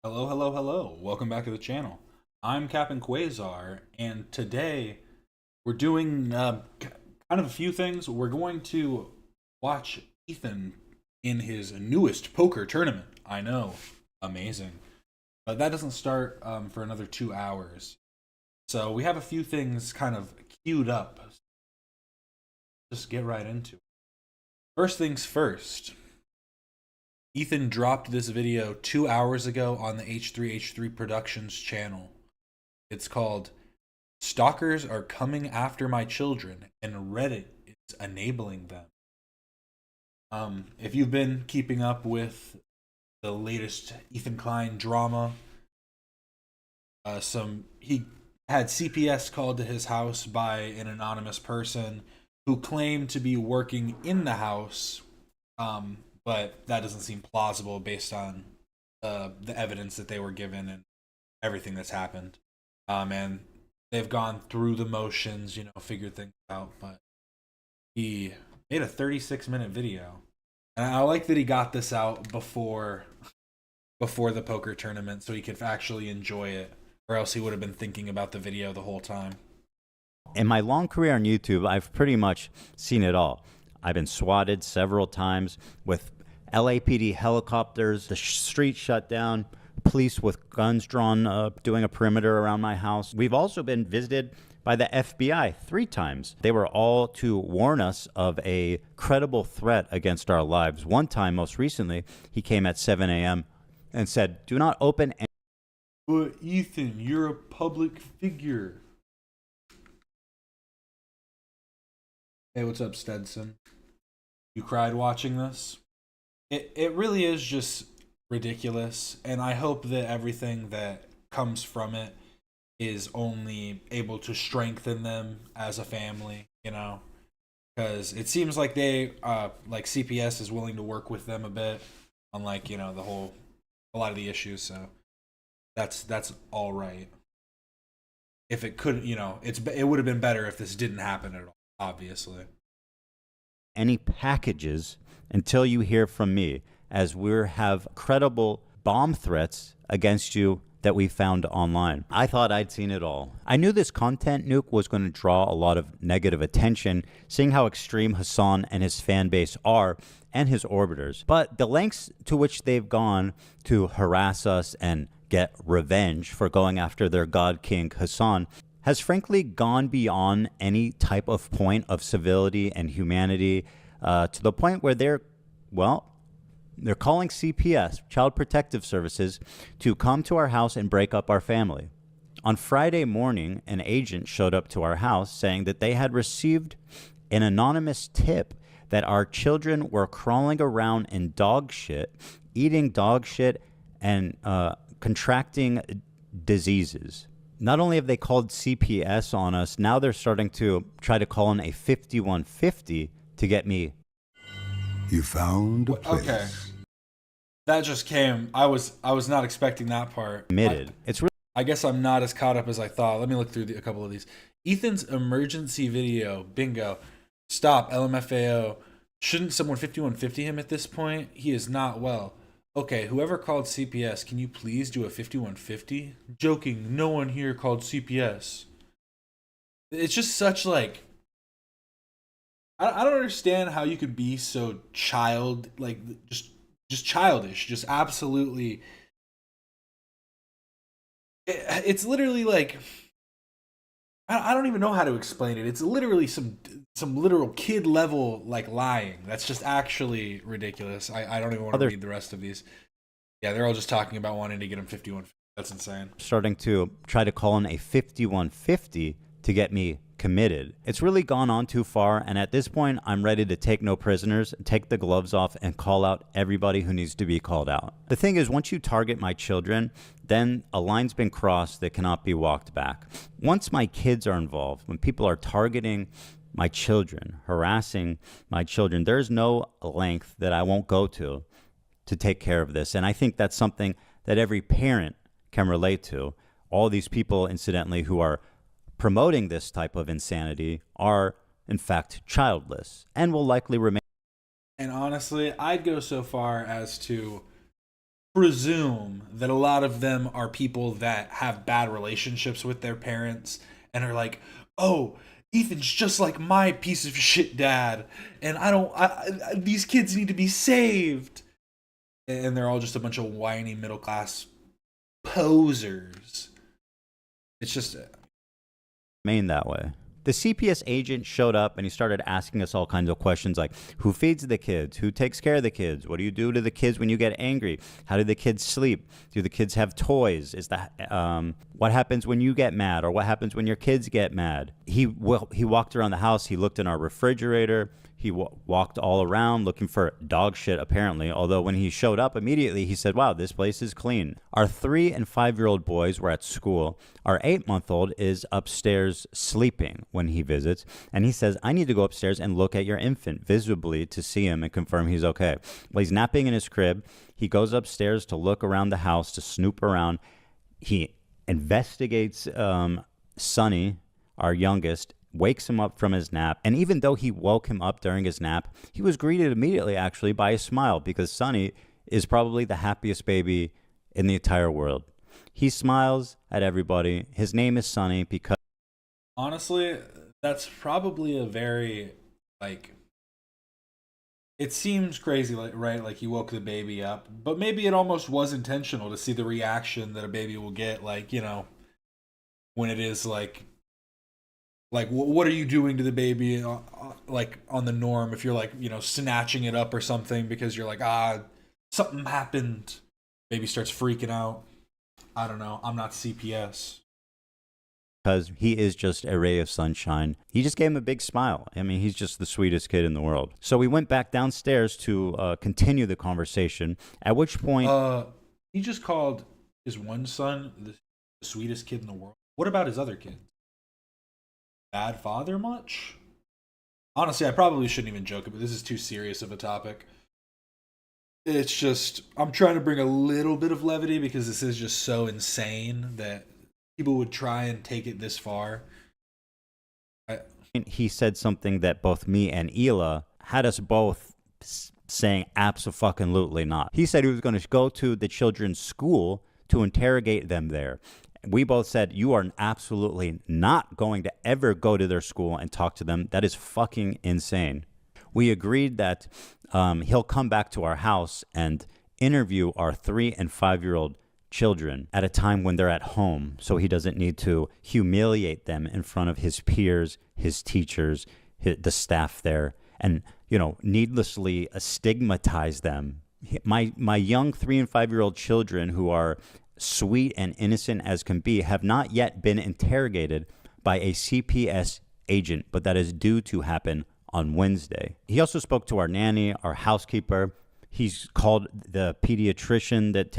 Hello, hello, hello. Welcome back to the channel. I'm Captain Quasar, and today we're doing kind of a few things. We're going to watch Ethan in his newest poker tournament. I know, amazing. But that doesn't start for another 2 hours. So we have a few things kind of queued up. Just get right into it. First things first. Ethan dropped this video 2 hours ago on the H3H3 Productions channel. It's called Stalkers Are Coming After My Children and Reddit is Enabling Them. If you've been keeping up with the latest Ethan Klein drama, he had CPS called to his house by an anonymous person who claimed to be working in the house, but that doesn't seem plausible based on the evidence that they were given and everything that's happened. And they've gone through the motions, figured things out. But he made a 36-minute video, and I like that he got this out before the poker tournament, so he could actually enjoy it, or else he would have been thinking about the video the whole time. In my long career on YouTube, I've pretty much seen it all. I've been swatted several times with LAPD helicopters, the street shut down, police with guns drawn doing a perimeter around my house. We've also been visited by the FBI 3 times. They were all to warn us of a credible threat against our lives. One time, most recently, he came at 7 a.m. and said, "Do not open any." But Ethan, you're a public figure. Hey, what's up, Stetson? You cried watching this? It really is just ridiculous, and I hope that everything that comes from it is only able to strengthen them as a family, because it seems like they like CPS is willing to work with them a bit on, like, a lot of the issues, so that's all right. If it could, it would have been better if this didn't happen at all, obviously. Any packages until you hear from me, as we have credible bomb threats against you that we found online. I thought I'd seen it all. I knew this content nuke was going to draw a lot of negative attention, seeing how extreme Hassan and his fan base are and his orbiters. But the lengths to which they've gone to harass us and get revenge for going after their god king Hassan has frankly gone beyond any type of point of civility and humanity, to the point where they're calling CPS, Child Protective Services, to come to our house and break up our family. On Friday morning, an agent showed up to our house saying that they had received an anonymous tip that our children were crawling around in dog shit, eating dog shit, and contracting diseases. Not only have they called CPS on us, now they're starting to try to call in a 5150 to get me. You found a place. Okay, that just came. I was not expecting that part. Committed. I guess I'm not as caught up as I thought. Let me look through a couple of these. Ethan's emergency video. Bingo. Stop. LMFAO. Shouldn't someone 5150 him at this point? He is not well. Okay, whoever called CPS, can you please do a 5150? Joking, no one here called CPS. It's just such, like, I don't understand how you could be so just childish, just absolutely. It's literally like, I don't even know how to explain it. It's literally some literal kid level, like, lying. That's just actually ridiculous. I don't even want to read the rest of these. Yeah, they're all just talking about wanting to get him 51. That's insane. Starting to try to call in a 5150 to get me committed. It's really gone on too far, and at this point, I'm ready to take no prisoners, take the gloves off, and call out everybody who needs to be called out. The thing is, once you target my children, then a line's been crossed that cannot be walked back. Once my kids are involved, when people are targeting my children, harassing my children, there's no length that I won't go to take care of this. And I think that's something that every parent can relate to. All these people, incidentally, who are promoting this type of insanity are, in fact, childless and will likely remain. And honestly, I'd go so far as to presume that a lot of them are people that have bad relationships with their parents and are like, oh, Ethan's just like my piece of shit dad, and these kids need to be saved. And they're all just a bunch of whiny middle class posers. It's just Remain that way. The CPS agent showed up and he started asking us all kinds of questions like, who feeds the kids? Who takes care of the kids? What do you do to the kids when you get angry? How do the kids sleep? Do the kids have toys? What happens when you get mad, or what happens when your kids get mad? He walked around the house. He looked in our refrigerator. He walked all around looking for dog shit, apparently, although when he showed up immediately, he said, wow, this place is clean. Our 3 and 5-year-old boys were at school. Our 8-month-old is upstairs sleeping when he visits, and he says, I need to go upstairs and look at your infant visibly to see him and confirm he's okay. Well, he's napping in his crib. He goes upstairs to look around the house, to snoop around. He investigates Sonny, our youngest, wakes him up from his nap, and even though he woke him up during his nap, he was greeted immediately actually by a smile, because Sonny is probably the happiest baby in the entire world. He smiles at everybody. His name is Sonny because honestly, that's probably a very, like, it seems crazy, like, right? Like, he woke the baby up, but maybe it almost was intentional to see the reaction that a baby will get, like, you know, when it is like, what are you doing to the baby, like, on the norm, if you're, like, you know, snatching it up or something because you're like, something happened. Baby starts freaking out. I don't know. I'm not CPS. because he is just a ray of sunshine. He just gave him a big smile. I mean, he's just the sweetest kid in the world. So we went back downstairs to continue the conversation, at which point... He just called his one son the sweetest kid in the world. What about his other kids? Bad father much? Honestly, I probably shouldn't even joke it, but this is too serious of a topic. It's just, I'm trying to bring a little bit of levity because this is just so insane that people would try and take it this far. He said something that both me and Hila had us both saying abso-fucking-lutely not. He said he was going to go to the children's school to interrogate them there. We both said, you are absolutely not going to ever go to their school and talk to them. That is fucking insane. We agreed that he'll come back to our house and interview our 3 and 5-year-old children at a time when they're at home, so he doesn't need to humiliate them in front of his peers, his teachers, the staff there, and, you know, needlessly stigmatize them. My young 3 and 5-year-old children, who are sweet and innocent as can be, have not yet been interrogated by a CPS agent, but that is due to happen on Wednesday. He also spoke to our nanny, our housekeeper. He's called the pediatrician that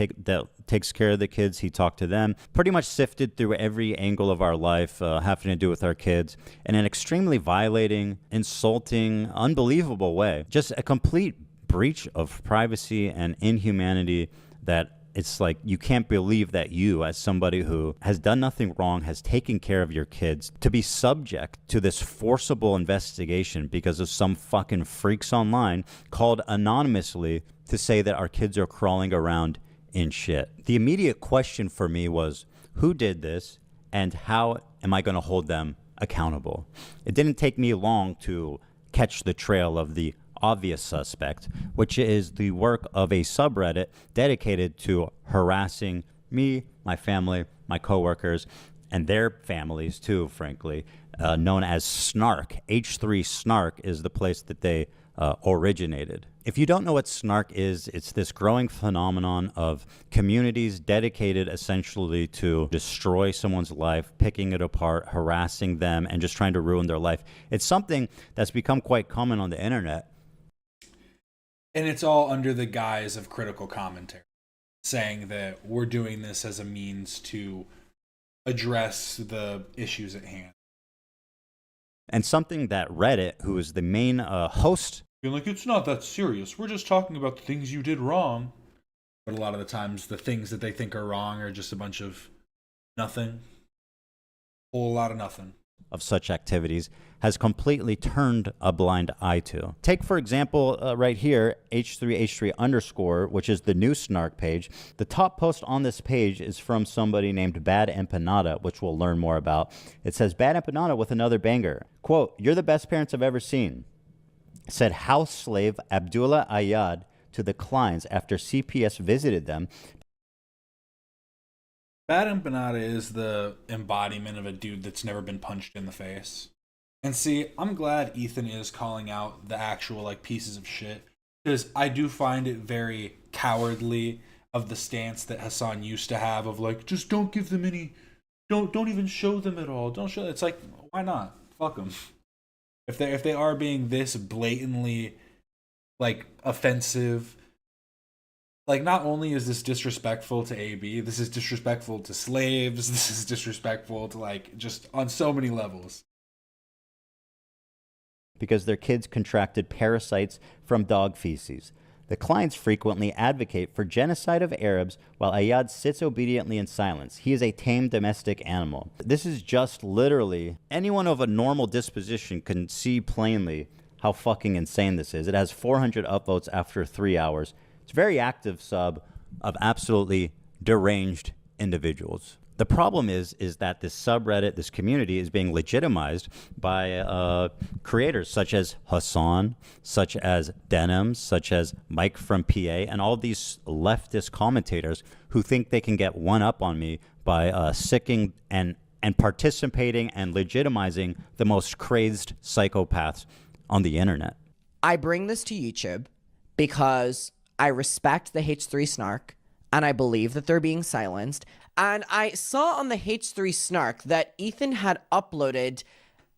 takes care of the kids. He talked to them. Pretty much sifted through every angle of our life having to do with our kids in an extremely violating, insulting, unbelievable way. Just a complete breach of privacy and inhumanity that it's like you can't believe that you, as somebody who has done nothing wrong, has taken care of your kids, to be subject to this forcible investigation because of some fucking freaks online called anonymously to say that our kids are crawling around in shit. The immediate question for me was, who did this and how am I going to hold them accountable? It didn't take me long to catch the trail of the obvious suspect, which is the work of a subreddit dedicated to harassing me, my family, my coworkers, and their families too, frankly, known as Snark. H3 Snark is the place that they originated. If you don't know what Snark is, it's this growing phenomenon of communities dedicated essentially to destroy someone's life, picking it apart, harassing them, and just trying to ruin their life. It's something that's become quite common on the internet. And it's all under the guise of critical commentary, saying that we're doing this as a means to address the issues at hand. And something that Reddit, who is the main host... You're like, it's not that serious. We're just talking about the things you did wrong. But a lot of the times, the things that they think are wrong are just a bunch of nothing. A whole lot of nothing. of such activities has completely turned a blind eye to. Take, for example, right here, H3H3 underscore, which is the new snark page. The top post on this page is from somebody named Bad Empanada, which we'll learn more about. It says, Bad Empanada with another banger. Quote, "You're the best parents I've ever seen," said house slave Abdullah Ayad to the Kleins after CPS visited them. Bad Empanada is the embodiment of a dude that's never been punched in the face. And see, I'm glad Ethan is calling out the actual like pieces of shit, because I do find it very cowardly of the stance that Hassan used to have of like, just don't give them any, don't even show them at all. Don't show. It's like, why not? Fuck them. If they are being this blatantly like offensive. Like, not only is this disrespectful to AB, this is disrespectful to slaves, this is disrespectful to, like, just on so many levels. Because their kids contracted parasites from dog feces. The Kleins frequently advocate for genocide of Arabs while Ayad sits obediently in silence. He is a tame domestic animal. This is just literally, anyone of a normal disposition can see plainly how fucking insane this is. It has 400 upvotes after 3 hours. It's a very active sub of absolutely deranged individuals. The problem is that this subreddit, this community, is being legitimized by creators such as Hassan, such as Denims, such as Mike from PA, and all these leftist commentators who think they can get one up on me by sicking and participating and legitimizing the most crazed psychopaths on the internet. I bring this to YouTube because I respect the H3 snark, and I believe that they're being silenced. And I saw on the H3 snark that Ethan had uploaded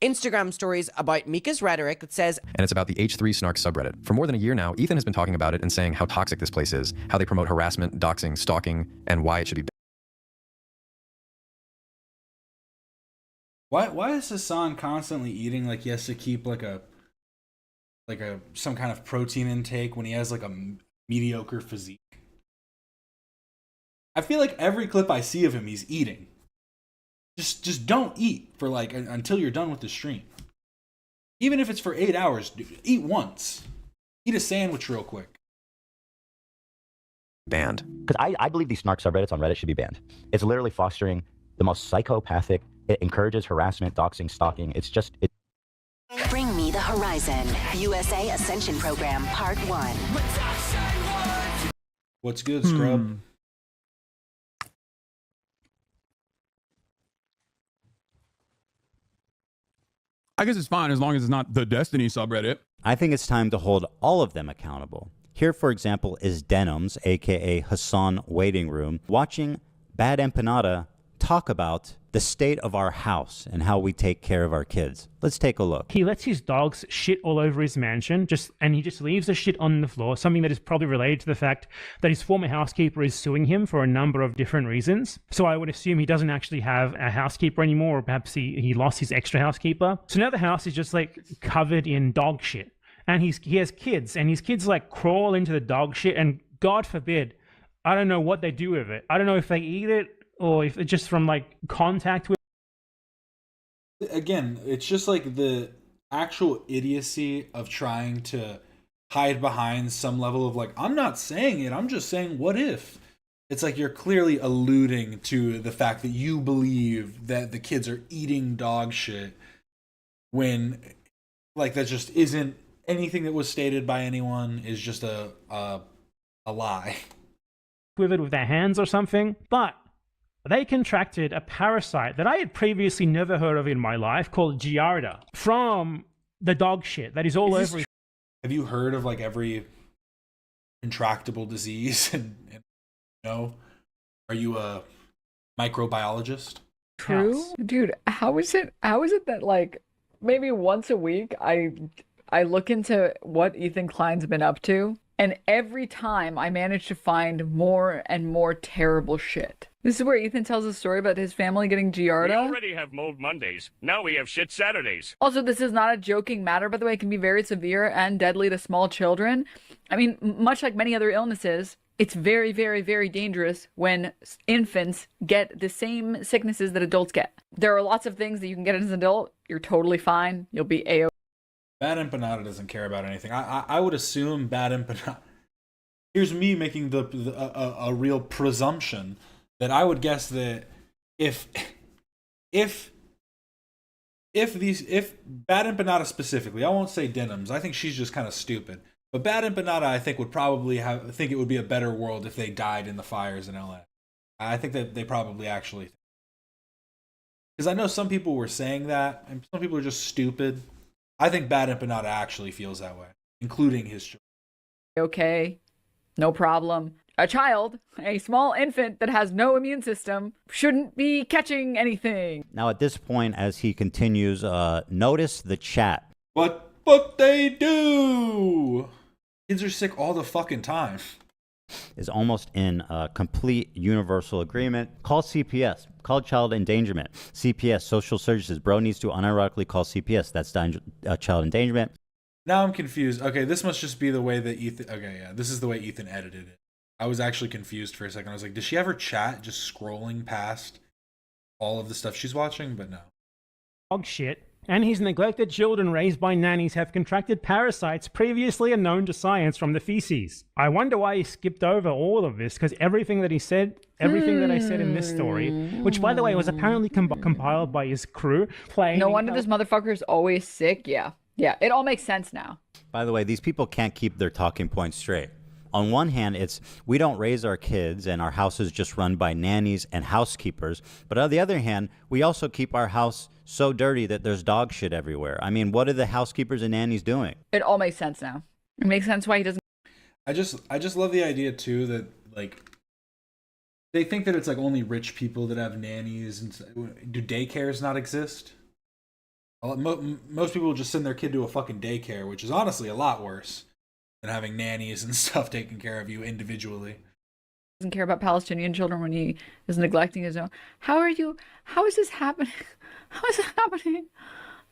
Instagram stories about Mika's rhetoric that says, and it's about the H3 snark subreddit. For more than a year now, Ethan has been talking about it and saying how toxic this place is, how they promote harassment, doxing, stalking, and why it should be banned. Why is Hassan constantly eating like he has to keep like a some kind of protein intake when he has like a mediocre physique? I feel like every clip I see of him, he's eating. Just don't eat for like until you're done with the stream. Even if it's for 8 hours, dude, eat once. Eat a sandwich real quick. Banned. Because I believe these snark subreddits on Reddit should be banned. It's literally fostering the most psychopathic. It encourages harassment, doxing, stalking. It's just... Bring me the horizon. USA Ascension Program, Part 1. What's good, Scrub? I guess it's fine as long as it's not the Destiny subreddit. I think it's time to hold all of them accountable. Here, for example, is Denims, aka Hassan Waiting Room, watching Bad Empanada talk about the state of our house and how we take care of our kids. Let's take a look. He lets his dogs shit all over his mansion, and he just leaves the shit on the floor, something that is probably related to the fact that his former housekeeper is suing him for a number of different reasons. So I would assume he doesn't actually have a housekeeper anymore, or perhaps he lost his extra housekeeper. So now the house is just like covered in dog shit. And he has kids, and his kids like crawl into the dog shit, and God forbid, I don't know what they do with it. I don't know if they eat it, or if it's just from like contact with. Again, it's just like the actual idiocy of trying to hide behind some level of like, I'm not saying it, I'm just saying what if. It's like you're clearly alluding to the fact that you believe that the kids are eating dog shit when like that just isn't anything that was stated by anyone, is just a lie. With it with their hands or something, but they contracted a parasite that I had previously never heard of in my life called Giardia from the dog shit that is all over. Have you heard of like every intractable disease? and no? Are you a microbiologist? True, dude. How is it that like maybe once a week I look into what Ethan Klein's been up to, and every time I manage to find more and more terrible shit. This is where Ethan tells a story about his family getting Giardia. We already have Mold Mondays. Now we have Shit Saturdays. Also, this is not a joking matter, by the way. It can be very severe and deadly to small children. I mean, much like many other illnesses, it's very, very, very dangerous when infants get the same sicknesses that adults get. There are lots of things that you can get as an adult. You're totally fine. You'll be A-OK. Bad Empanada doesn't care about anything. I would assume Bad Empanada. Here's me making a real presumption that I would guess that if Bad Empanada specifically, I won't say Denims. I think she's just kind of stupid. But Bad Empanada, I think, would probably think it would be a better world if they died in the fires in LA. I think that they probably actually. Because I know some people were saying that, and some people are just stupid. I think Bad Empanada actually feels that way, including his children. Okay, no problem. A child, a small infant that has no immune system, shouldn't be catching anything. Now, at this point, as he continues, notice the chat. But they do. Kids are sick all the fucking time. Is almost in complete universal agreement. Call CPS. Call child endangerment. CPS, social services. Bro needs to unironically call CPS. That's child endangerment. Now I'm confused. Okay, this must just be the way that Ethan... Okay, yeah, this is the way Ethan edited it. I was actually confused for a second. I was like, does she ever chat just scrolling past all of the stuff she's watching? But no. Dog shit. And his neglected children raised by nannies have contracted parasites previously unknown to science from the feces. I wonder why he skipped over all of this, because everything that I said in this story, which by the way was apparently compiled by his crew, playing... No wonder this motherfucker is always sick. Yeah, it all makes sense now. By the way, these people can't keep their talking points straight. On one hand, it's we don't raise our kids and our house is just run by nannies and housekeepers. But on the other hand, we also keep our house so dirty that there's dog shit everywhere. I mean, what are the housekeepers and nannies doing? It all makes sense now. It makes sense why he doesn't. I just love the idea too that like they think that it's like only rich people that have nannies, and do daycares not exist? Most people just send their kid to a fucking daycare, which is honestly a lot worse than having nannies and stuff taking care of you individually. Doesn't care about Palestinian children when he is neglecting his own. How is this happening? How is it happening?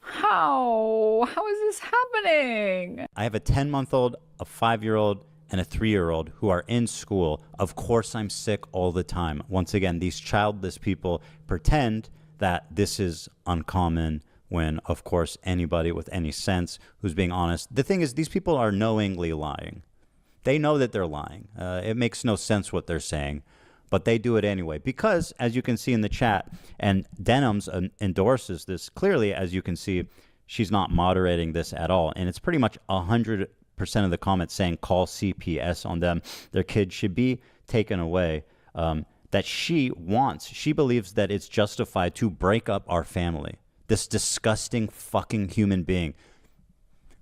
How is this happening? I have a 10-month-old, a 5-year-old, and a 3-year-old who are in school. Of course I'm sick all the time. Once again, these childless people pretend that this is uncommon when, of course, anybody with any sense who's being honest. The thing is, these people are knowingly lying. They know that they're lying. It makes no sense what they're saying, but they do it anyway. Because, as you can see in the chat, and Denims endorses this clearly, as you can see, she's not moderating this at all. And it's pretty much 100% of the comments saying call CPS on them. Their kids should be taken away. That she believes that it's justified to break up our family. This disgusting fucking human being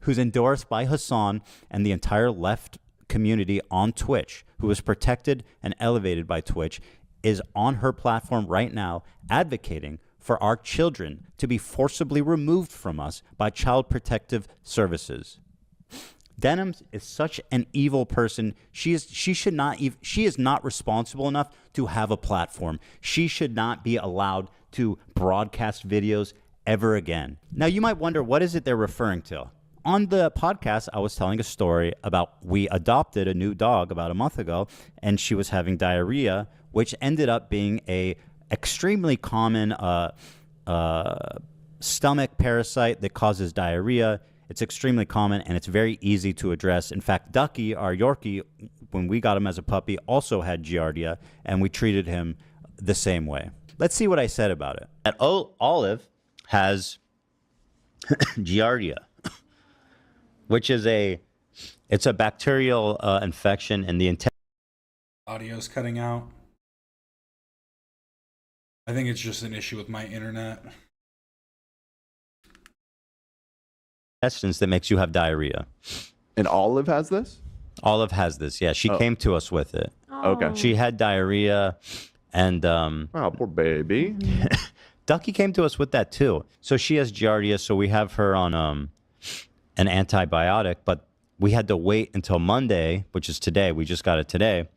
who's endorsed by Hassan and the entire left community on Twitch, who is protected and elevated by Twitch, is on her platform right now advocating for our children to be forcibly removed from us by Child Protective Services. Denims is such an evil person. She is not responsible enough to have a platform. She should not be allowed to broadcast videos ever again. Now, you might wonder, what is it they're referring to? On the podcast, I was telling a story about we adopted a new dog about a month ago, and she was having diarrhea, which ended up being a extremely common stomach parasite that causes diarrhea. It's extremely common, and it's very easy to address. In fact, Ducky, our Yorkie, when we got him as a puppy, also had Giardia, and we treated him the same way. Let's see what I said about it. That Olive has Giardia, which is it's a bacterial infection in the Audio's cutting out. I think it's just an issue with my internet. intestines that makes you have diarrhea. And Olive has this? Olive has this, yeah. She came to us with it. Okay. She had diarrhea and oh, poor baby. Ducky came to us with that too. So she has Giardia, so we have her on an antibiotic, but we had to wait until Monday, which is today. We just got it today.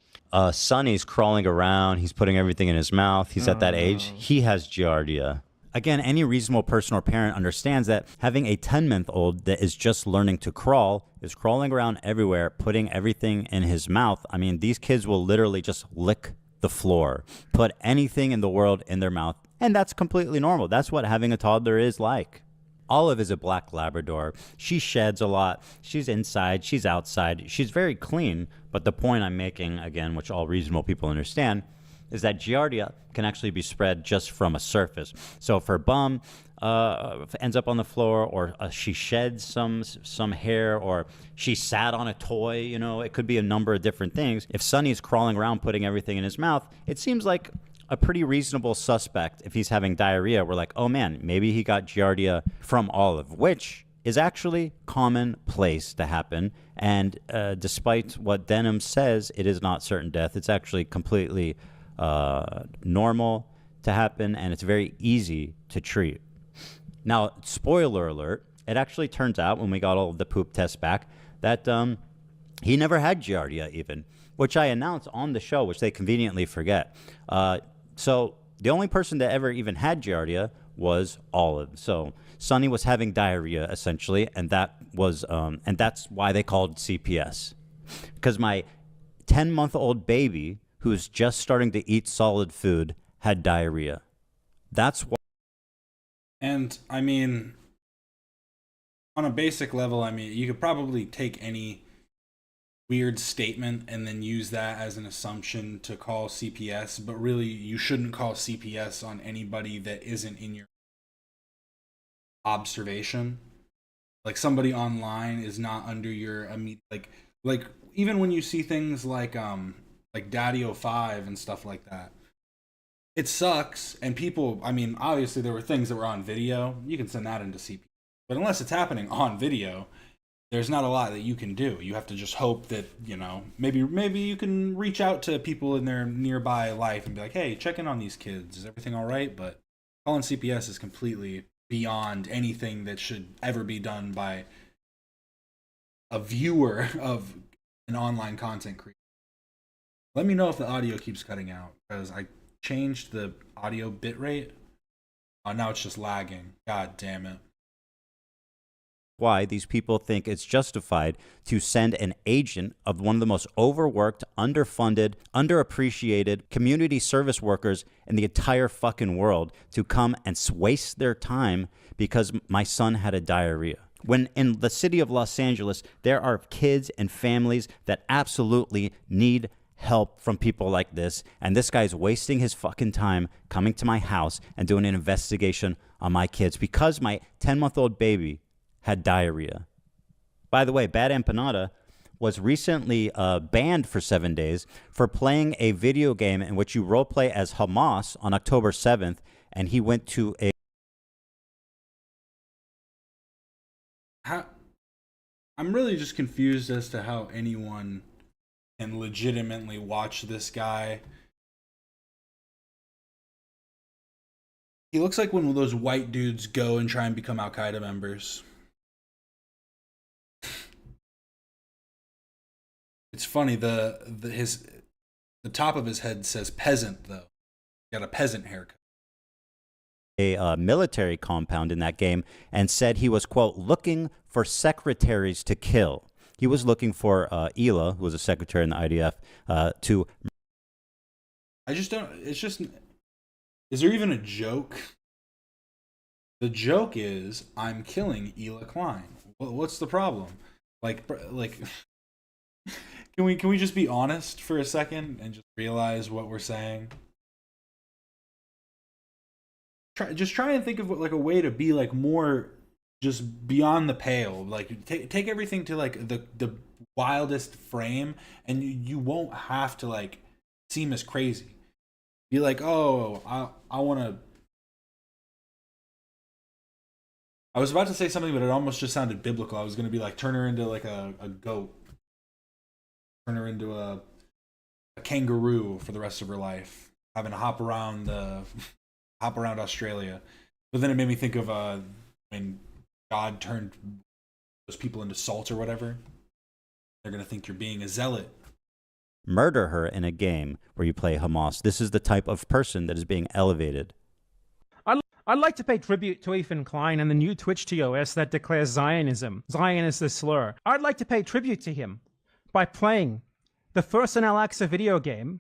Sonny's crawling around. He's putting everything in his mouth. He's at that age. He has Giardia. Again, any reasonable person or parent understands that having a 10-month-old that is just learning to crawl, is crawling around everywhere, putting everything in his mouth. I mean, these kids will literally just lick the floor, put anything in the world in their mouth, and that's completely normal. That's what having a toddler is like. Olive is a black Labrador. She sheds a lot. She's inside. She's outside. She's very clean. But the point I'm making, again, which all reasonable people understand, is that Giardia can actually be spread just from a surface. So if her bum ends up on the floor, or she sheds some hair, or she sat on a toy, you know, it could be a number of different things. If Sonny's crawling around putting everything in his mouth, it seems like a pretty reasonable suspect. If he's having diarrhea, we're like, oh man, maybe he got Giardia from Olive, which is actually commonplace to happen. And despite what Denham says, it is not certain death. It's actually completely normal to happen, and it's very easy to treat. Now, spoiler alert, it actually turns out when we got all of the poop tests back that he never had Giardia even, which I announced on the show, which they conveniently forget. So the only person that ever even had Giardia was Olive. So Sonny was having diarrhea essentially, and that was and that's why they called CPS, because my 10-month-old baby who's just starting to eat solid food had diarrhea. That's why. And I mean, on a basic level, I mean, you could probably take any weird statement and then use that as an assumption to call CPS, but really you shouldn't call CPS on anybody that isn't in your observation. Like, somebody online is not under your immediate, like even when you see things like Daddy 05 and stuff like that, it sucks. And people, I mean, obviously there were things that were on video. You can send that into CPS. But unless it's happening on video, there's not a lot that you can do. You have to just hope that, you know, maybe you can reach out to people in their nearby life and be like, hey, check in on these kids. Is everything all right? But calling CPS is completely beyond anything that should ever be done by a viewer of an online content creator. Let me know if the audio keeps cutting out, because I changed the audio bitrate. Now it's just lagging. God damn it. Why these people think it's justified to send an agent of one of the most overworked, underfunded, underappreciated community service workers in the entire fucking world to come and waste their time because my son had a diarrhea. When in the city of Los Angeles, there are kids and families that absolutely need help from people like this, and this guy's wasting his fucking time coming to my house and doing an investigation on my kids because my 10-month-old baby had diarrhea. By the way, Bad Empanada was recently banned for 7 days for playing a video game in which you roleplay as Hamas on October 7th, and he went to a... I'm really just confused as to how anyone can legitimately watch this guy. He looks like one of those white dudes go and try and become Al-Qaeda members. It's funny, the top of his head says peasant, though. He got a peasant haircut. A military compound in that game and said he was, quote, looking for secretaries to kill. He was looking for Ela, who was a secretary in the IDF, to... I just don't... It's just... Is there even a joke? The joke is, I'm killing Ethan Klein. What's the problem? Like... Can we just be honest for a second and just realize what we're saying? Try and think of like a way to be like more just beyond the pale. Like take everything to like the wildest frame, and you won't have to like seem as crazy. Be like, oh, I want to. I was about to say something, but it almost just sounded biblical. I was going to be like, turn her into like a goat. Turn her into a kangaroo for the rest of her life, having to hop around Australia. But then it made me think of when God turned those people into salt or whatever. They're gonna think you're being a zealot. Murder her in a game where you play Hamas. This is the type of person that is being elevated. I'd like to pay tribute to Ethan Klein and the new Twitch TOS that declares Zionism. Zion is the slur. I'd like to pay tribute to him by playing the first Al-Aqsa video game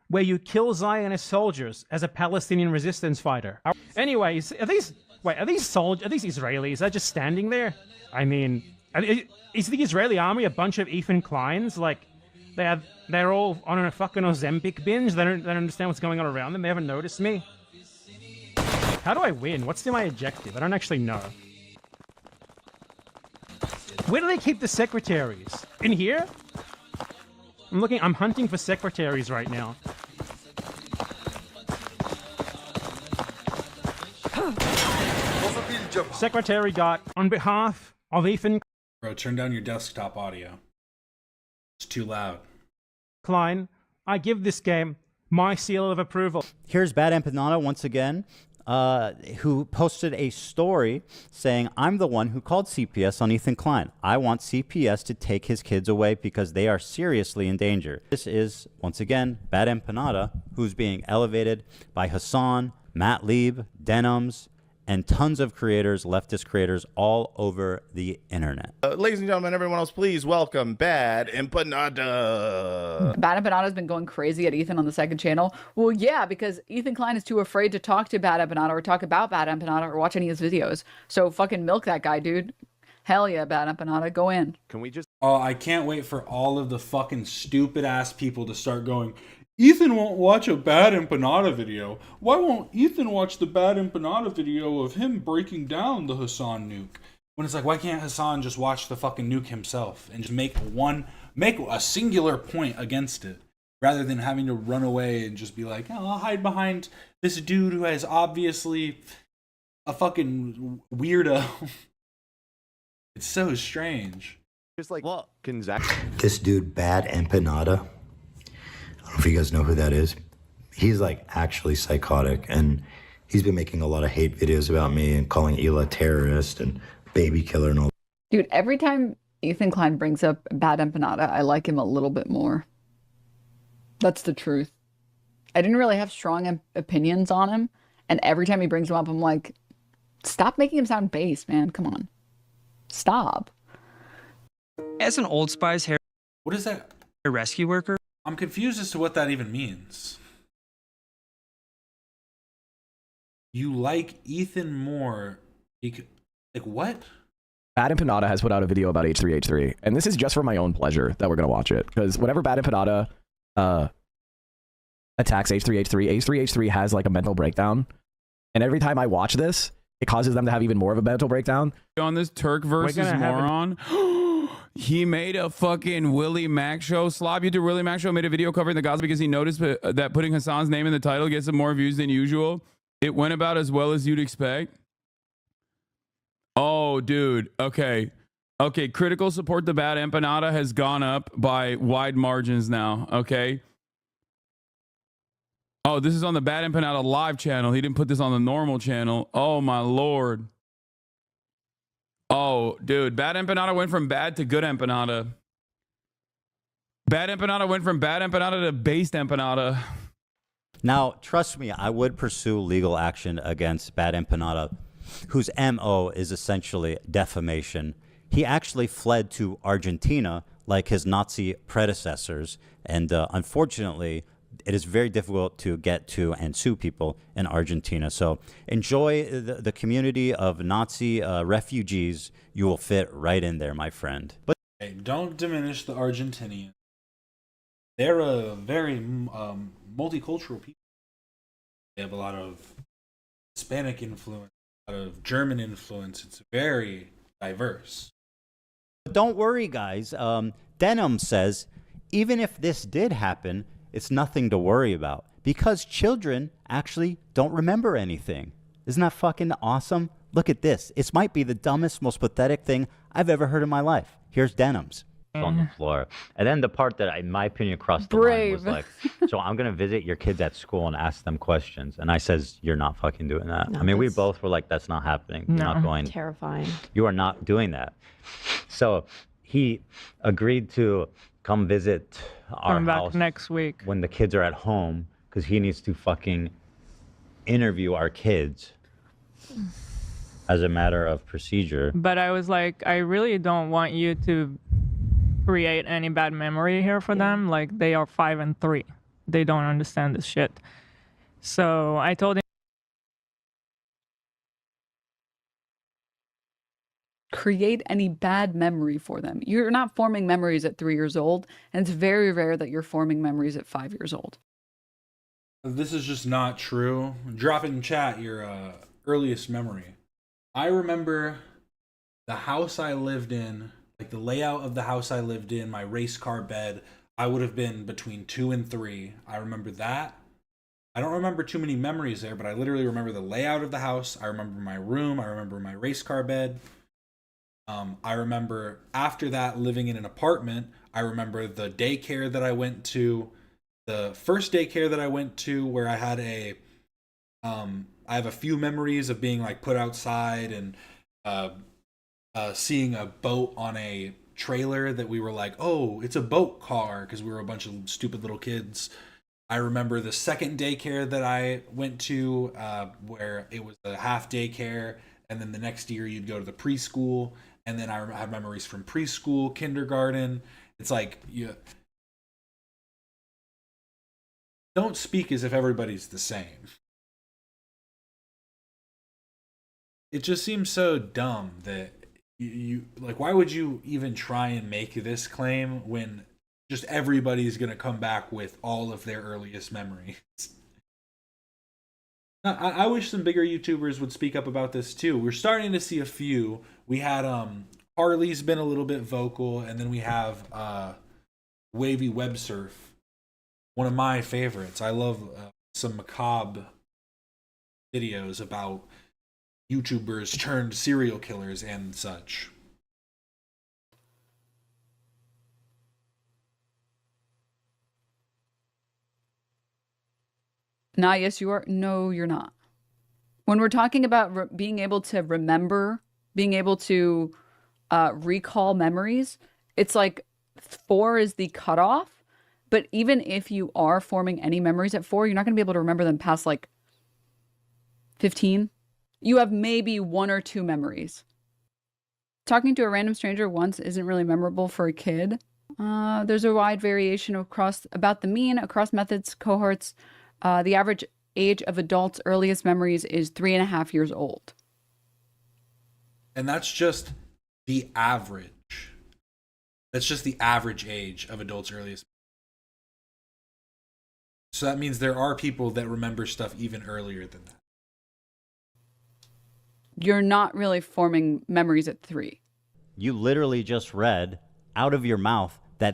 where you kill Zionist soldiers as a Palestinian resistance fighter. Anyways, are these Israelis? They're just standing there? I mean, is the Israeli army a bunch of Ethan Kleins? Like, they're all on a fucking Ozempic binge? They don't understand what's going on around them? They haven't noticed me? How do I win? What's my objective? I don't actually know. Where do they keep the secretaries? In here? I'm hunting for secretaries right now. Secretary got, on behalf of Ethan... Bro, turn down your desktop audio. It's too loud. Klein, I give this game my seal of approval. Here's Bad Empanada once again, who posted a story saying, I'm the one who called CPS on Ethan Klein. I want CPS to take his kids away because they are seriously in danger. This is, once again, Bad Empanada, who's being elevated by Hassan, Matt Lieb, Denims, and tons of creators, leftist creators, all over the internet. Ladies and gentlemen, everyone else, please welcome Bad Empanada. Bad Empanada's been going crazy at Ethan on the second channel. Well, yeah, because Ethan Klein is too afraid to talk to Bad Empanada or talk about Bad Empanada or watch any of his videos. So fucking milk that guy, dude. Hell yeah, Bad Empanada, go in. Can we just... Oh, I can't wait for all of the fucking stupid-ass people to start going, Ethan won't watch a Bad Empanada video. Why won't Ethan watch the Bad Empanada video of him breaking down the Hassan nuke? When it's like, why can't Hassan just watch the fucking nuke himself and just make a singular point against it, rather than having to run away and just be like, oh, I'll hide behind this dude who is obviously a fucking weirdo. It's so strange. Just like, This dude, Bad Empanada, I don't know if you guys know who that is. He's like actually psychotic, and he's been making a lot of hate videos about me and calling Ela a terrorist and baby killer and all. Dude, every time Ethan Klein brings up Bad Empanada, I like him a little bit more. That's the truth. I didn't really have strong opinions on him, and every time he brings him up, I'm like, stop making him sound base, man. Come on. Stop. As an Old Spice hair... What is that? A rescue worker? I'm confused as to what that even means. You like Ethan more because, like, what? Bad Empanada has put out a video about H3H3, and this is just for my own pleasure that we're going to watch it, because whenever Bad Empanada attacks H3H3, H3H3 has like a mental breakdown, and every time I watch this, it causes them to have even more of a mental breakdown. On this Turk versus moron, he made a fucking Willie Mac show. Slob, you do Willie Mac show, made a video covering the Gaza because he noticed that putting Hassan's name in the title gets him more views than usual. It went about as well as you'd expect. Oh, dude. Okay. Okay. Critical support to Bad Empanada has gone up by wide margins now. Okay. Oh, this is on the Bad Empanada live channel. He didn't put this on the normal channel. Oh, my Lord. Oh, dude. Bad Empanada went from bad to good Empanada. Bad Empanada went from Bad Empanada to based Empanada. Now, trust me, I would pursue legal action against Bad Empanada, whose MO is essentially defamation. He actually fled to Argentina like his Nazi predecessors, and unfortunately, it is very difficult to get to and sue people in Argentina. So enjoy the community of Nazi refugees. You will fit right in there, my friend. But hey, don't diminish the Argentinians. They're a very multicultural people. They have a lot of Hispanic influence, a lot of German influence. It's very diverse. don't worry, guys. Denim says, even if this did happen, it's nothing to worry about because children actually don't remember anything. Isn't that fucking awesome? Look at this. It might be the dumbest, most pathetic thing I've ever heard in my life. Here's Denims. On the floor. And then the part that, in my opinion, crossed the line was like, so I'm going to visit your kids at school and ask them questions. And I says, you're not fucking doing that. No, I mean, we both were like, that's not happening. You're not going. Terrifying. You are not doing that. So he agreed to come visit our house next week when the kids are at home because he needs to fucking interview our kids. as a matter of procedure. But I was like, I really don't want you to create any bad memory here for them. Like, they are 5 and 3. They don't understand this shit. So I told him. Create any bad memory for them. You're not forming memories at 3 years old, and it's very rare that you're forming memories at 5 years old. This is just not true. Drop in chat your earliest memory. I remember the house I lived in, like the layout of the house I lived in, my race car bed. I would have been between 2 and 3. I remember that. I don't remember too many memories there, but I literally remember the layout of the house. I remember my room. I remember my race car bed. I remember after that living in an apartment. I remember the daycare that I went to, the first daycare that I went to, where I had I have a few memories of being like put outside and seeing a boat on a trailer that we were like, oh, it's a boat car, because we were a bunch of stupid little kids. I remember the second daycare that I went to, where it was a half daycare, and then the next year you'd go to the preschool, and then I have memories from preschool, kindergarten. It's like, you don't speak as if everybody's the same. It just seems so dumb that you like, why would you even try and make this claim when just everybody's going to come back with all of their earliest memories? I wish some bigger YouTubers would speak up about this too. We're starting to see a few. We had Harley's been a little bit vocal, and then we have Wavy Web Surf, one of my favorites. I love some macabre videos about YouTubers turned serial killers and such. Nah, yes, you are. No, you're not. When we're talking about being able to remember, being able to recall memories, it's like 4 is the cutoff. But even if you are forming any memories at 4, you're not going to be able to remember them past like 15. You have maybe 1 or 2 memories. Talking to a random stranger once isn't really memorable for a kid. There's a wide variation about the mean across methods, cohorts. The average age of adults' earliest memories is 3.5 years old. And that's just the average. That's just the average age of adults' earliest. So that means there are people that remember stuff even earlier than that. You're not really forming memories at 3. You literally just read out of your mouth that.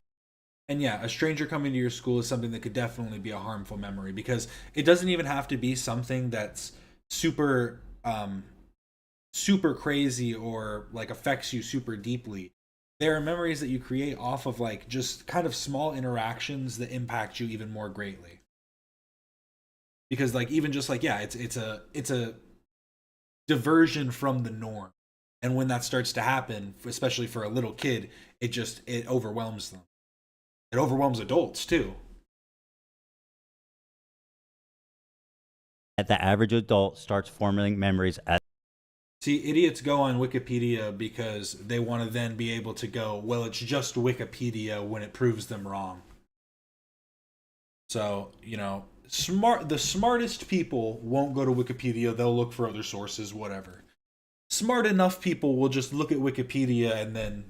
And yeah, a stranger coming to your school is something that could definitely be a harmful memory, because it doesn't even have to be something that's super crazy or like affects you super deeply. There are memories that you create off of like just kind of small interactions that impact you even more greatly. Because like even just like, yeah, it's a diversion from the norm. And when that starts to happen, especially for a little kid, it overwhelms them. It overwhelms adults too. The average adult starts forming memories at. See, idiots go on Wikipedia because they want to then be able to go, well, it's just Wikipedia, when it proves them wrong. So, the smartest people won't go to Wikipedia. They'll look for other sources, whatever. Smart enough people will just look at Wikipedia and then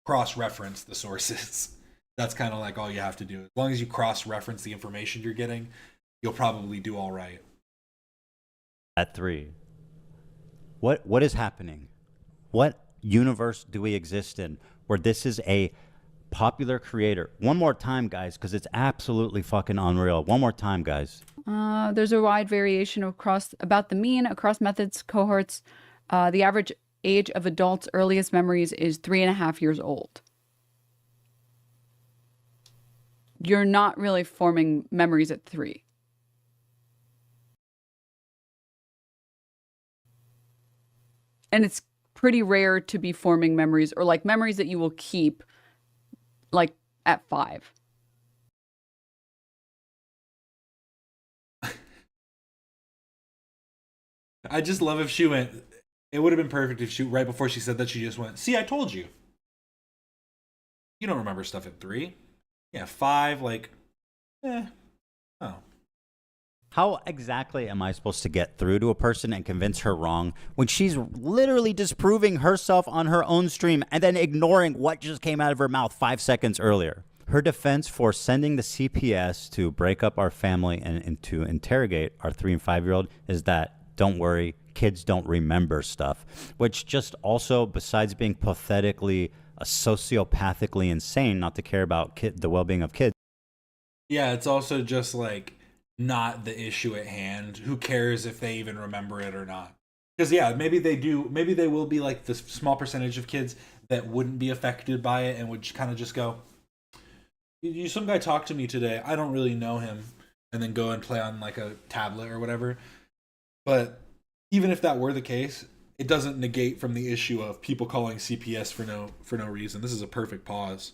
cross-reference the sources. That's kind of like all you have to do. As long as you cross-reference the information you're getting, you'll probably do all right. At 3. What is happening? What universe do we exist in where this is a popular creator? One more time, guys, because it's absolutely fucking unreal. One more time, guys. There's a wide variation about the mean across methods, cohorts. The average age of adults' earliest memories is 3.5 years old. You're not really forming memories at 3. And it's pretty rare to be forming memories, or like memories that you will keep like at 5. I just love if she went. It would have been perfect if she, right before she said that, she just went, "See, I told you. You don't remember stuff at 3. Yeah, 5, like, oh." How exactly am I supposed to get through to a person and convince her wrong when she's literally disproving herself on her own stream and then ignoring what just came out of her mouth 5 seconds earlier? Her defense for sending the CPS to break up our family and to interrogate our 3 and 5-year-old is that, don't worry, kids don't remember stuff, which just also, besides being pathetically, sociopathically insane not to care about the well-being of kids. Yeah, it's also just like not the issue at hand. Who cares if they even remember it or not? Because yeah, maybe they do. Maybe they will be like the small percentage of kids that wouldn't be affected by it and would kind of just go, some guy talked to me today. I don't really know him, and then go and play on like a tablet or whatever. But even if that were the case, it doesn't negate from the issue of people calling CPS for no reason. This is a perfect pause.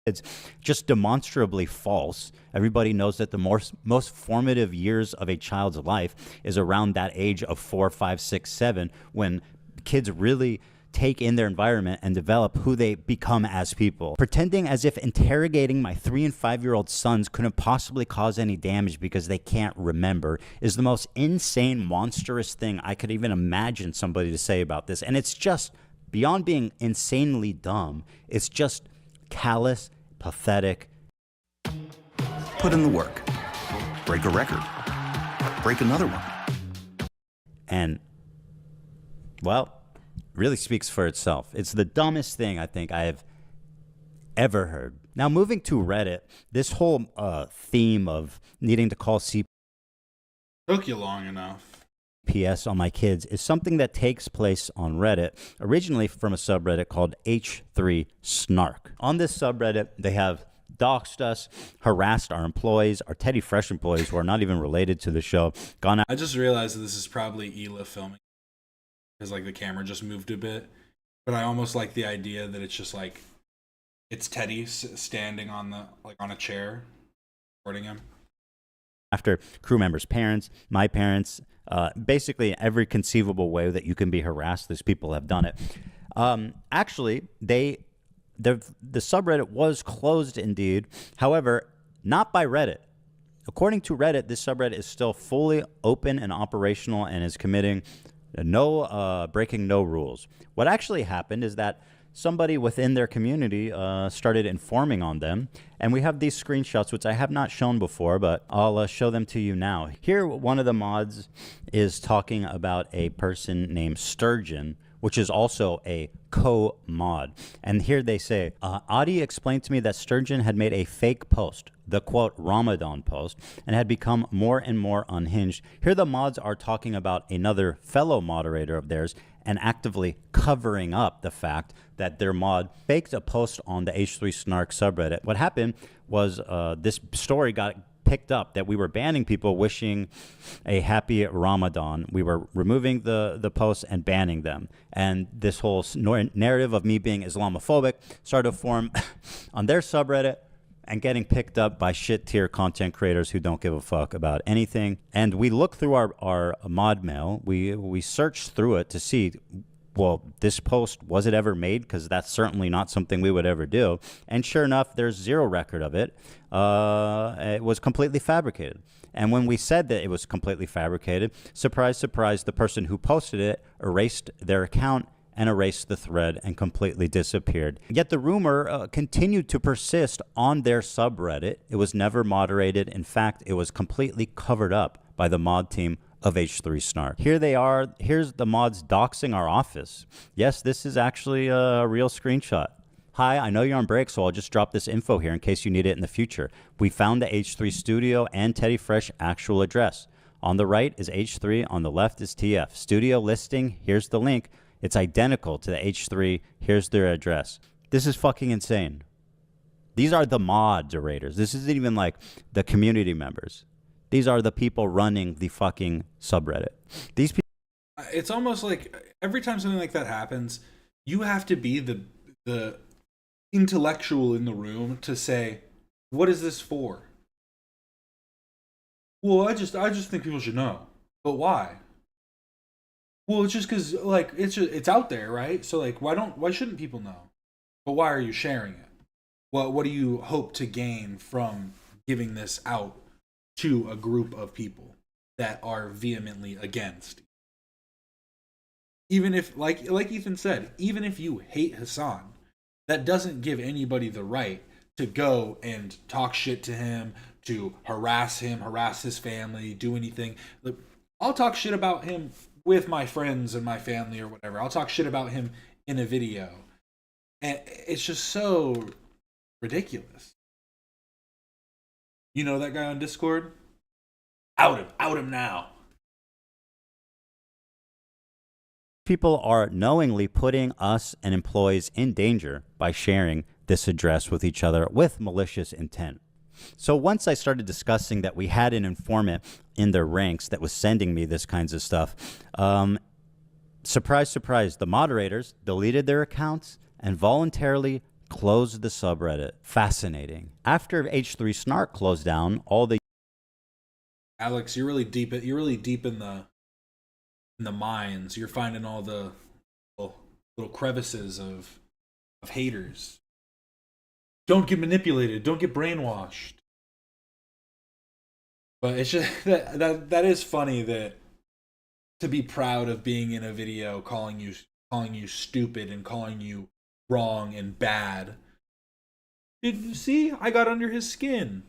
It's just demonstrably false. Everybody knows that the most formative years of a child's life is around that age of 4, 5, 6, 7, when kids really take in their environment and develop who they become as people. Pretending as if interrogating my 3 and 5-year-old sons couldn't possibly cause any damage because they can't remember is the most insane, monstrous thing I could even imagine somebody to say about this. And it's just beyond being insanely dumb. It's just callous, pathetic. Put in the work. Break a record. Break another one. And, well, really speaks for itself. It's the dumbest thing I think I have ever heard. Now, moving to Reddit, this whole theme of needing to call took you long enough. CPS on my kids is something that takes place on Reddit, originally from a subreddit called H3 Snark. On this subreddit, they have doxed us, harassed our employees, our Teddy Fresh employees who are not even related to the show, gone out. I just realized that this is probably Hila filming, because like the camera just moved a bit. But I almost like the idea that it's just like it's Teddy standing on a chair, recording him. After crew members' parents, my parents, basically every conceivable way that you can be harassed, these people have done it. Actually, the subreddit was closed indeed. However, not by Reddit. According to Reddit, this subreddit is still fully open and operational and is committing breaking no rules. What actually happened is that somebody within their community started informing on them. And we have these screenshots, which I have not shown before, but I'll show them to you now. Here, one of the mods is talking about a person named Sturgeon, which is also a co-mod. And here they say, Adi explained to me that Sturgeon had made a fake post, the quote Ramadan post, and had become more and more unhinged. Here the mods are talking about another fellow moderator of theirs and actively covering up the fact that their mod faked a post on the H3 Snark subreddit. What happened was this story got picked up that we were banning people wishing a happy Ramadan. We were removing the posts and banning them. And this whole narrative of me being Islamophobic started to form on their subreddit and getting picked up by shit tier content creators who don't give a fuck about anything. And we looked through our mod mail. We searched through it to see, well, this post, was it ever made? Because that's certainly not something we would ever do. And sure enough, there's zero record of it. It was completely fabricated. And when we said that it was completely fabricated, surprise, surprise, the person who posted it erased their account and erased the thread and completely disappeared. Yet the rumor continued to persist on their subreddit. It was never moderated. In fact, it was completely covered up by the mod team of H3 Snark. Here they are. Here's the mods doxing our office. Yes, this is actually a real screenshot. Hi, I know you're on break, so I'll just drop this info here in case you need it in the future. We found the H3 Studio and Teddy Fresh actual address. On the right is H3, on the left is TF. Studio listing, here's the link. It's identical to the H3. Here's their address. This is fucking insane. These are the moderators. This isn't even like the community members. These are the people running the fucking subreddit. These people. It's almost like every time something like that happens, you have to be the intellectual in the room to say, what is this for? Well, I just think people should know. But why? Well, it's just because like it's out there, right? So like, why shouldn't people know? But why are you sharing it? What do you hope to gain from giving this out to a group of people that are vehemently against? Even if, like Ethan said, even if you hate Hassan, that doesn't give anybody the right to go and talk shit to him, to harass him, harass his family, do anything. Look, I'll talk shit about him with my friends and my family or whatever. I'll talk shit about him in a video. And it's just so ridiculous. You know that guy on Discord? Out him now. People are knowingly putting us and employees in danger by sharing this address with each other with malicious intent. So once I started discussing that we had an informant in their ranks that was sending me this kinds of stuff, surprise, surprise, the moderators deleted their accounts and voluntarily closed the subreddit. Fascinating. After H3 Snark closed down, all the Alex, you're really deep in the mines. You're finding all the little crevices of haters. Don't get manipulated. Don't get brainwashed. But it's just that is funny that to be proud of being in a video calling you stupid and calling you wrong and bad. Did you see? I got under his skin.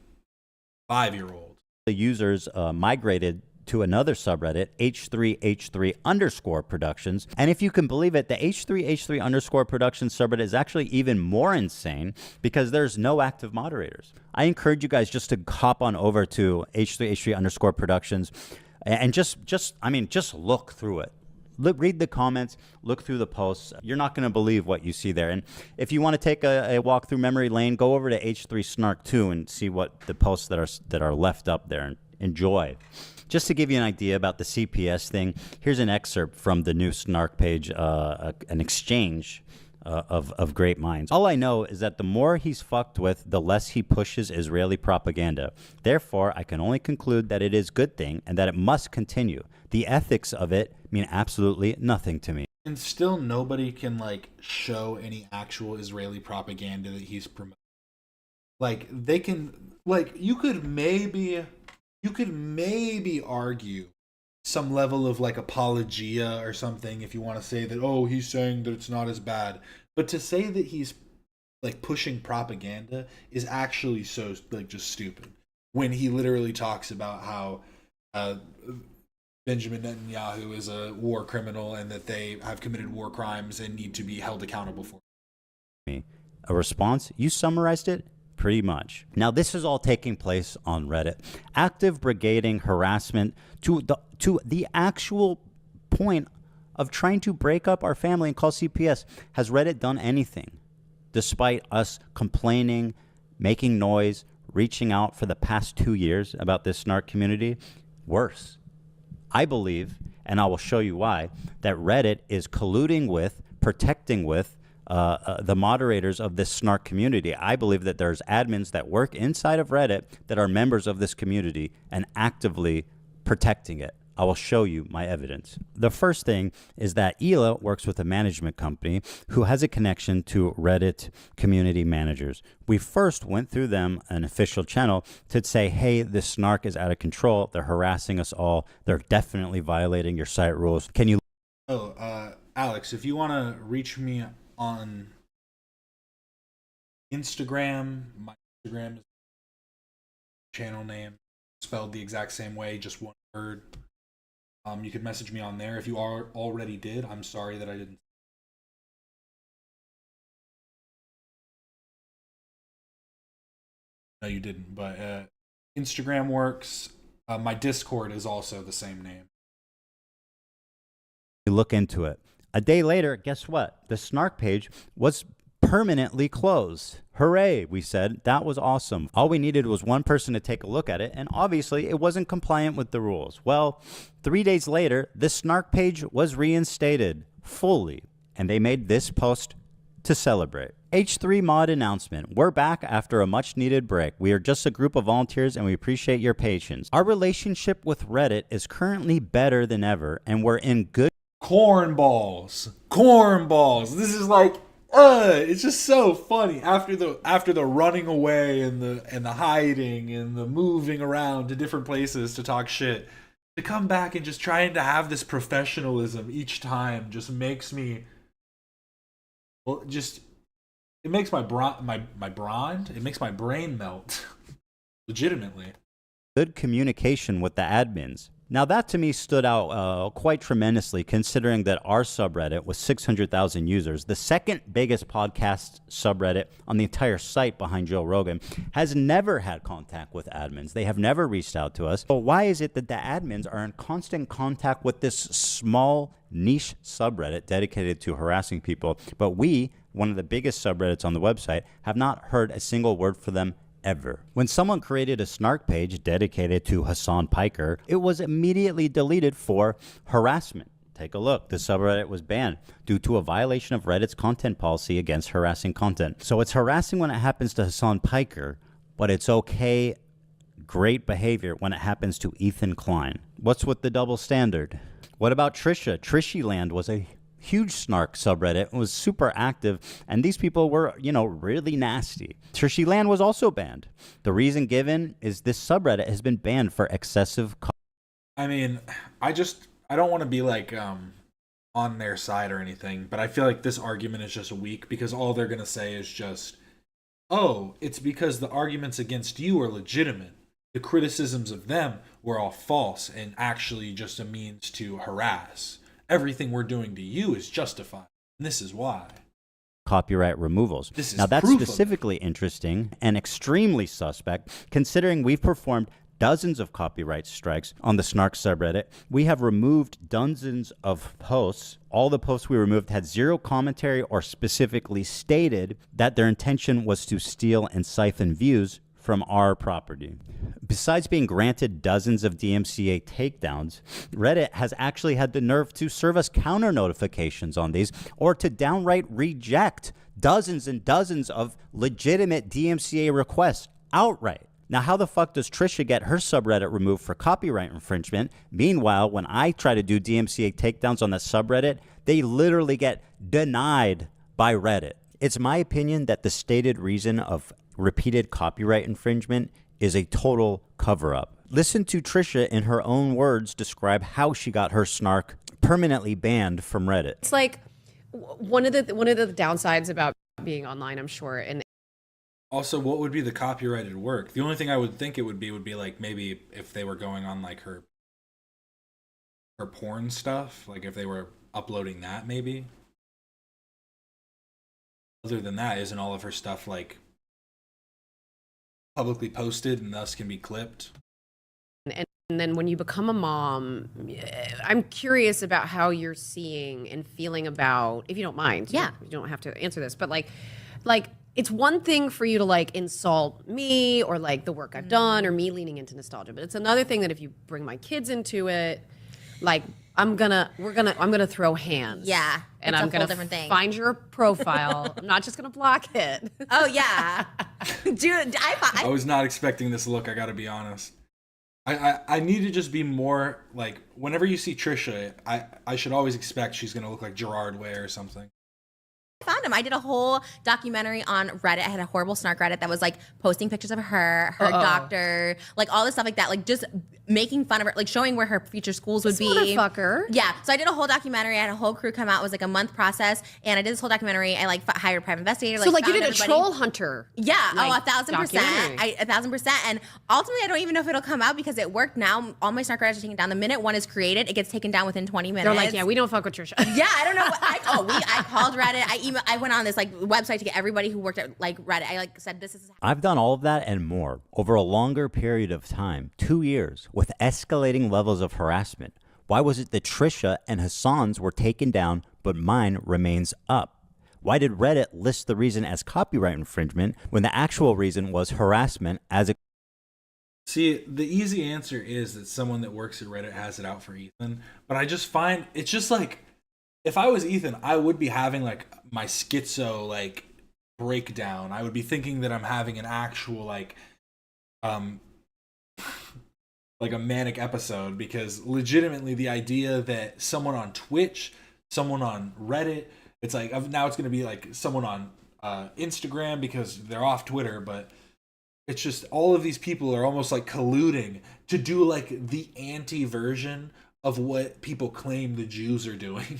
5-year-old. The users migrated to another subreddit, H3H3_productions. And if you can believe it, the H3H3_productions subreddit is actually even more insane because there's no active moderators. I encourage you guys just to hop on over to H3H3_productions and just look through it. Read the comments, look through the posts. You're not going to believe what you see there. And if you want to take a walk through memory lane, go over to H3 Snark 2 and see what the posts that are left up there and enjoy. Just to give you an idea about the CPS thing, here's an excerpt from the new Snark page, an exchange of great minds. All I know is that the more he's fucked with, the less he pushes Israeli propaganda. Therefore, I can only conclude that it is a good thing and that it must continue. The ethics of it mean absolutely nothing to me. And still nobody can like show any actual Israeli propaganda that he's promoting. Like they can, like you could maybe argue some level of like apologia or something if you want to say that, oh, he's saying that it's not as bad. But to say that he's like pushing propaganda is actually so like just stupid. When he literally talks about how Benjamin Netanyahu is a war criminal and that they have committed war crimes and need to be held accountable for it. A response? You summarized it pretty much. Now, this is all taking place on Reddit. Active brigading harassment to the actual point of trying to break up our family and call CPS. Has Reddit done anything? Despite us complaining, making noise, reaching out for the past 2 years about this snark community? Worse. I believe, and I will show you why, that Reddit is colluding with, protecting with the moderators of this snark community. I believe that there's admins that work inside of Reddit that are members of this community and actively protecting it. I will show you my evidence. The first thing is that Hila works with a management company who has a connection to Reddit community managers. We first went through them, an official channel, to say, hey, this snark is out of control. They're harassing us all. They're definitely violating your site rules. Can you... Alex, if you want to reach me on Instagram, my Instagram is channel name spelled the exact same way, just one word. You could message me on there. If you already did, I'm sorry that I didn't. No, you didn't, but Instagram works. My Discord is also the same name. Look into it. A day later, guess what? The snark page was permanently closed. Hooray, we said. That was awesome. All we needed was one person to take a look at it, and obviously it wasn't compliant with the rules. Well, 3 days later, the snark page was reinstated fully, and they made this post to celebrate. H3 mod announcement. We're back after a much needed break. We are just a group of volunteers and we appreciate your patience. Our relationship with Reddit is currently better than ever, and we're in good cornballs. This is like, it's just so funny after the running away and the hiding and the moving around to different places to talk shit. To come back and just trying to have this professionalism each time just makes me, well, just it makes my it makes my brain melt, legitimately. Good communication with the admins. Now that to me stood out quite tremendously, considering that our subreddit with 600,000 users, the second biggest podcast subreddit on the entire site behind Joe Rogan, has never had contact with admins. They have never reached out to us. But why is it that the admins are in constant contact with this small niche subreddit dedicated to harassing people, but we, one of the biggest subreddits on the website, have not heard a single word from them ever? When someone created a snark page dedicated to Hassan Piker, it was immediately deleted for harassment. Take a look. The subreddit was banned due to a violation of Reddit's content policy against harassing content. So it's harassing when it happens to Hassan Piker, but it's okay, great behavior when it happens to Ethan Klein. What's with the double standard? What about Trisha? Trishyland was a huge snark subreddit. It was super active, and these people were, really nasty. Trishyland was also banned. The reason given is this subreddit has been banned for excessive. I mean, I don't want to be like on their side or anything, but I feel like this argument is just weak because all they're gonna say is just, oh, it's because the arguments against you are legitimate. The criticisms of them were all false and actually just a means to harass. Everything we're doing to you is justified. And this is why. Copyright removals. Now that's specifically interesting and extremely suspect, considering we've performed dozens of copyright strikes on the Snark subreddit. We have removed dozens of posts. All the posts we removed had zero commentary or specifically stated that their intention was to steal and siphon views from our property. Besides being granted dozens of DMCA takedowns, Reddit has actually had the nerve to serve us counter notifications on these or to downright reject dozens and dozens of legitimate DMCA requests outright. Now, how the fuck does Trisha get her subreddit removed for copyright infringement? Meanwhile, when I try to do DMCA takedowns on the subreddit, they literally get denied by Reddit. It's my opinion that the stated reason of repeated copyright infringement is a total cover-up. Listen to Trisha in her own words describe how she got her snark permanently banned from Reddit. It's like one of the downsides about being online, I'm sure. And also, what would be the copyrighted work? The only thing I would think it would be like maybe if they were going on like her porn stuff, like if they were uploading that, maybe. Other than that, isn't all of her stuff like publicly posted and thus can be clipped? And then when you become a mom, I'm curious about how you're seeing and feeling about, if you don't mind. Yeah. You don't have to answer this, but like it's one thing for you to like insult me or like the work I've done or me leaning into nostalgia, but it's another thing that if you bring my kids into it, like I'm gonna throw hands. Yeah. And it's I'm a whole gonna different thing. find your profile. I'm not just gonna block it. Oh yeah. Dude, I was not expecting this look, I gotta be honest. I need to just be more like, whenever you see Trisha, I should always expect she's gonna look like Gerard Way or something. Found him. I did a whole documentary on Reddit. I had a horrible snark Reddit that was like posting pictures of her doctor, like all this stuff like that, like just making fun of her, like showing where her future schools would be. Motherfucker. Yeah. So I did a whole documentary. I had a whole crew come out. It was like a month process, and I did this whole documentary. I like hired a private investigator. So like you found did a troll hunter. Yeah. Like, 1,000%. 1,000%. And ultimately, I don't even know if it'll come out because it worked. Now all my snark Reddits are taken down. The minute one is created, it gets taken down within 20 minutes. They're like, yeah, we don't fuck with Trisha. Yeah, I don't know. I called Reddit. I went on this like website to get everybody who worked at like Reddit. I like said this is. I've done all of that and more over a longer period of time, 2 years, with escalating levels of harassment. Why was it that Trisha and Hassan's were taken down, but mine remains up? Why did Reddit list the reason as copyright infringement when the actual reason was harassment as a... See, the easy answer is that someone that works at Reddit has it out for Ethan, but I just find it's just like, if I was Ethan, I would be having like my schizo like breakdown. I would be thinking that I'm having an actual like like a manic episode, because legitimately the idea that someone on Twitch, someone on Reddit, it's like now it's going to be like someone on Instagram because they're off Twitter, but it's just all of these people are almost like colluding to do like the anti-version of what people claim the Jews are doing.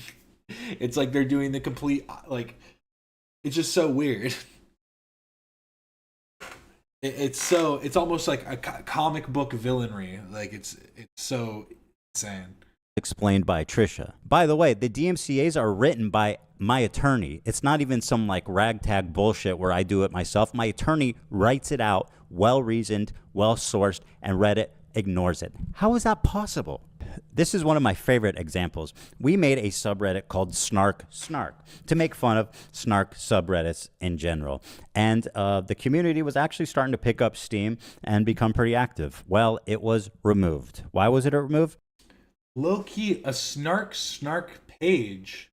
It's like they're doing the complete, like, it's just so weird. It's almost like a comic book villainry. Like it's so insane. Explained by Trisha. By the way, the DMCAs are written by my attorney. It's not even some like ragtag bullshit where I do it myself. My attorney writes it out, well-reasoned, well-sourced, and Reddit ignores it. How is that possible? This is one of my favorite examples. We made a subreddit called Snark to make fun of snark subreddits in general. And the community was actually starting to pick up steam and become pretty active. Well, it was removed. Why was it removed? Low-key, a snark page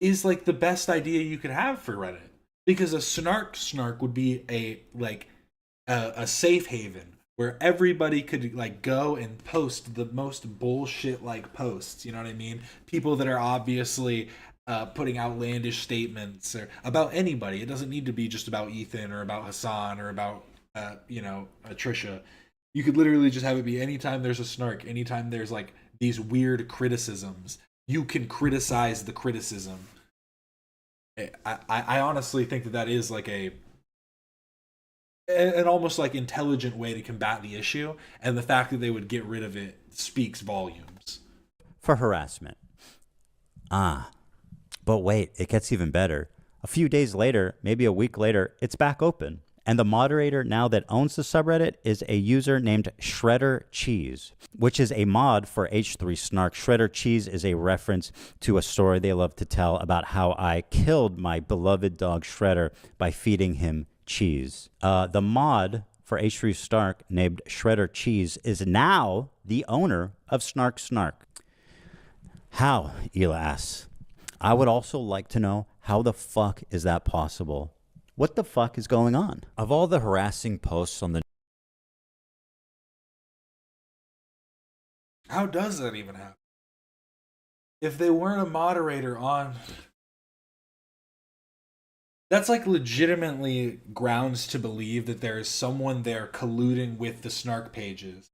is like the best idea you could have for Reddit. Because a snark would be a safe haven where everybody could like go and post the most bullshit like posts, you know what I mean? People that are obviously putting outlandish statements or about anybody. It doesn't need to be just about Ethan or about Hassan or about Trisha. You could literally just have it be anytime there's a snark, anytime there's like these weird criticisms, you can criticize the criticism. I honestly think that is like an almost like intelligent way to combat the issue, and the fact that they would get rid of it speaks volumes. For harassment. But wait, it gets even better. A few days later, maybe a week later, it's back open. And the moderator now that owns the subreddit is a user named Shredder Cheese, which is a mod for H3 Snark. Shredder Cheese is a reference to a story they love to tell about how I killed my beloved dog Shredder by feeding him cheese. The mod for H3 Snark named Shredder Cheese is now the owner of Snark. How, Ela asks. I would also like to know, how the fuck is that possible? What the fuck is going on? Of all the harassing posts on the... How does that even happen? If they weren't a moderator on... That's like legitimately grounds to believe that there is someone there colluding with the snark pages.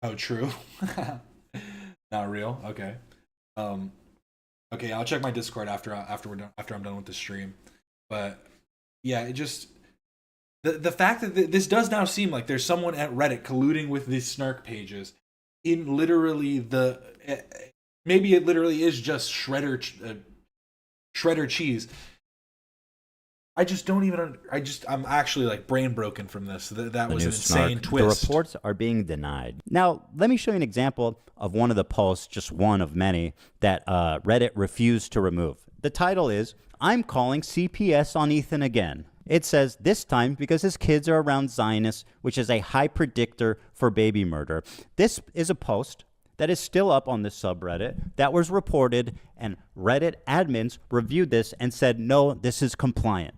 Oh, true. Not real. Okay. Okay, I'll check my Discord after I'm done with the stream. But yeah, it just the fact that this does now seem like there's someone at Reddit colluding with these snark pages in literally maybe it literally is just Shredder Cheese. I just don't even. I'm actually like brain broken from this. That was an insane twist. The reports are being denied. Now, let me show you an example of one of the posts, just one of many, that Reddit refused to remove. The title is, "I'm calling CPS on Ethan again." It says, this time because his kids are around Zionists, which is a high predictor for baby murder. This is a post that is still up on this subreddit that was reported, and Reddit admins reviewed this and said, no, this is compliant.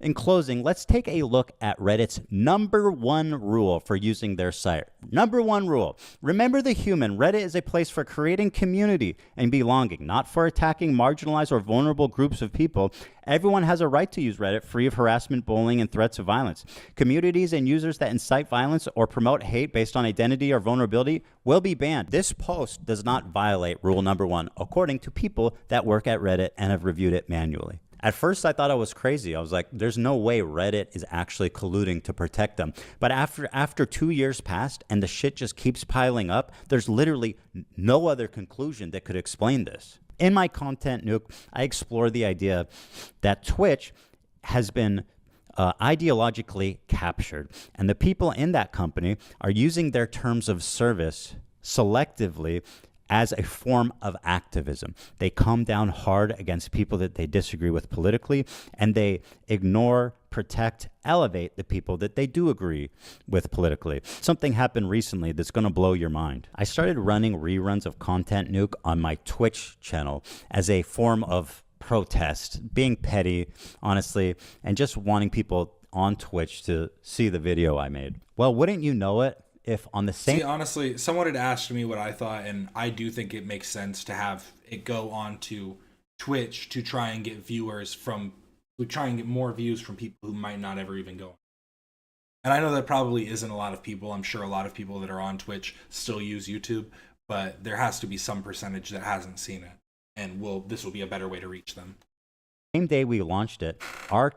In closing, let's take a look at Reddit's #1 rule for using their site. #1 rule. Remember the human. Reddit is a place for creating community and belonging, not for attacking marginalized or vulnerable groups of people. Everyone has a right to use Reddit free of harassment, bullying, and threats of violence. Communities and users that incite violence or promote hate based on identity or vulnerability will be banned. This post does not violate rule #1, according to people that work at Reddit and have reviewed it manually. At first, I thought I was crazy. I was like, there's no way Reddit is actually colluding to protect them. But after 2 years passed and the shit just keeps piling up, there's literally no other conclusion that could explain this. In my content nuke, I explore the idea that Twitch has been ideologically captured, and the people in that company are using their terms of service selectively as a form of activism. They come down hard against people that they disagree with politically, and they ignore, protect, elevate the people that they do agree with politically. Something happened recently that's gonna blow your mind. I started running reruns of Content Nuke on my Twitch channel as a form of protest, being petty, honestly, and just wanting people on Twitch to see the video I made. Well, wouldn't you know it if on the same... See, honestly, someone had asked me what I thought, and I do think it makes sense to have it go on to Twitch to try and get more views from people who might not ever even go. And I know that probably isn't a lot of people. I'm sure a lot of people that are on Twitch still use YouTube, but there has to be some percentage that hasn't seen it, and this will be a better way to reach them. Same day we launched it, our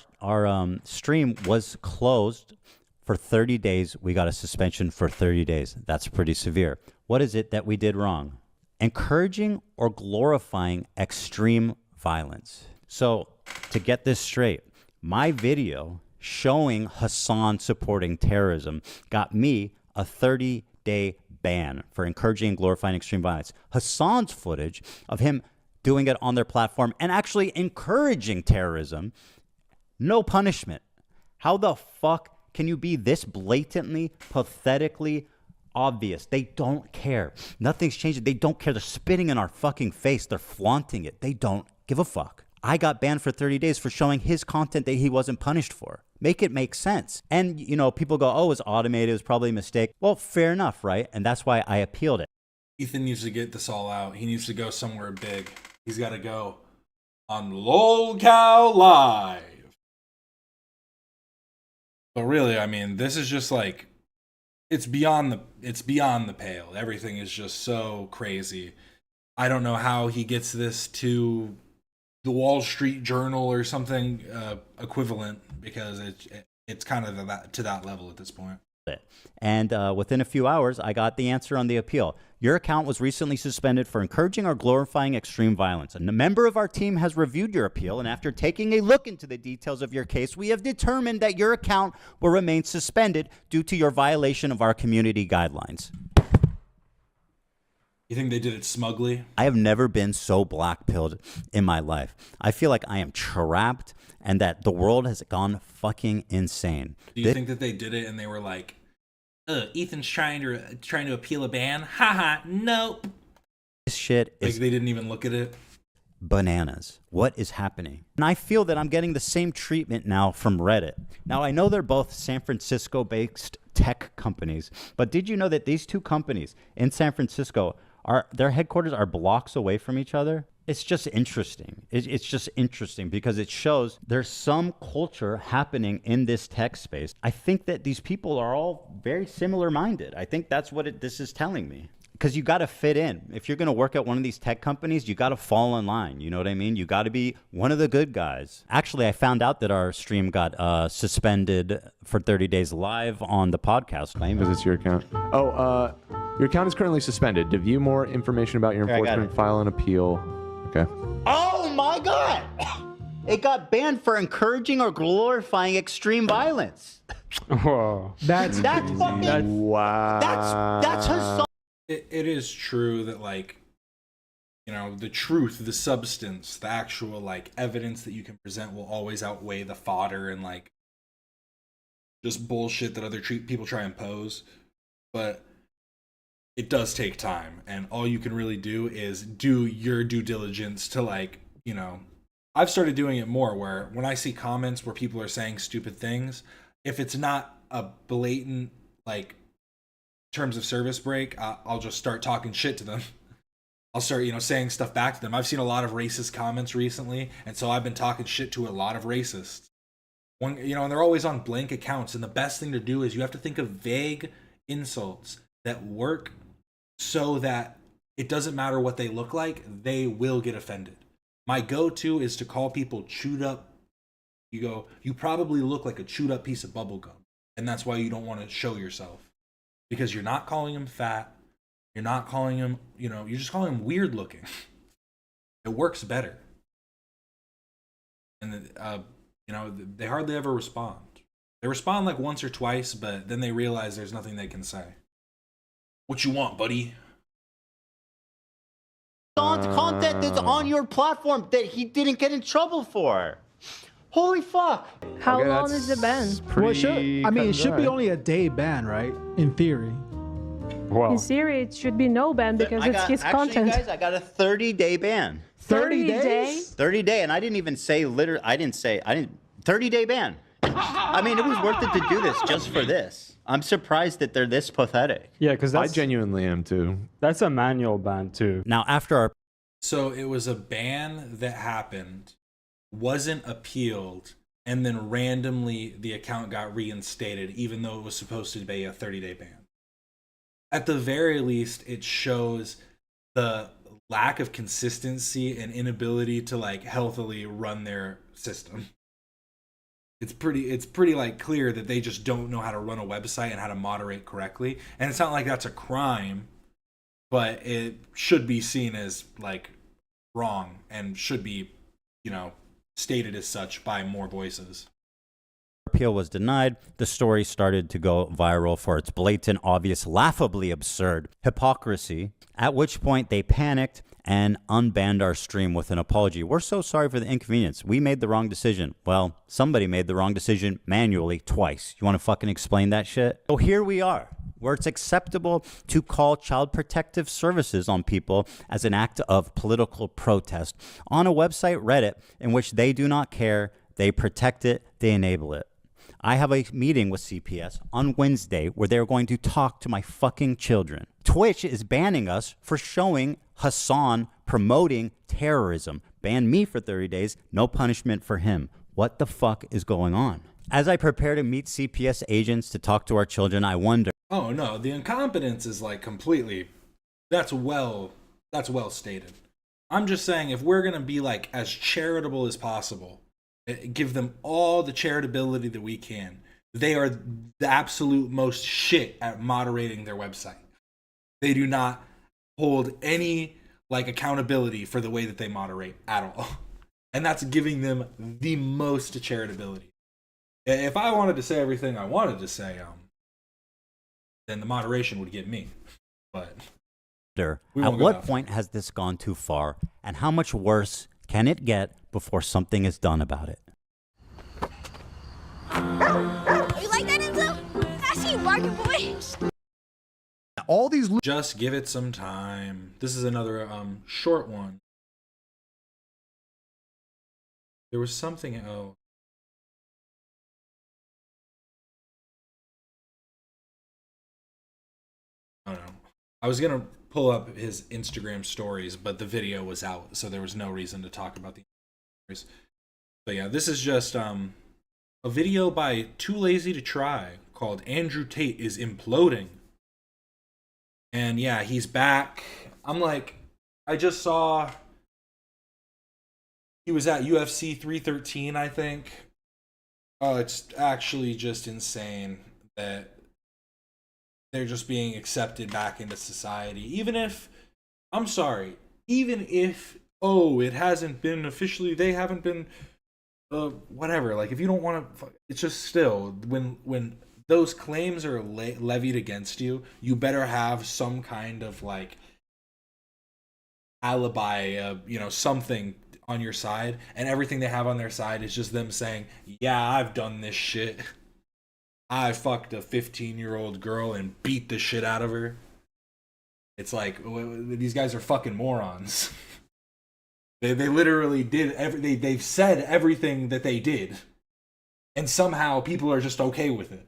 stream was closed for 30 days. We got a suspension for 30 days. That's pretty severe. What is it that we did wrong? Encouraging or glorifying extreme violence. So to get this straight, my video showing Hassan supporting terrorism got me a 30-day ban for encouraging and glorifying extreme violence. Hassan's footage of him doing it on their platform and actually encouraging terrorism, no punishment. How the fuck can you be this blatantly, pathetically obvious? They don't care. Nothing's changing. They don't care. They're spitting in our fucking face. They're flaunting it. They don't give a fuck. I got banned for 30 days for showing his content that he wasn't punished for. Make it make sense. And, you know, people go, oh, it was automated. It was probably a mistake. Well, fair enough, right? And that's why I appealed it. Ethan needs to get this all out. He needs to go somewhere big. He's got to go on LOLcow Live. But really, I mean, this is just like, it's beyond the pale. Everything is just so crazy. I don't know how he gets this to the Wall Street Journal or something equivalent, because it's kind of to that level at this point. And within a few hours, I got the answer on the appeal. Your account was recently suspended for encouraging or glorifying extreme violence. And a member of our team has reviewed your appeal, and after taking a look into the details of your case, we have determined that your account will remain suspended due to your violation of our community guidelines. You think they did it smugly? I have never been so black-pilled in my life. I feel like I am trapped and that the world has gone fucking insane. Do you think that they did it and they were like, Ethan's trying to appeal a ban? Haha, nope. This shit is... Like they didn't even look at it? Bananas. What is happening? And I feel that I'm getting the same treatment now from Reddit. Now, I know they're both San Francisco-based tech companies, but did you know that these two companies in San Francisco, their headquarters are blocks away from each other? It's just interesting. It's just interesting because it shows there's some culture happening in this tech space. I think that these people are all very similar minded. I think that's what this is telling me. Because you got to fit in. If you're going to work at one of these tech companies, you got to fall in line. You know what I mean? You got to be one of the good guys. Actually, I found out that our stream got suspended for 30 days live on the podcast. Because it's your account. Oh, your account is currently suspended. To view more information about your enforcement, file an appeal. Okay. Oh my God! It got banned for encouraging or glorifying extreme violence. Whoa. That's fucking... Wow. That's Hassan. It is true that, like, you know, the truth, the substance, the actual, like, evidence that you can present will always outweigh the fodder and, like, just bullshit that other people try and pose. But it does take time, and all you can really do is do your due diligence to, like, you know, I've started doing it more where when I see comments where people are saying stupid things, if it's not a blatant, like, terms of service break, I'll just start talking shit to them. I'll start, you know, saying stuff back to them. I've seen a lot of racist comments recently, and so I've been talking shit to a lot of racists. And they're always on blank accounts, and the best thing to do is you have to think of vague insults that work so that it doesn't matter what they look like, they will get offended. My go-to is to call people chewed up. You probably look like a chewed up piece of bubble gum, and that's why you don't want to show yourself. Because you're not calling him fat. You're not calling him, you're just calling him weird looking. It works better. And, they hardly ever respond. They respond like once or twice, but then they realize there's nothing they can say. What you want, buddy? Content that's on your platform that he didn't get in trouble for. Holy fuck. How long is the ban? Well, it should be only a day ban, right? In theory. In theory, it should be no ban because it's his content. Guys, I got a 30-day ban. 30 days? 30-day, and I didn't even say 30-day ban. I mean, it was worth it to do this just for this. I'm surprised that they're this pathetic. Yeah, because I genuinely am too. That's a manual ban too. Now, after our So it was a ban that happened, wasn't appealed, and then randomly the account got reinstated, even though it was supposed to be a 30-day ban. At the very least, it shows the lack of consistency and inability to like healthily run their system. It's pretty like clear that they just don't know how to run a website and how to moderate correctly. And it's not like that's a crime, but it should be seen as like wrong and should be, stated as such by more voices. appeal was denied, the story started to go viral for its blatant, obvious, laughably absurd hypocrisy, at which point they panicked and unbanned our stream with an apology. We're so sorry for the inconvenience. We made the wrong decision. Well, somebody made the wrong decision manually twice. You want to fucking explain that shit? So here we are, where it's acceptable to call child protective services on people as an act of political protest on a website, Reddit, in which they do not care, they protect it, they enable it. I have a meeting with CPS on Wednesday where they're going to talk to my fucking children. Twitch is banning us for showing Hassan promoting terrorism. Ban me for 30 days, no punishment for him. What the fuck is going on? As I prepare to meet CPS agents to talk to our children, I wonder. Oh no, the incompetence is like completely, that's well stated. I'm just saying, if we're going to be like as charitable as possible, give them all the charitability that we can. They are the absolute most shit at moderating their website. They do not hold any like accountability for the way that they moderate at all. And that's giving them the most charitability. If I wanted to say everything I wanted to say, then the moderation would get me. But at what point has this gone too far, and how much worse can it get before something is done about it? You like that, Enzo? I see you barking, boy. all these just give it some time. This is another short one. There was something else. I don't know. I was gonna pull up his Instagram stories, but the video was out, so there was no reason to talk about the stories. So yeah, this is just a video by Too Lazy to Try called Andrew Tate is Imploding. And yeah, he's back. I'm like, I just saw he was at UFC 313, I think. Oh, it's actually just insane that they're just being accepted back into society. Even if, I'm sorry, even if, it hasn't been officially, they haven't been, whatever. Like, if you don't want to, it's just still, when those claims are levied against you, you better have some kind of, like, alibi, something on your side. And everything they have on their side is just them saying, yeah, I've done this shit. I fucked a 15-year-old girl and beat the shit out of her. It's like, these guys are fucking morons. They literally did they've said everything that they did. And somehow people are just okay with it.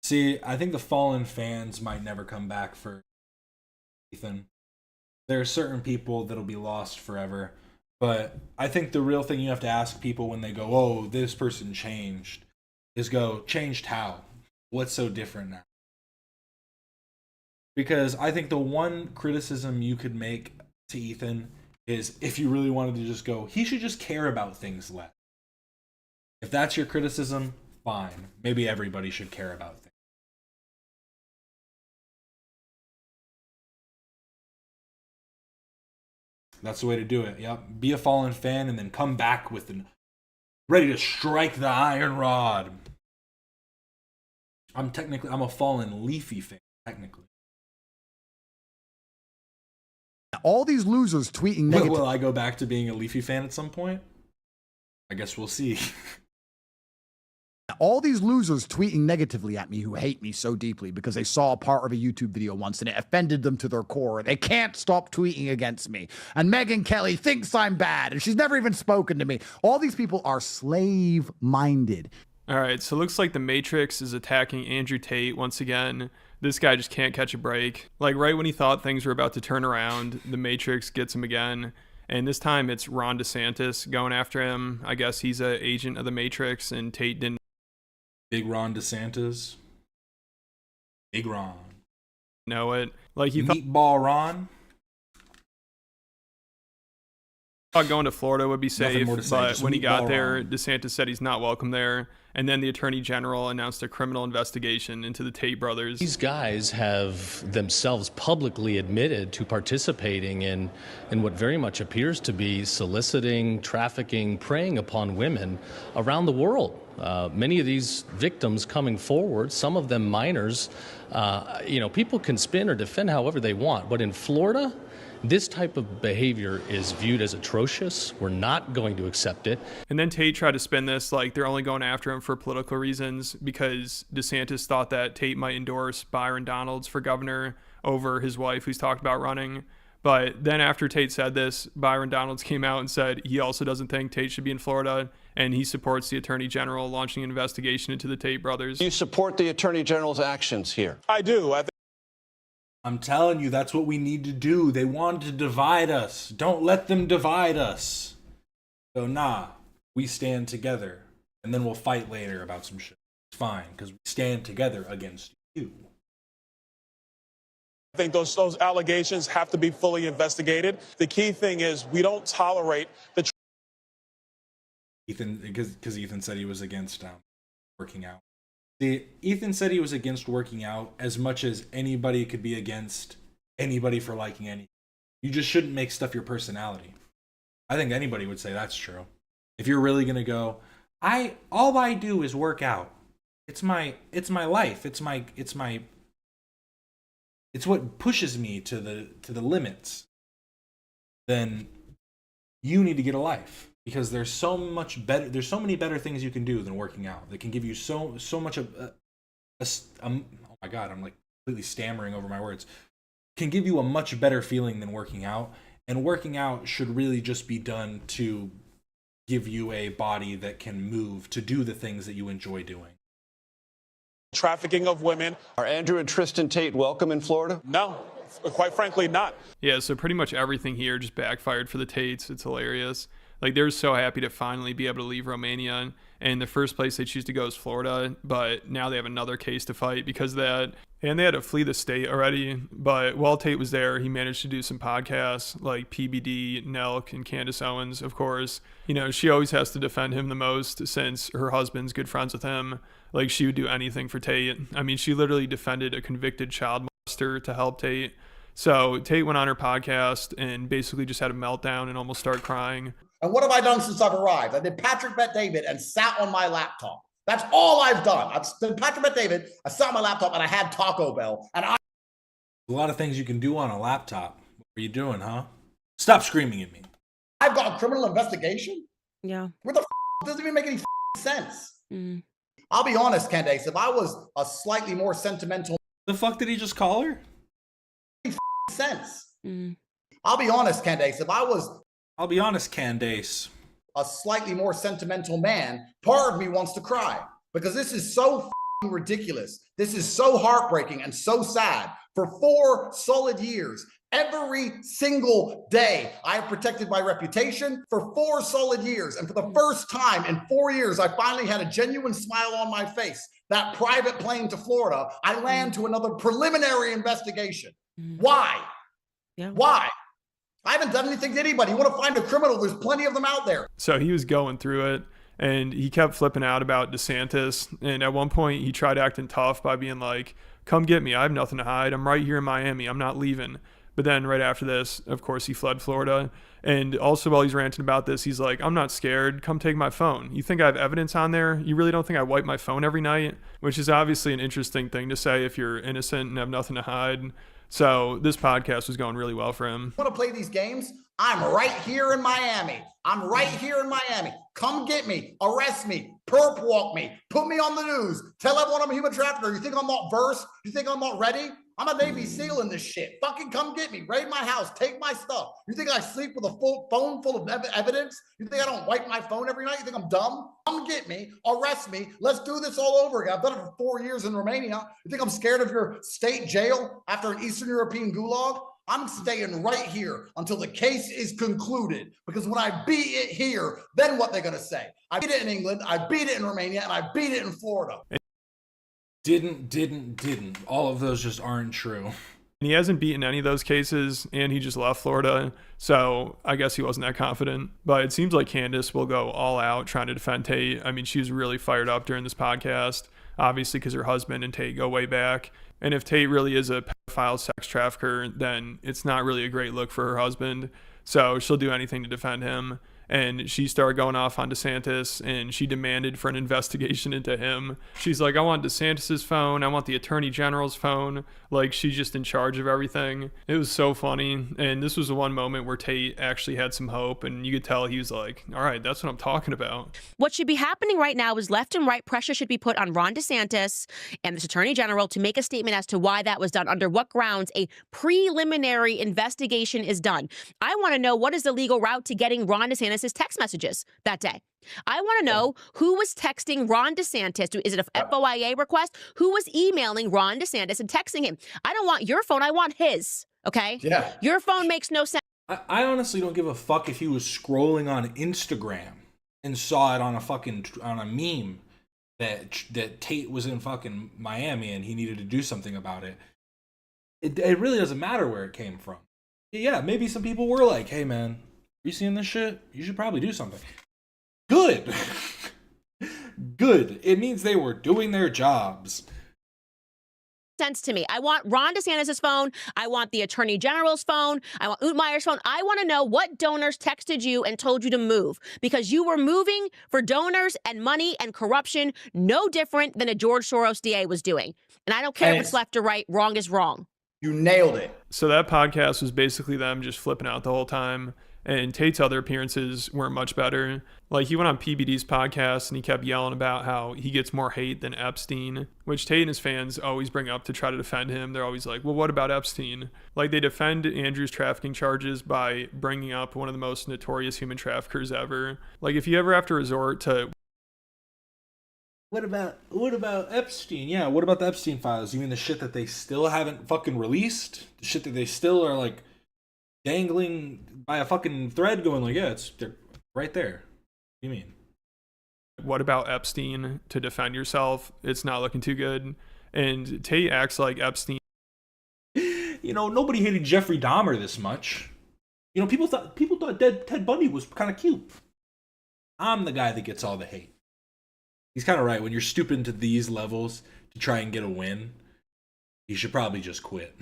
See, I think the fallen fans might never come back for Ethan. There are certain people that'll be lost forever. But I think the real thing you have to ask people when they go, oh, this person changed, is go, changed how? What's so different now? Because I think the one criticism you could make to Ethan is if you really wanted to just go, he should just care about things less. If that's your criticism, fine. Maybe everybody should care about things. That's the way to do it. Yep. Be a fallen fan and then come back with ready to strike the iron rod. I'm a fallen Leafy fan, technically. All these losers tweeting negative. Will I go back to being a Leafy fan at some point? I guess we'll see. All these losers tweeting negatively at me who hate me so deeply because they saw a part of a YouTube video once and it offended them to their core. They can't stop tweeting against me. And Megyn Kelly thinks I'm bad and she's never even spoken to me. All these people are slave-minded. All right, so it looks like the Matrix is attacking Andrew Tate once again. This guy just can't catch a break. Like right when he thought things were about to turn around, the Matrix gets him again. And this time it's Ron DeSantis going after him. I guess he's an agent of the Matrix and Tate didn't. Big Ron DeSantis. Big Ron. Know it. Like he thought Meatball Ron. thought going to Florida would be Nothing safe, more to say, but just when he got meatball there, Ron. DeSantis said he's not welcome there. And then the Attorney General announced a criminal investigation into the Tate brothers. These guys have themselves publicly admitted to participating in what very much appears to be soliciting, trafficking, preying upon women around the world. Many of these victims coming forward, some of them minors, people can spin or defend however they want. But in Florida, this type of behavior is viewed as atrocious. We're not going to accept it. And then Tate tried to spin this like they're only going after him for political reasons because DeSantis thought that Tate might endorse Byron Donalds for governor over his wife, who's talked about running. But then after Tate said this, Byron Donalds came out and said he also doesn't think Tate should be in Florida, and he supports the Attorney General launching an investigation into the Tate brothers. You support the Attorney General's actions here? I do. I'm telling you, that's what we need to do. They wanted to divide us. Don't let them divide us. So nah, we stand together, and then we'll fight later about some shit. It's fine, because we stand together against you. I think those allegations have to be fully investigated. The key thing is we don't tolerate the Ethan, because Ethan said he was against working out. See, Ethan said he was against working out as much as anybody could be against anybody for liking anything. You just shouldn't make stuff your personality. I think anybody would say that's true. If you're really gonna go, all I do is work out. It's my life. It's what pushes me to the limits. Then you need to get a life. Because there's so many better things you can do than working out that can give you so much of oh my god, I'm like completely stammering over my words. Can give you a much better feeling than working out, and working out should really just be done to give you a body that can move to do the things that you enjoy doing. trafficking of women. Are Andrew and Tristan Tate welcome in Florida? No, quite frankly, not. Yeah, so pretty much everything here just backfired for the Tates. It's hilarious. Like, they're so happy to finally be able to leave Romania, and the first place they choose to go is Florida, but now they have another case to fight because of that. And they had to flee the state already, but while Tate was there, he managed to do some podcasts like PBD, Nelk, and Candace Owens, of course. You know, she always has to defend him the most since her husband's good friends with him. Like, she would do anything for Tate. I mean, she literally defended a convicted child molester to help Tate. So Tate went on her podcast and basically just had a meltdown and almost started crying. And what have I done since I've arrived? I did Patrick Bet David and sat on my laptop. That's all I've done. I've done Patrick Bet David, I sat on my laptop, and I had Taco Bell. And A lot of things you can do on a laptop. What are you doing, huh? Stop screaming at me. I've got a criminal investigation? Yeah. What the It doesn't even make any sense. I'll be honest, Candace, if I was a slightly more sentimental... The fuck did he just call her? Sense. I'll be honest, Candace, if I was... I'll be honest, Candace. A slightly more sentimental man, part of me wants to cry because this is so ridiculous. This is so heartbreaking and so sad. For 4 solid years, every single day, I have protected my reputation for 4 solid years. And for the first time in 4 years, I finally had a genuine smile on my face. That private plane to Florida, I land to another preliminary investigation. Why? Why? I haven't done anything to anybody. You want to find a criminal? There's plenty of them out there. So he was going through it, and he kept flipping out about DeSantis. And at one point, he tried acting tough by being like, come get me. I have nothing to hide. I'm right here in Miami. I'm not leaving. But then right after this, of course, he fled Florida. And also while he's ranting about this, he's like, I'm not scared. Come take my phone. You think I have evidence on there? You really don't think I wipe my phone every night? Which is obviously an interesting thing to say if you're innocent and have nothing to hide. So this podcast was going really well for him. Want to play these games? I'm right here in Miami. I'm right here in Miami. Come get me, arrest me, perp walk me, put me on the news, tell everyone I'm a human trafficker. You think I'm not versed? You think I'm not ready? I'm a Navy SEAL in this shit. Fucking come get me, raid my house, take my stuff. You think I sleep with a full phone full of evidence? You think I don't wipe my phone every night? You think I'm dumb? Come get me, arrest me. Let's do this all over again. I've done it for 4 years in Romania. You think I'm scared of your state jail after an Eastern European gulag? I'm staying right here until the case is concluded, because when I beat it here, then what they're going to say? I beat it in England, I beat it in Romania, and I beat it in Florida. Didn't. All of those just aren't true. And he hasn't beaten any of those cases, and he just left Florida, so I guess he wasn't that confident. But it seems like Candace will go all out trying to defend Tate. I mean, she was really fired up during this podcast, obviously because her husband and Tate go way back. And if Tate really is a pedophile sex trafficker, then it's not really a great look for her husband. So she'll do anything to defend him. And she started going off on DeSantis, and she demanded for an investigation into him. She's like, I want DeSantis's phone. I want the attorney general's phone. Like, she's just in charge of everything. It was so funny. And this was the one moment where Tate actually had some hope, and you could tell he was like, all right, that's what I'm talking about. What should be happening right now is left and right pressure should be put on Ron DeSantis and this attorney general to make a statement as to why that was done, under what grounds a preliminary investigation is done. I want to know, what is the legal route to getting Ron DeSantis' text messages that day? I want to know who was texting Ron DeSantis. Is it a FOIA request? Who was emailing Ron DeSantis and texting him? I don't want your phone. I want his. Okay? Yeah. Your phone makes no sense. I honestly don't give a fuck if he was scrolling on Instagram and saw it on a meme that Tate was in fucking Miami and he needed to do something about it. It really doesn't matter where it came from. Yeah, maybe some people were like, hey man, you seeing this shit? You should probably do something. Good. Good. It means they were doing their jobs. Sense to me. I want Ron DeSantis' phone. I want the attorney general's phone. I want Utmeyer's phone. I want to know what donors texted you and told you to move, because you were moving for donors and money and corruption, no different than a George Soros DA was doing. And I don't care if it's left or right. Wrong is wrong. You nailed it. So that podcast was basically them just flipping out the whole time. And Tate's other appearances weren't much better. Like, he went on PBD's podcast and he kept yelling about how he gets more hate than Epstein, which Tate and his fans always bring up to try to defend him. They're always like, well, what about Epstein? Like, they defend Andrew's trafficking charges by bringing up one of the most notorious human traffickers ever. Like, if you ever have to resort to, What about Epstein? Yeah, what about the Epstein files? You mean the shit that they still haven't fucking released? The shit that they still are like dangling by a fucking thread, going like, yeah, they're right there. What do you mean? What about Epstein? To defend yourself, it's not looking too good. And Tate acts like Epstein. You know, nobody hated Jeffrey Dahmer this much. You know, people thought Ted Bundy was kind of cute. I'm the guy that gets all the hate. He's kind of right. When you're stooping to these levels to try and get a win, you should probably just quit.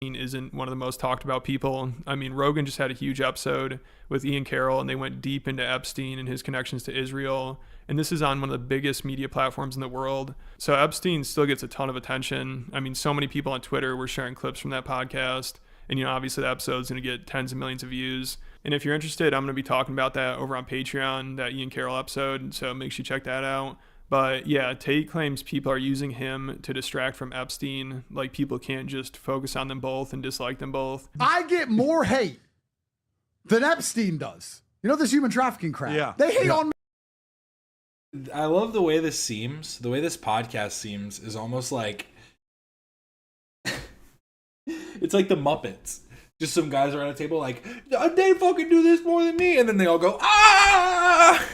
Isn't one of the most talked about people. I mean, Rogan just had a huge episode with Ian Carroll, and they went deep into Epstein and his connections to Israel. And this is on one of the biggest media platforms in the world. So Epstein still gets a ton of attention. I mean, so many people on Twitter were sharing clips from that podcast. And, you know, obviously the episode's going to get tens of millions of views. And if you're interested, I'm going to be talking about that over on Patreon, that Ian Carroll episode. So make sure you check that out. But yeah, Tate claims people are using him to distract from Epstein. Like, people can't just focus on them both and dislike them both. I get more hate than Epstein does. You know, this human trafficking crap. Yeah. They hate on me. I love the way this seems. The way this podcast seems is almost like it's like the Muppets. Just some guys around a table like, they fucking do this more than me. And then they all go, ah!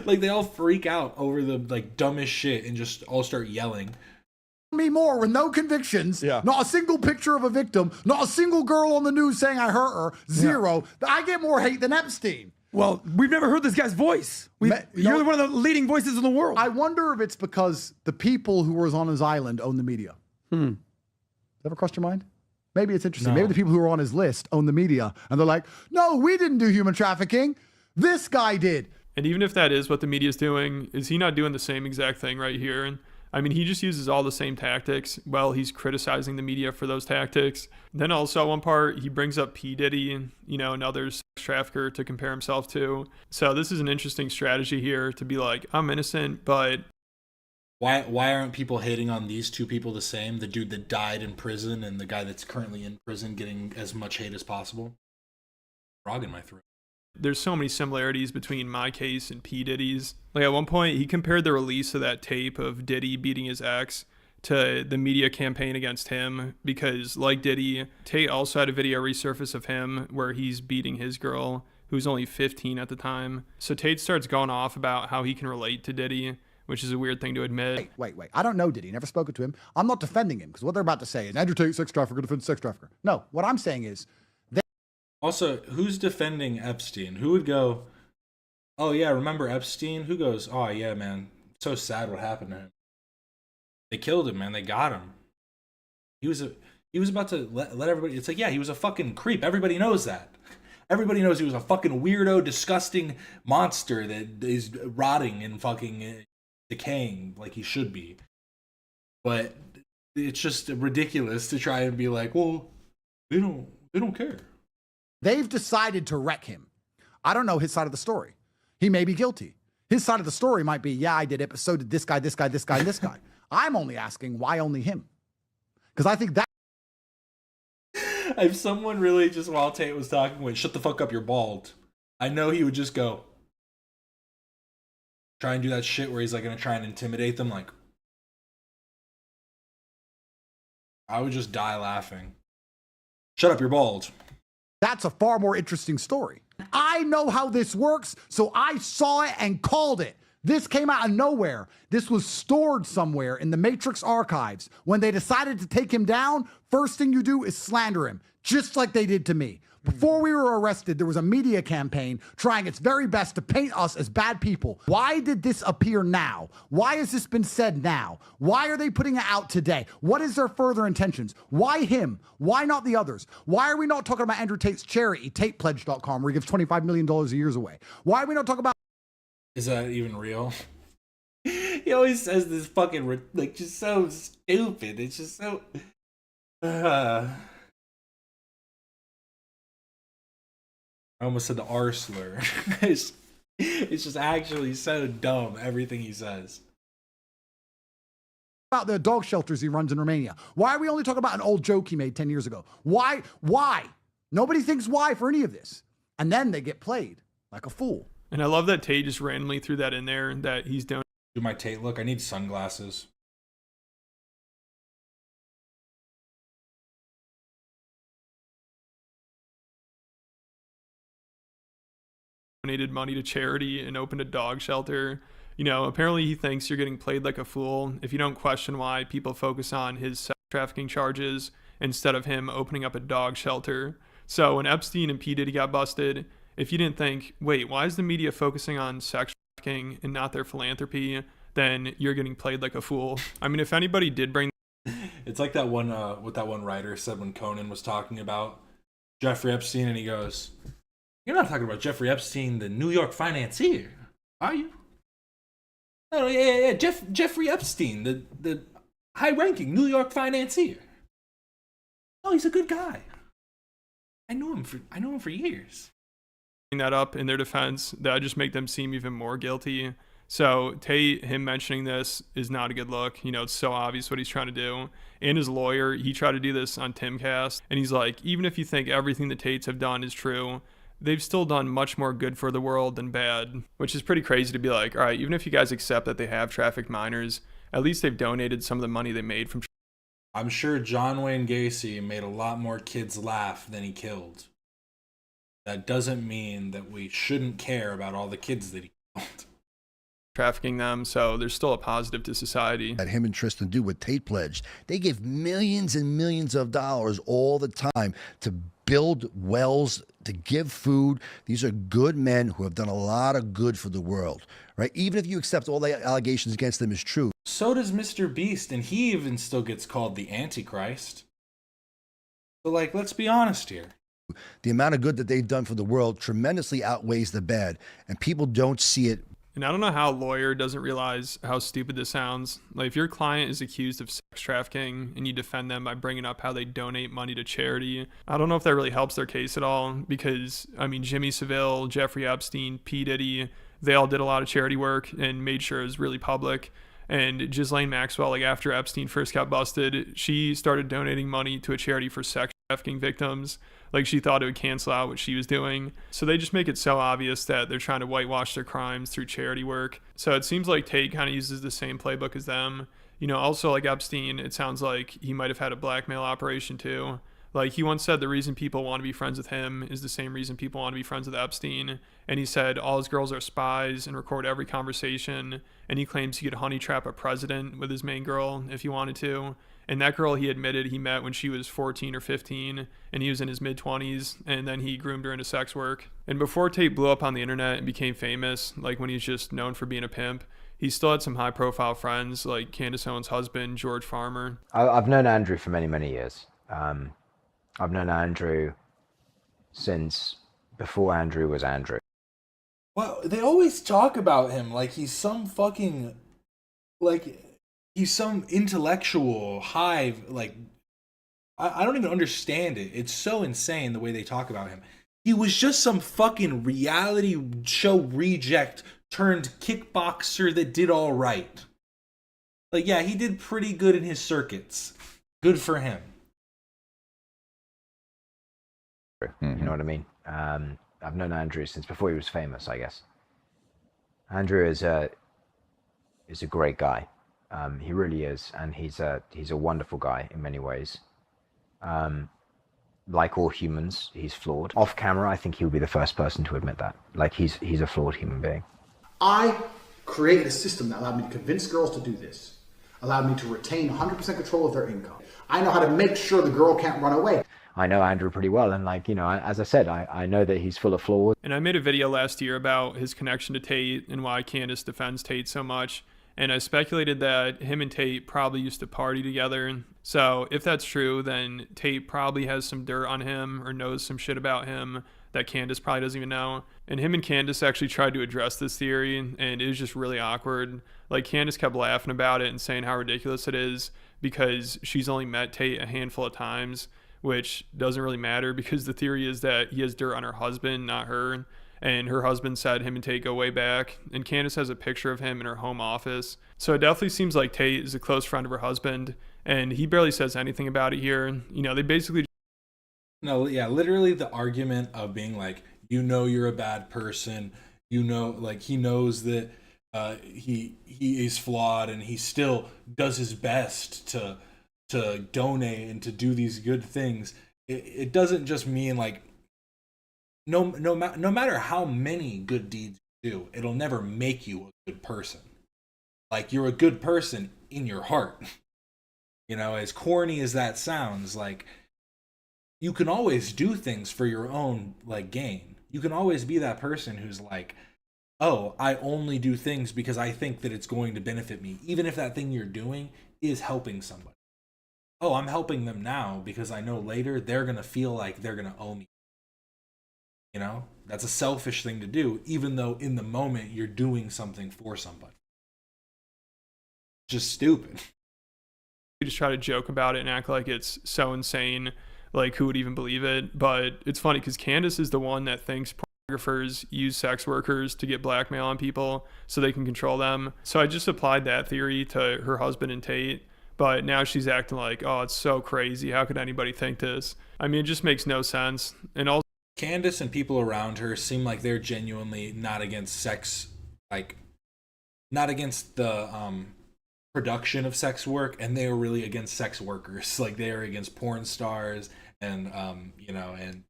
Like, they all freak out over the, like, dumbest shit and just all start yelling. Me more with no convictions. Yeah. Not a single picture of a victim. Not a single girl on the news saying I hurt her. Zero. Yeah. I get more hate than Epstein. Well, we've never heard this guy's voice. You're one of the leading voices in the world. I wonder if it's because the people who was on his island own the media. Ever crossed your mind? Maybe it's interesting. No. Maybe the people who are on his list own the media. And they're like, no, we didn't do human trafficking. This guy did. And even if that is what the media is doing, is he not doing the same exact thing right here? And I mean, he just uses all the same tactics while he's criticizing the media for those tactics. Then also at one part, he brings up P. Diddy, you know, another sex trafficker to compare himself to. So this is an interesting strategy here to be like, I'm innocent, but... Why aren't people hating on these two people the same? The dude that died in prison and the guy that's currently in prison getting as much hate as possible? Frog in my throat. There's so many similarities between my case and P. Diddy's. Like at one point, he compared the release of that tape of Diddy beating his ex to the media campaign against him because, like Diddy, Tate also had a video resurface of him where he's beating his girl, who was only 15 at the time. So Tate starts going off about how he can relate to Diddy, which is a weird thing to admit. Wait. I don't know Diddy. Never spoken to him. I'm not defending him because what they're about to say is Andrew Tate, sex trafficker, defends sex trafficker. No, what I'm saying is... Also, who's defending Epstein? Who would go, oh yeah, remember Epstein? Who goes, oh yeah, man, so sad what happened to him. They killed him, man. They got him. He was about to let everybody, it's like, yeah, he was a fucking creep. Everybody knows that. Everybody knows he was a fucking weirdo, disgusting monster that is rotting and fucking decaying like he should be. But it's just ridiculous to try and be like, well, they don't care. They've decided to wreck him. I don't know his side of the story. He may be guilty. His side of the story might be, yeah, I did it, but so did this guy, this guy, this guy, and this guy. I'm only asking, why only him? Because I think that... If someone really just, while Tate was talking, went, shut the fuck up, you're bald, I know he would just go, try and do that shit where he's like going to try and intimidate them, like, I would just die laughing. Shut up, you're bald. That's a far more interesting story. I know how this works, so I saw it and called it. This came out of nowhere. This was stored somewhere in the Matrix archives. When they decided to take him down, first thing you do is slander him, just like they did to me. Before we were arrested, there was a media campaign trying its very best to paint us as bad people. Why did this appear now? Why has this been said now? Why are they putting it out today? What is their further intentions? Why him? Why not the others? Why are we not talking about Andrew Tate's charity, TatePledge.com, where he gives $25 million a year away? Why are we not talking about... Is that even real? He always says this fucking, like, just so stupid. It's just so... I almost said the R slur. It's just actually so dumb, everything he says. About the dog shelters he runs in Romania. Why are we only talking about an old joke he made 10 years ago? Why? Nobody thinks why for any of this. And then they get played like a fool. And I love that Tate just randomly threw that in there, that he's doing. Do my Tate look. I need sunglasses. Donated money to charity and opened a dog shelter. You know, apparently he thinks you're getting played like a fool if you don't question why people focus on his sex trafficking charges instead of him opening up a dog shelter. So when Epstein and P. Diddy got busted, if you didn't think, wait, why is the media focusing on sex trafficking and not their philanthropy, then you're getting played like a fool. I mean, if anybody did bring... It's like that one, what that one writer said when Conan was talking about Jeffrey Epstein, and he goes... You're not talking about Jeffrey Epstein, the New York financier, are you? Oh, yeah. Jeffrey Epstein, the high-ranking New York financier. Oh, he's a good guy. I knew him for years. That up in their defense, that would just make them seem even more guilty. So Tate, him mentioning this is not a good look. You know, it's so obvious what he's trying to do. And his lawyer, he tried to do this on Timcast, and he's like, even if you think everything the Tates have done is true, they've still done much more good for the world than bad, which is pretty crazy to be like, all right, even if you guys accept that they have trafficked minors, at least they've donated some of the money they made from... I'm sure John Wayne Gacy made a lot more kids laugh than he killed. That doesn't mean that we shouldn't care about all the kids that he killed. Trafficking them, so there's still a positive to society. That him and Tristan do with Tate pledged. They give millions and millions of dollars all the time to build wells, to give food. These are good men who have done a lot of good for the world, right? Even if you accept all the allegations against them as true. So does Mr. Beast, and he even still gets called the Antichrist. So, like, let's be honest here. The amount of good that they've done for the world tremendously outweighs the bad, and people don't see it. And I don't know how a lawyer doesn't realize how stupid this sounds. Like, if your client is accused of sex trafficking and you defend them by bringing up how they donate money to charity, I don't know if that really helps their case at all, because, I mean, Jimmy Savile, Jeffrey Epstein, P. Diddy, they all did a lot of charity work and made sure it was really public. And Ghislaine Maxwell, like, after Epstein first got busted, she started donating money to a charity for sex trafficking victims. Like, she thought it would cancel out what she was doing. So they just make it so obvious that they're trying to whitewash their crimes through charity work. So it seems like Tate kind of uses the same playbook as them. You know, also like Epstein, it sounds like he might have had a blackmail operation too. Like, he once said the reason people want to be friends with him is the same reason people want to be friends with Epstein. And he said all his girls are spies and record every conversation. And he claims he could honey trap a president with his main girl if he wanted to. And that girl, he admitted he met when she was 14 or 15, and he was in his mid-20s, and then he groomed her into sex work. And before Tate blew up on the internet and became famous, like when he's just known for being a pimp, he still had some high-profile friends, like Candace Owens' husband, George Farmer. I've known Andrew for many, many years. I've known Andrew since before Andrew was Andrew. Well, they always talk about him like he's some fucking, like, he's some intellectual high, like, I don't even understand it. It's so insane the way they talk about him. He was just some fucking reality show reject turned kickboxer that did all right. Like, yeah, he did pretty good in his circuits. Good for him. You know what I mean? I've known Andrew since before he was famous, I guess. Andrew is a great guy. He really is, and he's a wonderful guy in many ways. Like all humans, he's flawed. Off camera, I think he would be the first person to admit that. Like, he's a flawed human being. I created a system that allowed me to convince girls to do this, allowed me to retain 100% control of their income. I know how to make sure the girl can't run away. I know Andrew pretty well, and like, you know, as I said, I know that he's full of flaws. And I made a video last year about his connection to Tate and why Candace defends Tate so much. And I speculated that him and Tate probably used to party together. So if that's true, then Tate probably has some dirt on him or knows some shit about him that Candace probably doesn't even know. And him and Candace actually tried to address this theory, and it was just really awkward. Like, Candace kept laughing about it and saying how ridiculous it is because she's only met Tate a handful of times, which doesn't really matter because the theory is that he has dirt on her husband, not her. And her husband said him and Tate go way back. And Candace has a picture of him in her home office. So it definitely seems like Tate is a close friend of her husband. And he barely says anything about it here. You know, they basically... No, yeah, literally the argument of being like, you know you're a bad person. You know, like, he knows that he is flawed and he still does his best to donate and to do these good things. It doesn't just mean like, no matter how many good deeds you do, it'll never make you a good person. Like, you're a good person in your heart. You know, as corny as that sounds, like, you can always do things for your own, like, gain. You can always be that person who's like, oh, I only do things because I think that it's going to benefit me, even if that thing you're doing is helping somebody. Oh, I'm helping them now because I know later they're going to feel like they're going to owe me. You know, that's a selfish thing to do, even though in the moment you're doing something for somebody. Just stupid. You just try to joke about it and act like it's so insane, like who would even believe it? But it's funny because Candace is the one that thinks pornographers use sex workers to get blackmail on people so they can control them. So I just applied that theory to her husband and Tate. But now she's acting like, oh, it's so crazy. How could anybody think this? I mean, it just makes no sense. And also, Candace and people around her seem like they're genuinely not against sex, like, not against the production of sex work, and they are really against sex workers. Like, they are against porn stars and, you know, and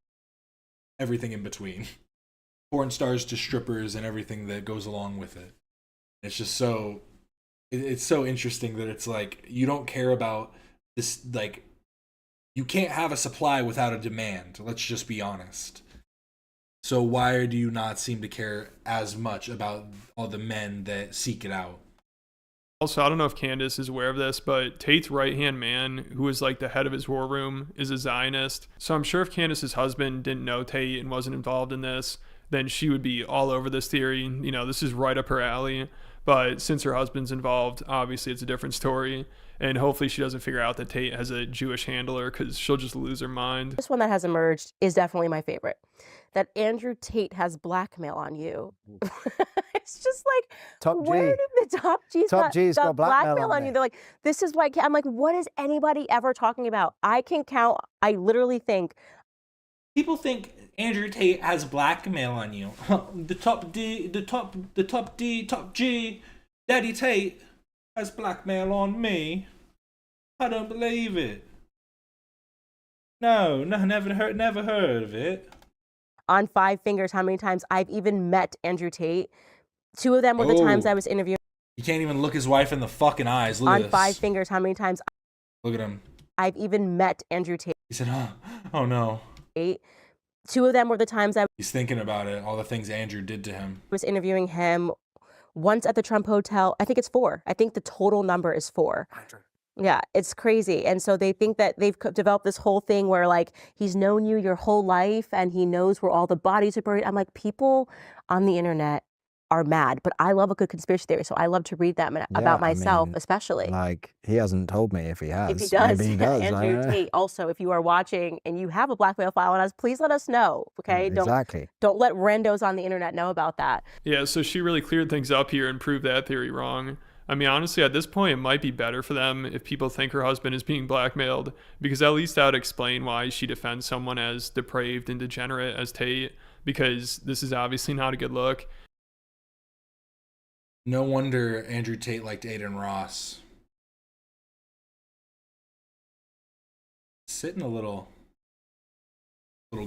everything in between. Porn stars to strippers and everything that goes along with it. It's just so... It's so interesting that it's like, you don't care about this, like, you can't have a supply without a demand. Let's just be honest. So why do you not seem to care as much about all the men that seek it out? Also, I don't know if Candace is aware of this, but Tate's right-hand man, who is like the head of his war room, is a Zionist. So I'm sure if Candace's husband didn't know Tate and wasn't involved in this, then she would be all over this theory. You know, this is right up her alley. But since her husband's involved, obviously it's a different story. And hopefully she doesn't figure out that Tate has a Jewish handler, because she'll just lose her mind. This one that has emerged is definitely my favorite. That Andrew Tate has blackmail on you. It's just like, Top G. where did the top G's got blackmail on you? me. They're like, this is why. I'm like, what is anybody ever talking about? I can count. I literally think. People think Andrew Tate has blackmail on you. The top G, Daddy Tate has blackmail on me. I don't believe it. No, never heard of it. On 5 fingers, how many times I've even met Andrew Tate. 2 of them were the times I was interviewing. You can't even look his wife in the fucking eyes. Look at On this. 5 fingers, how many times Look at him. I've even met Andrew Tate. He said, oh no. 2 of them were the times I He's thinking about it, all the things Andrew did to him. was interviewing him. Once at the Trump Hotel, I think it's 4. I think the total number is 4. Yeah, it's crazy. And so they think that they've developed this whole thing where like he's known you your whole life and he knows where all the bodies are buried. I'm like, people on the internet are mad, but I love a good conspiracy theory, so I love to read them about myself, especially. Like, he hasn't told me if he has. If he does, Maybe he does. Andrew Tate. Also, if you are watching and you have a blackmail file on us, please let us know. Okay, Exactly. Don't let randos on the internet know about that. Yeah, so she really cleared things up here and proved that theory wrong. I mean, honestly, at this point, it might be better for them if people think her husband is being blackmailed, because at least that would explain why she defends someone as depraved and degenerate as Tate, because this is obviously not a good look. No wonder Andrew Tate liked Aiden Ross. Sitting a little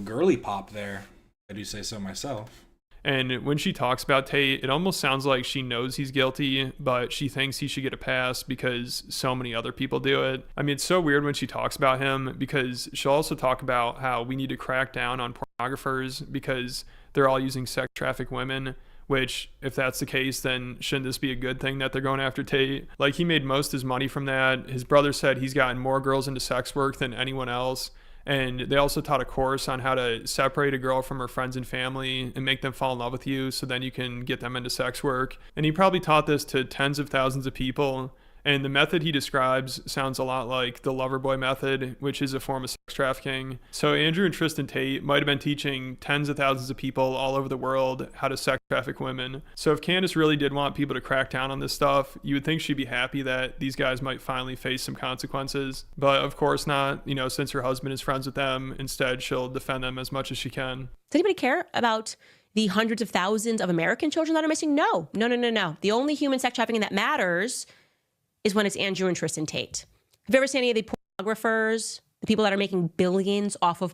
girly pop there. I do say so myself. And when she talks about Tate, it almost sounds like she knows he's guilty, but she thinks he should get a pass because so many other people do it. I mean, it's so weird when she talks about him, because she'll also talk about how we need to crack down on pornographers because they're all using sex traffic women, which, if that's the case, then shouldn't this be a good thing that they're going after Tate? Like, he made most of his money from that. His brother said he's gotten more girls into sex work than anyone else. And they also taught a course on how to separate a girl from her friends and family and make them fall in love with you so then you can get them into sex work. And he probably taught this to tens of thousands of people. And the method he describes sounds a lot like the Loverboy method, which is a form of sex trafficking. So Andrew and Tristan Tate might have been teaching tens of thousands of people all over the world how to sex traffic women. So if Candace really did want people to crack down on this stuff, you would think she'd be happy that these guys might finally face some consequences. But of course not, you know, since her husband is friends with them. Instead, she'll defend them as much as she can. Does anybody care about the hundreds of thousands of American children that are missing? No. The only human sex trafficking that matters is when it's Andrew and Tristan Tate. Have you ever seen any of the pornographers, the people that are making billions off of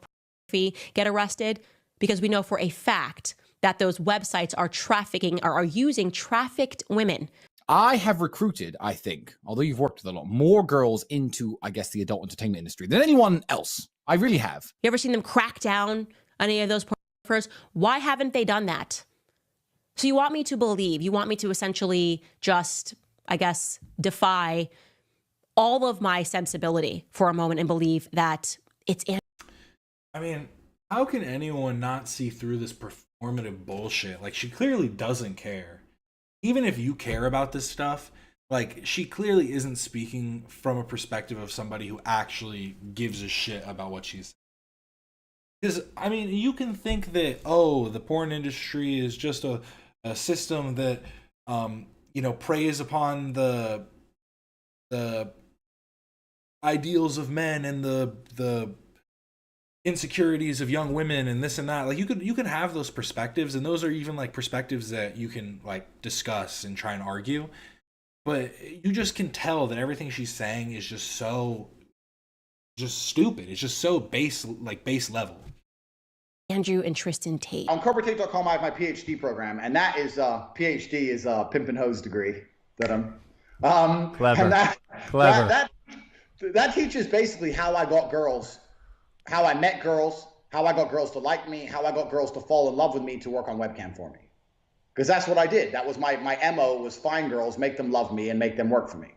pornography, get arrested? Because we know for a fact that those websites are trafficking or are using trafficked women. I have recruited, I think, although you've worked with a lot, more girls into, I guess, the adult entertainment industry than anyone else. I really have. You ever seen them crack down on any of those pornographers? Why haven't they done that? So you want me to believe, you want me to essentially just, I guess, defy all of my sensibility for a moment and believe that it's... I mean, how can anyone not see through this performative bullshit? Like, she clearly doesn't care. Even if you care about this stuff, like, she clearly isn't speaking from a perspective of somebody who actually gives a shit about what she's saying. Because, I mean, you can think that, oh, the porn industry is just a system that, you know, preys upon the ideals of men and the insecurities of young women and this and that. Like, you can have those perspectives, and those are even like perspectives that you can like discuss and try and argue. But you just can tell that everything she's saying is just stupid. It's just so base level. Andrew and Tristan Tate. On corporatate.com, I have my PhD program, and that is PhD is a pimp and hose degree that I'm Clever. And Clever. That teaches basically how I got girls, how I met girls, how I got girls to like me, how I got girls to fall in love with me to work on webcam for me. Because that's what I did. That was my MO, was find girls, make them love me, and make them work for me.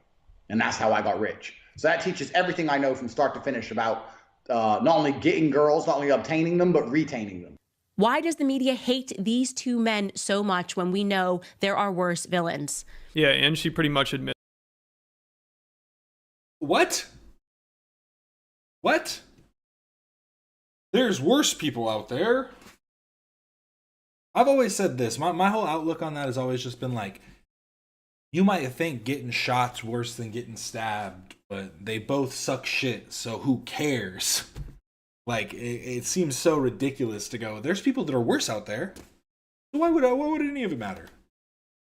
And that's how I got rich. So that teaches everything I know from start to finish about not only getting girls, not only obtaining them, but retaining them. Why does the media hate these two men so much when we know there are worse villains? Yeah, and she pretty much admits. What? What? There's worse people out there. I've always said this. My whole outlook on that has always just been like, you might think getting shot's worse than getting stabbed, but they both suck shit, so who cares? Like, it seems so ridiculous to go, there's people that are worse out there. Why would any of it matter?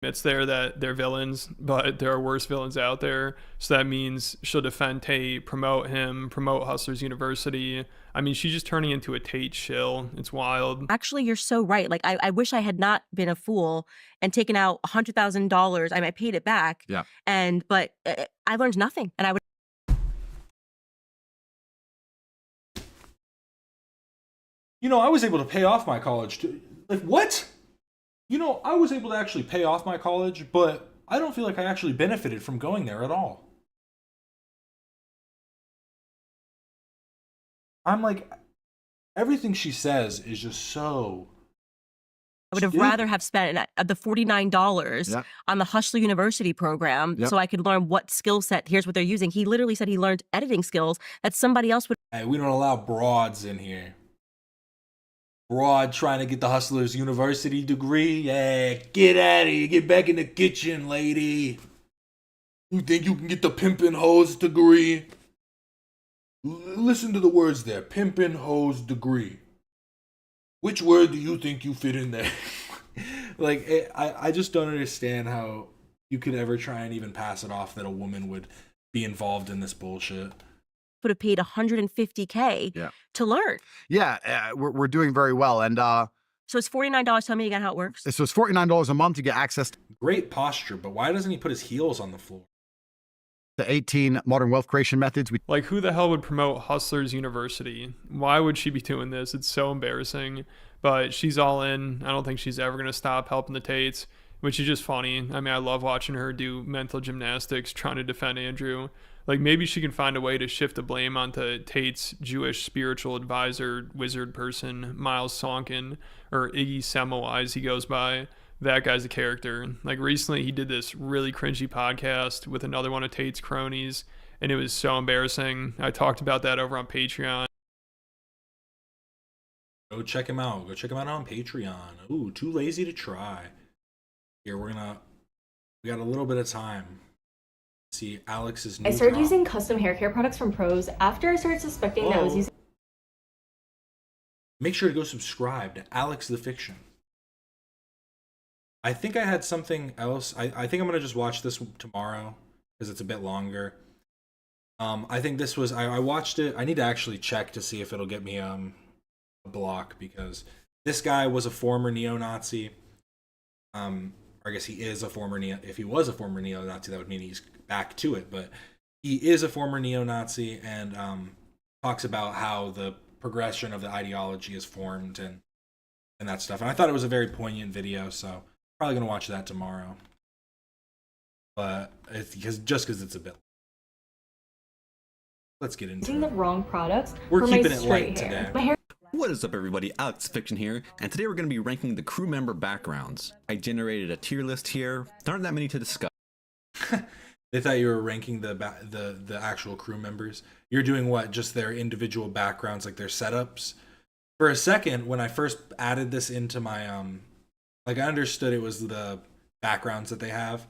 Admits there that they're villains, but there are worse villains out there. So that means she'll defend Tate, promote him, promote Hustlers University. I mean, she's just turning into a Tate shill. It's wild. Actually, you're so right. Like, I wish I had not been a fool and taken out $100,000. I paid it back. Yeah. But I learned nothing. And I would. I was able to pay off my college. Like, what? I was able to actually pay off my college, but I don't feel like I actually benefited from going there at all. I'm like, everything she says is just so... I would have rather have spent the $49 on the Hustler University program so I could learn what skill set, here's what they're using. He literally said he learned editing skills that somebody else would... Hey, we don't allow broads in here. Broad trying to get the Hustlers University degree? Yeah, get out of here. Get back in the kitchen, lady. You think you can get the pimpin' hose degree? Listen to the words there. Pimpin' hose degree. Which word do you think you fit in there? I just don't understand how you could ever try and even pass it off that a woman would be involved in this bullshit. Would have paid $150K to learn. Yeah, we're doing very well. And so it's $49. Tell me again how it works. So it's $49 a month to get access to great posture, but why doesn't he put his heels on the floor? The 18 modern wealth creation methods. Like, who the hell would promote Hustlers University? Why would she be doing this? It's so embarrassing. But she's all in. I don't think she's ever going to stop helping the Tates, which is just funny. I mean, I love watching her do mental gymnastics trying to defend Andrew. Like, maybe she can find a way to shift the blame onto Tate's Jewish spiritual advisor, wizard person, Miles Sonkin, or Iggy Semmelweis he goes by. That guy's a character. Like, recently he did this really cringy podcast with another one of Tate's cronies, and it was so embarrassing. I talked about that over on Patreon. Go check him out. Go check him out on Patreon. Ooh, too lazy to try. Here, we got a little bit of time. See Alex's new I started drop. using custom hair care products from Pros after I started suspecting that I was using... Make sure to go subscribe to Alex the Fiction. I think I had something else. I think I'm going to just watch this tomorrow because it's a bit longer. I think this was... I watched it. I need to actually check to see if it'll get me a block because this guy was a former neo-Nazi. Or I guess he is a former if he was a former neo-Nazi, that would mean he's back to it. But he is a former neo-Nazi and talks about how the progression of the ideology is formed and that stuff. And I thought it was a very poignant video, so probably gonna watch that tomorrow. But it's because it's a bit. Let's get into using it. the wrong products. We're for keeping my it straight light hair. today. My hair. What is up, everybody? Alex Fiction here, and today we're going to be ranking the crew member backgrounds. I generated a tier list here. There aren't that many to discuss. They thought you were ranking the actual crew members. You're doing what? Just their individual backgrounds, like their setups. For a second, when I first added this into my I understood it was the backgrounds that they have,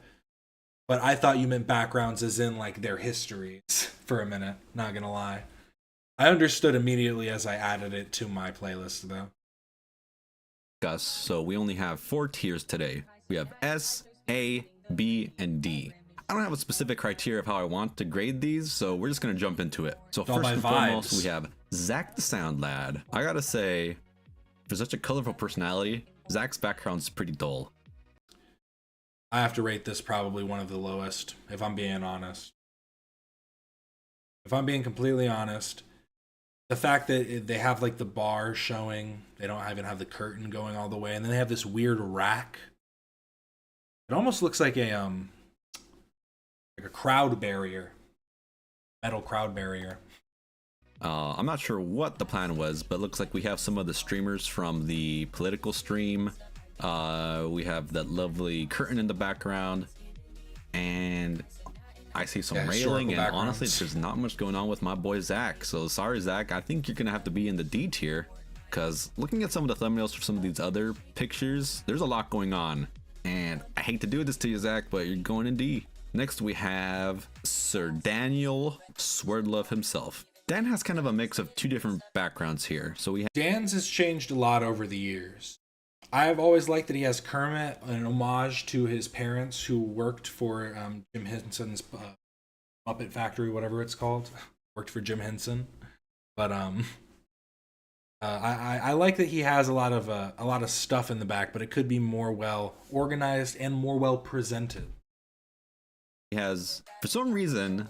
but I thought you meant backgrounds as in like their histories. For a minute, not gonna lie. I understood immediately as I added it to my playlist, though. So we only have 4 tiers today. We have S, A, B, and D. I don't have a specific criteria of how I want to grade these, so we're just going to jump into it. So first and foremost, we have Zach the Sound Lad. I gotta say, for such a colorful personality, Zach's background's pretty dull. I have to rate this probably one of the lowest, if I'm being honest. If I'm being completely honest, the fact that they have like the bar showing, they don't even have the curtain going all the way, and then they have this weird rack. It almost looks like a crowd barrier, metal crowd barrier. I'm not sure what the plan was, but looks like we have some of the streamers from the political stream. We have that lovely curtain in the background, and I see some railing, and honestly, there's not much going on with my boy Zach. So sorry, Zach, I think you're gonna have to be in the D tier, because looking at some of the thumbnails for some of these other pictures, there's a lot going on, and I hate to do this to you, Zach, but you're going in D. Next, we have Sir Daniel Swordlove himself. Dan has kind of a mix of two different backgrounds here. So we have Dan's has changed a lot over the years. I've always liked that he has Kermit, an homage to his parents who worked for Jim Henson's Muppet Factory, whatever it's called. Worked for Jim Henson. But I like that he has a lot of stuff in the back, but it could be more well organized and more well presented. He has, for some reason,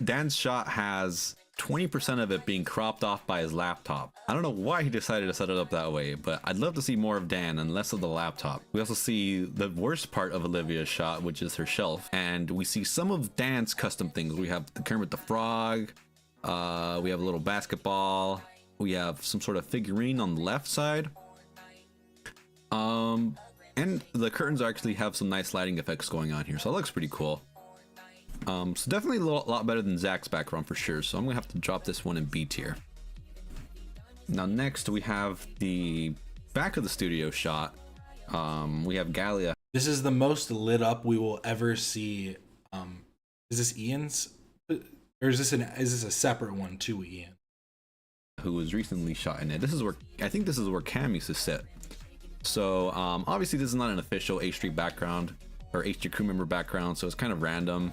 Dan's shot has 20% of it being cropped off by his laptop. I don't know why he decided to set it up that way, but I'd love to see more of Dan and less of the laptop. We also see the worst part of Olivia's shot, which is her shelf, and we see some of Dan's custom things. We have the Kermit the Frog, we have a little basketball, we have some sort of figurine on the left side, and the curtains actually have some nice lighting effects going on here, so it looks pretty cool. So definitely a lot better than Zach's background for sure. So I'm gonna have to drop this one in B tier. Now next we have the back of the studio shot. We have Galia. This is the most lit up we will ever see. Is this Ian's, or is this a separate one to Ian? Who was recently shot in it. This is where I think this is where Cam used to sit. So obviously this is not an official H3 background or H3 crew member background, so it's kind of random.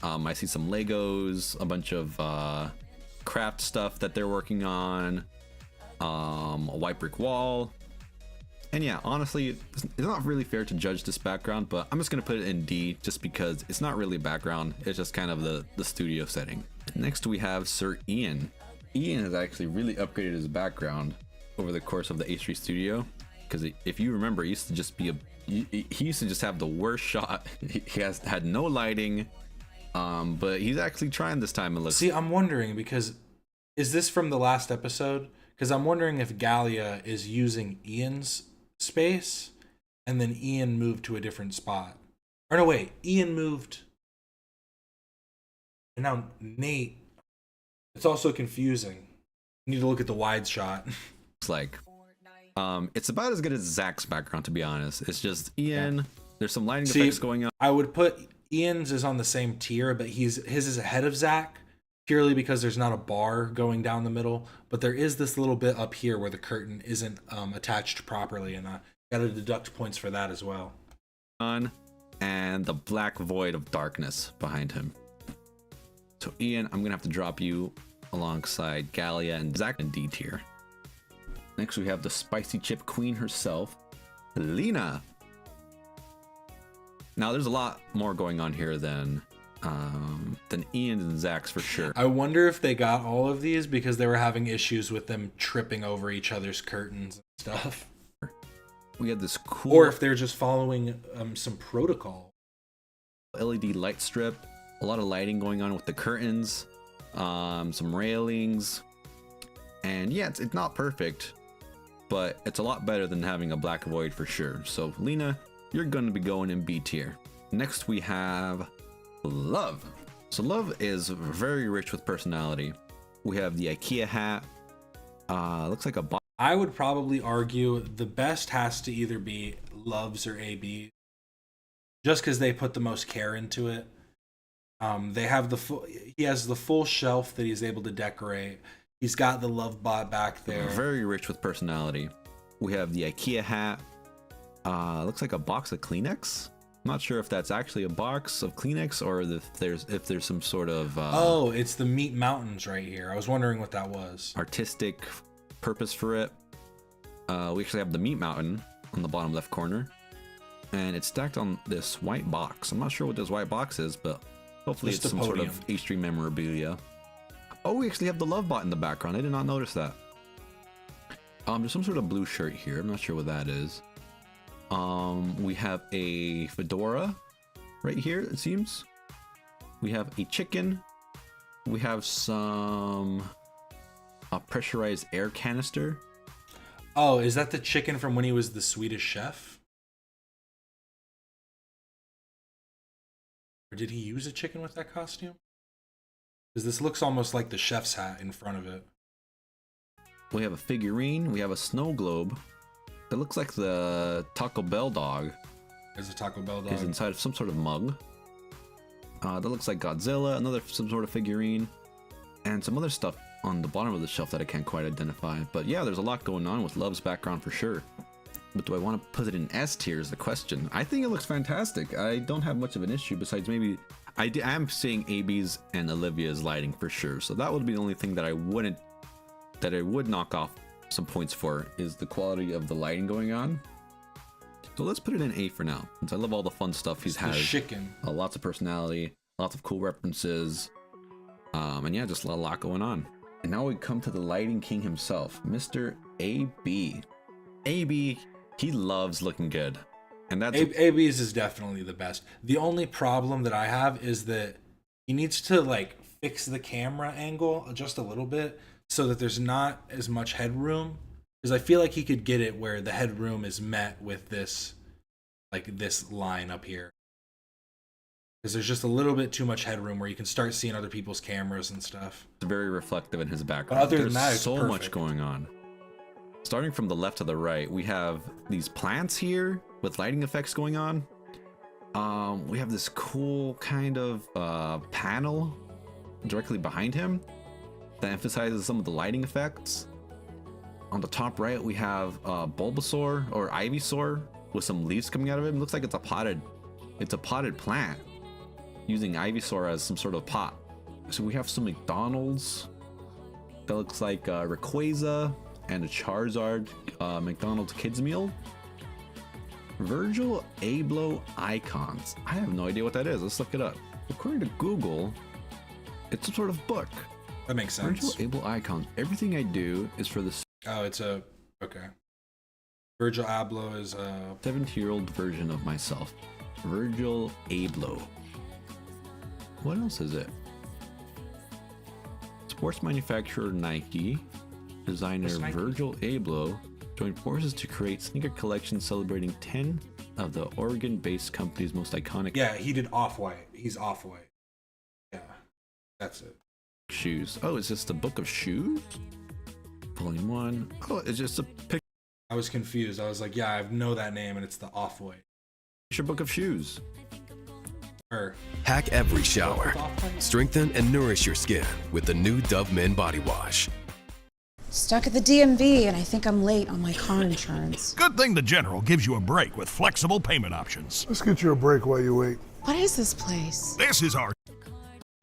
I see some Legos, a bunch of craft stuff that they're working on, a white brick wall, and yeah, honestly, it's not really fair to judge this background, but I'm just gonna put it in D just because it's not really background, it's just kind of the studio setting. Next we have Sir Ian. Ian has actually really upgraded his background over the course of the H3 studio, because if you remember, he used to just be he used to just have the worst shot. He had no lighting. But he's actually trying this time. See, I'm wondering, because is this from the last episode? Because I'm wondering if Galia is using Ian's space, and then Ian moved to a different spot. Or no, wait, Ian moved, and now Nate. It's also confusing. You need to look at the wide shot. It's like, it's about as good as Zach's background, to be honest. It's just Ian. Yeah. There's some lighting effects going on. I would put Ian's is on the same tier, but his is ahead of Zach purely because there's not a bar going down the middle, but there is this little bit up here where the curtain isn't attached properly, and I gotta deduct points for that as well. And the black void of darkness behind him. So Ian, I'm gonna have to drop you alongside Galia and Zach in D tier. Next we have the spicy chip queen herself, Lena. Now there's a lot more going on here than Ian and Zach's for sure. I wonder if they got all of these because they were having issues with them tripping over each other's curtains and stuff. We had this cool, or if they're just following some protocol. LED light strip, a lot of lighting going on with the curtains, some railings, and yeah, it's not perfect, but it's a lot better than having a black void for sure. So Lena, you're going to be going in B tier. Next we have Love. So Love is very rich with personality. We have the IKEA hat. Looks like a box. I would probably argue the best has to either be Love's or AB, just because they put the most care into it. They have he has the full shelf that he's able to decorate. He's got the Love bot back there. Very rich with personality. We have the IKEA hat. Looks like a box of Kleenex. I'm not sure if that's actually a box of Kleenex or if there's some sort of oh, it's the Meat Mountains right here. I was wondering what that was. Artistic purpose for it. We actually have the Meat Mountain on the bottom left corner, and it's stacked on this white box. I'm not sure what this white box is, but hopefully it's some sort of H3 memorabilia. Oh, we actually have the Love bot in the background. I did not notice that. There's some sort of blue shirt here. I'm not sure what that is. We have a fedora right here, it seems. We have a chicken. We have some A pressurized air canister. Oh, is that the chicken from when he was the Swedish chef? Or did he use a chicken with that costume? Because this looks almost like the chef's hat in front of it. We have a figurine. We have a snow globe. That looks like the Taco Bell dog. There's a Taco Bell dog. Is inside of some sort of mug. That looks like Godzilla, some sort of figurine, and some other stuff on the bottom of the shelf that I can't quite identify. But yeah, there's a lot going on with Love's background for sure. But do I want to put it in S tier is the question. I think it looks fantastic. I don't have much of an issue besides maybe I am seeing AB's and Olivia's lighting for sure. So that would be the only thing that I would knock off some points for is the quality of the lighting going on. So let's put it in A for now, since I love all the fun stuff he's had. Chicken. Lots of personality, lots of cool references, and yeah, just a lot going on. And now we come to the lighting king himself, Mr. AB. AB, he loves looking good, and that's AB's is definitely the best. The only problem that I have is that he needs to like fix the camera angle just a little bit so that there's not as much headroom. Because I feel like he could get it where the headroom is met with this, like this line up here. Because there's just a little bit too much headroom where you can start seeing other people's cameras and stuff. It's very reflective in his background. But other There's than that, it's so perfect. much going on. Starting from the left to the right, we have these plants here with lighting effects going on. We have this cool kind of panel directly behind him that emphasizes some of the lighting effects. On the top right, we have Bulbasaur or Ivysaur with some leaves coming out of it. It looks like it's a potted plant using Ivysaur as some sort of pot. So we have some McDonald's that looks like Rayquaza and a Charizard McDonald's kids meal. Virgil Abloh icons. I have no idea what that is. Let's look it up. According to Google, it's some sort of book. That makes sense. Virgil Abloh icons. Everything I do is for the Oh, it's a... Okay. Virgil Abloh is a... 17-year-old version of myself. Virgil Abloh. What else is it? Sports manufacturer Nike. Designer Virgil Abloh joined forces to create sneaker collections celebrating 10 of the Oregon-based company's most iconic... Yeah, he did Off-White. He's Off-White. Yeah, that's it. Shoes. Oh, is this the book of shoes? Volume 1. Oh, it's just a picture. I was confused. I was like, yeah, I know that name, and it's the Off-White. Picture book of shoes. Hack every shower. Strengthen and nourish your skin with the new Dove Men Body Wash. Stuck at the DMV, and I think I'm late on my car insurance. Good thing the General gives you a break with flexible payment options. Let's get you a break while you wait. What is this place? This is our...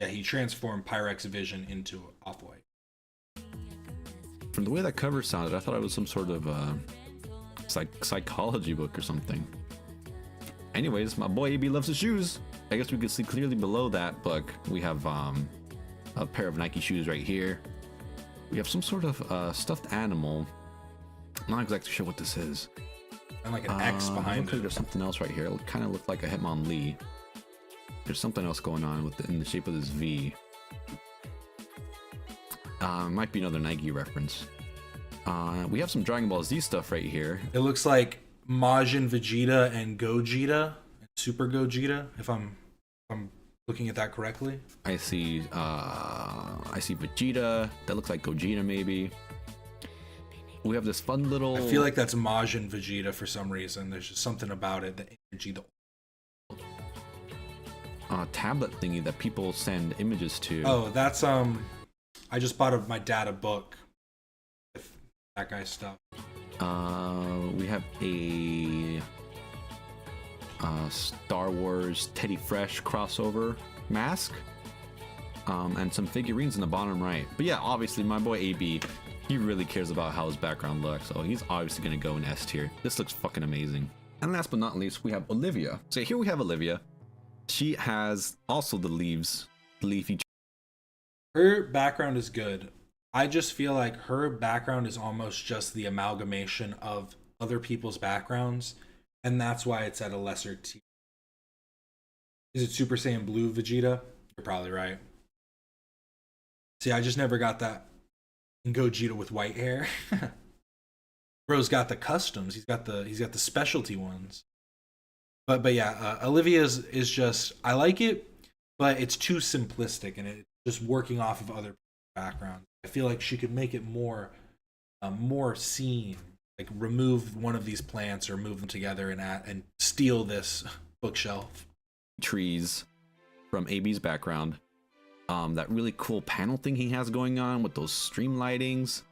Yeah, he transformed Pyrex Vision into Off-White. From the way that cover sounded, I thought it was some sort of psychology book or something. Anyways, my boy AB loves his shoes. I guess we could see clearly below that book. We have a pair of Nike shoes right here. We have some sort of stuffed animal. I'm not exactly sure what this is. And like an X behind it. There's something else right here. It kind of looked like a Hitmonlee. There's something else going on in the shape of this V. Might be another Nike reference. We have some Dragon Ball Z stuff right here. It looks like Majin Vegeta and Gogeta, Super Gogeta, if I'm looking at that correctly. I see Vegeta. That looks like Gogeta maybe. We have this fun little... I feel like that's Majin Vegeta for some reason. There's just something about it, the energy, the tablet thingy that people send images to. Oh, that's I just bought my dad a book with that guy's stuff. We have a Star Wars Teddy Fresh crossover mask, and some figurines in the bottom right. But yeah, obviously my boy AB, he really cares about how his background looks, so he's obviously gonna go in S tier. This looks fucking amazing. And last but not least, we have Olivia. So here we have Olivia. She has also the leafy. Her background is good. I just feel like her background is almost just the amalgamation of other people's backgrounds, and that's why it's at a lesser tier. Is it Super Saiyan Blue Vegeta? You're probably right. See, I just never got that. And Gogeta with white hair. Bro's got the customs. He's got the specialty ones. But yeah, Olivia's is just, I like it, but it's too simplistic and it's just working off of other backgrounds. I feel like she could make it more seen. Like remove one of these plants or move them together and steal this bookshelf. Trees from AB's background. That really cool panel thing he has going on with those stream lightings.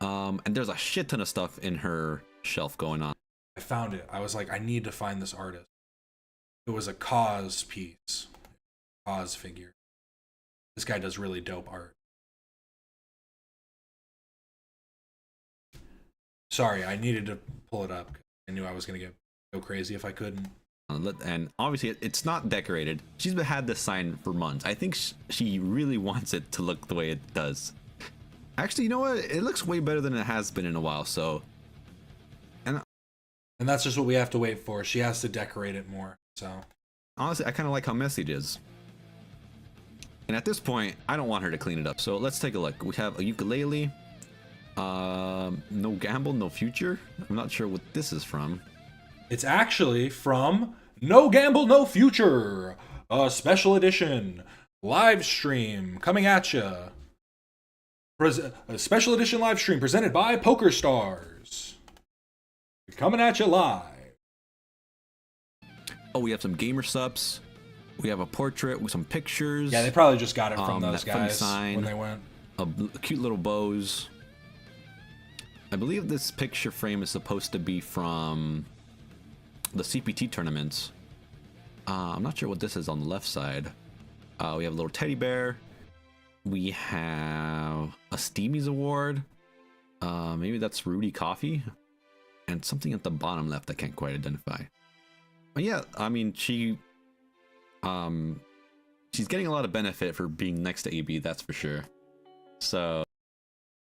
And there's a shit ton of stuff in her shelf going on. I found it. I was like, I need to find this artist. It was a cause piece, cause figure. This guy does really dope art. Sorry, I needed to pull it up. I knew I was gonna go crazy if I couldn't. And obviously, it's not decorated. She's had this sign for months. I think she really wants it to look the way it does. Actually, you know what? It looks way better than it has been in a while. So. And that's just what we have to wait for. She has to decorate it more. So honestly, I kind of like how messy it is. And at this point, I don't want her to clean it up. So let's take a look. We have a ukulele. No gamble, no future. I'm not sure what this is from. It's actually from No Gamble, No Future, a special edition live stream coming at you. A special edition live stream presented by Poker Stars. Coming at you live. Oh, we have some gamer subs. We have a portrait with some pictures. Yeah, they probably just got it from those guys sign, when they went. A cute little bows. I believe this picture frame is supposed to be from the CPT tournaments. I'm not sure what this is on the left side. We have a little teddy bear. We have a Steamies award. Maybe that's Rudy Coffee. And something at the bottom left I can't quite identify. But yeah, I mean, she's getting a lot of benefit for being next to AB, that's for sure. So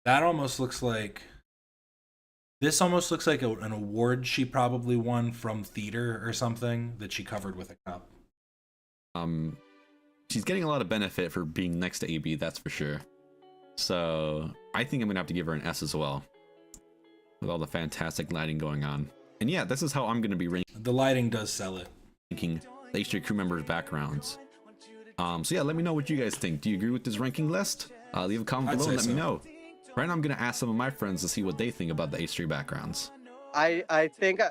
that almost looks like, this almost looks like an award she probably won from theater or something that she covered with a cup. She's getting a lot of benefit for being next to AB, that's for sure. So I think I'm gonna have to give her an S as well, with all the fantastic lighting going on. And yeah, this is how I'm gonna be ranking. The lighting does sell it. Ranking the H3 crew members' backgrounds. So yeah, let me know what you guys think. Do you agree with this ranking list? Leave a comment below and let me know. Right now, I'm gonna ask some of my friends to see what they think about the H3 backgrounds. I think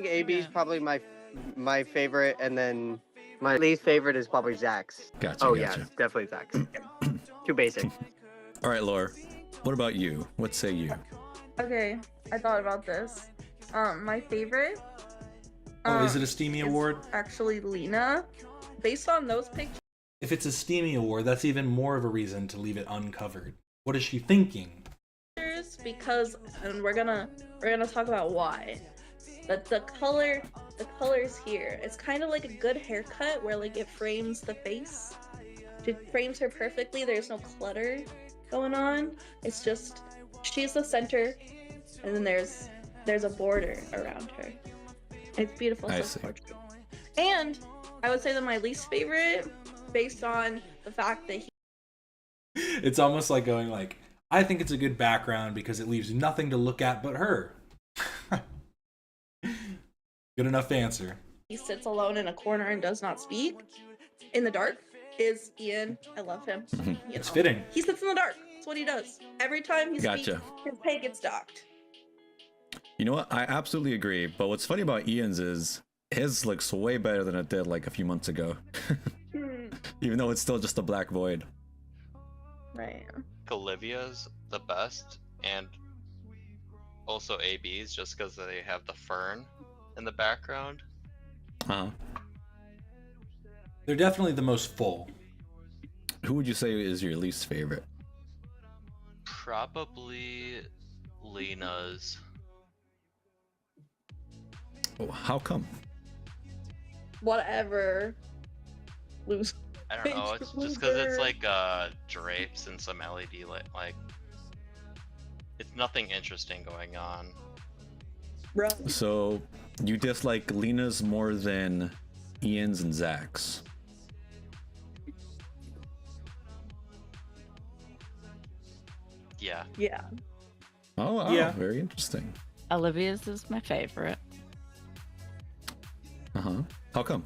AB is probably my favorite, and then my least favorite is probably Zach's. Gotcha. Oh gotcha. yeah, definitely Zach's. Too basic. All right, Laura. What about you? What say you? Okay, I thought about this. My favorite. Is it a Steamy award? Actually, Lena. Based on those pictures. If it's a Steamy award, that's even more of a reason to leave it uncovered. What is she thinking? Because, and we're gonna talk about why. But the colors here, it's kind of like a good haircut where like it frames the face. It frames her perfectly. There's no clutter going on. It's just she's the center, and then there's a border around her. It's beautiful. Self-portrait. And I would say that my least favorite, based on the fact that it's almost like going like, I think it's a good background because it leaves nothing to look at but her. Good enough answer. He sits alone in a corner and does not speak in the dark is Ian. I love him. It's fitting. He sits in the dark. That's what he does. Every time he speaks, his pay gets docked. You know what? I absolutely agree. But what's funny about Ian's is his looks way better than it did like a few months ago. Even though it's still just a black void. Right. Olivia's the best, and also AB's, just because they have the fern in the background. They're definitely the most full. Who would you say is your least favorite? Probably Lena's. Oh, how come? Whatever. Lose. I don't know. It's just because it's like drapes and some LED light. Like, it's nothing interesting going on. So you dislike Lena's more than Ian's and Zach's? Yeah. Yeah. Oh, wow. Yeah. Very interesting. Olivia's is my favorite. Uh-huh. How come?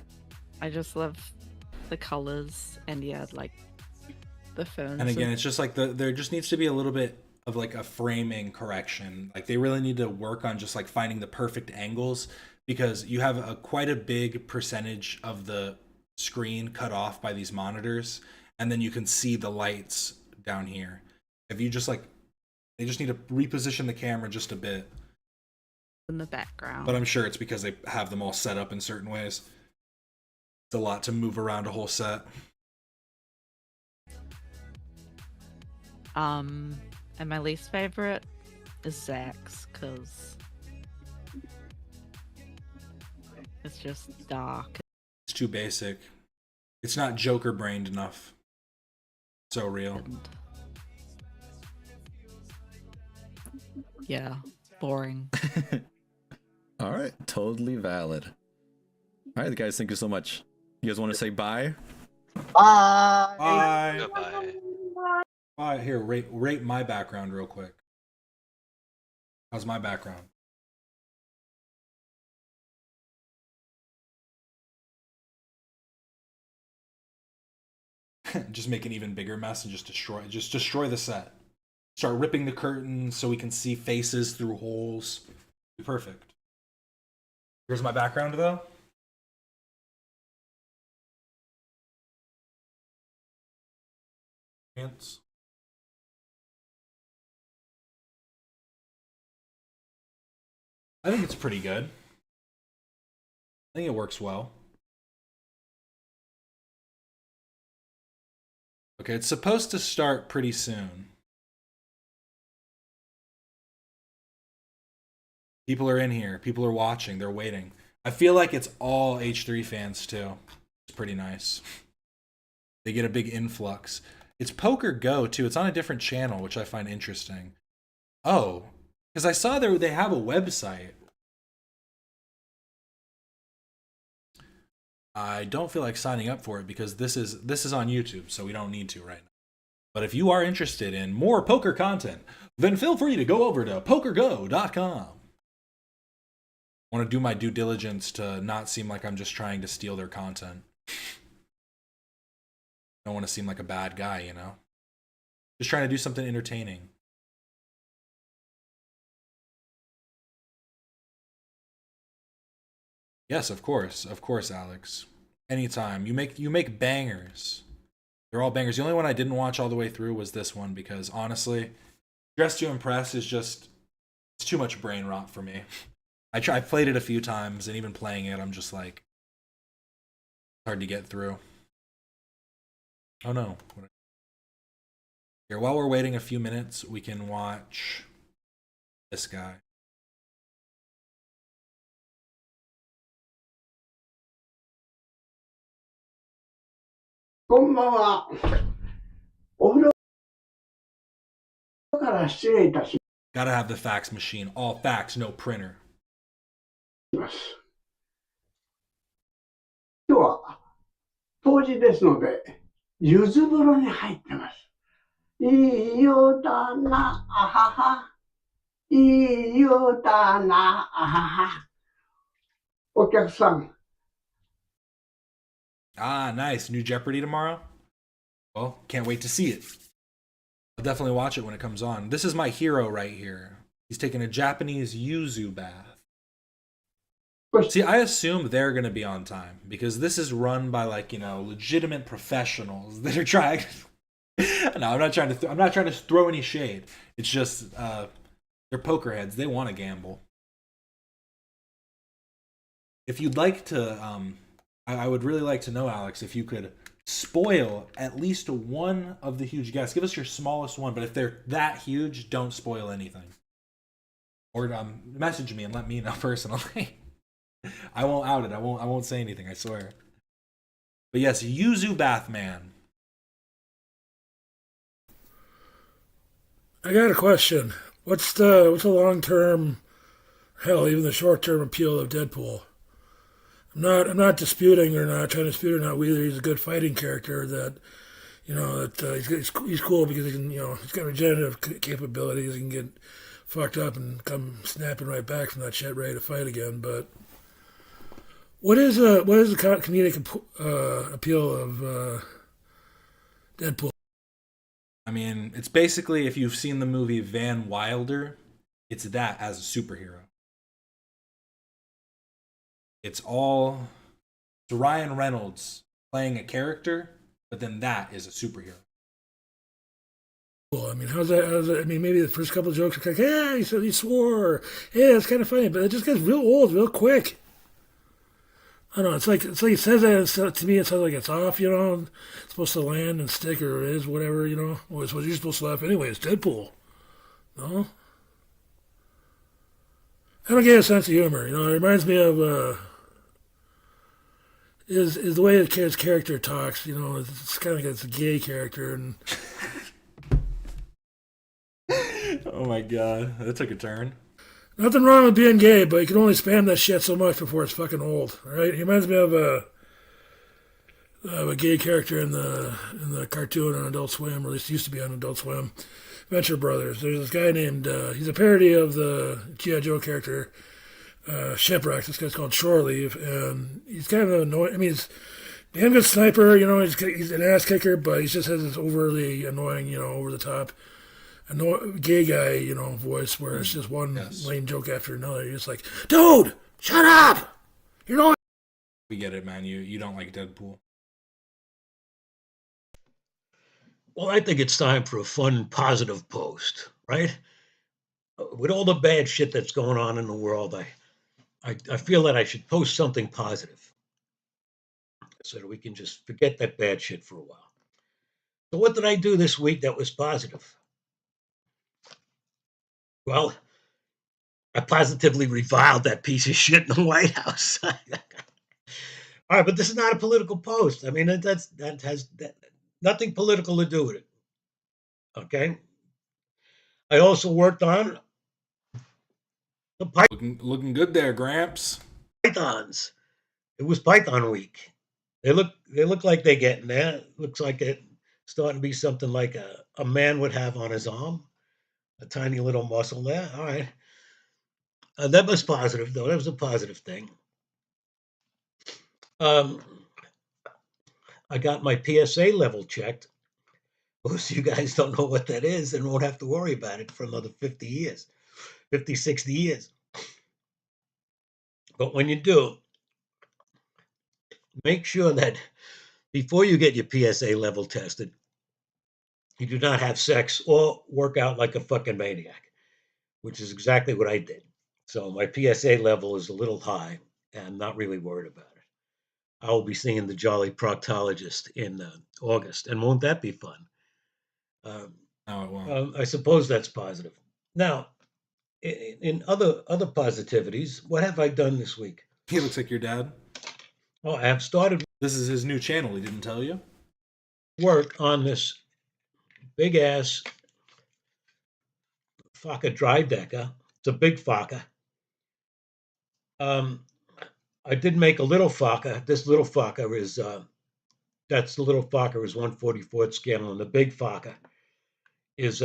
I just love the colors and like the phones. And again, it's just like there just needs to be a little bit of like a framing correction. Like they really need to work on just like finding the perfect angles, because you have quite a big percentage of the screen cut off by these monitors, and then you can see the lights down here. If you just like, they just need to reposition the camera just a bit. In the background. But I'm sure it's because they have them all set up in certain ways. It's a lot to move around a whole set. And my least favorite is Zach's, because it's just dark. It's too basic. It's not Joker brained enough. So real. Yeah, boring. All right, totally valid. All right, guys, thank you so much. You guys want to say bye? Bye. Bye. Goodbye. Bye. Here, rate my background real quick. How's my background? Just make an even bigger mess and just destroy the set. Start ripping the curtains so we can see faces through holes. Perfect. Here's my background though. Pants. I think it's pretty good. I think it works well. Okay, it's supposed to start pretty soon. People are in here. People are watching. They're waiting. I feel like it's all H3 fans too. It's pretty nice. They get a big influx. It's Poker Go too. It's on a different channel, which I find interesting. Oh, because I saw they have a website. I don't feel like signing up for it because this is on YouTube, so we don't need to right now. But if you are interested in more poker content, then feel free to go over to pokergo.com. I want to do my due diligence to not seem like I'm just trying to steal their content. I don't want to seem like a bad guy, you know? Just trying to do something entertaining. Yes, of course, Alex. Anytime. You make bangers. They're all bangers. The only one I didn't watch all the way through was this one because honestly, Dress to Impress is just, it's too much brain rot for me. I played it a few times, and even playing it, I'm just like, hard to get through. Oh no. Here, while we're waiting a few minutes, we can watch this guy. Gotta have the fax machine. All fax, no printer. 今日は冬至ですので、柚子風呂に入ってます。いいよだな、あはは。いいよだな、あはは。お客さん。Ah, nice. New Jeopardy tomorrow? Well, can't wait to see it. I'll definitely watch it when it comes on. This is my hero right here. He's taking a Japanese yuzu bath. See, I assume they're going to be on time because this is run by, like, you know, legitimate professionals that are trying. No, I'm not trying to throw any shade. It's just they're poker heads. They want to gamble. If you'd like to, I would really like to know, Alex, if you could spoil at least one of the huge guests. Give us your smallest one, but if they're that huge, don't spoil anything. Or message me and let me know personally. I won't out it. I won't say anything, I swear. But yes, Yuzu Bathman. I got a question. What's the long term, hell, even the short term appeal of Deadpool? I'm not disputing or not trying to dispute or not whether he's a good fighting character, that you know, that he's cool because he can, you know, he's got regenerative capabilities. He can get fucked up and come snapping right back from that shit, ready to fight again. But what is the comedic appeal of Deadpool? I mean, it's basically, if you've seen the movie Van Wilder, it's that as a superhero. It's Ryan Reynolds playing a character, but then that is a superhero. I mean, how's that? I mean, maybe the first couple of jokes are like, "Yeah, he swore." Yeah, it's kind of funny, but it just gets real old real quick. I don't know. It's like he says that, and to me, it sounds like it's off. You know, it's supposed to land and stick, or it is whatever. You know, well, it's what you're supposed to laugh anyway. It's Deadpool. No, I don't get a sense of humor. You know, it reminds me of is the way his character talks. You know, it's kind of like it's a gay character and. Oh my god, that took a turn. Nothing wrong with being gay, but you can only spam that shit so much before it's fucking old. All right, he reminds me of a gay character in the cartoon on Adult Swim, or at least used to be on Adult Swim, Venture Brothers. There's this guy named he's a parody of the G.I. Joe character Shipwreck. This guy's called Shore Leave, and he's kind of annoying. I mean, he's a damn good sniper. You know, he's an ass kicker, but he just has this overly annoying, you know, over the top. Gay guy, you know, voice where it's just one lame joke after another. You're just like, dude, shut up! You know. We get it, man. You don't like Deadpool. Well, I think it's time for a fun, positive post, right? With all the bad shit that's going on in the world, I feel that I should post something positive so that we can just forget that bad shit for a while. So what did I do this week that was positive? Well, I positively reviled that piece of shit in the White House. All right, but this is not a political post. I mean, that has nothing political to do with it. Okay. I also worked on the looking good there, Gramps. Pythons. It was Python week. They look like they're getting there. Looks like it's starting to be something like a man would have on his arm. A tiny little muscle there. All right. That was positive, though. That was a positive thing. I got my PSA level checked. Most of you guys don't know what that is and won't have to worry about it for another 50 years, 50, 60 years. But when you do, make sure that before you get your PSA level tested, you do not have sex or work out like a fucking maniac, which is exactly what I did. So my PSA level is a little high, and I'm not really worried about it. I will be seeing the Jolly Proctologist in August, and won't that be fun? No, it won't. I suppose that's positive. Now, in other positivities, what have I done this week? He looks like your dad. Oh, I have started. This is his new channel. He didn't tell you. Work on this big ass Faka dry decker. It's a big Faka. I did make a little Faka. This little Faka is that's the little Faka is 1/44 scale, and the big Faka is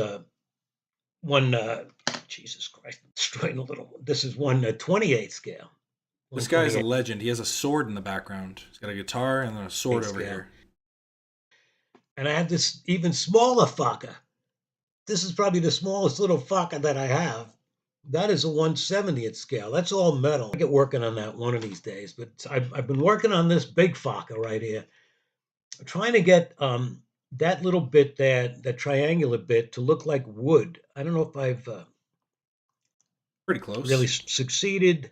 one. Jesus Christ, I'm destroying a little one. This is 1/28 scale. This guy is a legend. He has a sword in the background. He's got a guitar and then a sword over here. And I have this even smaller Faka. This is probably the smallest little Faka that I have. That is a 1/70th scale. That's all metal. I'll get working on that one of these days. But I've been working on this big Faka right here. I'm trying to get that little bit there, that triangular bit, to look like wood. I don't know if I've pretty close really succeeded,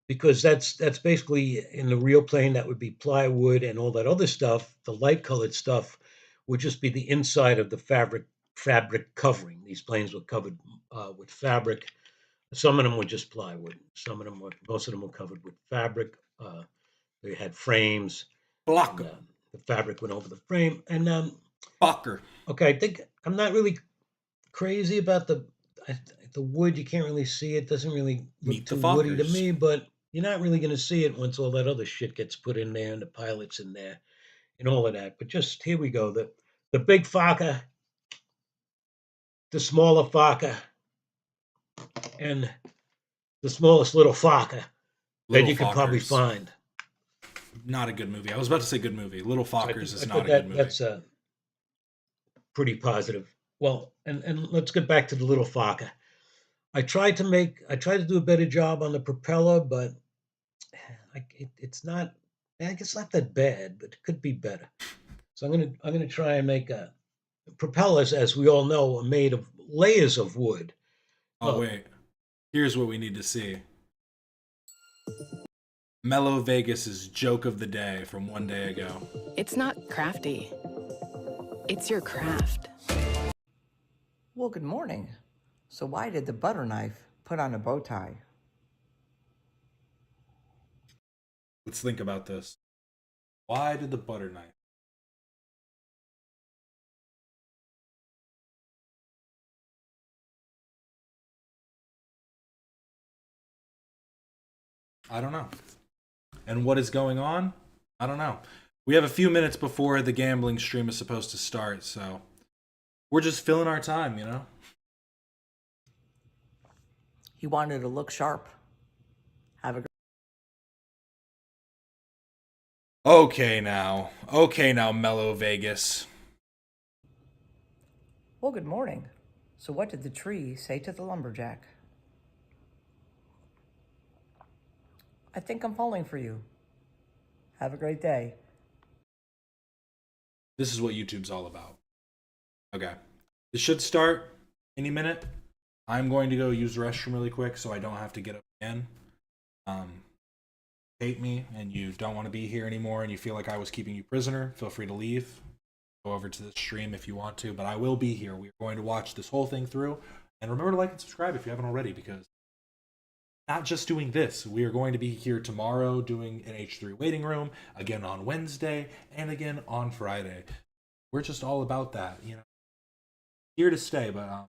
because that's basically in the real plane that would be plywood, and all that other stuff, the light colored stuff, would just be the inside of the fabric covering. These planes were covered with fabric. Some of them were just plywood. Most of them were covered with fabric. They had frames. Blocker. The fabric went over the frame. And Blocker. Okay, I think I'm not really crazy about the wood. You can't really see it. Doesn't really look too woody to me, but you're not really going to see it once all that other shit gets put in there and the pilot's in there and all of that. But just here we go. the big Faka, the smaller Faka, and the smallest little Faka that you can probably find. Not a good movie. I was about to say good movie. Little Fockers is not a good movie. That's pretty positive. Well, and let's get back to the little Faka. I tried to do a better job on the propeller, but it's not. I guess not that bad, but it could be better. So I'm gonna try and make propellers, as we all know, are made of layers of wood. Oh wait, here's what we need to see. Mellow Vegas's joke of the day from one day ago. It's not crafty. It's your craft. Well, good morning. So why did the butter knife put on a bow tie? Let's think about this. Why did the butter knife? I don't know. And what is going on? I don't know. We have a few minutes before the gambling stream is supposed to start, so we're just filling our time, you know? He wanted to look sharp. Have a good Okay now, Mellow Vegas. Well, good morning. So what did the tree say to the lumberjack? I think I'm falling for you. Have a great day. This is what YouTube's all about. Okay. This should start any minute. I'm going to go use the restroom really quick so I don't have to get up again. Hate me and you don't want to be here anymore and you feel like I was keeping you prisoner, feel free to leave. Go over to the stream if you want to, but I will be here. We're going to watch this whole thing through. And remember to like and subscribe if you haven't already, because not just doing this. We are going to be here tomorrow doing an H3 waiting room, again on Wednesday, and again on Friday. We're just all about that, you know. Here to stay, but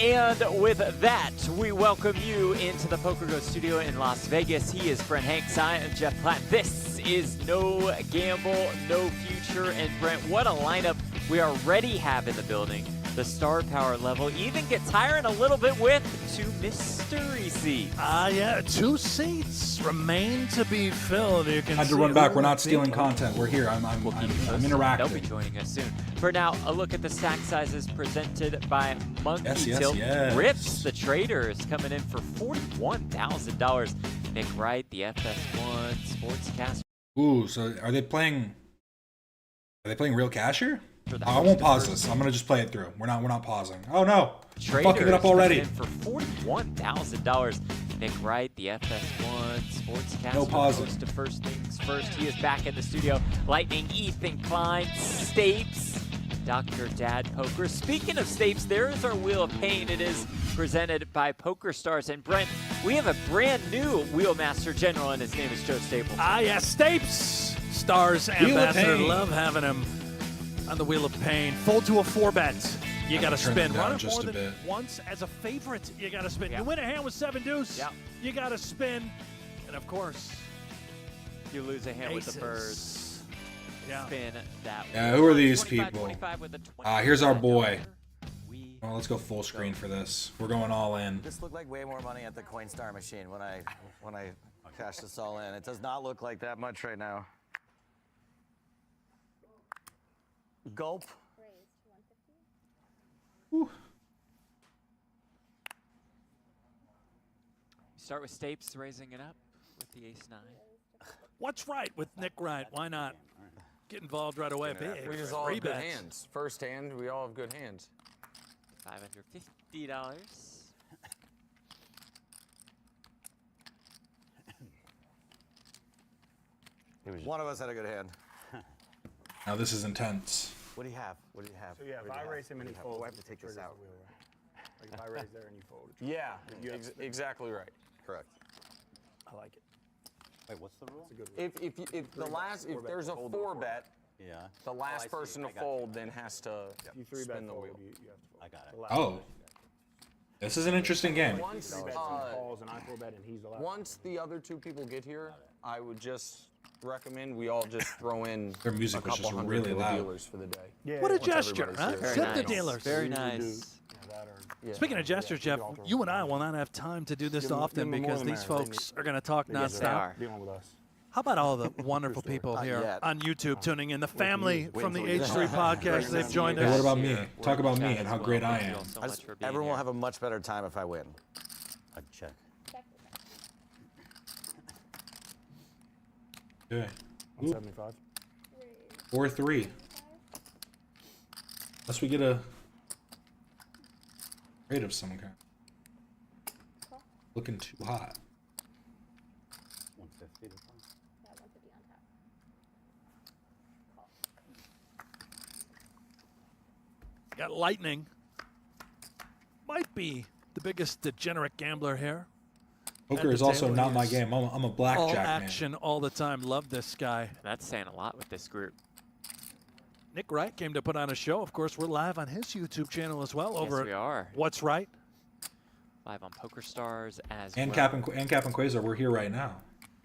And with that, we welcome you into the Poker Go studio in Las Vegas. He is Brent Hanks. I am Jeff Platt. This is No Gamble, No Future. And Brent, what a lineup we already have in the building. The star power level even gets higher and a little bit with 2 mystery seats. Yeah, 2 seats remain to be filled. You can had to run back. We're not stealing content. We're here. I'm interacting. They'll be joining us soon. For now, a look at the stack sizes presented by Monkey Tilt. Rips the Trader is coming in for $41,000. Nick Wright, the FS1 Sportscast. Ooh, so are they playing real cash here? I won't pause this. I'm gonna just play it through. We're not pausing. Oh no! I'm fucking it up already. For $41,000. Nick Wright, the FS1 Sportscast. No pausing. To First Things First. He is back in the studio. Lightning, Ethan Klein, Stapes, Dr. Dad Poker. Speaking of Stapes, there is our Wheel of Pain. It is presented by Poker Stars. And Brent, we have a brand new Wheelmaster General, and his name is Joe Staples. Yeah, Stapes, Stars ambassador. Love having him on the Wheel of Pain. Fold to a 4-bet. You got to spin. Run it more than once as a favorite. You got to spin. You win a hand with 7 deuce. You got to spin. And of course, You lose a hand with the bird. Yeah. Spin that. Yeah, who are these 25, people? 25 with a Here's our boy. Well, let's go full screen for this. We're going all in. This looked like way more money at the Coinstar machine when I cashed this all in. It does not look like that much right now. Gulp. You start with Stapes raising it up with the ace-9. What's right with Nick Wright? Why not get involved right away? Big. We just all have Three good bets. hands. First hand, we all have good hands. $550. One of us had a good hand. Now this is intense. What do you have? What do you have? So yeah, if I raise him and he folds, I have to take this out. Like if I raise there and you fold. Yeah, exactly right. Correct. I like it. Wait, what's the rule? If there's a 4-bet, yeah, the last person to fold then has to spin the wheel. I got it. Oh. This is an interesting game. Once the other two people get here, I would just recommend we all just throw in Their music a was couple just hundred really for the loud. dealers for the day. Yeah, What a Once gesture, everybody's huh? here. Tip the dealers. Very nice. Speaking of gestures, Jeff, you and I will not have time to do this often because these folks are going to talk nonstop. How about all the wonderful people here on YouTube tuning in? The family from the H3 podcast, they've joined Hey, us. what about me? Talk about me and how great I am. Everyone will have a much better time if I win. I check. Okay. 175. 4-3. Unless we get a rate of some kind. Looking too hot. 150 this one. Yeah, 150 on top. Got Lightning. Might be the biggest degenerate gambler here. Poker is also not my game. I'm a blackjack all man. action all the time. Love this guy. That's saying a lot with this group. Nick Wright came to put on a show. Of course, we're live on his YouTube channel as well. Over Yes, we are. What's Right? Live on PokerStars as And well. Cap and Quasar, we're here right now.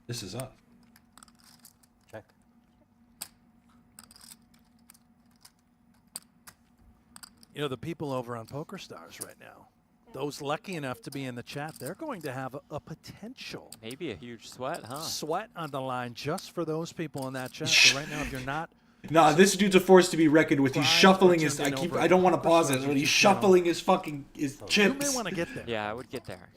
This is us. Check. You know, the people over on PokerStars right now, those lucky enough to be in the chat, they're going to have a potential Maybe a huge sweat, huh? sweat on the line just for those people in that chat. So right now, if you're not, Nah, this dude's a force to be reckoned with. He's shuffling his. I don't want to pause it, but he's shuffling his fucking chips. you may want to get there. Yeah, I would get there.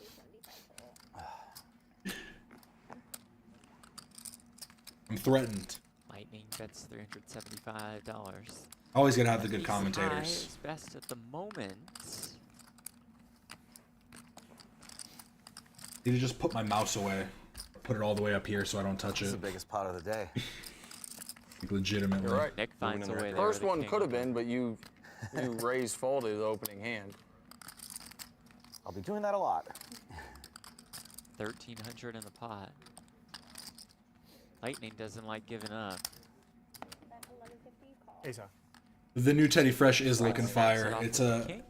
I'm threatened. Lightning bets $375. Always gotta have the good Ace high commentators. is best at the moment. Need to just put my mouse away. Put it all the way up here so I don't touch It's the it. biggest pot of the day. Like, legitimately. You're right. Nick finds a way there. First with one the could have king. been, but you raised folded the opening hand. I'll be doing that a lot. 1,300 in the pot. Lightning doesn't like giving up. The new Teddy Fresh is Right, looking snaps it fire. off It's with the a. king.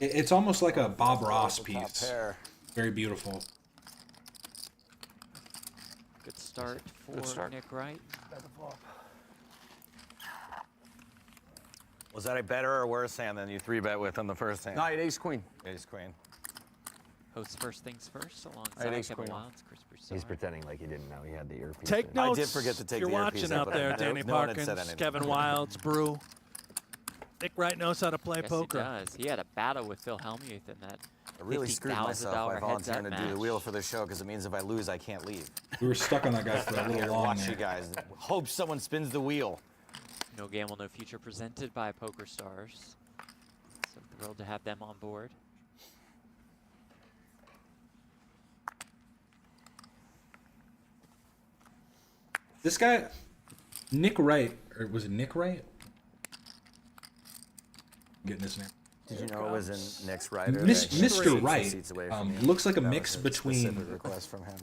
It's almost like a Bob Ross Top piece. pair. Very beautiful. Good start for Good start. Nick Wright. Was that a better or worse hand than you 3-bet with on the first hand? No, I had ace queen. Ace queen. Hosts first things first I alongside had ace Kevin queen. Wilds, Chris Broussard. He's pretending like he didn't know he had the earpiece. Take notes. I did forget to take if you're the earpiece watching out, out but there, no- Danny no one had Parkins, said anything. Kevin Wilds, Brew. Nick Wright knows how to play Yes, poker. he does. He had a battle with Phil Hellmuth in that I really screwed myself by $50,000 volunteering heads-up to do the match. wheel for the show because it means if I lose, I can't leave. We were stuck on that guy for a Here, little long watch there. you guys. Hope someone spins the wheel. No Gamble, No Future presented by PokerStars. So thrilled to have them on board. This guy, Nick Wright, or was it Nick Wright? I'm getting his name. Did you know it was in Nick's writer? Mr. Wright looks like a mix between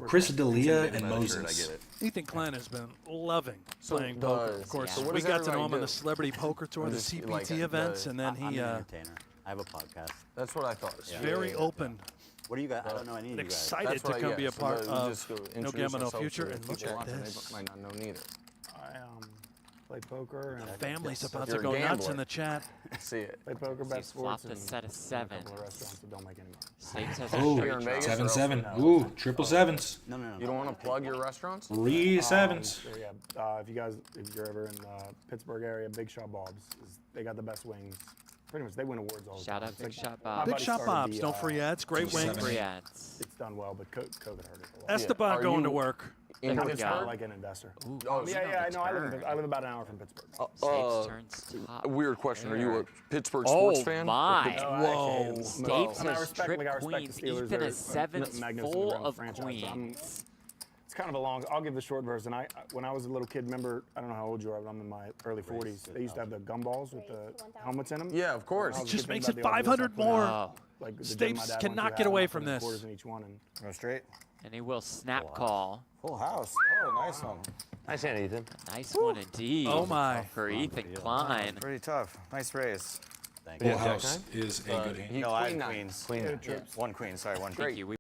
Chris D'Elia and Moses. Ethan Klein has been loving So playing the- poker. Of course, so what we does got to know everybody him on do? the Celebrity Poker Tour, What the is he CPT like, events, and then I'm he an entertainer. I have a podcast. That's what I thought. is very open What do you got? I don't know any of you guys. Excited to come be a part of No Gamble, No Future, and look at this. They might not know neither. I play poker. And Family's about to go nuts in the chat. See it. Play poker, bet He's sports, flopped a and set of 7. a couple of restaurants that don't make any money. Saves has a Oh, straight draw. 7-7. Ooh, triple sevens. No. You don't want to plug your restaurants? 3 sevens. So yeah, if you're ever in Pittsburgh area, Big Shot Bob's, they got the best wings. Pretty much, they win awards all the Shout time. out Big Shot my Bob. Big buddy Shot started Bob's, the, no free ads, great wings. Free ads. It's done well, but COVID hurt it a lot. Esteban going to work. In It's Pittsburgh? not like an investor. Ooh, Yeah, no, I live about an hour from Pittsburgh. Stapes turns top. Weird question. Are you a Pittsburgh Oh sports fan? my! Whoa. Stapes I mean, I has respect trip the queens. Steelers. Ethan They're has sevens magnificent full around the of franchise. queens. It's kind of a long. I'll give the short version. When I was a little kid, remember? I don't know how old you are, but I'm in my early 40s. They used to have the gumballs with the helmets in them. Yeah, of course. It Just makes it 500 more. Stapes cannot get away from this. In each one and Go straight. And he will snap call. Full house. Oh, nice one. nice hand, Ethan. Nice one indeed. Oh my. For Ethan Klein. Pretty tough. Nice raise. Thank Full house is a good hand. No, I have queens. Queen. One queen. Sorry, one Thank queen. you. We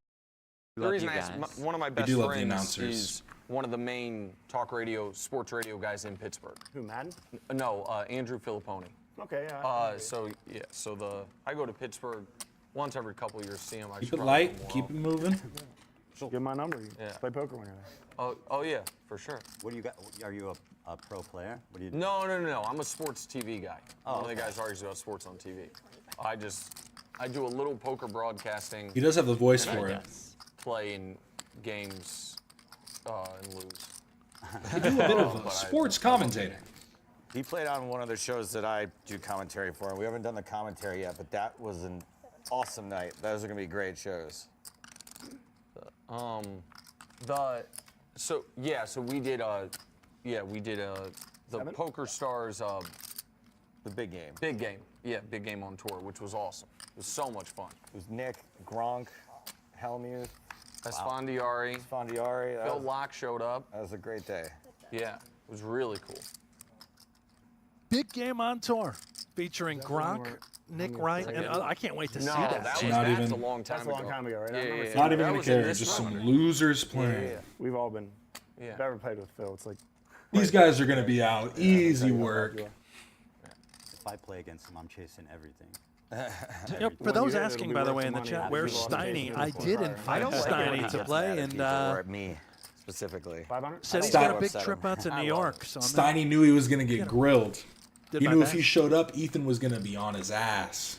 The love reason you I asked, guys. one of my best do love the friends announcers. is one of the main talk radio, sports radio guys in Pittsburgh. Who, Madden? No, Andrew Filipponi. Okay, yeah. So I go to Pittsburgh once every couple of years to see him. I Keep should it probably light, go more keep it often. moving. Give my number. You Yeah. play poker when you're there. Oh yeah, for sure. What do you got? Are you a pro player? What do you? No. I'm a sports TV guy. Oh, One of the guys argues about sports on TV. I do a little poker broadcasting. He does have the voice for it. Play in games and lose. They do a bit of sports commentating. He played on one of the shows that I do commentary for, and we haven't done the commentary yet, but that was an awesome night. Those are gonna be great shows. So we did the Poker Stars the big game. Big game on tour, which was awesome. It was so much fun. It was Nick, Gronk, Helmuth, Esfandiari. Phil Locke showed up. That was a great day. Yeah, it was really cool. Big game on tour featuring Gronk, Nick Wright, and I can't wait to see that. That's a long time ago. That's a long time ago, right? Yeah. Not even gonna care. Just some losers playing. Yeah. We've all been. Yeah. If I ever played with Phil, it's like. These guys are gonna be out. Easy work. If I play against him, I'm chasing everything. Yep, for those asking, by the way, in the chat, where's Steiny? I did invite Steiny to play, and me specifically. said he's got a big trip out to New York. So Steiny knew he was gonna get grilled. Did He my knew best. if he showed up, Ethan was gonna be on his ass.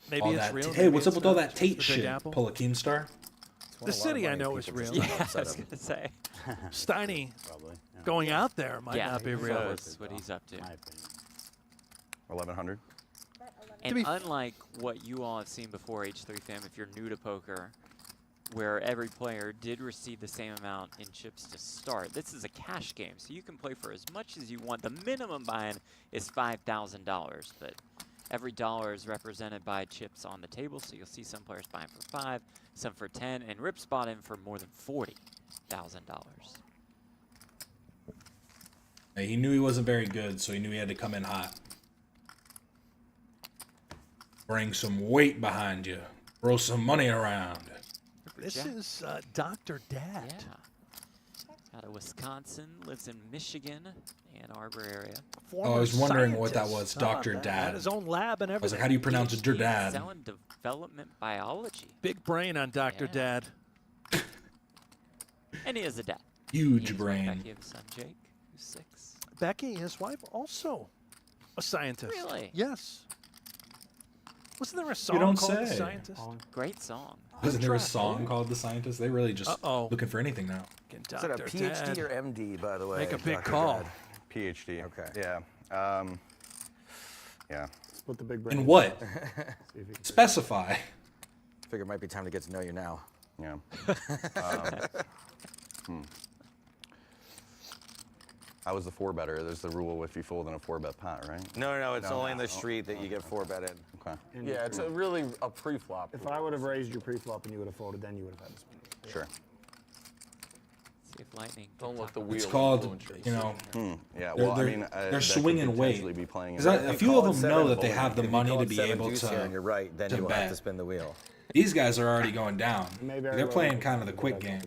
Maybe All it's that real. hey, maybe what's up it's with all not. that Tate It's a Big shit? Apple. Pull a Keemstar. The city I know is real. Yeah, I was gonna say. Steiny going out there might not be real. That's what he's up to. 1100. And unlike what you all have seen before, H3 fam, if you're new to poker, where every player did receive the same amount in chips to start, this is a cash game, so you can play for as much as you want. The minimum buy-in is $5,000, but every dollar is represented by chips on the table, so you'll see some players buying for 5, some for 10, and Rip's bought in for more than $40,000. Hey, he knew he wasn't very good, so he knew he had to come in hot. Bring some weight behind you. Throw some money around. This is Dr. Dad. Yeah. Out of Wisconsin, lives in Michigan, Ann Arbor area. Oh, I was wondering what that Scientist. was, Dr. Had Dad. his own lab and I was everything. like, how do you pronounce it, PhD in Dad? Cell and development biology. Big brain on Dr. Dad. And he has a dad. Huge He has brain. Becky have a son, Jake, who's 6. Becky, his wife, also a scientist. Really? Yes. Wasn't there a song don't called The say. Scientist? Great song. Wasn't there a song called The Scientist? They really just looking for anything now. Is it a PhD or MD, by the way? Make a big Dr. call. Dad? PhD. Okay. Yeah. Yeah. Split the big brain. In what? Specify. Figure it might be time to get to know you now. Yeah. I was the 4-better. There's the rule if you fold in a 4-bet pot, right? No. It's only in the street that you get 4-bet in. Okay. Yeah, it's really a pre-flop. If I would have raised your pre-flop and you would have folded, then you would have had to spin. Sure. See if lightning. Don't let the wheel. It's called, you know. Yeah, they're, well, I they're, mean, they're that swinging could weight. potentially be playing Because a few of them know that they have the money to be able juice here and you're right, then to you will bet. have to spin the wheel. These guys are already going down. Maybe They're playing kind of the quick game.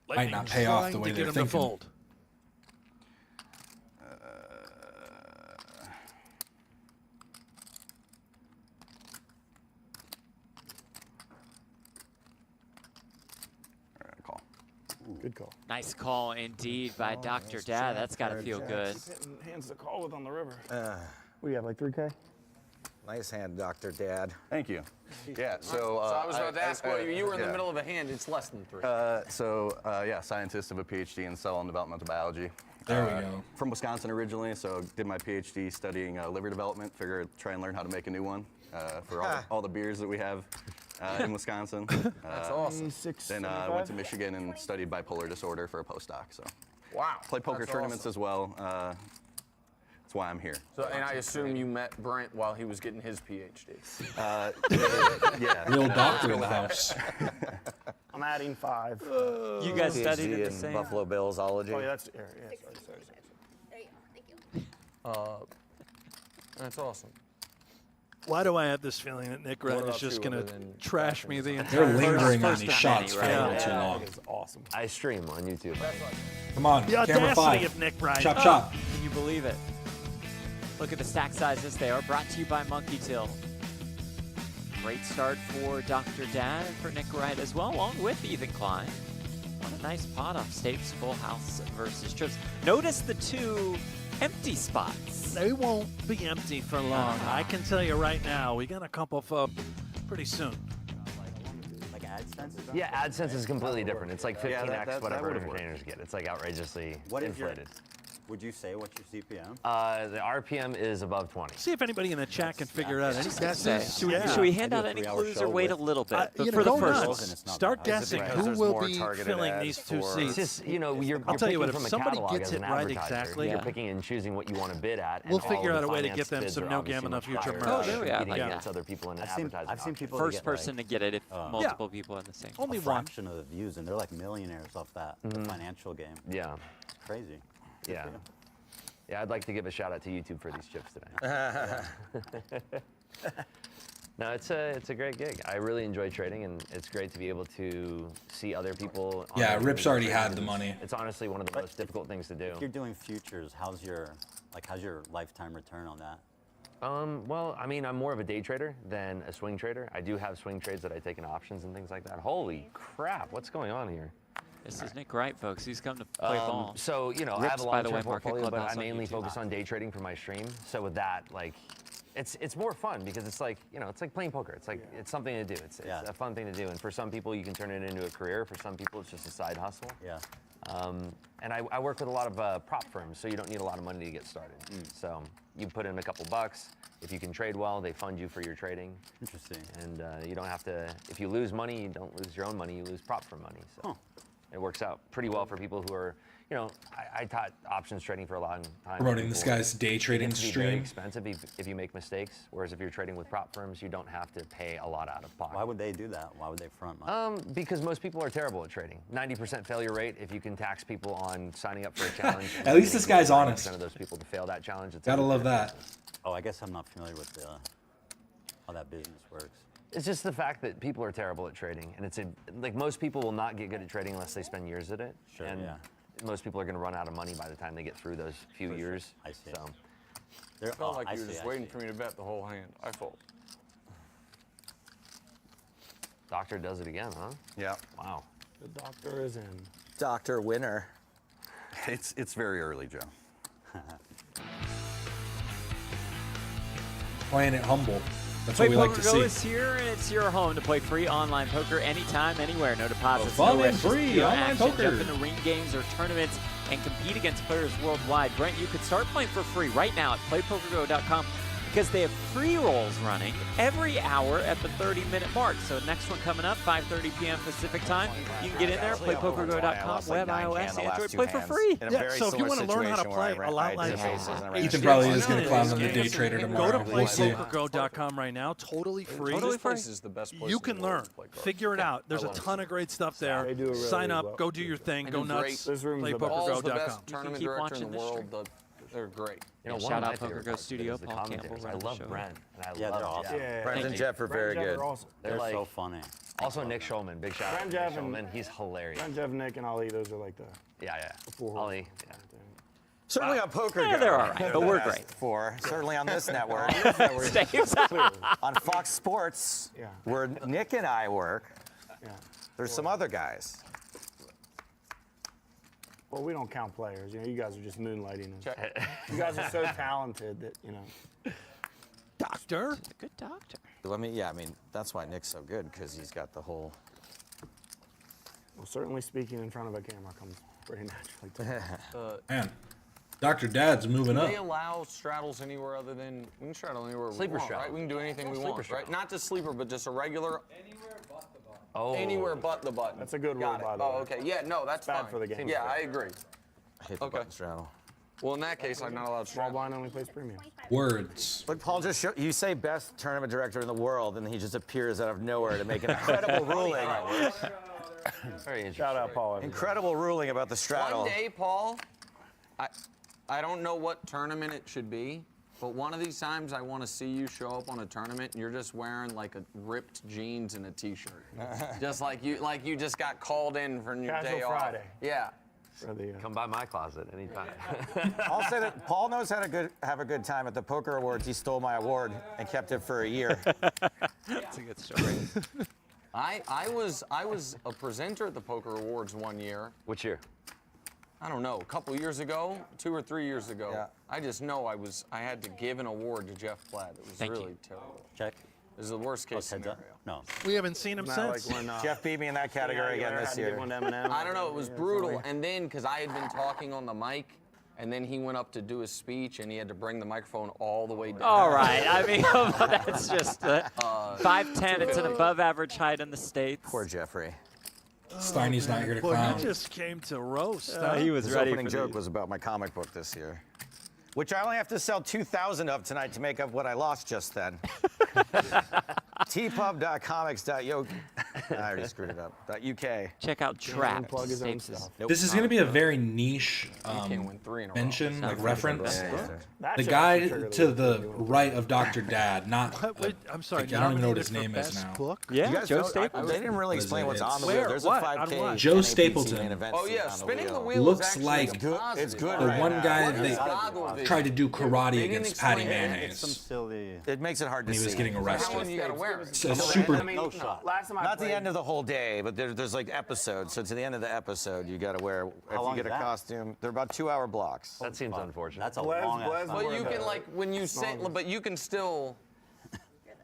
Might not pay off the way they're thinking. Fold. Good call. Nice call indeed by Dr. Dad. That's got to feel good. Hands to call with on the river. What do you have, like 3K? Nice hand, Dr. Dad. Thank you. Yeah, so... I was about to ask, well, you were in the middle of a hand. It's less than 3. Yeah, scientist of a PhD in cell and developmental biology. There we go. From Wisconsin originally, so did my PhD studying liver development. Figured try and learn how to make a new one for all the beers that we have in Wisconsin. That's awesome. Then went to Michigan and studied bipolar disorder for a postdoc. So wow. Play poker tournaments as well. That's why I'm here. So, and I assume you met Brent while he was getting his PhD. Yeah. Real doctor in the house. I'm adding 5. You guys PhD studied at the in same. Buffalo Billsology. Oh, yeah, that's sorry. That's awesome. Why do I have this feeling that Nick Wright is just going to trash me the entire They're lingering on first these of shots many, for a right? little too long. It's awesome. I stream on YouTube. Come on, The camera audacity 5. of Nick Wright. Chop, Oh. chop. Can you believe it? Look at the stack sizes. They are brought to you by Monkey Till. Great start for Dr. Dad and for Nick Wright as well, along with Ethan Klein. What a nice pot off stakes, full house versus trips. Notice the 2 empty spots. They won't be empty for long. I can tell you right now, we got a couple folks pretty soon. Like AdSense? Yeah, AdSense is completely different. It's like 15x that whatever would've worked. entertainers get. It's like outrageously What is your, inflated. would you say what's your CPM? The RPM is above 20. See if anybody in the chat can figure it out. Any guesses? Should we hand out any clues or wait a little bit for the go first nuts. one? Start guessing who will be filling these 2 It's seats. just, you know, you're I'll tell you picking what, if from a somebody catalog gets as it an right advertiser. exactly, You're picking and choosing what you want to bid at. We'll and all figure of out the a way to finance get them bids some are No obviously Gammon of much Future higher, merch. there we are, competing like against that. other people in an I've advertising seen people First get person to get it if multiple people in the same. Only a one. fraction of the views, and they're like millionaires off that the financial game. Yeah. It's crazy. Good Yeah. for you. Yeah, I'd like to give a shout out to YouTube for these chips today. No, it's a great gig. I really enjoy trading, and it's great to be able to see other people. Yeah, Rip's already had the money. It's honestly one of the most difficult things to do. If you're doing futures, how's your lifetime return on that? Well, I mean, I'm more of a day trader than a swing trader. I do have swing trades that I take in options and things like that. Holy crap, what's going on here? This is Nick Wright, folks. He's come to play ball. So, you know, I Rips, have a by the long-term way, Market portfolio, but Clubhouse I on mainly YouTube. focus on day trading for my stream. So with that, like, it's more fun because it's like, you know, it's like playing poker. It's like, it's something to do. It's a fun thing to do. And for some people, you can turn it into a career. For some people, it's just a side hustle. Yeah. And I work with a lot of prop firms, so you don't need a lot of money to get started. So you put in a couple bucks. If you can trade well, they fund you for your trading. Interesting. And you don't have to, if you lose money, you don't lose your own money, you lose prop firm money. So it works out pretty well for people who are, you know, I taught options trading for a long time. Promoting this guy's day trading It gets to be very stream. expensive if you make mistakes, whereas if you're trading with prop firms, you don't have to pay a lot out of pocket. Why would they do that? Why would they front money? Because most people are terrible at trading. 90% failure rate. If you can tax people on signing up for a challenge. At least this guy's honest. 90% of those people to fail that challenge. It's Gotta love that. Oh, I guess I'm not familiar with how that business works. It's just the fact that people are terrible at trading, and like most people will not get good at trading unless they spend years at it. Sure, and yeah. most people are going to run out of money by the time they get through those few years. I see. So It felt like you were just waiting for me to bet the whole hand. I fold. Doctor does it again, huh? Yeah. Wow. The doctor is in. Doctor winner. It's very early, Joe. Playing it humble. That's what we like to PlayPokerGo see. is here, and it's your home to play free online poker anytime, anywhere. No deposits, Fun no and risk, just free pure online action. poker. Jump into ring games or tournaments and compete against players worldwide. Brent, you could start playing for free right now at playpokergo.com. because they have free rolls running every hour at the 30-minute mark. So next one coming up, 5:30 p.m. Pacific time. You can get in there, play PokerGo.com, web, iOS, Android, play for free. Yeah, so if you want to learn how to play a lot like Ethan probably is going to climb on the day trader tomorrow. Go to playpokergo.com right now, totally free. Totally free. This is the best place You in can the world learn, to play cards. figure it out. There's a ton of great stuff there. They do it really Sign up, well. go do your thing, go nuts. This room's the best. Paul's the playpokergo.com. best tournament keep director watching in the this world. They're great. You know, Shout one out of my favorite PokerGo parts Studio, is the Paul Campbell, commentators. I running the love show. Brent, and I Yeah, love they're awesome. Jeff. Brent and Jeff are very good. They're like, so funny. Also, Nick Schulman. Big shout out to Brent, Nick Jeff, and- Schulman. He's hilarious. Brent, Jeff, Nick, and Ali, those are like the Yeah. four. Ollie. Yeah. Certainly on Poker Yeah, Go. they're all right, but we're great. Certainly on this network. Staves. On Fox Sports, Yeah. where Nick and I work, Yeah. there's some other guys. Well, we don't count players. You know, you guys are just moonlighting. You guys are so talented that, you know. Doctor? Good doctor. I mean, that's why Nick's so good, because he's got the whole... Well, certainly speaking in front of a camera comes pretty naturally to me. Man, Dr. Dad's moving Do up. they allow straddles anywhere other than we can straddle anywhere Sleeper we want, straddle. right? We can do anything we Sleeper want, straddle. right? Not just sleeper, but just a regular. Oh. Anywhere but the button. That's a good rule, Got it. by the Oh, way. okay. Yeah, no, that's Bad fine. for the game. Yeah, I agree. I hate the button straddle. Well, in that case, I'm not allowed Small straddle. blind only plays premium. Words. Look, Paul, you say best tournament director in the world, and he just appears out of nowhere to make an incredible ruling. Very interesting. Shout out, Paul. everybody. Incredible ruling about the straddle. One day, Paul, I don't know what tournament it should be, but one of these times I want to see you show up on a tournament and you're just wearing like a ripped jeans and a t-shirt. Just like you just got called in for your Casual day off. Friday. Yeah. For the, Come by my closet anytime. I'll say that Paul knows how to have a good time at the Poker Awards. He stole my award and kept it for a year. That's a good story. I was a presenter at the Poker Awards one year. Which year? I don't know, a couple years ago, 2 or 3 years ago. Yeah. I just know I had to give an award to Jeff Platt. It was really terrible. Check. It was the worst case Heads scenario. up? No. We haven't seen him Not since. like when, Jeff beat me in that category again this year. I don't know, it was brutal. And then, because I had been talking on the mic, and then he went up to do his speech, and he had to bring the microphone all the way down. All right. I mean, that's just 5'10". It's an above-average height in the States. Poor Jeffrey. Steiny's not here to Boy, clown. you just came to roast. He was His ready opening for joke these. was about my comic book this year, which I only have to sell 2,000 of tonight to make up what I lost just then. tpub.comics.yo. I already screwed it up. .uk. Check out Trap. plug his own States is- stuff. This is going to be a very niche can't win 3 in a row. mention, Not like really reference. That The should guy actually trigger to the the right of Dr. Dad, not. Wait, I'm sorry. I don't even know what his nominated name for is best now. Book? Yeah, You guys Joe know, Stapleton. they didn't really explain what's on the wheel. Where? There's What? a On 5K. what? Joe NAPC Stapleton. main event Oh, seat yeah, on the spinning the wheel. wheel Looks is actually like It's good the right one now. guy What is they goggle vision? tried to do karate They didn't against explain Patty it. Mayonnaise. Some silly. It makes it hard to And he was see. getting How long arrested. you gotta wear it? So it's super. I mean, No shot. Last time I Not the played, end of the whole day, but there's like episodes. So to the end of the episode, you got to wear. If long you get is a that? costume, they're about 2-hour blocks. That seems unfortunate. That's a Blaise- long Blaise- ass. But you can like when you sit, but you can still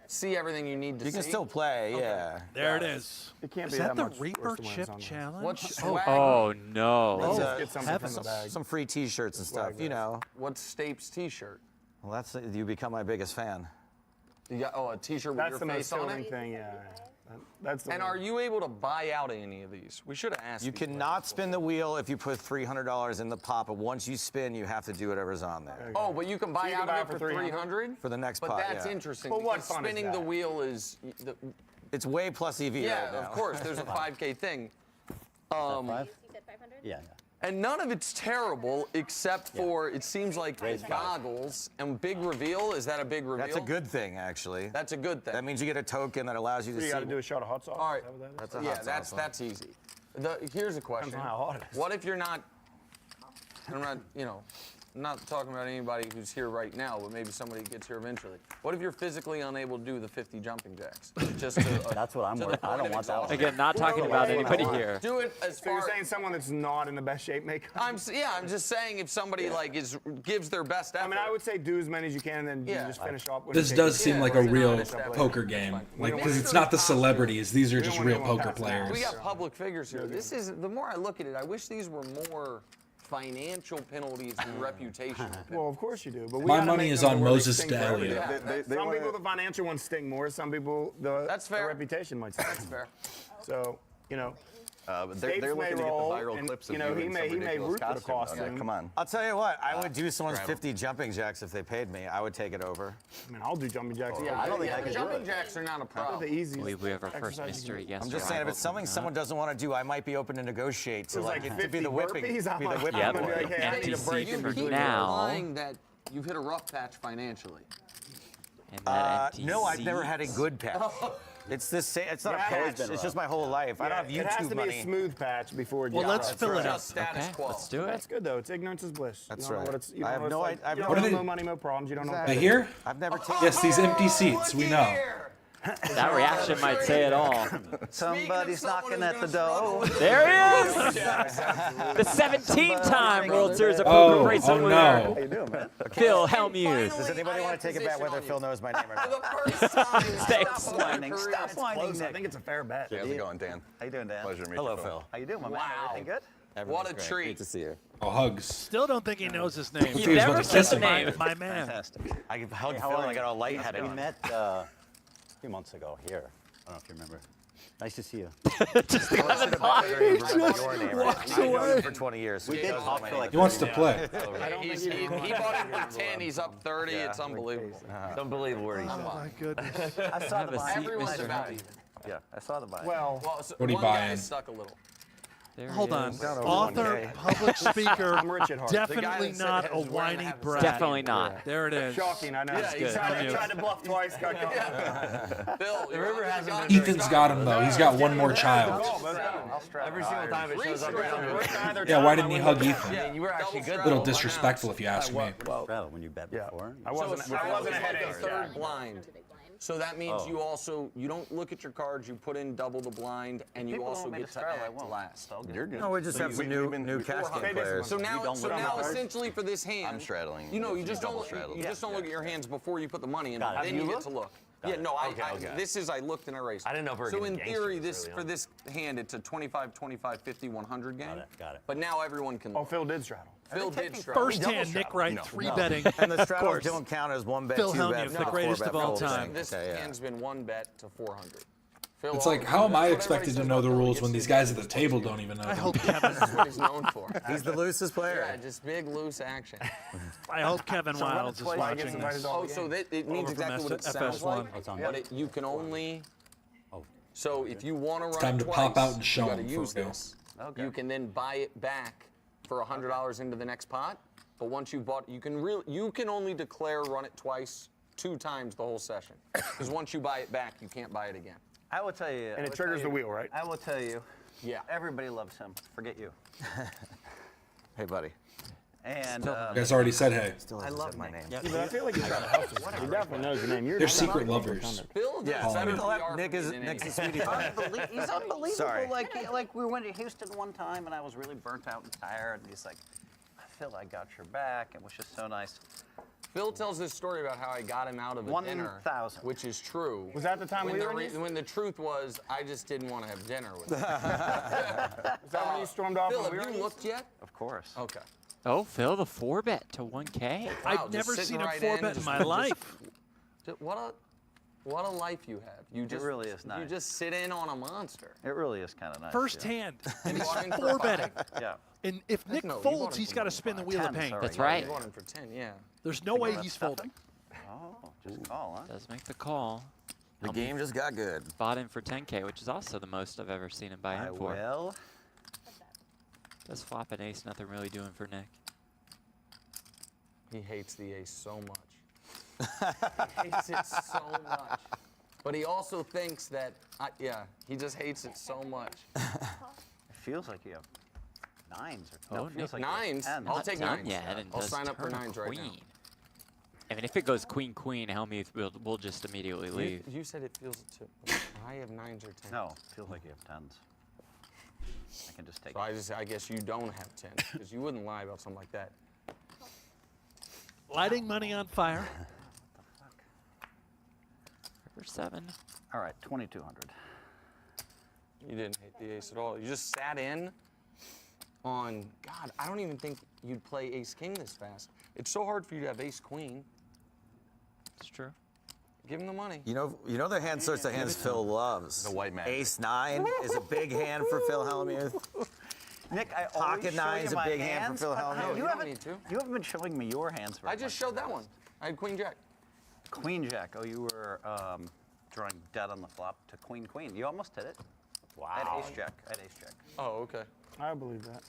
see everything you need to You see. can still play, yeah. There it is. it can't Is be that that the much worse Reaper than when it's Chip on there. Challenge? What's swag? Oh, no. That's Let's get something from the bag. some free T-shirts and stuff, you know. What's Stapes t-shirt? Well, that's you become my biggest fan. You got a t-shirt with That's your the face most on filling it? thing, yeah. That's the And one. are you able to buy out any of these? We should have asked. You these cannot spin the wheel if you put $300 in the pot, but once you spin, you have to do whatever's on there. Oh, but you can buy you out can buy of it it for for 300? 300? For the next But pot, that's yeah. interesting. Well, what because fun is spinning the that? wheel is. It's way plus EV Yeah, right now. of course. There's a 5K thing. Five? Yeah. And none of it's terrible except for it seems like goggles and big reveal. Is that a big reveal? That's a good thing, actually. That's a good thing. That means you get a token that allows you to You see. got to do a shot of hot sauce. All right. Is that what that is? That's a Yeah, hot sauce one. that's easy. Here's a question. Depends on how hot it is. What if you're not? I'm not, I'm not talking about anybody who's here right now, but maybe somebody gets here eventually. What if you're physically unable to do the 50 jumping jacks? Just to, That's what I'm to the worried. I point don't of want that one. Again, not talking about anybody here. Do it as So you're far. saying someone that's not in the best shape makeup? I'm just saying if somebody gives their best effort. I mean, I would say do as many as you can, and then Yeah. you just finish off. when This you does take seem it. like a Yeah, real honest effort. poker game, like don't because want it's to not the costume. celebrities; these are We don't just want real anyone poker passing out. players. We got public figures here. This is the more I look at it, I wish these were more financial penalties and reputational. Well, of course you do. But we My gotta money make is them on where they Moses sting for Stallion. everybody. Some people, the financial ones sting more. Some people, the reputation might sting. That's fair. So, you know. But they're States looking may to get the roll, viral and, clips of you know, you he in may some ridiculous root for the costume. costume. Come on. I'll tell you what, I would do someone's Scrabble. 50 jumping jacks if they paid me. I would take it over. I mean, I'll do jumping jacks. Yeah, I don't think I the could do jumping it. jacks are not a problem. The easiest. We have our first exercise mystery you can guest. I'm just saying, if it's something someone doesn't want to do, I might be open to negotiate to, like, to be the whipping. burpees, Be the whipping. Yep. I'm gonna be like, hey, I need a break in for between. now. Implying that you've hit a rough patch financially. And that No, I've NTC. never had a good patch. It's the same. It's not a patch. It's just my whole life. I don't have It has YouTube to be money. a smooth patch before it Well, gets let's rough. fill it up. Just status Okay, quo. let's do it. That's good though. It's ignorance is bliss. That's you don't know right. what it's, you I don't have know no what idea- it's like. I have You no don't idea. know money, no problems. You don't know. They here? I've never taken. Yes, these empty seats. We know. That reaction might say it all. Somebody's knocking at the door. There he is! The 17-time World Series of Poker racer winner. No. How you doing, man? Phil Hellmuth. Does anybody want to take a bet whether Phil knows my name or not? The first time. Thanks. Stop whining, Close. I Nick. think it's a fair bet. How's it going, Dan? How you doing, Dan? Pleasure to meet Hello, you, Phil. How you doing, my man? Wow. Everything good? What a treat. Good to see you. Oh, hugs. Still don't think he knows his name. You Confused never about the said the kissing. name. My man. Fantastic. I hugged Phil and I got all lightheaded. We met a few months ago here. I don't know if you remember. Nice to see you. Just the other Walks away for 20 years. We did talk for like. He wants to play. He bought it for 10. He's up 30. It's unbelievable. It's unbelievable where he's Oh my goodness. I saw Have the a buy. seat, Everyone's Mr. about Happy. even. Yeah, I saw the buy. Well, So What are you one guy buying? is stuck a little. There Hold he on. is. Down over Author, 1K. public speaker, I'm rich at heart. definitely that said not his a wearing whiny to have a brat. Definitely not. There it is. Shocking, I know. Yeah, He good. tried to bluff twice. Got caught. Bill, the river hasn't Ethan's got him, though. He's got one more child. I'll strap Every single time it shows up right on the Yeah, why didn't he hug Ethan? Yeah, you were actually good. A little disrespectful, if you ask me. Straddle when you bet before. I So wasn't like ahead the of third blind. So that means Oh. you don't look at your cards, you put in double the blind, and you People also want me get to to straddle, I act won't. last. You're good. No, we just have some new casting players. So now, don't look at the cards? essentially for this hand, I'm straddling. You know, you just Double don't straddle. you just don't look at your hands before you put the money in. Got it. Then You you get look? to look. Got Yeah, it. no, Okay, okay. this is I looked and I raced. I didn't know if we were So in getting theory, gangsters this early for on. this hand, it's a 25, 25, 50, 100 game. Got it. But now everyone can Oh, look. Phil did straddle. Phil did straddle. First hand, Nick Wright, No. 3-betting. And the Of straddles course. don't count as one bet, Phil two Hellmuth, bet, the four greatest bet, of all full time. bet. This Okay, yeah. hand's been 1 bet to 400. Phil It's like, how am I expected to know the rules when these guys at the table don't even know I them? hope Kevin. That's what he's known for. He's the loosest player. Yeah, just big loose action. I hope Kevin So run it Wilds is twice, I get watching invited this. to all Oh, the so games. that it means Over from exactly what it sounds FS1. like, It's on. but you can only. Oh. So if you want to run time it to twice, pop out and show you got to him for use real. this. Okay. You can then buy it back for $100 into the next pot. But once you bought, you can only declare run it twice, 2 times the whole session. Because once you buy it back, you can't buy it again. I will tell you. And it triggers the wheel, right? I will tell you. Yeah. Everybody loves him. Forget you. Hey, buddy. And You guys already said hey. I love my name. Yeah, but I feel like he's trying to help us. He definitely knows your name. You're They're secret lovers. Bill does Yeah. better Follow PR Nick is than Nick's a anything. sweetie. He's unbelievable. Sorry. Like we went to Houston one time, and I was really burnt out and tired. And he's like, "Phil, I got your back." It was just so nice. Phil tells this story about how I got him out of a dinner, 1,000. which is true. Was that the time we were in Houston? when the truth was, I just didn't want to have dinner with him. Is that when you stormed off? Phil, when we were have in you Houston? looked yet? Of course. Okay. Oh, Phil, the 4-bet to 1K. Wow, I've just never sitting seen a right 4-bet in just- my just- life. What a life you have. You just really is You nice. just sit in on a monster. It really is kind of nice. First yeah. hand, and he's bought in for 4-betting. Yeah. And if Nick No, you bought folds, him he's for got to spin the wheel of 10, pain. sorry. That's You right. bought him for 10, yeah. There's no way That's he's stuffing. folding. Oh, just call, huh? Does make the call. The game just got good. Bought in for 10K, which is also the most I've ever seen him buy I in for. will. Does flop an ace, nothing really doing for Nick. He hates the ace so much. He hates it so much. But he also thinks that, he just hates it so much. It feels like you have 9s or no, Oh, it feels like Nines? you have 10s. I'll Not take done 9s. yet, and I'll does sign up for turn 9s right now. queen. I mean, if it goes queen, queen, Hellmuth will just immediately leave. You said it feels it too. I have 9s or 10s. No, it feels like you have 10s. I can just take So I guess you don't have 10s because you wouldn't lie about something like that. Lighting money on fire. River 7. All right, 2,200. You didn't hate the ace at all. You just sat in. on, God, I don't even think you'd play ace-king this fast. It's so hard for you to have ace-queen. It's true. Give him the money. You know the hand sorts of hands Phil loves. The white man. Ace-9 is a big hand for Phil Hellmuth. Nick, I Pocket always show nine's you a my big hand hands, for Phil but Hellmuth. You haven't been showing me your hands very I just much. showed that one. I had queen-jack. Queen-jack. Oh, you were drawing dead on the flop to queen-queen. You almost hit it. Wow. I had ace-jack. Oh, okay. I believe that.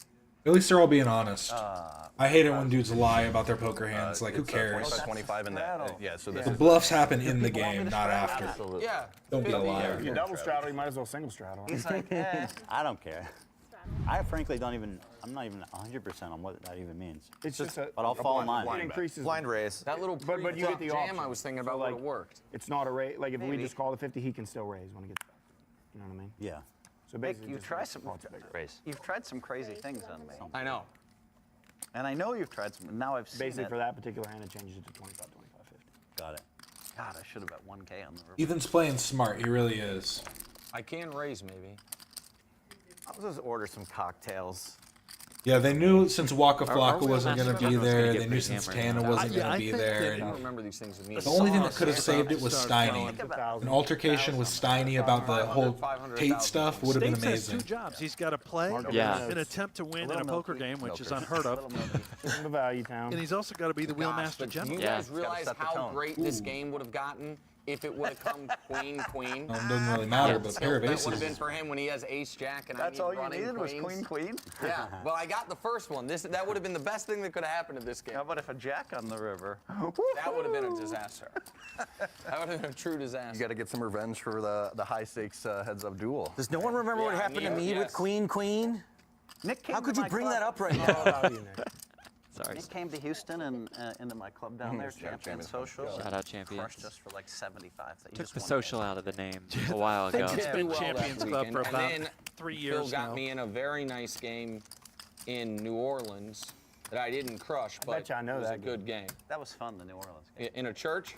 At least they're all being honest. I hate it when dudes lie about their poker hands. Like, who cares? 25 in that. Yeah, so this The is bluffs happen in the game, not after. Absolutely. Yeah. Don't be a liar. If you double straddle, you might as well single straddle. He's like, eh. I don't care. I frankly don't even, I'm not even 100% on what that even means. It's just a, but I'll follow mine. It increases. Blind raise. That little But you get the jam option. I was thinking So, about would have worked. It's not a raise. Like if we just call the 50, he can still raise when he gets back. You know what I mean? Yeah. So Nick, basically, you just try makes some the pots bigger. raise. You've tried some crazy things on me. I know. And I know you've tried some. Now I've seen Basically, it. for that particular hand, it changes it to 25, 25, 50. Got it. God, I should have bet 1K on the river. Ethan's playing smart. He really is. I can raise, maybe. I'll just order some cocktails. Yeah, they knew since Waka Our Flocka wasn't going to be Master there. gonna They get knew pretty since hammered. Tana wasn't going to be there. I don't And remember these things with me. the only thing that could have saved it was Steiny. An altercation with Steiny about the whole Tate stuff would have been States has two amazing. jobs. He's got to play Yeah. and attempt to win in a poker game, which is unheard of. Give him the value town. And he's also got to be the wheelmaster But do general. you guys realize how great this game would have gotten if it would have come queen-queen? It doesn't really matter, but a pair of That would have been aces. for him when he has ace-jack and That's I all need you running needed was queens. queen-queen? Yeah, but I got the first one. That would have been the best thing that could have happened to this game. How about if a jack on the river? That would have been a disaster. That would have been a true disaster. You got to get some revenge for the high stakes heads-up duel. Does no one remember what happened to me with Queen? Nick came How could to you my bring club. that up right now? Sorry. Nick came to Houston and into my club down there, Champion Social. Shout out Champions. Crushed us for like 75. You Took just the won social out of the name a while ago. It's been Well, Champions that Club for weekend. about And then 3 Phil years got now. me in a very nice game in New Orleans that I didn't crush, but bet you I know it was that a good game. That was fun, the New Orleans game. In a church?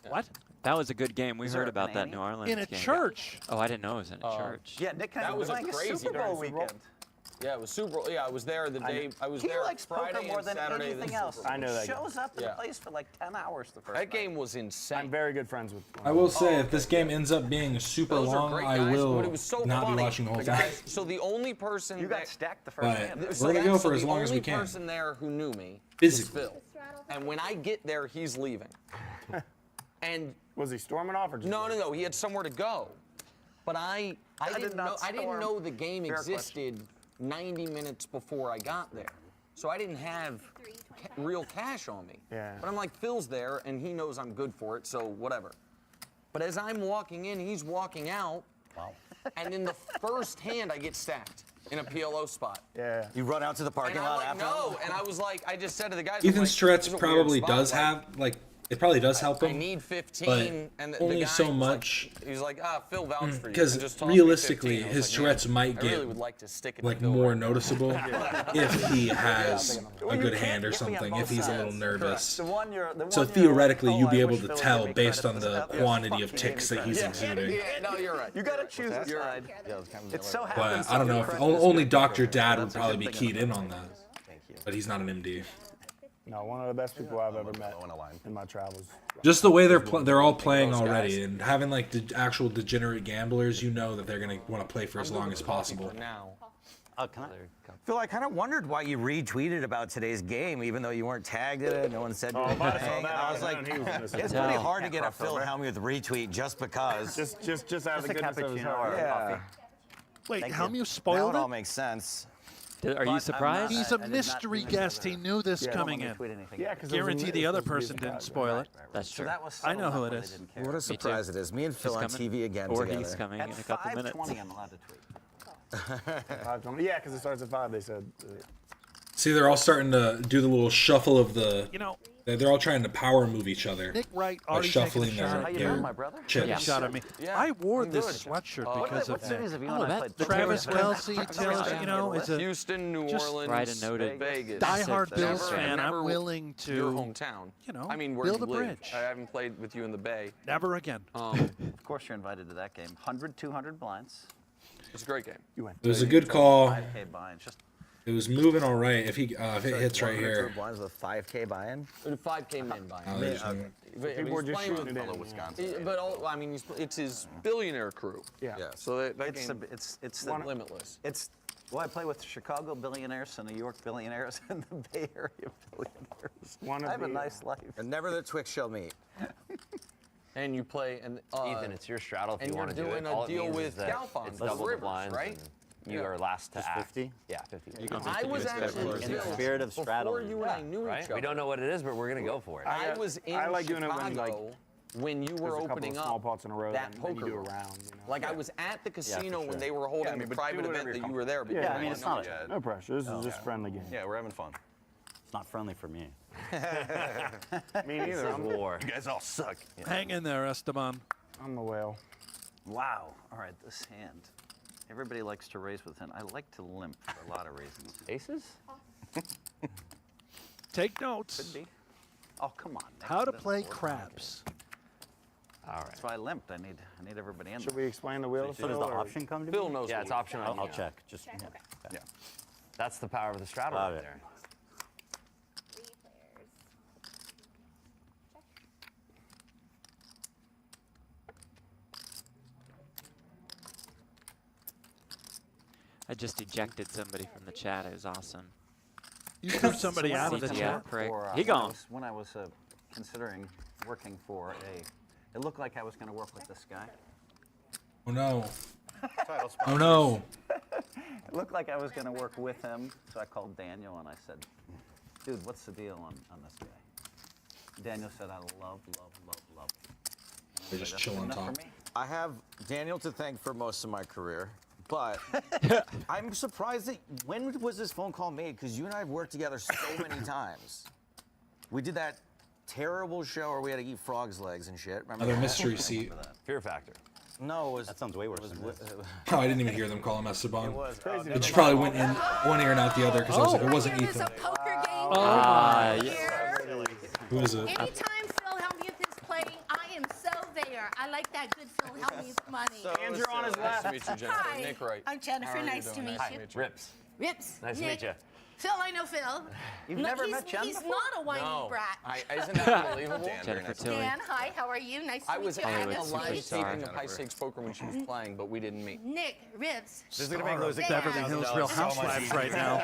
What? That was a good game. We Is heard there a about that panini? New Orleans In a game. church. Oh, I didn't know it was in a church. Yeah, Nick kind That of was a like crazy Super Bowl weekend. Yeah, it was Super Bowl. Yeah, I was there the day. I was He there likes Friday poker more and than Saturday. anything then else. Super Bowl. I know that game. Shows up to the Yeah. place for like 10 hours the first That night. game was insane. I'm very good friends with. I will say, if this game ends up being super Those are long, great I guys, will but it was so not funny. be watching the whole thing. guys, so the only person You that, got stacked the first But hand. we're gonna go for as long as we The can. only person there who knew me Busy. is Phil. And when I get there, he's leaving. And Was he storming off or just? no, he had somewhere to go. But I didn't know. I didn't storm. know the game Fair existed 90 minutes before I got there. So I didn't have real cash on me. Yeah. But I'm like, Phil's there, and he knows I'm good for it, so whatever. But as I'm walking in, he's walking out. Wow. And in the first hand, I get stacked in a PLO spot. Yeah. You run out to the parking And I'm lot like, after? no. And I was like, I just said to the guys, I'm Ethan like, Stretch "This is a weird probably spot." does Like, have, like, it probably does help I him. need 15, but and the only guy so was much. Like, he's like, Phil vouched for you. And Because just tossed me 15. realistically, I was his like, Tourette's man, might I get really would like to stick it like to Phil more right now. noticeable if he has Well, a you good can't hand or get me on something. both If he's a little sides. nervous. The one you're, So theoretically, you'd be I able wish to Phil would tell give me based credit on for the this. quantity of Fucking ticks that he's yeah, exuding. Yeah, no, you're right. You gotta choose a side. It so happens. But I don't know if only Dr. Dad would probably be keyed in on that. But he's not an MD. No, one of the best people I've ever met in my travels. Just the way they're all playing already, and having like the actual degenerate gamblers, you know that they're gonna want to play for as long as possible. Phil, I kind of wondered why you retweeted about today's game, even though you weren't tagged in it. No one said anything. I was like, it's pretty hard to get a Phil Hellmuth retweet just because. Just out of the goodness of his heart. Yeah. Wait, Thank Hellmuth you. spoiled Now it? it all makes sense. Are you surprised? He's a mystery guest. He knew this coming in. Yeah, 'cause Guarantee the other person didn't spoil it. That's true. I know who it is. What a surprise it is. Me and Phil on TV again Or together. he's coming in a couple minutes. 5:20, I'm allowed to tweet. 5:20. Yeah, because it starts at 5. They said. See, they're all starting to do the little shuffle of the. You know, they're all trying to power move each other. Nick Wright by already taking a shuffling shot. How their, you their doing, my brother? chips. Yeah. Shot at me. Yeah, I wore I'm this good. sweatshirt because what of cities have you Oh, and I that played? Travis Taylor Kelsey Swift? tells you know is a Houston, New just Orleans, write a note. Vegas. diehard Bills Never- fan. never I'm willing to your hometown. you know, I mean, where build you a live. bridge. I haven't played with you in the Bay. Never again. Of course, you're invited to that game. 100, 200 blinds. It's a great game. You win. It was a good call. 5K blinds. Just It was moving all right. If it hits right here. Blinds with 5K buy-in. 5K min buy-in. Oh, there's no- People are just shooting it in. Wisconsin. But I mean, it's his billionaire crew. Yeah. So that It's game, it's limitless. It's well, I play with Chicago billionaires and New York billionaires and the Bay Area billionaires. I have a nice life. And never the Twix shall meet. And you play and Ethan, it's your straddle if you want to do it. And All you're it doing a means deal with is that Galfon. it's double the blinds, right? and you are last to Just act. 50? Yeah, 50. I was actually in the spirit of straddle. Before you and I knew Right? each other. We don't know what it is, but we're gonna go for it. I was in I like doing it Chicago when you were there's a couple opening of small up pots in a row, that then poker you do a room. round. Like I was at the casino for when sure. they were holding Yeah, I mean, the but private do event whatever that you you're were there. But Yeah, you I mean, didn't it's know not yet. No pressure. This is just friendly game. Yeah, we're having fun. It's not friendly for me. Me neither. This is war. You guys all suck. Hang in there, Esteban. I'm the whale. Wow. All right, this hand. Everybody likes to raise with hand. I like to limp for a lot of reasons. Aces? Take notes. Could be. Oh, come on. Nick. How to Put in play 4. craps. All right. That's why I limped. I need everybody in Should there. we explain the wheel? So does the option come to Bill me? knows. Yeah, what it's we- option on I'll you. check. Just Yeah. That's the power of the straddle Love right it. there. I just ejected somebody from the chat. It was awesome. You threw somebody out of the CTF chat. prick. when He I gone. was- When I was considering working for it looked like I was going to work with this guy. Oh no. Oh no. It looked like I was going to work with him, so I called Daniel and I said, dude, what's the deal on this guy? Daniel said, I love. They just chill on top. I have Daniel to thank for most of my career, but I'm surprised that when was this phone call made? Because you and I have worked together so many times. We did that terrible show where we had to eat frogs' legs and shit. Remember Another that? mystery seat. Fear factor. No, it was. That sounds way worse than this. Oh, I didn't even hear them call him Esteban. It was crazy. But you probably went in one ear and out the other because I was like, it wasn't There's Ethan. a poker game Ah, here. Who is it? Anytime Phil Hellmuth is playing, I am so there. I like that good Phil Hellmuth money. Andrew on his Nice left. to meet you, Jennifer. Hi, Nick Wright. I'm Jennifer. How are you Nice to doing? meet Nice you. to meet you. Rips. Rips. Nice to Nick. meet you. Phil, I know Phil. You've never met Jen He's before? not a whiny No. brat. Isn't that unbelievable? Jennifer Tilly. Dan, hi. How are you? Nice to I meet was you. at I a know live Steve. taping of High Stakes Poker when she was playing, but we didn't meet. Nick, Rips. This is gonna make those Beverly Hills Real Housewives right now.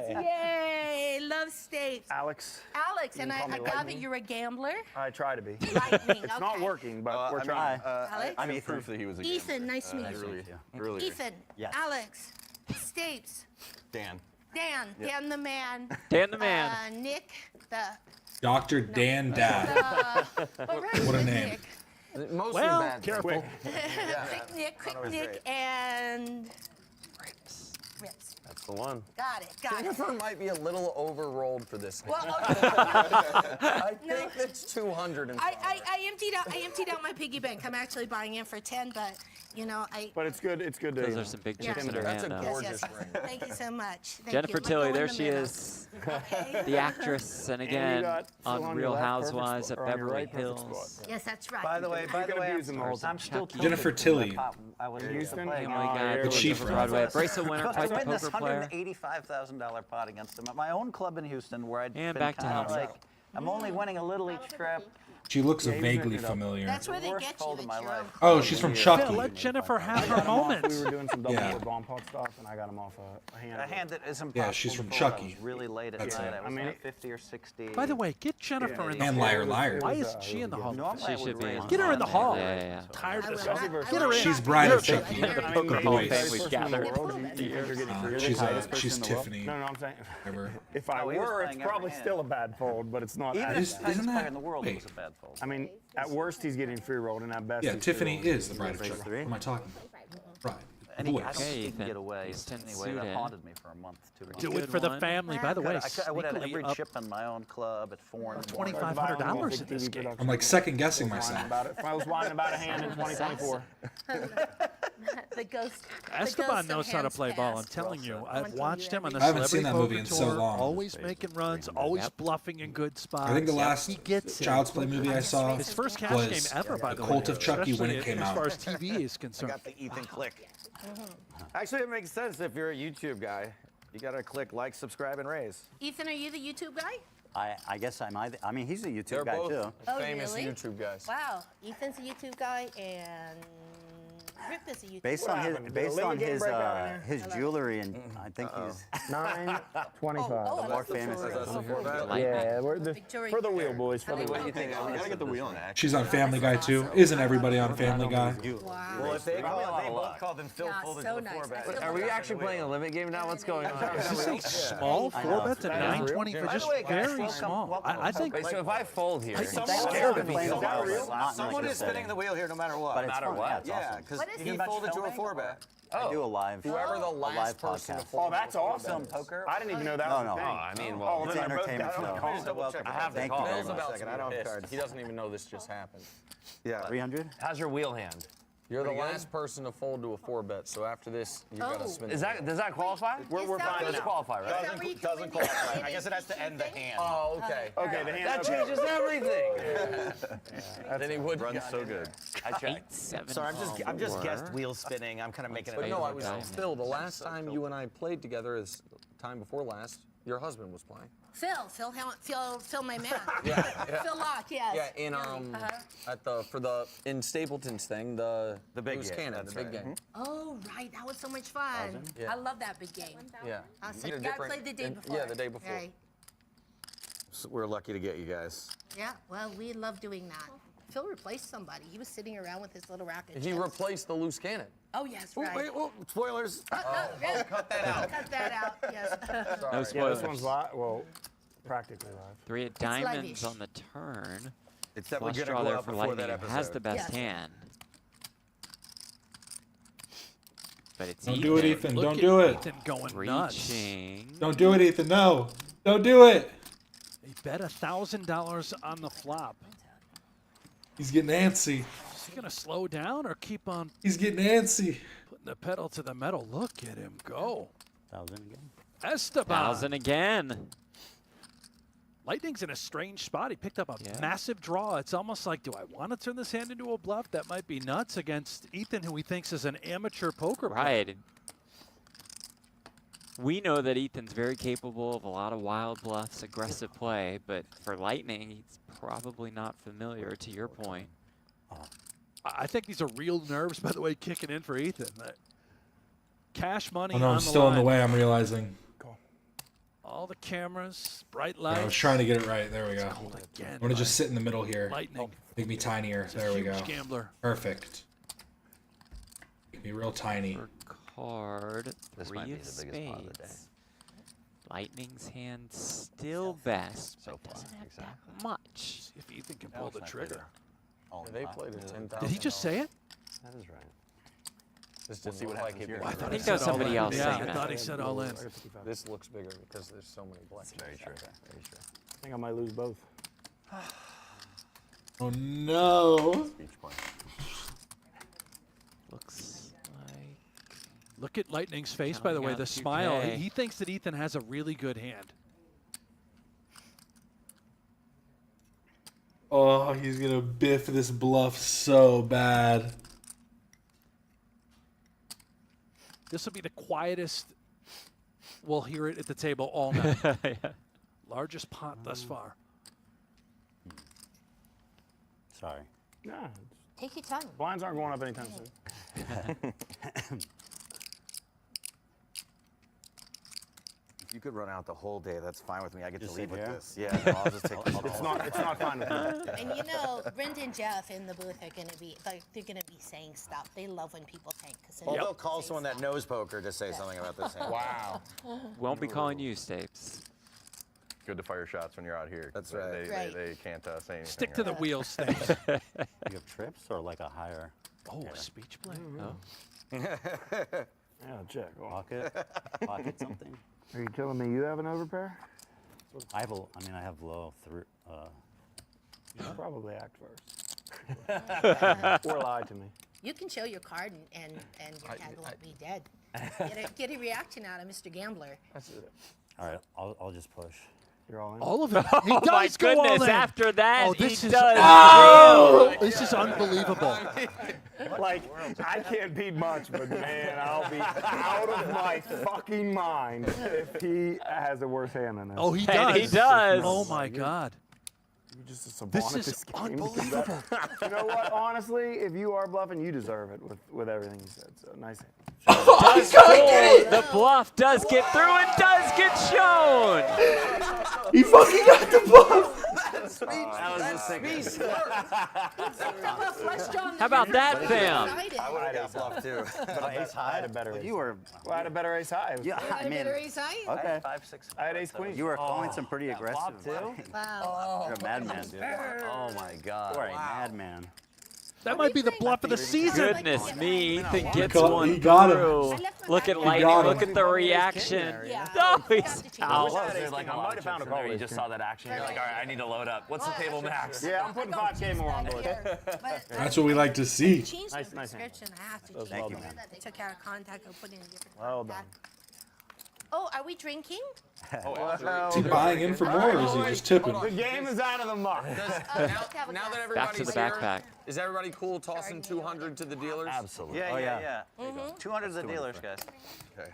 Yay! Love states. Alex. Alex, and You I can call me gather Lightning. you're a gambler. I try to be. Lightning. It's not okay. working, but we're I mean, trying. Alex? I'm proof that he was a Ethan, nice to meet you. earlier. Ethan, Yes. Alex, Stapes, Dan. Dan, Dan the man. Dan the man. Nick, the. Dr. Dan Dad. What rhymes What a with name. Nick? Mostly Well, bad. careful. Quick Nick, and. Rips. That's the one. Got it, got it. Jennifer might be a little overrolled for this. Well, I no. think that's 200. I emptied out my piggy bank. I'm actually buying in for 10, but you know I. But it's good. It's good to. Those are some big chips in her That's hand. a though. gorgeous Yes, ring. Thank you so much. Thank Jennifer you. Let Tilly, go in there the she middle. is. Okay. The actress, and you again got Phil on on Real your left, perfect Housewives spot, of or on your Beverly right, perfect Hills. spot. Yes, that's right. By the way, abuse him the whole time. I'm still Jennifer Tilly. I was Houston? playing. Family Oh, Guy, yeah, But she Over from- Broadway. Bracelet winner, I fight the win this poker player. $185,000 pot against them at my own club in Houston, where I'd And been back to kind of Helms. like, I'm only winning a little each trip. She looks Yeah, he was vaguely written it up. familiar. That's where they Worst get fold you. of my It's your life. Oh, she's from Phil, Chucky. let Jennifer have I her got him off. moment. We were doing some double Yeah. board bomb pot stuff, and I got him off a hand. A hand that is impossible. Yeah, she's from to fold. Chucky. I was really late at That's night. it. I was I mean, at 50 or 60. By the way, get Jennifer in the And hall. liar, liar. Why isn't she in the hall? Normally I She would should be. raise Get her in the money. hall. Yeah. Tired of this. I will Get her in. She's bride of You're- Chucky. The poker hall Maybe family first gather. in the world, do you think you're getting free? She's Tiffany. No, I'm saying. Whatever. If I No, he was were, it's playing every probably hand. still a bad fold, but it's not. Even as if Is- the bad. tightest isn't player that- in the world wait. was a bad fold. I mean, at worst he's getting free rolled, and at best. Yeah, he's Tiffany free-rolled. is the bride of Chucky. What am I talking about? Right. And he, I Voice. don't think he Ethan. can get away. He's Anyway, tense that suit, haunted me for a month, 2 months. Do Good it for the one. family. By the way, I would have sneakily every up chip in my own club at 4 in the morning. $2,500 in this game. I'm like second guessing Whining myself. about it. I was whining about a hand in 2024. The ghost. Esteban knows how to play ball. I'm telling you. I've watched him on the I haven't seen Celebrity that movie Poker in so Tour, long. always making runs, always bluffing in good spots. I think the last He gets it. Child's Play movie I saw His first cash was game ever, by The the Cult way. of Chucky when it especially came as far out. as TV is concerned. Got the Ethan click. Actually, it makes sense if you're a YouTube guy. You gotta click like, subscribe, and raise. Ethan, are you the YouTube guy? I guess I might. I mean, he's a YouTube They're guy both too. Oh, famous really? YouTube guys. Wow. Ethan's a YouTube guy and Rip is a YouTube Based guy. on his jewelry, and I think he's 925. more famous. Yeah, for the wheel, boys. For the What do wheel. you think? We gotta get the wheel in action. She's on Family Guy too. Isn't everybody on Family Guy? Well, if they both call them Phil folded so to the nice. 4-bet. Are we actually playing a limit game now? What's going on? Is this a small 4-bet to 920 for just very small? I think. Wait, so if I fold here, Someone is spinning the wheel here no matter what. But it's fun. Yeah, it's Yeah, awesome. because What is he it? folded to a 4-bet. I do a live. Whoever the last person to fold. Oh, that's awesome. Poker. I didn't even know that No, was no. a thing. I mean, well, It's then they're both entertainment got- show. Just double check. I have the Thank you call. very Bill's much. about to I don't be have pissed. cards. He doesn't even know this just happened. Yeah. 300. How's your wheel hand? You're the last person to fold to a 4-bet, so after this, you gotta spin. Does that qualify? We're that fine Does now. qualify, right? Doesn't qualify. I guess it has to end the hand. Oh, okay. Okay, the hand. That changes everything. Then he would Runs so good. I checked. 8, 7, Sorry, I'm just 4. guessed wheel spinning. I'm kind of making it. But no, I was Diamond. Phil. The last time you and I played together, is time before last. Your husband was playing. Phil, my man. Yeah. Phil Locke, yes. Yeah, in in Stapleton's thing, the big loose game, cannon, that's the big right. game. Oh, right. That was so much fun. Yeah. I love that big game. Yeah. So They're you gotta different- play the day and- before. Yeah, the day before. Right. So we're lucky to get you guys. Yeah, well, we love doing that. Phil replaced somebody. He was sitting around with his little racket. He replaced the loose cannon. Oh, yes, right. Wait, spoilers. Cut that out. Cut that out, yes. No Yeah, spoilers. this one's live. Well, practically live. 3 of diamonds live-ish. on the turn. It's definitely Flush gonna draw go there out for before Lightning. that Who has episode. the best Yes. hand. But it's Don't do it, Ethan. Look Don't at do it. Ethan going nuts. Reaching. Don't do it, Ethan. No. Don't do it. He bet $1,000 on the flop. He's getting antsy. Is he gonna slow down or keep on He's getting antsy. putting the pedal to the metal? Look at him go. 1,000 again. Esteban. 1,000 again. Lightning's in a strange spot. He picked up a massive draw. It's almost like, do I want to turn this hand into a bluff? That might be nuts against Ethan, who he thinks is an amateur poker player. Right. We know that Ethan's very capable of a lot of wild bluffs, aggressive play, but for Lightning, he's probably not familiar, to your point. I think these are real nerves, by the way, kicking in for Ethan. Cash money Oh no, on I'm the still in line. the way, I'm realizing. All the cameras, bright Yeah, lights. I was trying to get it right. There we go. Again, I'm going to just sit in the middle here. Lightning. Make me tinier. a There we go. huge gambler. Perfect. Make me real tiny. For card, This 3 might be of the biggest pot of the day. spades. Lightning's hand still best, So but far, doesn't have exactly. that much. See if Ethan can pull the trigger. They played at $10,000. Did he just say it? That is right. This We'll didn't see what look like happens it. here. Well, I thought I think he that was said all somebody in. else Yeah, saying I that. thought he said all in. This looks bigger because there's so many blacks. Very true. Very true. I think I might lose both. Oh no. Speech point. Looks like Look at Lightning's face, by the way, Counting the on smile. 2K. He thinks that Ethan has a really good hand. Oh, he's going to biff this bluff so bad. This will be the quietest we'll hear it at the table all night. Largest pot thus far. Sorry. Nah, Take your time. blinds aren't going up anytime soon. If you could run out the whole day, that's fine with me. I get Just to leave sit with here? this. Yeah, no, I'll just take It's not fine with me. And you know, Brenda and Jeff in the booth are gonna be they're gonna be saying stuff. They love when people tank. Well, they'll call someone that knows poker to say something about this hand. Wow. won't be calling you, Stapes. Good to fire shots when you're out here. That's right. They can't say anything. Stick to the right? wheels, Stapes. You have trips or like a higher Oh, a speech play. Oh. Yeah, check. Oh. pocket something? Are you telling me you have an overpair? I have I have low through. You should probably act first. Or lie to me. You can show your card and your hand won't be dead. Get a reaction out of Mr. Gambler. That's it. All right, I'll just push. You're all in? All of it. He Oh my does go all goodness! in. After that, Oh, he this is does. oh! This is unbelievable. Like, I can't beat much, but man, I'll be out of my fucking mind if he has a worse hand than this. Oh, he And does. he does. Oh my God. You're just a savant This at is this game. unbelievable. You know what? Honestly, if you are bluffing, you deserve it with everything you said. So nice hand. Does fool. The bluff does get through and does get shown. He fucking got the bluff. That was a sick. How about that, fam? I would have got bluffed too. But ace high. I had a better ace. You were. Well, I had a better ace high. Yeah, I mean. Okay. 5, 6. I had ace queen. You were calling some pretty aggressive. Too? Wow. You're a madman, dude. Oh my God. You are a madman. That might be the bluff of the season. Goodness me, Ethan gets He one got him. through. Look at Lightning, got him. look at the reaction. No, he's out. Like I might have found a call. You just saw that action. You're like, all right, I need to load up. What's the table max? Yeah, I'm putting 5K more on board. That's what we like to see. Nice hand. Thank you, man. They took out of contact and put in a different Well done. Oh, are we drinking? Is he buying in for more, or is he just tipping? The game is out of the muck. Now that Back to the everybody's here, backpack. is everybody cool tossing 200 to the dealers? Absolutely. Yeah. 200 to the dealers, guys. Okay.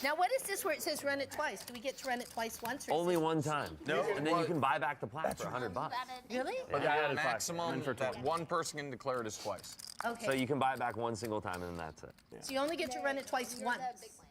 Now, what is this where it says run it twice? Do we get to run it twice once? Or Only one time. No. And then you can buy back the plat for $100. Really? But Yeah, I the added 5. maximum And for that 20. one person can declare it is twice. Okay. So you can buy it back one single time, and then that's it. So you only get to run it twice once.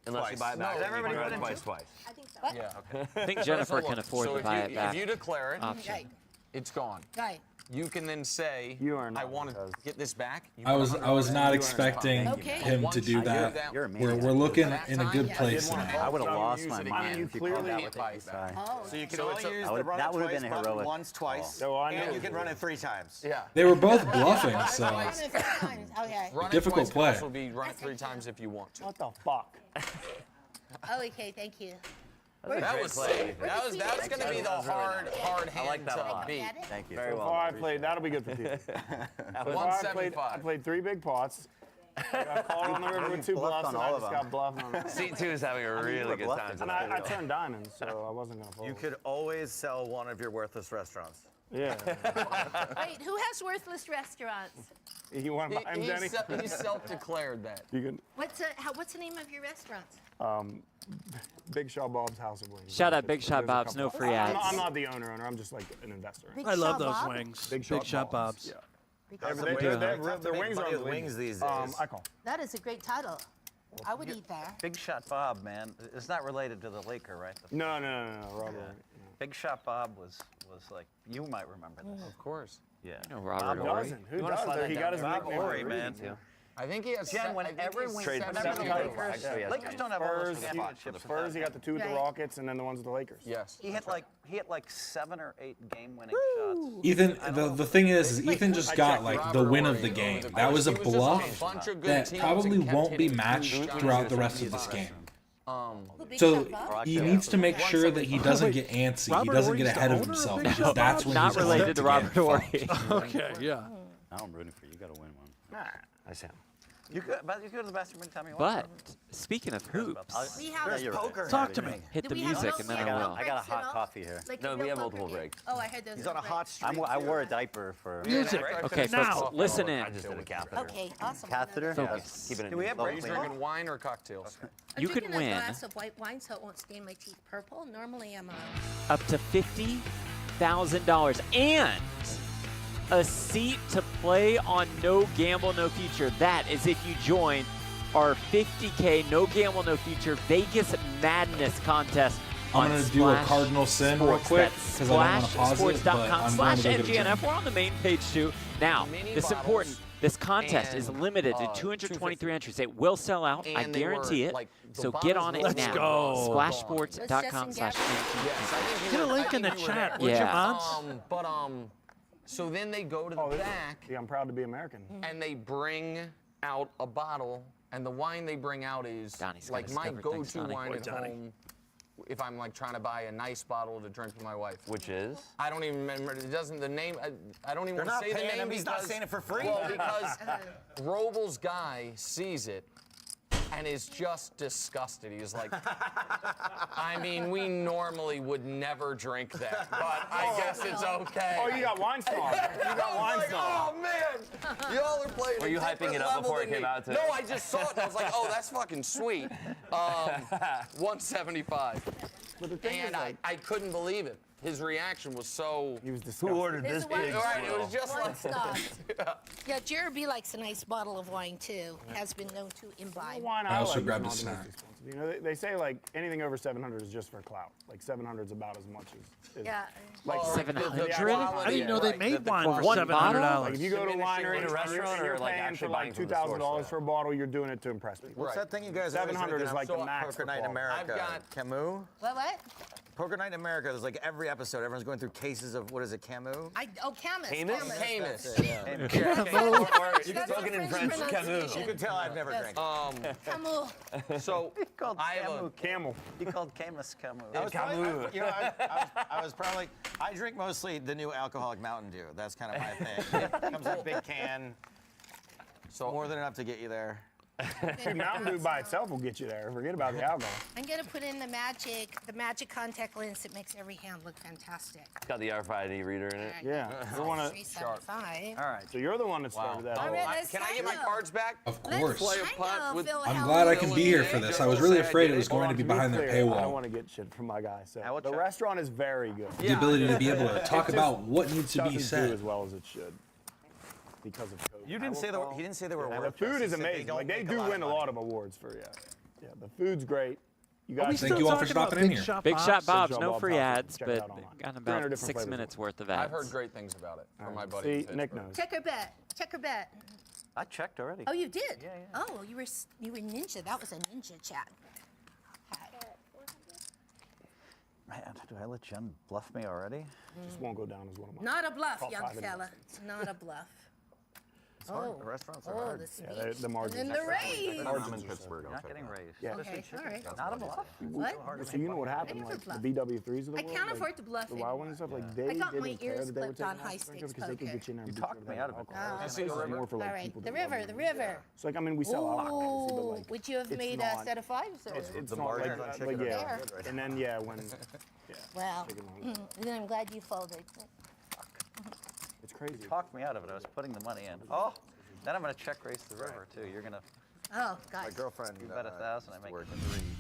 Unless you buy it back, No, then you everybody can put run it in twice. I think so. Yeah. Okay. I think Jennifer So can look, afford so to if buy you- it back. If you declare it, Option. Right. it's gone. Right. You can then say, You are I not want to because- get this back. You I put was 100 I was on it, not you earn expecting it. Okay. him to do that. You're a We're maniac. looking That in a time, good I place didn't wanna now. I would have help lost use my it mind again. if you clearly called that hit with by ace back. high. Oh. So you can So only it's a- use I the run that it would have twice been button heroic. once, twice. So I And knew you can run it 3 times. Yeah. They were both bluffing, so Run it 3 times. Okay. Run it Difficult twice play. can also be run it 3 times if you want to. What the fuck? Oh, okay. Thank you. That was play. that was going to be the hard hand like that a to lot. beat. Thank you. So far I played, that'll be good for people. So far I 175. played 3 big pots. I got called on the river with 2 bluffed bluffs, on and I all of just them. got bluffed on. Seat 2 is having a you really were good bluffing. time. And I turned diamonds, so I wasn't gonna fold. You could always sell one of your worthless restaurants. Yeah. Wait, who has worthless restaurants? You want to buy him, Denny? He self-declared that. You can. What's the name of your restaurants? Big Shot Bob's House of Wings. Shout out Big Shot There's a Bob's, couple. no free I'm ads. not the owner. I'm just like an investor. Big I love Shot those Bob? wings. Big Shot Bob's. Yeah. Because Their wings are Money with unbelievable. wings these days. I call. that is a great title. I would eat there. Big Shot Bob, man. It's not related to the Laker, right? No, Robert. Big Shot Bob was like, you might remember that. Of course. Yeah. You know Robert Bob Ory. doesn't. Who You wanna does? slide that He down got his there? nickname. Bob for a Ory, man. reason. I think he has. Jen, whenever we Trade whenever seven the Lakers, Lakers, Lakers don't have Spurs, almost enough the chips. Spurs, he got the 2 with the Right. Rockets, and then the ones with the Lakers. Yes. He hit like 7 or 8 game-winning shots. Ethan, the thing is Ethan just got like the win of the game. That was a bluff that probably won't be matched throughout the rest of this game. So he needs to make sure that he doesn't get antsy. He doesn't get ahead of himself because that's when Not he's related going to get Robert Ory. Okay, yeah. Now I'm rooting for you. You got to win one. Nah. I see. You could go to the bathroom anytime you want. But speaking of hoops, We have There's poker. Talk to me. hit Do the we have music no and then real I will. I got a breaks at hot all? coffee here. Like No, a we real have poker multiple game? breaks. Oh, I heard those. He's on a breaks. hot streak. I wore a diaper for Music. Okay, Now. folks, listen in. I just did a catheter. Okay, awesome. catheter. Focus. Keep it in. Do we have Are you breaks? drinking wine or cocktails? I'm You could drinking win a glass of white wine so it won't stain my teeth purple. Normally I'm up to $50,000 and a seat to play on No Gamble, No Future. That is if you join our 50K No Gamble, No Future Vegas Madness contest. I'm on gonna do a Splash cardinal sin real Sports. quick That's because I don't want to pause it, but I'm going to go get a drink. splashmgnf. We're on the main page too. Now, this is important. This contest is limited to 223 entries. It will sell out. I And they were, guarantee it. like, the So bond get is on it really now. go. Splashsports.com/MG. Yes, I think you Get a were- link I think in the you were chat, there. would you, Yeah. Mons? So then they go to the back Yeah, I'm proud to be American. and they bring out a bottle, and the wine they bring out is Donnie's like gonna my discover things, go-to Donnie. wine Boy, at Donnie. home. If I'm like trying to buy a nice bottle to drink with my wife, Which is? I don't even remember. It doesn't. The name. I don't even They're want to not say the paying name him, he's not because- saying it for free. Well, because Robles guy sees it, and is just disgusted. He's like, I mean, we normally would never drink that, but I guess it's okay. Oh, you got wine snob. You got wine snob. Oh, man. Y'all are playing Were you hyping it up before it came out? No, I just saw it and I was like, oh, that's fucking sweet. 175. But the thing is, like, I couldn't believe it. His reaction was so... He was disgusted. Who ordered this big Right, it was just wine like... snob. Yeah, Jeremy likes a nice bottle of wine too. Has been known to imbibe. Wine I also like grabbed is a not the most snack. expensive. You know, they say like anything over 700 is just for clout. Like 700 is about as much as Yeah. like 700? I didn't know they made wine for One $700. Like if you go to a winery in a restaurant you're or like paying actually for buying like from the source $2,000 for a bottle, you're doing it to impress people. What's that thing you guys? 700 is like the max. Poker Night in America. Camus. What? Poker Night in America. There's like every episode, everyone's going through cases of what is it, Camus? Camus. Camus. Yeah. You can talk it in French. Camus. You can tell I've never drank. Camus. So He called I have a camel. He called Camus Camus. I was probably. I drink mostly the new alcoholic Mountain Dew. That's kind of my thing. It comes in a big can. So more than enough to get you there. See, Mountain Dew by itself will get you there. Forget about the alcohol. I'm gonna put in the magic contact lens that makes every hand look fantastic. It's got the RFID reader in it. Yeah. You want to 375. All right. So you're the one that started that. All right, let's Can I get my sign up. cards back? Of course. Play a putt with... I'm glad I can be here for this. I was really afraid it was going to be behind their I don't paywall. want to get shit from my guy. So the restaurant is very good. The ability to be able to talk about what needs to be doesn't said. do as well as it should because of COVID. You didn't say he didn't say they were And the worthless. food He is said amazing. don't Like they make do win a money. lot of awards for yeah. The food's great. You Are we guys still Thank you all for talking about stopping in Big here. Shot Big Bob's? Shot Bob's, Big no Shot free Bob's. ads, Check it but out online. gotten 300 about different 6 flavors. minutes worth of I've ads. heard great things about it from my buddy. in See, Nick Pittsburgh. knows. Checker bet. Checker bet. I checked already. Oh, you did? Yeah. Oh, you were ninja. That was a ninja chat. Man, do I let Jen bluff me already? Just won't go down as one of mine. Not a bluff, Top young five in fella. this. Not a bluff. hard. The restaurants are hard. The Yeah, speech. the margins. And then the raise. I'm in Pittsburgh. You're not getting raised. Yeah. Okay, all right. Not a bluff. What? So you know what happened? never Like bluff. the BW3s of the I world. can't like, afford to bluff The wild ones and stuff. Like they I got my didn't care ears that they were clipped taking on high off stakes because they could poker. get you in there. You and beat talked you me over out of it. alcohol. Oh. This is more for like All right, people the that love river, it. the river. So like I mean we sell alcohol, obviously, but Ooh, like would you have it's made not- a set of fives? Or? it's The not margins like on that. chicken Like, are yeah. good right And then yeah, when Well, chicken wings. then I'm glad you folded. It's crazy. You talked me out of it. I was putting the money in. Oh, then I'm going to check race the river too. You're going to. Oh, My God. girlfriend You bet 1,000, I make worked 3.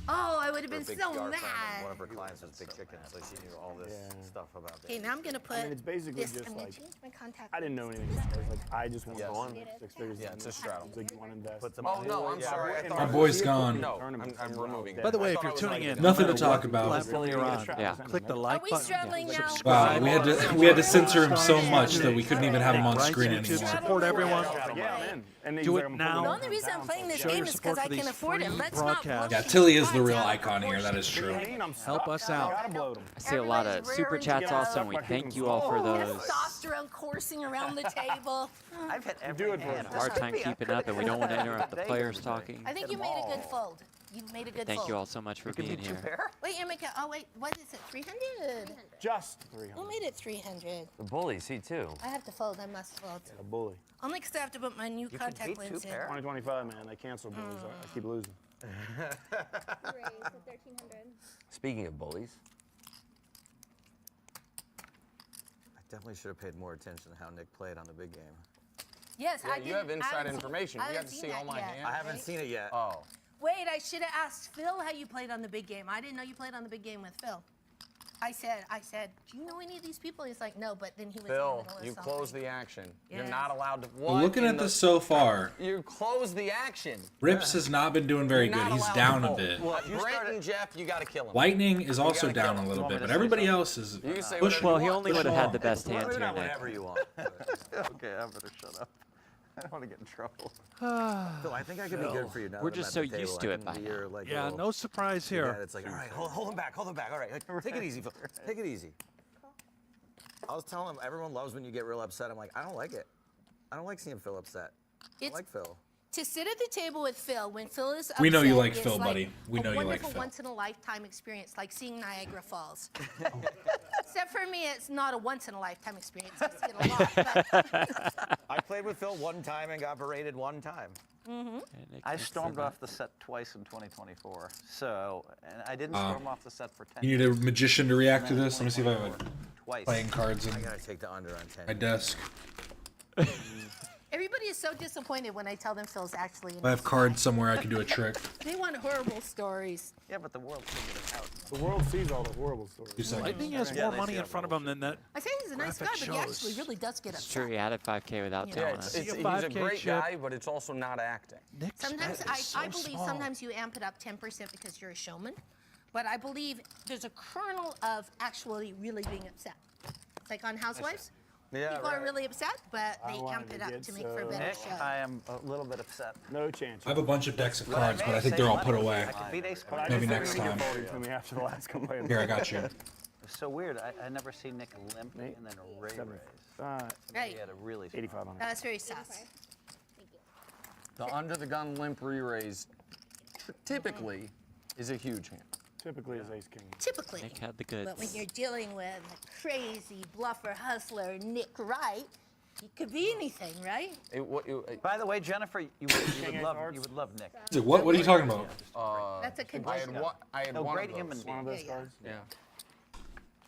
Oh, I would have for a been big so jar firm, and mad. one of her clients was Big Chicken, so she knew all this stuff about Okay, it. now I'm gonna put I mean, it's basically this. just I'm gonna like change my contact. I didn't know anything about it. Like I just want to Yes. go on 6 figures. Yeah, it's a straddle. It's like you want to invest. Put some Oh, no, I'm sorry. I thought Our boy's it was- gone. No, I'm removing it. By the way, I if thought you're I was tuning like- in, Nothing no to matter talk what about. platform you're on, Yeah. click the like Are we button. straddling now? Wow, we had to censor him so much that we couldn't even have him on Right, screen YouTube, anymore. support everyone. Yeah, I'm in. And Do he's it like, I'm now. The only reason I'm playing this Show game your is support because I for can these afford it. free Let's not broadcasts. Yeah, blow Tilly is the these real cards out icon of here. That is proportion. true. Help us out. Gotta blow them. I see a lot of Everybody's super raring to chats go. also, and we thank you all for those. Testosterone coursing around the table. I've hit Do every it for hand. us. Hard time keeping up, and we don't want to interrupt the players talking. I think you made a good fold. You made a good Thank fold. you all so much for being here. Wait, Emeka. Oh, wait. What is it? 300? Just Who 300. made it 300? The bullies, he too. I have to fold. I must fold. A bully. Only because I have to put my new contact lens in. 2025, man. I canceled bullies. I keep losing. Speaking of bullies, I definitely should have paid more attention to how Nick played on the big game. Yes, Yeah, I you did. have inside I haven't information. seen- I You got haven't to seen see all that my yet. hands. I haven't seen it yet. Oh. Wait, I should have asked Phil how you played on the big game. I didn't know you played on the big game with Phil. I said, do you know any of these people? He's like, no, but then he was in the Phil, middle of you something. close the action. You're Yes. not allowed to. Well, What looking in at the- this so far, You close the action. Rips has not been doing very You're good. not He's allowed down to a fold. bit. Well, Brent and Jeff, you got to kill him. Lightning is also gotta down kill a him. little You bit, want me but to everybody say else is You can say pushing. Well, he only would have had on. the best hand here, Nick. Whatever you want. Okay, I better shut up. I don't want to get in trouble. Phil, I think I could be good for you now. We're that just I'm at so the used table. to I it can by be now. your, like, Yeah, little- no surprise here. Yeah, it's like, all right, hold him back. All right, take it easy, Phil. Take it easy. I was telling him everyone loves when you get real upset. I'm like, I don't like it. I don't like seeing Phil upset. I It's- like Phil. To sit at the table with Phil when Phil is upset We know you like is Phil, buddy. We know a you like wonderful Phil. once-in-a-lifetime experience, like seeing Niagara Falls. Except for me, it's not a once-in-a-lifetime experience. I see it a lot. But I played with Phil one time and got berated one time. I stormed off the set twice in 2024. So, and I didn't storm off the set for 10 You need a magician to react to this? Let me see if I have Twice. playing cards in I gotta take the under on 10. my desk. Everybody is so disappointed when I tell them Phil's actually in If I have cards somewhere, I can do a trick. They want horrible stories. Yeah, but the world figured it out. The world sees all the horrible stories. 2 seconds. Lightning has more money in front of him than that. I say he's a nice guy, but he actually really does get It's upset. true, he added 5K without You telling know, us. He's a 5K great chip. guy, but it's also not acting. Sometimes I believe sometimes you amp it up 10% because you're a showman, but I believe there's a kernel of actually really being upset. Like on Housewives, Yeah, people are really upset, but they wanted amp it to up get to make for a better Nick, show. I am a little bit upset. No chance. I have a bunch of decks of cards, but I think they're all put away. I could beat ace But I queen. Maybe just next think time. you're folding to me after the last couple. Here, I got you. It's so weird. I never see Nick limp and then raise. Right. He had a really 8,500. That's very sus. The under the gun limp re-raise typically is a huge hand. Typically is ace king. Typically. Nick had the goods. But when you're dealing with a crazy bluffer hustler Nick Wright, he could be anything, right? By the way, Jennifer, you would love Nick. What are you talking about? That's a condition. I had No, one grade of him those. in One of those cards. Yeah.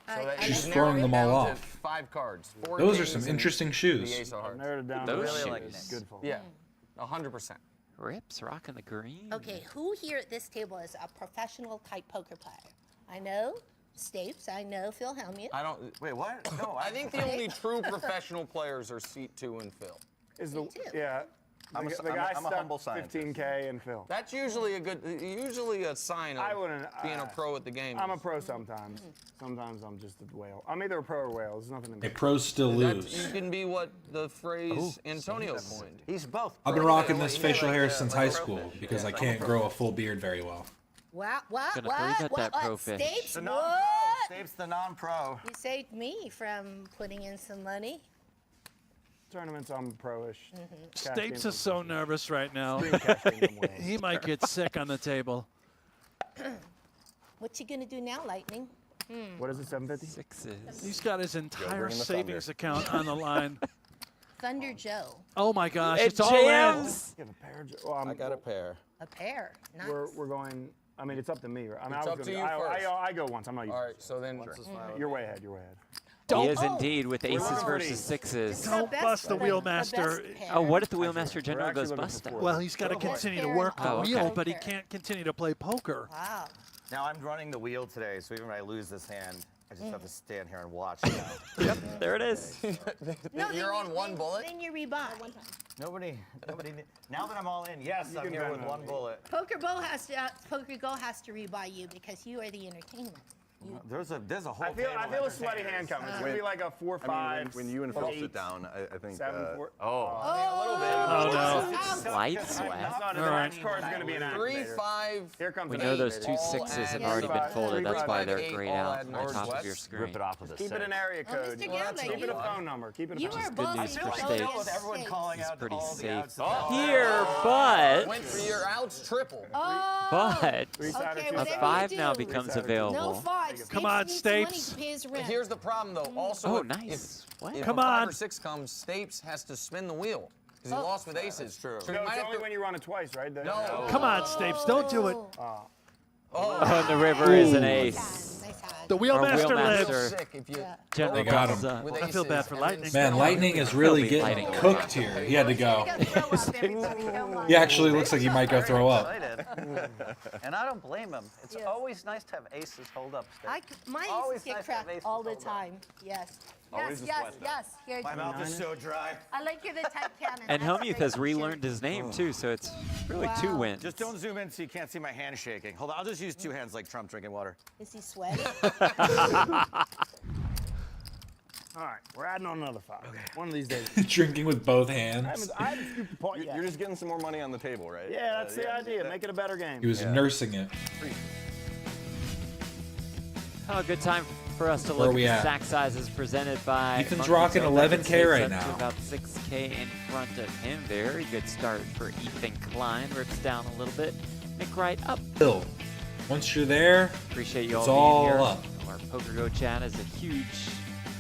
I- So that I She's like throwing that. them all down to off. 5 cards. 4 Those are kings some and interesting shoes. The ace of I've hearts. narrowed it down. Those to shoes. like good fold. Yeah, 100%. Rips, rocking the green. Okay, who here at this table is a professional type poker player? I know Stapes. I know Phil Hellmuth. I don't. Wait, what? No, I think the only true professional players are Seat 2 and Phil. Is the Me too. yeah? I'm the a- the I'm a- guy I'm a stuck humble scientist. 15K and Phil. That's usually a sign I of wouldn't. being a pro at the game. I'm a pro sometimes. Sometimes I'm just a whale. I'm either a pro or whale. There's nothing in Hey, between. pros still You lose. can be what the phrase Antonio coined. He's both. I've been pro. rocking this facial hair since high pro school fish. because Yeah, I like can't pro grow a fish. full beard very well. What? Gonna three-bet that pro fish. Stapes, The what? non-pro. Stapes the non-pro. You saved me from putting in some money. Tournaments, I'm pro-ish. Cash Stapes games, is so nervous right now. Extreme cash games, I'm winning. He might get sick on the table. What you gonna do now, Lightning? What is it, 750? Sixes. He's got his entire bring the savings account on the line. Thunder Joe. Oh my gosh, It it's all in. jams. You have a pair. Well, I got a pair. A pair. Nice. We're going. I mean, it's up to me. Right? I mean, It's I was up to gonna, you first. I go once. I'm not using. All right, so then You're way ahead. You're way ahead. He is Oh. indeed with aces looking for versus these. sixes. Don't bust the Wheelmaster. Oh, what if the Wheelmaster generally actually goes looking bust for out? four. Well, he's got to continue to work the Oh, okay. wheel, but he can't continue to play poker. Wow. Now I'm running the wheel today, so even when I lose this hand, I just have to stand here and watch now. Yep, there it is. you're on one bullet. Then you rebuy. Nobody. Now that I'm all in, yes, I'm can here run with on one me. bullet. Poker Go has to rebuy you because you are the entertainment. There's a whole. I feel table a sweaty hand coming. It's gonna be like a 4-5. When you and Phil 8, sit down, I think. 7, 4. Oh, no. Slight That's sweat. not. The All right. next card's gonna be an 3, activator. 5. Here comes We an know 8. those two sixes have already been folded. That's why they're grayed out on the top of your screen. Rip it off with a Keep it an area Well, code. Mr. Gambler, Keep it a you- phone number. Keep it a You phone are number. good both news for both Stapes. with Everyone calling It's out pretty all the safe outs. here, but Went for your outs triple. but Okay, a whatever you 5 now do. becomes No available. 5. Come on, needs money Stapes. to pay his But rent. here's the problem, though. Also, Oh, if- nice. What? If Come a 5 on. or 6 comes, Stapes has to spin the wheel because he Oh. lost with aces. true. So No, he might it's have only to. when you run it twice, right? No. Come on, Stapes, don't do it. Oh, and the river is an ace. Nice hand. The Or Wheelmaster Wheelmaster. lives. Sick if you. General They got comes him. up. With I feel aces bad for and then Lightning. Man, spin Lightning is really getting Lightning. cooked here. He had to go. You're gonna throw up every time you come on. He actually looks like he might go throw up. Excited. And I don't blame him. It's always nice to have aces hold up. My Always aces get nice to have cracked aces all the hold up. time. Yes. Always Yes, a yes, sweat, though. yes. Here's My mouth is so dry. I like you're the type cannon. And That's Helmuth great. has relearned his name too, so it's really 2 Wow. wins. Just don't zoom in so you can't see my hand shaking. Hold on, I'll just use 2 hands like Trump drinking water. Is he sweating? All right, we're adding on another 5. One of these days. Drinking with both hands. I haven't scooped the pot yet. You're just getting some more money on the table, right? Yeah, that's the idea. Make it a better game. He was nursing it. Oh, a good time for us to Where look are we at the at? stack sizes presented by Ethan's Monkey rocking Toe. 11K right Up now. to about 6K in front of him. Very good start for Ethan Klein. Rips down a little bit. Nick Wright up. Bill, once you're there, Appreciate you all it's being all here. up. Our Poker Go chat is a huge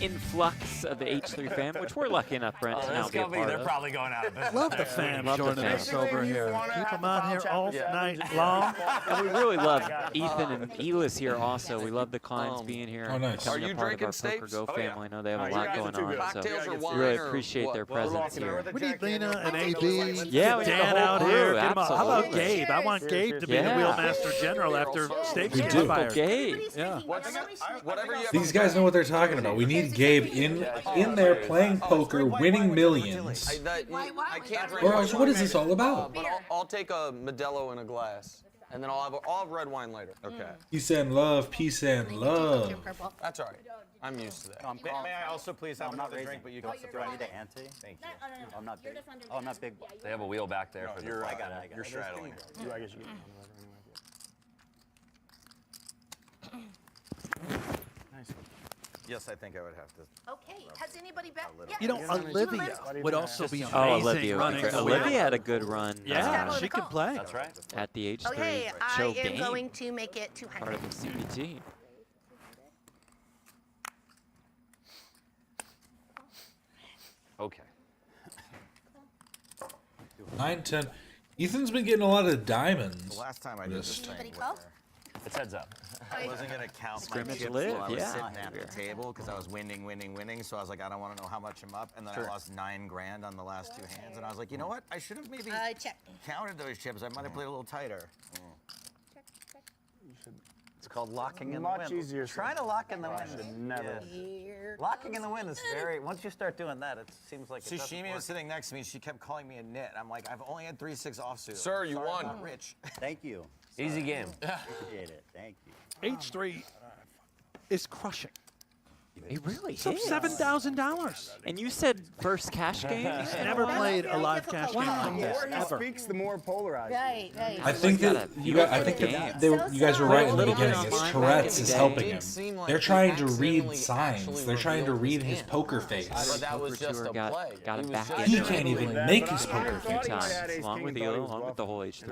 influx of the H3 fam, which we're lucky enough, Brent, to now be a part They're of. probably going out of business. Love the fam Love the joining fam. us over here. Keep them on here all night long. And we really love Ethan and Elis here also. We love the Kleins being here. Oh, nice. Becoming Are you a part drinking of our Poker Stapes? Go family. I know they have a you lot guys are going too on. good. So Cocktails or we wine really or appreciate what? their We're presence here. We need Lena and AB. Yeah, we need the Dan whole out crew, here. Get 'em out. How about absolutely. Gabe? I want Gabe to be the Wheelmaster General after Stapes We gets do. fired. Gabe. Yeah. Whatever you These guys know what they're talking about. We need Gabe in there playing poker, winning millions. I can't drink. Or else what is this all about? But I'll take a Modelo in a glass, and then I'll have red wine later. Okay. Peace and love, peace and love. That's all right. I'm used to that. May I also please have another drink, but you can also throw I need an ante? Thank you. No, I'm not big. Oh, I'm not big. They have a wheel back there. for the I got it. You're straddling. I guess you Nice. Yes, I think I would have to. Okay, has anybody bet? Yeah. You know, Olivia would also be amazing Oh, Olivia. running. Olivia had a good run. Yeah, she could play. That's right. At the H3 Okay, show I am game. going to make it Part 200. of the CPT. Okay. 9, 10. Ethan's been getting a lot of diamonds. The last time I did this thing, It's heads up. I wasn't gonna count my Scrimmage chips live, while I was yeah. sitting at the table because I was winning. So I was like, I don't want to know how much I'm up, and then I lost $9,000 on the last 2 hands, and I was like, you know what? I should have maybe Check. counted those chips. I might have played a little tighter. It's called locking in Much the wind. easier Try to lock in the wind. Never. Here. Locking in the wind is very. Once you start doing that, it seems like. See, Shimi was sitting next to me. She kept calling me a nit. I'm like, I've only had 3-6 offsuit. Sir, you Sorry, won. I'm not rich. Thank you. Easy game. Appreciate it. Thank you. H3 is crushing. It really It's up is. $7,000. And you said first cash game? He's never played a live cash game Wow. like The this, more he ever. speaks, the more polarized. Right, right. I think that you guys were right in the beginning. It's Tourette's is helping him. They're trying to read signs. They're trying to read his poker face. But that was Poker just Tour a got play. it was back just- in He there. can't even make his poker A few face. times, along with Elo, along with the whole H3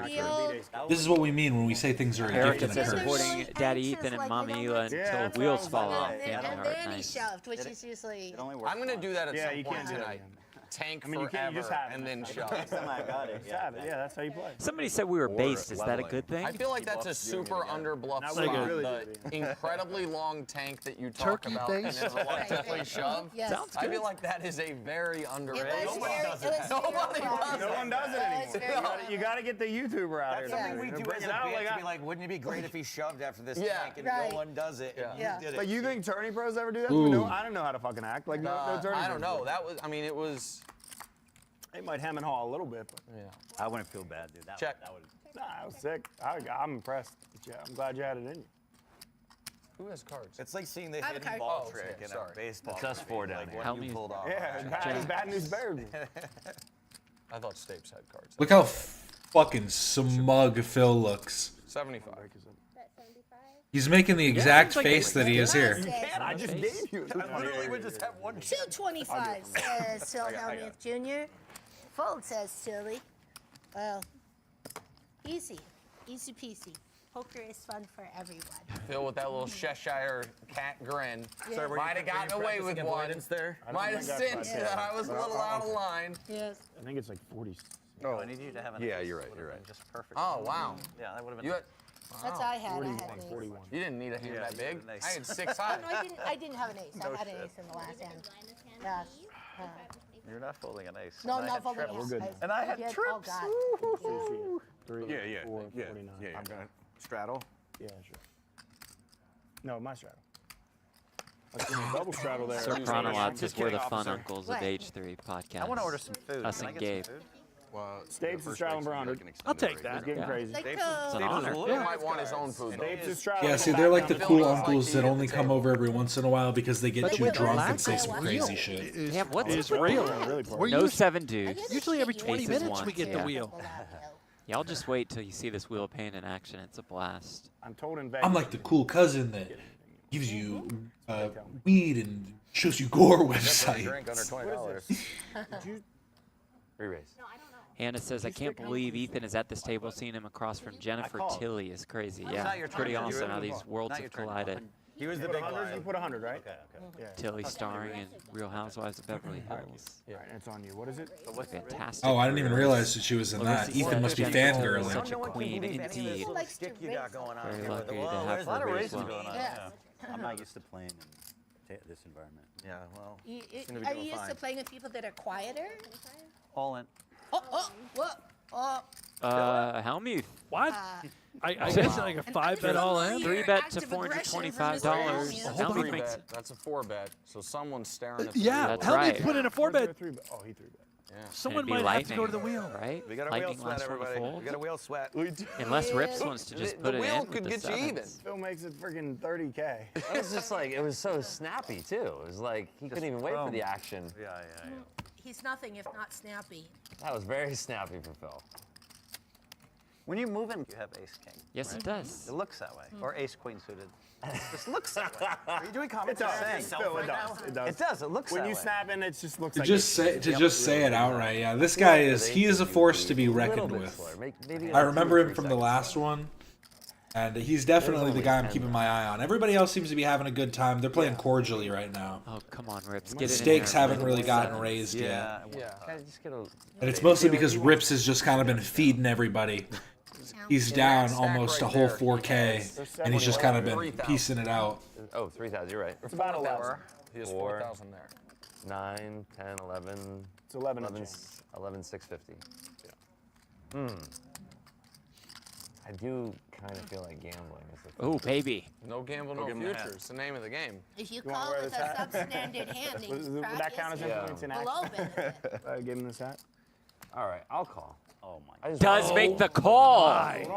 crew. This is what we mean when we say things are a gift Erica and a says curse. supporting Daddy Ethan and Mommy Ela until wheels fall off. And Family heart, then he nice. shoved, which is usually. I'm gonna do that at Yeah, some you point can't do that tonight. again. Tank I mean, you can't. You just forever have it. and then shove. I got it. Yeah, that's how you play. Somebody said we were based. Is that a leveling. good thing? I feel like that's a super underbluff Not spot. really The good. incredibly long tank that you talk Turkey about base? and then reluctantly shove. Yes. Sounds I good. feel like that is a very underrated. Nobody does it. Nobody does No one does it anymore. You gotta get the YouTuber out That's here. something we do Bring as it a out bit like to I- be like, wouldn't it be great if he shoved after this Yeah. tank and Right. no one does it? And Yeah. you did it. Like, you think tourney pros ever do that? Ooh. No, I don't know how to fucking act. Like, no tourney I don't pros know. do. That was. I mean, it was. They might hem and haw a little bit, but I wouldn't feel bad, dude. Check. That would. nah, I was sick. I'm impressed. Yeah, I'm glad you had it in you. Who has cards? It's like seeing the I have a hidden card. ball Oh, trick okay, in sorry. a baseball. It's us movie, four down like here. what Help you me. pulled off. Yeah, bad news bears me. I thought Stapes had cards. Look how fucking smug Phil looks. 75. He's making the exact seems like face it- that he is here. You can't. I just gave you. I literally would just have one. 225 says Phil Hellmuth Jr. Fold says Silly. Well, easy. Easy peasy. Poker is fun for everyone. Phil with that little Cheshire cat grin. Sir, Might have gotten away with one. there. Might have cinched that I was a little out of line. Yes. I think it's like 40. Oh, I need you to have an. Yeah, ace. you're right, Would've you're been right. Just perfect. Oh, wow. Yeah, that would have been. You had, That's what I had. I 41, had an ace. 41. you didn't need a hand Yeah, that you big. had an ace. I had 6 Oh, high. no, I didn't have an ace. I had an ace in the last hand. Yes. You're not folding an ace. No, And I not had folding trips. ace. We're good. And I had Oh, trips. God. 3, Yeah, 4, yeah, 49. yeah. I'm gonna straddle. Yeah, sure. No, my straddle. Let's do a double straddle there. Sir Chronolot is we're the kidding, fun officer. uncles of What? H3 podcast. I want to order some food. Us Can I and get Gabe. some food? Well, Stapes is straddling for 100. I'll take that. It's getting Yeah. crazy. Like, It's an honor. He might want his own food. though. Stapes is straddling. Yeah, see, for they're like the back cool down. uncles that only come over every once in a while because they get But too with drunk lack and say of some real crazy shit. Is, Yeah, what's is up with real. that? Really poor. We're No used- 7 dudes. Usually every 20 Aces minutes we once, get the yeah. wheel. Y'all just wait till you see this wheel of pain in action. It's a blast. I'm told in Vegas. I'm like the cool cousin that gives you weed and shows you gore Drink under websites. $20. Re-raise. Hannah says, I can't believe Ethan is at this table. Seeing him across from Jennifer called. Tilly is crazy. It's Yeah, not your pretty turn. awesome You're how ready? these worlds Not have your turn. collided. He was the big one. You put 100, right? Okay. Yeah. Tilly starring in Real Housewives of Beverly Hills. Yeah, and it's on you. What is it? Fantastic. Oh, I didn't even realize that she was in that. Ethan must be fangirling. Such a queen indeed. Stick you got going on Very here. lucky to Whoa, have there's a lot her of here as racing well. going on. Yeah. I'm not used to playing in this environment. Yeah, well, Are you used to playing with people that are quieter? All in. Helmuth. What? I guess like a 5-bet all in. 3-bet to $425. Helmuth makes. That's a 4-bet. So someone's staring at. Yeah, That's Helmuth right. put in a 4-bet. Oh, he 3-bet. Yeah. Someone It'd be might have to go to the lightning, wheel. right? we got a Lightning wheel sweat, last one to everybody. fold. We got a wheel sweat. Unless Rips wants to just put it in. The wheel with could the get you even. sevens. Phil makes it freaking 30K. It was just like, it was so snappy too. It was like, he couldn't even wait for the action. Yeah. He's nothing if not snappy. That was very snappy for Phil. When you move in, you have ace king. Yes, it does. It looks that way. Or ace queen suited. It just looks that way. Are you doing It comments? does. Phil, it does. It does. It does. It looks When that you way. snap in, it just looks To like just say it outright. Yeah, this guy is a force to be reckoned with. I remember him from the last one, and he's definitely the guy I'm keeping my eye on. Everybody else seems to be having a good time. They're playing cordially right now. Oh, come on, Rips. The Get it in stakes there. haven't really gotten raised Yeah. yet. Yeah. And it's mostly because Rips has just kind of been feeding everybody. He's down almost a whole 4K, and he's just kind of been piecing it out. Oh, 3,000, you're right. It's about 11. He has 4, 4,000 there. 9, 10, 11. It's 11 11, 650. Yeah. I do kind of feel like gambling. Oh, baby. No gamble, no future. It's the name of the game. If you call with a substandard hand, Would that count as influence in below action? benefit. Give him this hat. All right, I'll call. Oh my. Does make the call.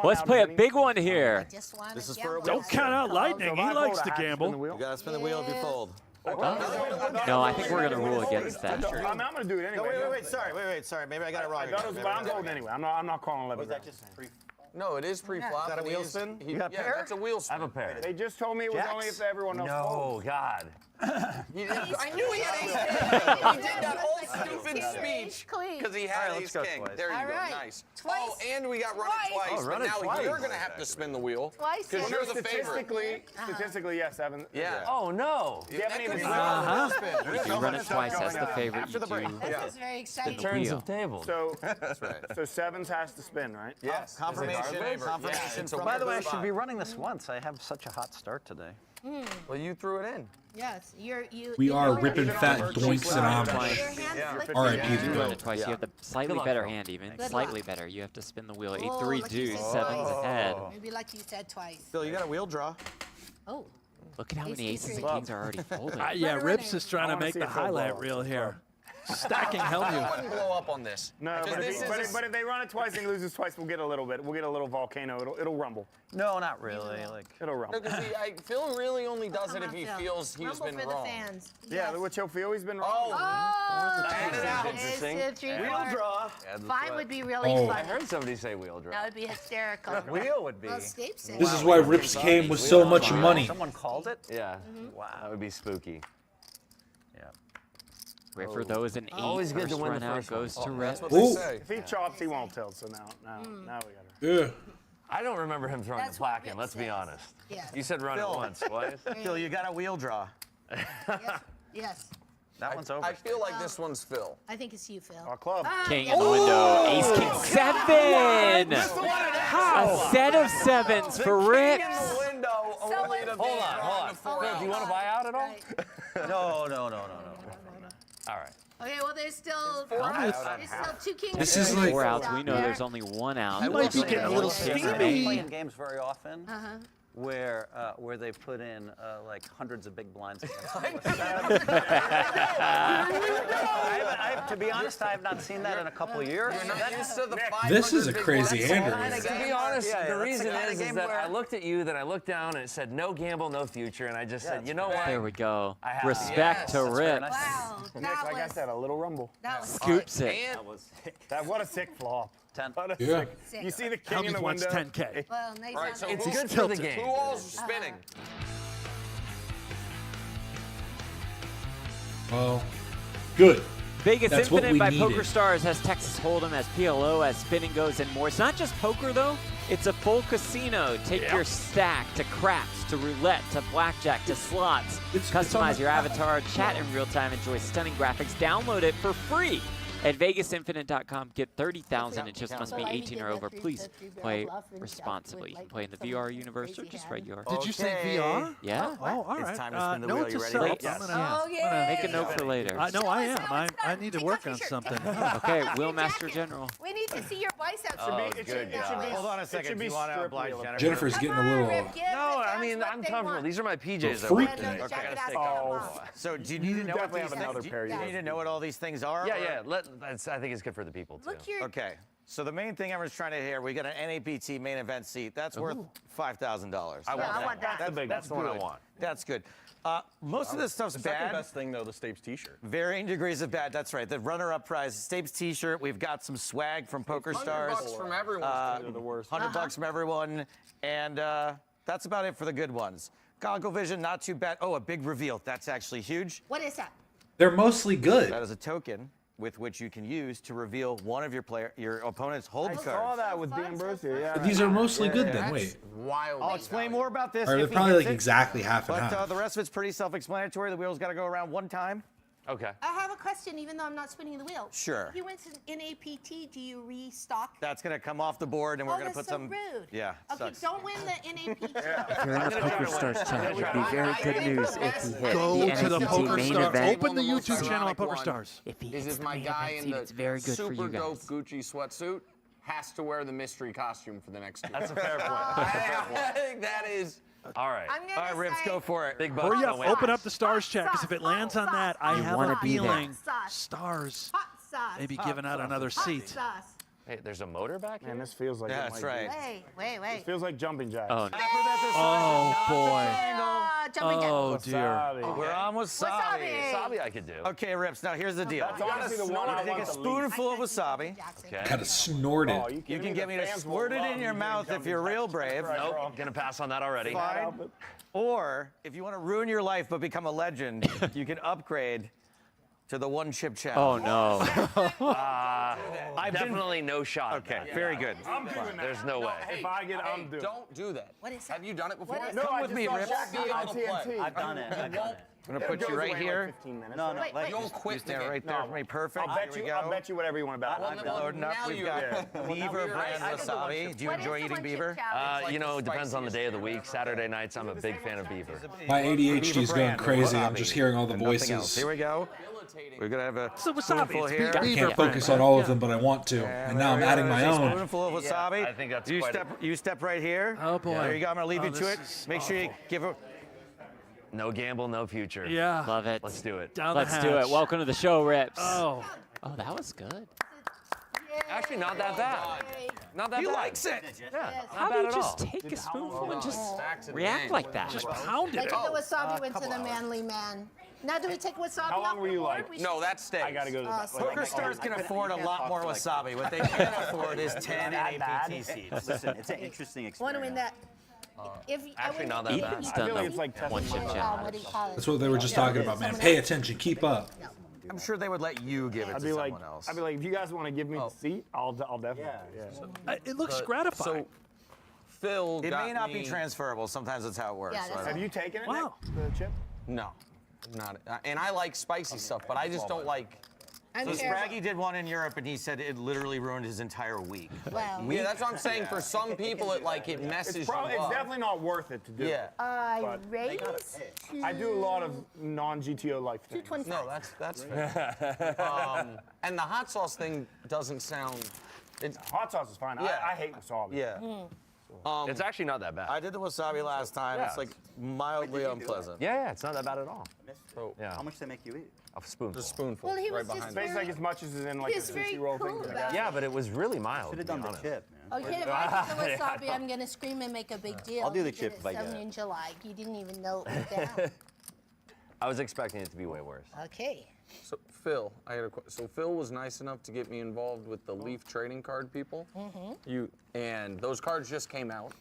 Let's play a big one here. This is for a Don't count out lightning. He likes to gamble. You gotta spin the wheel if you fold. No, I think we're going to rule against that. I'm going to do it anyway. No, wait. Sorry. Maybe I got it wrong. But I'm holding anyway. I'm not calling 11. Was that just free? No, it is pre-flop. Is that a wheel spin? You got a pair? That's a wheel spin. I have a pair. They just told me it was only if everyone else No, folds. God. I knew he had ace king. He did that whole stupid speech because he had ace king. There you go. Nice. Oh, and we got run it twice. But now you're going to have to spin the wheel because you're the favorite. Statistically, yes, Evan. Yeah. Oh, no. You haven't even If you run it twice, that's the favorite. You do. This is very exciting. Turns of tables. So, so sevens has to spin, right? Yes. Confirmation. By the way, I should be running this once. I have such a hot start today. Well, you threw it in. Yes, We are ripping fat doinks and Amish. R.I.P. You the run goat. it twice. You have the slightly better hand, even. Slightly better. You have to spin the wheel. 8-3 deuce, sevens ahead. Maybe like you said twice. Phil, you got a wheel draw. Oh. Look at how many aces and kings are already folding. Yeah, Rips is trying to make the highlight reel here. Stacking I Helmuth. wouldn't blow up on this. No, but if they run it twice and he loses twice, we'll get a little bit. We'll get a little volcano. It'll rumble. No, not really. Like it'll rumble. No, because Phil really only does it if he feels he's been wrong. Yeah, what he'll feel he's been wrong. Oh, Interesting. wheel draw. Five would be really Oh. fun. I heard somebody say wheel draw. That would be hysterical. Wheel would be. Well, Scape said. This is why Rips came with so much money. Someone called it? Yeah. Wow. That would be spooky. Yeah. Right, for those an 8, Always good to first win the run out first one. goes to Rips. That's what they say. If he chops, he won't tilt. So now we got to. Yeah. I don't remember him throwing That's the what plaque in, Rick let's be says. honest. Yes. You said run it once, twice. Phil, you got a wheel draw. Yes. That one's over. I feel like this one's Phil. I think it's you, Phil. Our club. King in the window. Ace, king, 7. A set of 7s for Rips. Hold on. Phil, do you want to buy out at all? No. All right. Okay, well, there's still 2 kings. This is like 4 outs. We know there's only 1 out. You might be getting a little I've been steamy. playing games very often. Where they put in like hundreds of big blinds. To be honest, I have not seen that in a couple of years. This is a crazy hand. To be honest, the reason is game that where- I looked at you, then I looked down, and it said no gamble, no future, and I just said, you know what? There we go. I have- Respect to Rips. Wow. Nick, like I said, a little rumble. That was Scoops it. What a sick flop. 10. Yeah. You see the king in Helmuth the wants window. 10K. Well, nice. All right, so It's who's good for the game. Who all's spinning? Well, good. Vegas That's what Infinite we by needed. PokerStars has Texas Hold'em, as PLO, as spinning goes, and more. It's not just poker, though. It's a full casino. Take your stack to craps, to roulette, to blackjack, to slots. Customize your avatar, chat in real time, enjoy stunning graphics. Download it for free at vegasinfinite.com. Get 30,000 in chips. Must be 18 or over. Please play responsibly. You can play in the VR universe or just regular. Did you say VR? Yeah. Oh, all right. It's time to spin the wheel. Note You to ready? self. Yes. I'm gonna make a note for later. No, I am. I need to work on something. Okay, Wheelmaster General. We need to see your biceps. Hold on a second. Do you want to oblige Jennifer? Jennifer's getting a little. No, I mean, I'm comfortable. These are my PJs. Freaky. So do you need to know what these things? Do you need to know what all these things are? Yeah. I think it's good for the people too. Look here. Okay. So the main thing everyone's trying to hear, we got an NAPT main event seat. That's worth $5,000. I want that. That's the one I want. That's good. Most of this stuff's The bad. second best thing, though, the Stapes T-shirt. Varying degrees of bad. That's right. The runner-up prize, Stapes T-shirt. We've got some swag from Poker Stars. $100 from everyone. They're the worst. $100 from everyone, and that's about it for the good ones. Goggle Vision, not too bad. Oh, a big reveal. That's actually huge. What is that? They're mostly good. That is a token with which you can use to reveal one of your opponent's hold cards. I saw that with D'Ambrosio. Yeah. These are mostly good then. Wait. Wild. I'll explain more about this. Or they're if he probably gets like it. exactly half and But half. the rest of it's pretty self-explanatory. The wheel's got to go around one time. Okay. I have a question, even though I'm not spinning the wheel. Sure. If you went to NAPT, do you restock? That's going to come off the board, and we're going to that's put some. so rude. Yeah. Okay, sucks. don't win the NAPT. If you're in the Poker Stars chat, it would be very good news if he hit Go the to the NAPT Poker main Stars. event. Open the YouTube channel on Poker Stars. If he This hits is the my main guy event in seat, the it's very good for super you dope guys. Gucci sweatsuit. Has to wear the mystery costume for the next 2 That's a years. fair point. I think that is. All right. I'm gonna All right, Rips, say go for it. Big bucks. Hurry up, don't win. open up the Stars chat, because if it lands on that, I have wanna a be there. feeling Sauce. Stars Hot sauce. may be giving out another Hot seat. sauce. Hey, there's a motor back here? Man, this feels like. Yeah, it that's might right. be. Wait. It feels like jumping jacks. Oh, Oh, boy. Jumping jack. Oh, dear. Wasabi. We're on wasabi. Wasabi I could do. Okay, Rips. Now here's the deal. That's honestly the one I Take a want the spoonful of wasabi. Okay. Gotta snort it. Oh, you You kidding can me? get me The to fans will squirt it love in your you mouth doing if you're real jumping brave. jacks. Right, Nope, gonna pass on that already. Fine. Or if you want to ruin your life but become a legend, you can upgrade to the one chip challenge. Oh, no. Definitely no shot. Okay, very good. I'm doing that. There's no way. If I get, I'm doing. Don't do that. What is that? Have you done it before? What is No, Come I with just me, saw Rips. Shaq do it on TNT. I've done it. I've done it. I'm going to put you right here. No, Wait, let wait. You'll quit. Stand the right game. there for me. Perfect. I'll bet Here we you. go. I'll bet you whatever you want about it. Loading up. Now We've you- got Beaver brand I can do one wasabi. chip. Do you What is enjoy the eating one beaver? chip challenge? You know, it depends on the day of the week. Saturday nights, I'm a big fan of beaver. My ADHD is going brand, crazy. I'm wasabi, just hearing all the and nothing else. voices. Here we go. We're going to have a So wasabi, spoonful it's here. I beaver can't focus brand, on all right? of them, but I want to. And now I'm There we adding go. my There's a own. spoonful of wasabi. I think that's you quite step. You step right here. Oh, boy. There you go. I'm going to leave Oh, you to this it. is Make sure you awful. give it. No gamble, no future. Yeah. Love it. Let's do it. Down Let's the do it. hatch. Welcome to the show, Rips. Oh. Oh, that was good. Actually, not that bad. Not that He bad. likes it. Yeah, How not do you bad at just all. take a spoonful and just Back to the react game. like that? Just pounded Like it. the wasabi went to the manly man. Now do we take wasabi How long off were the you board? like- We No, should- that stays. I gotta go to the back. Poker Stars can afford a lot more wasabi. What they can't afford is 10 NAPT seats. Listen, it's an interesting Want to experience. win that? If Actually, not that Ethan's bad. done feel like the it's like one testing chip the challenge. what do you call it? That's what they were just talking about, man. Pay attention. Keep up. I'm sure they would let you give it I'd to be like, someone else. I'd be like, if you guys want to give me the seat, I'll definitely. Yeah. It looks gratifying. So, Phil It got may not be me- transferable. Sometimes that's how it works. Yeah, that's so I Have don't- you taken it? Wow. Nick, the chip? No, not. And I like spicy stuff, but I just don't like. I'm So terrible. Spraggy did one in Europe, and he said it literally ruined his entire week. Well, Yeah, that's what I'm saying. For some people, it messes It's probably, you it's up. definitely not worth it to do. Yeah. But raise I do a lot of non-GTO life things. 225. No, that's fair. And the hot sauce thing doesn't sound. It's Hot sauce is fine. Yeah. I hate wasabi. Yeah. It's actually not that bad. I did the wasabi last time. Yeah. It's like mildly unpleasant. Yeah, it's not that bad at all. So, Yeah. How much they make you eat? A spoonful. a spoonful Well, he right was just behind Tastes me. like as much as in like He a was very sushi roll cool thing. about it. Yeah, but it was really mild. Should have to be done the honest. chip, man. Okay, if I get the wasabi, I'm gonna scream and make a big deal. I'll do the You did chip it if I get 7 it. in July. You didn't even know it was down. I was expecting it to be way worse. Okay. So Phil, I had a so Phil was nice enough to get me involved with the Leaf trading card people. And those cards just came out.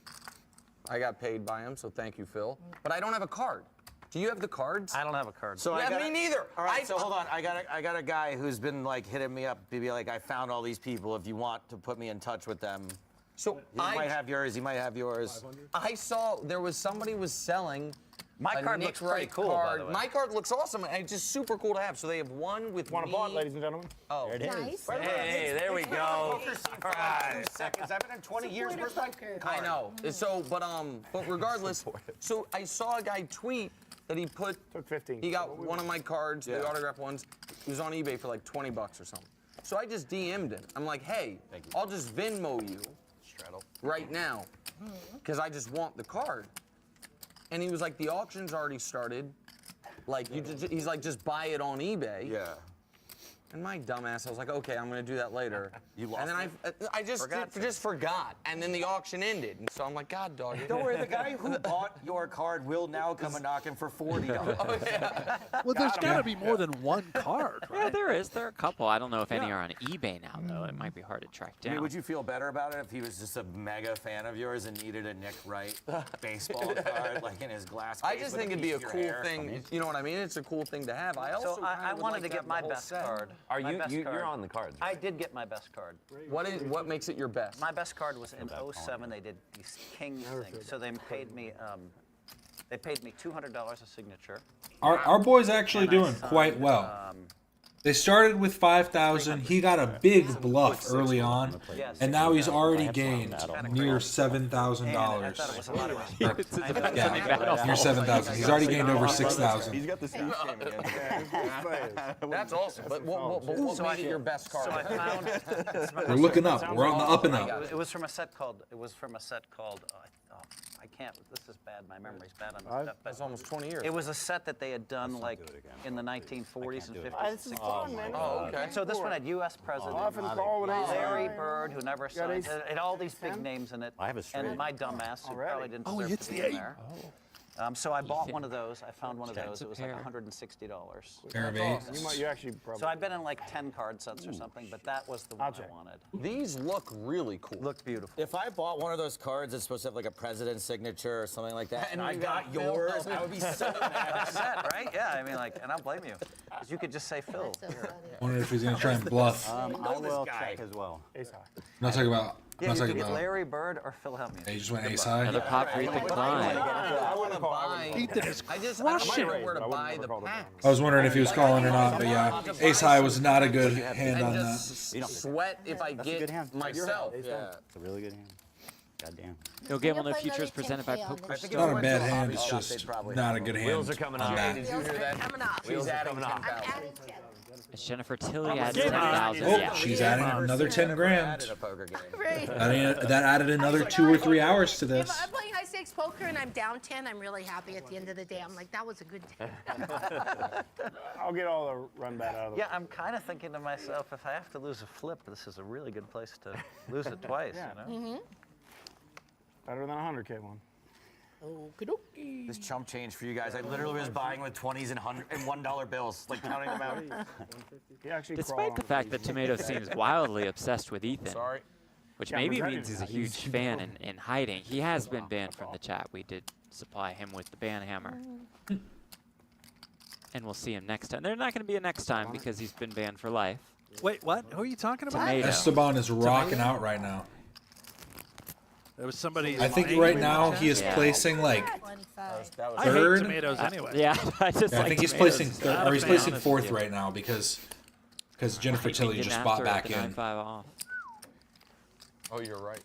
I got paid by him, so thank you, Phil. But I don't have a card. Do you have the cards? I don't have a card. So Yeah, I got me neither. All right, so hold on. I got a guy who's been like hitting me up, be like, I found all these people. If you want to put me in touch with them, So He might have yours. He might have yours. I saw there was somebody was selling. My a card Nick looks pretty Wright cool, by card. the way. My card looks awesome, and it's just super cool to have. So they have one with Want me. a bought, ladies and gentlemen? Oh, There it is. Nice. Hey, there we go. All right. 2 seconds. I've been in 20 years. Where's my card? I know. So, but regardless, so I saw a guy tweet that he put. Took 15. He got one of my cards, the autograph ones. He was on eBay for like $20 or something. So I just DM'd him. I'm like, hey, I'll just Venmo you right now, because I just want the card. And he was like, the auction's already started. Like, he's like, just buy it on eBay. Yeah. And my dumbass, I was like, okay, I'm gonna do that later. You lost and then I just forgot. And then the auction ended. And so I'm like, God, dog. Don't worry, the guy who bought your card will now come and knocking for $40. Well, there's got to be more than one card, right? Yeah, there is. There are a couple. I don't know if any are on eBay now, though. It might be hard to track I down. mean, would you feel better about it if he was just a mega fan of yours and needed a Nick Wright baseball card, like in his glass case? I just think it'd be a cool thing. You know what I mean? It's a cool thing to have. I also I would wanted like to have get my the whole best set. card. You're on the cards. I did get my best card. What makes it your best? My best card was in 07. They did these Kings things, so they paid me. They paid me $200 a signature. Our boy's actually doing quite well. They started with 5,000. He got a big bluff early on, and now he's already gained near $7,000. Near 7,000. He's already gained over 6,000. He's got the speech game again. That's awesome. But what made it your best card? So I found. We're looking up. We're on the up and up. It was from a set called. I can't. This is bad. My memory's bad on this stuff. That's almost 20 years. It was a set that they had done like in the 1940s and 50s and 60s. Oh, okay. So this one had U.S. President Larry Bird, who never signed it, and all these big names in it. I have a straight. And my dumbass, who probably didn't Oh, he deserve hits to the be in 8. there. So I bought one of those. I found one of those. It was like $160. Pair of eights. You actually probably. So I've been in like 10 card sets or something, but that was the one I wanted. These look really cool. Look beautiful. If I bought one of those cards that's supposed to have like a president's signature or something like that, and I you got got Phil. yours, I would be so mad. Upset, right? Yeah, I mean, like, and I don't blame you. Because you could just say Phil. Wonder if he's gonna try and bluff. I will check as well. I'm not talking about. I'm Yeah, not you talking could get about. Larry Bird or Phil Hellmuth. He just went ace high. Another pop for Ethan Klein. I want to buy. Ethan is I don't crushing. know where to buy the packs. I was wondering if he was calling or not, but yeah, ace high was not a good hand on And that. just sweat if I get myself. Yeah. It's a really good hand. Goddamn. No Gamble, No Futures presented by Poker It's not a bad hand. It's just not a good hand Wheels are coming on up. that. Did you hear that? She's adding 10,000. It's Jennifer Tilly at Game on. 10,000. Oh, Yeah. she's adding another 10 grand. A poker game. That added another 2 or 3 hours to this. If I'm playing high stakes poker and I'm down 10, I'm really happy at the end of the day. I'm like, that was a good day. I'll get all the run back out of the Yeah, I'm kind of thinking to myself, if I have to lose a flip, this is a really good place to lose it twice. You know? Better than a 100K one. This chump change for you guys. I literally was buying with 20s and $1 bills, like counting them out. He actually Despite the fact that Tomato seems wildly obsessed with Ethan, Sorry. which Yeah, maybe but that means is he's a huge fan in hiding. He has been banned from the chat. We did supply him with the ban hammer. And we'll see him next time. There's not going to be a next time because he's been banned for life. Wait, what? Who are you talking about? Tomato. Esteban is rocking out right now. There was somebody. I think angry right in the now chat. he is placing like I hate third. tomatoes anyway. Yeah, I just Yeah, I like think he's tomatoes. placing third, Not a or he's fan. placing fourth right now because Jennifer Tilly Getting just after bought it back with the in. 9-5 off. Oh, you're right.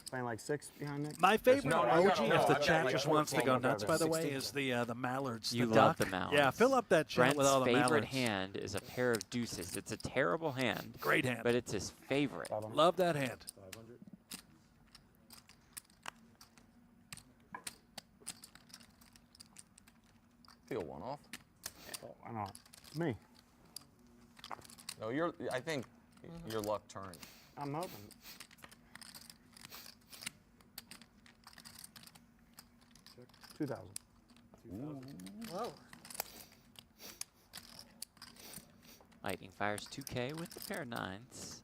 Playing like 6 behind Nick. My favorite No, no, emoji, no, if no, the I chat got just like wants to go 14 nuts, by the way, 16. is the mallards. You the love duck. the mallards. Yeah, fill up that chat Brent's with all the favorite mallards. hand is a pair of deuces. It's a terrible hand. Great hand. But it's his favorite. Love that hand. Feel one off. Why not? It's me. No, I think your luck turned. I'm hoping. Check. 2,000. Whoa. Lightning fires 2K with the pair of nines.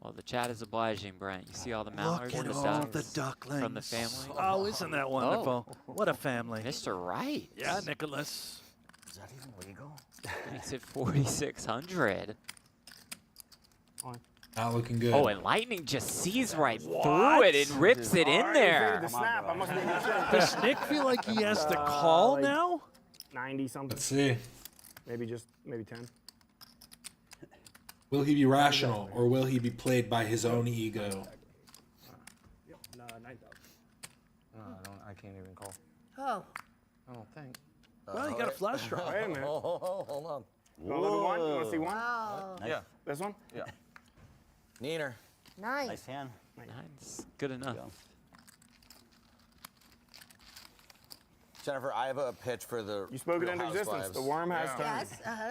Well, the chat is obliging, Brent. You see all the mallards Look and at the all ducks the ducklings. from the family? Oh, isn't that wonderful? What a family. Mr. Wright. Yeah, Nicholas. Is that even legal? Makes it 4,600. Not looking good. Oh, and Lightning just sees right through it and rips it in there. The snap. I must be in good shape. Does Nick feel like he has to call like now? 90 something. Let's see. Maybe 10. Will he be rational, or will he be played by his own ego? No, 9,000. I can't even call. Oh. I don't think. Well, you got a flash drive. Wait a minute. Hold on. You want to look at one? You want to see one? Wow. Yeah. This one? Yeah. Neener. Nice. Nice hand. Nice. Good enough. Jennifer, I have a pitch for the You spoke it Real into existence. Housewives. The worm has turned. Yes.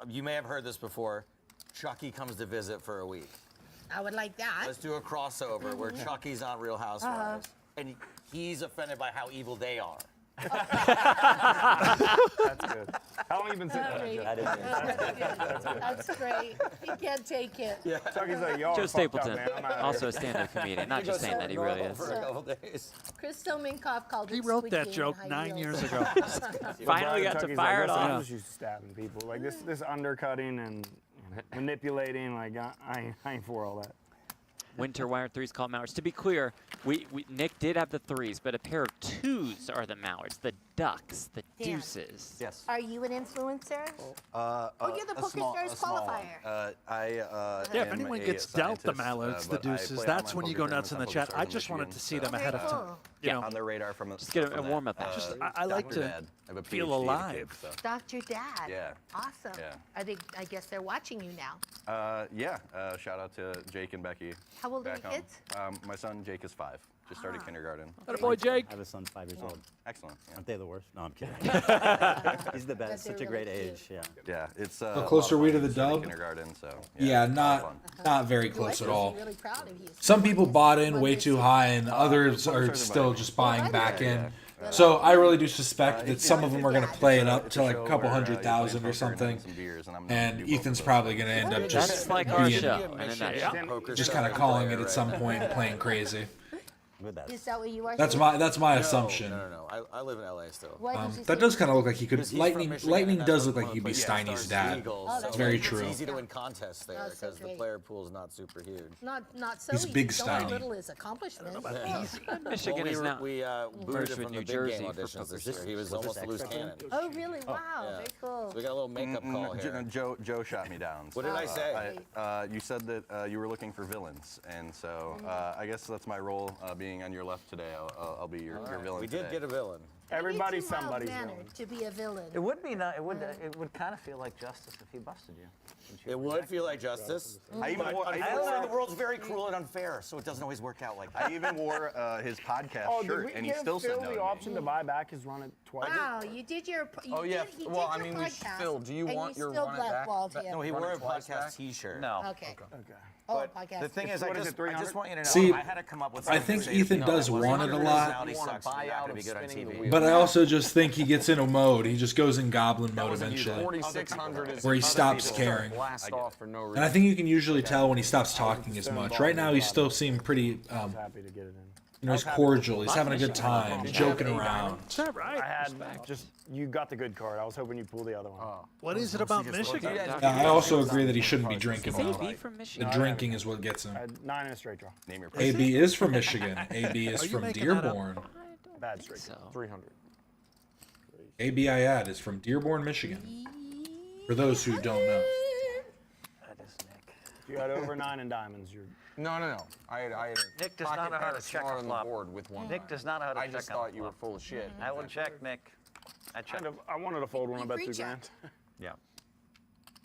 You may have heard this before. Chucky comes to visit for a week. I would like that. Let's do a crossover where Chucky's on Real Housewives, and he's offended by how evil they are. That's good. How long have you been sitting there? That's great. He can't take it. Yeah. Chucky's like, y'all Joe are fucked up, Stapleton, man. I'm outta also here. a stand-up comedian. Not just saying that, he really is. For a couple days. Chris Stominkoff called He it wrote Squid that Game joke high 9 heels. years ago. Finally got to Chucky's fire it like, off. I'm just used to stabbing people. Like this undercutting and manipulating. Like I ain't for all that. Winter Wire 3s called Mallards. To be clear, Nick did have the 3s, but a pair of 2s are the Mallards, the Ducks, the Dan. Deuces. Yes. Are you an influencer? Oh, you're the Poker Stars qualifier. Yeah, if am anyone a gets dealt the scientist, mallards, the but I deuces, play that's online when you poker go nuts in the tournaments chat. on I Poker just Stars in wanted to see Michigan, them so- ahead of Very time. cool. You know, on their radar from Just get a from warm-up that. action. I like Dr. to Dad. I have a feel PhD as a alive. kid, so. Dr. Dad. Yeah. Awesome. Yeah. I guess they're watching you now. Yeah. Shout out to Jake and Becky. How old are back your home. kids? My son Jake is 5. Just started kindergarten. Atta boy, Jake. I have a son 5 years old. Excellent. Yeah. Aren't they the worst? No, I'm kidding. He's the best. they're Such a great really age. Yeah. Yeah, it's How close are we to the dub? Kindergarten, so Yeah, it's a lot of fun. not very close at all. Really proud of you. Some people bought in way too high, and others are still just buying back in. So I really do suspect that some of them are going to play it up to like a couple 100,000 or something, and Ethan's probably going to end up just That's like our being, show. In a nutshell. just kind of calling it at some point and playing crazy. Is that what you are? That's saying? my assumption. No. I live in LA still. Why did you That say does kind of look like he could. Because he's from Michigan, Lightning and does that's look one like of he'd be the Steiny's Stars dad. Eagles, Oh, so that's very right. true. It's easy to win contests there Oh, so because the great. player pool is not super huge. Not so He's easy. big So Steiny. little is accomplishment. Michigan we is now we booted merged him with from New the big Jersey game for auditions poker this year. He was Was this almost a loose extra cannon. Oh, really? Wow. Yeah. Very cool. So we got a little makeup call here. Joe shot me down. What did I say? You said that you were looking for villains, and so I guess that's my role, being on your left today. I'll be your villain. We did today. get a villain. Everybody's You're too somebody's mild-mannered villain. to be a villain. It would be not. It would kind of feel like justice if he busted you. It would feel like justice. I even wore. The world's very cruel and unfair, so it doesn't always work out like that. I even wore his podcast Oh, did shirt, we and he give still said Phil no. the to me. option to buy back his run at twice? Wow, you did your. You Oh, yeah. Did, he Well, did I your mean, podcast, Phil, do you and want you your still run it back? blackballed him. No, he Run wore it a twice podcast back? T-shirt. No. Okay. Okay. Oh, But podcast. the thing is, What I is just it, 300? want you to know. See, I had to come up with. I something think to say, Ethan no, does that want it a lot. personality sucks, but you're not gonna be good on TV. But I also just think he gets in a mode. He just goes in goblin mode eventually, 4,600 is where he other stops people caring. blast off for no reason. And I think you can usually tell when he stops talking as much. Right now, he still seems pretty. Happy to get it in. He's cordial. He's having a good time, joking around. Is that right? I had you got the good card. I was hoping you'd pull the other one. What is it about Michigan? I also agree that he shouldn't be drinking. Is AB from The Michigan? drinking is what gets him. I had 9 in a straight draw. Name your AB is from Michigan. AB Are is you from making that up? Dearborn. Bad straight. So. 300. AB I add is from Dearborn, Michigan. For those who don't know. If you had over 9 in diamonds, you're. No. I had Nick does not know how to check a on the flop. board with one. Nick does not know how to I check just on thought a you were flop. full of shit. I will check, Nick. I check. I wanted to fold one. I You bet 2 pre-check. grand. Yeah.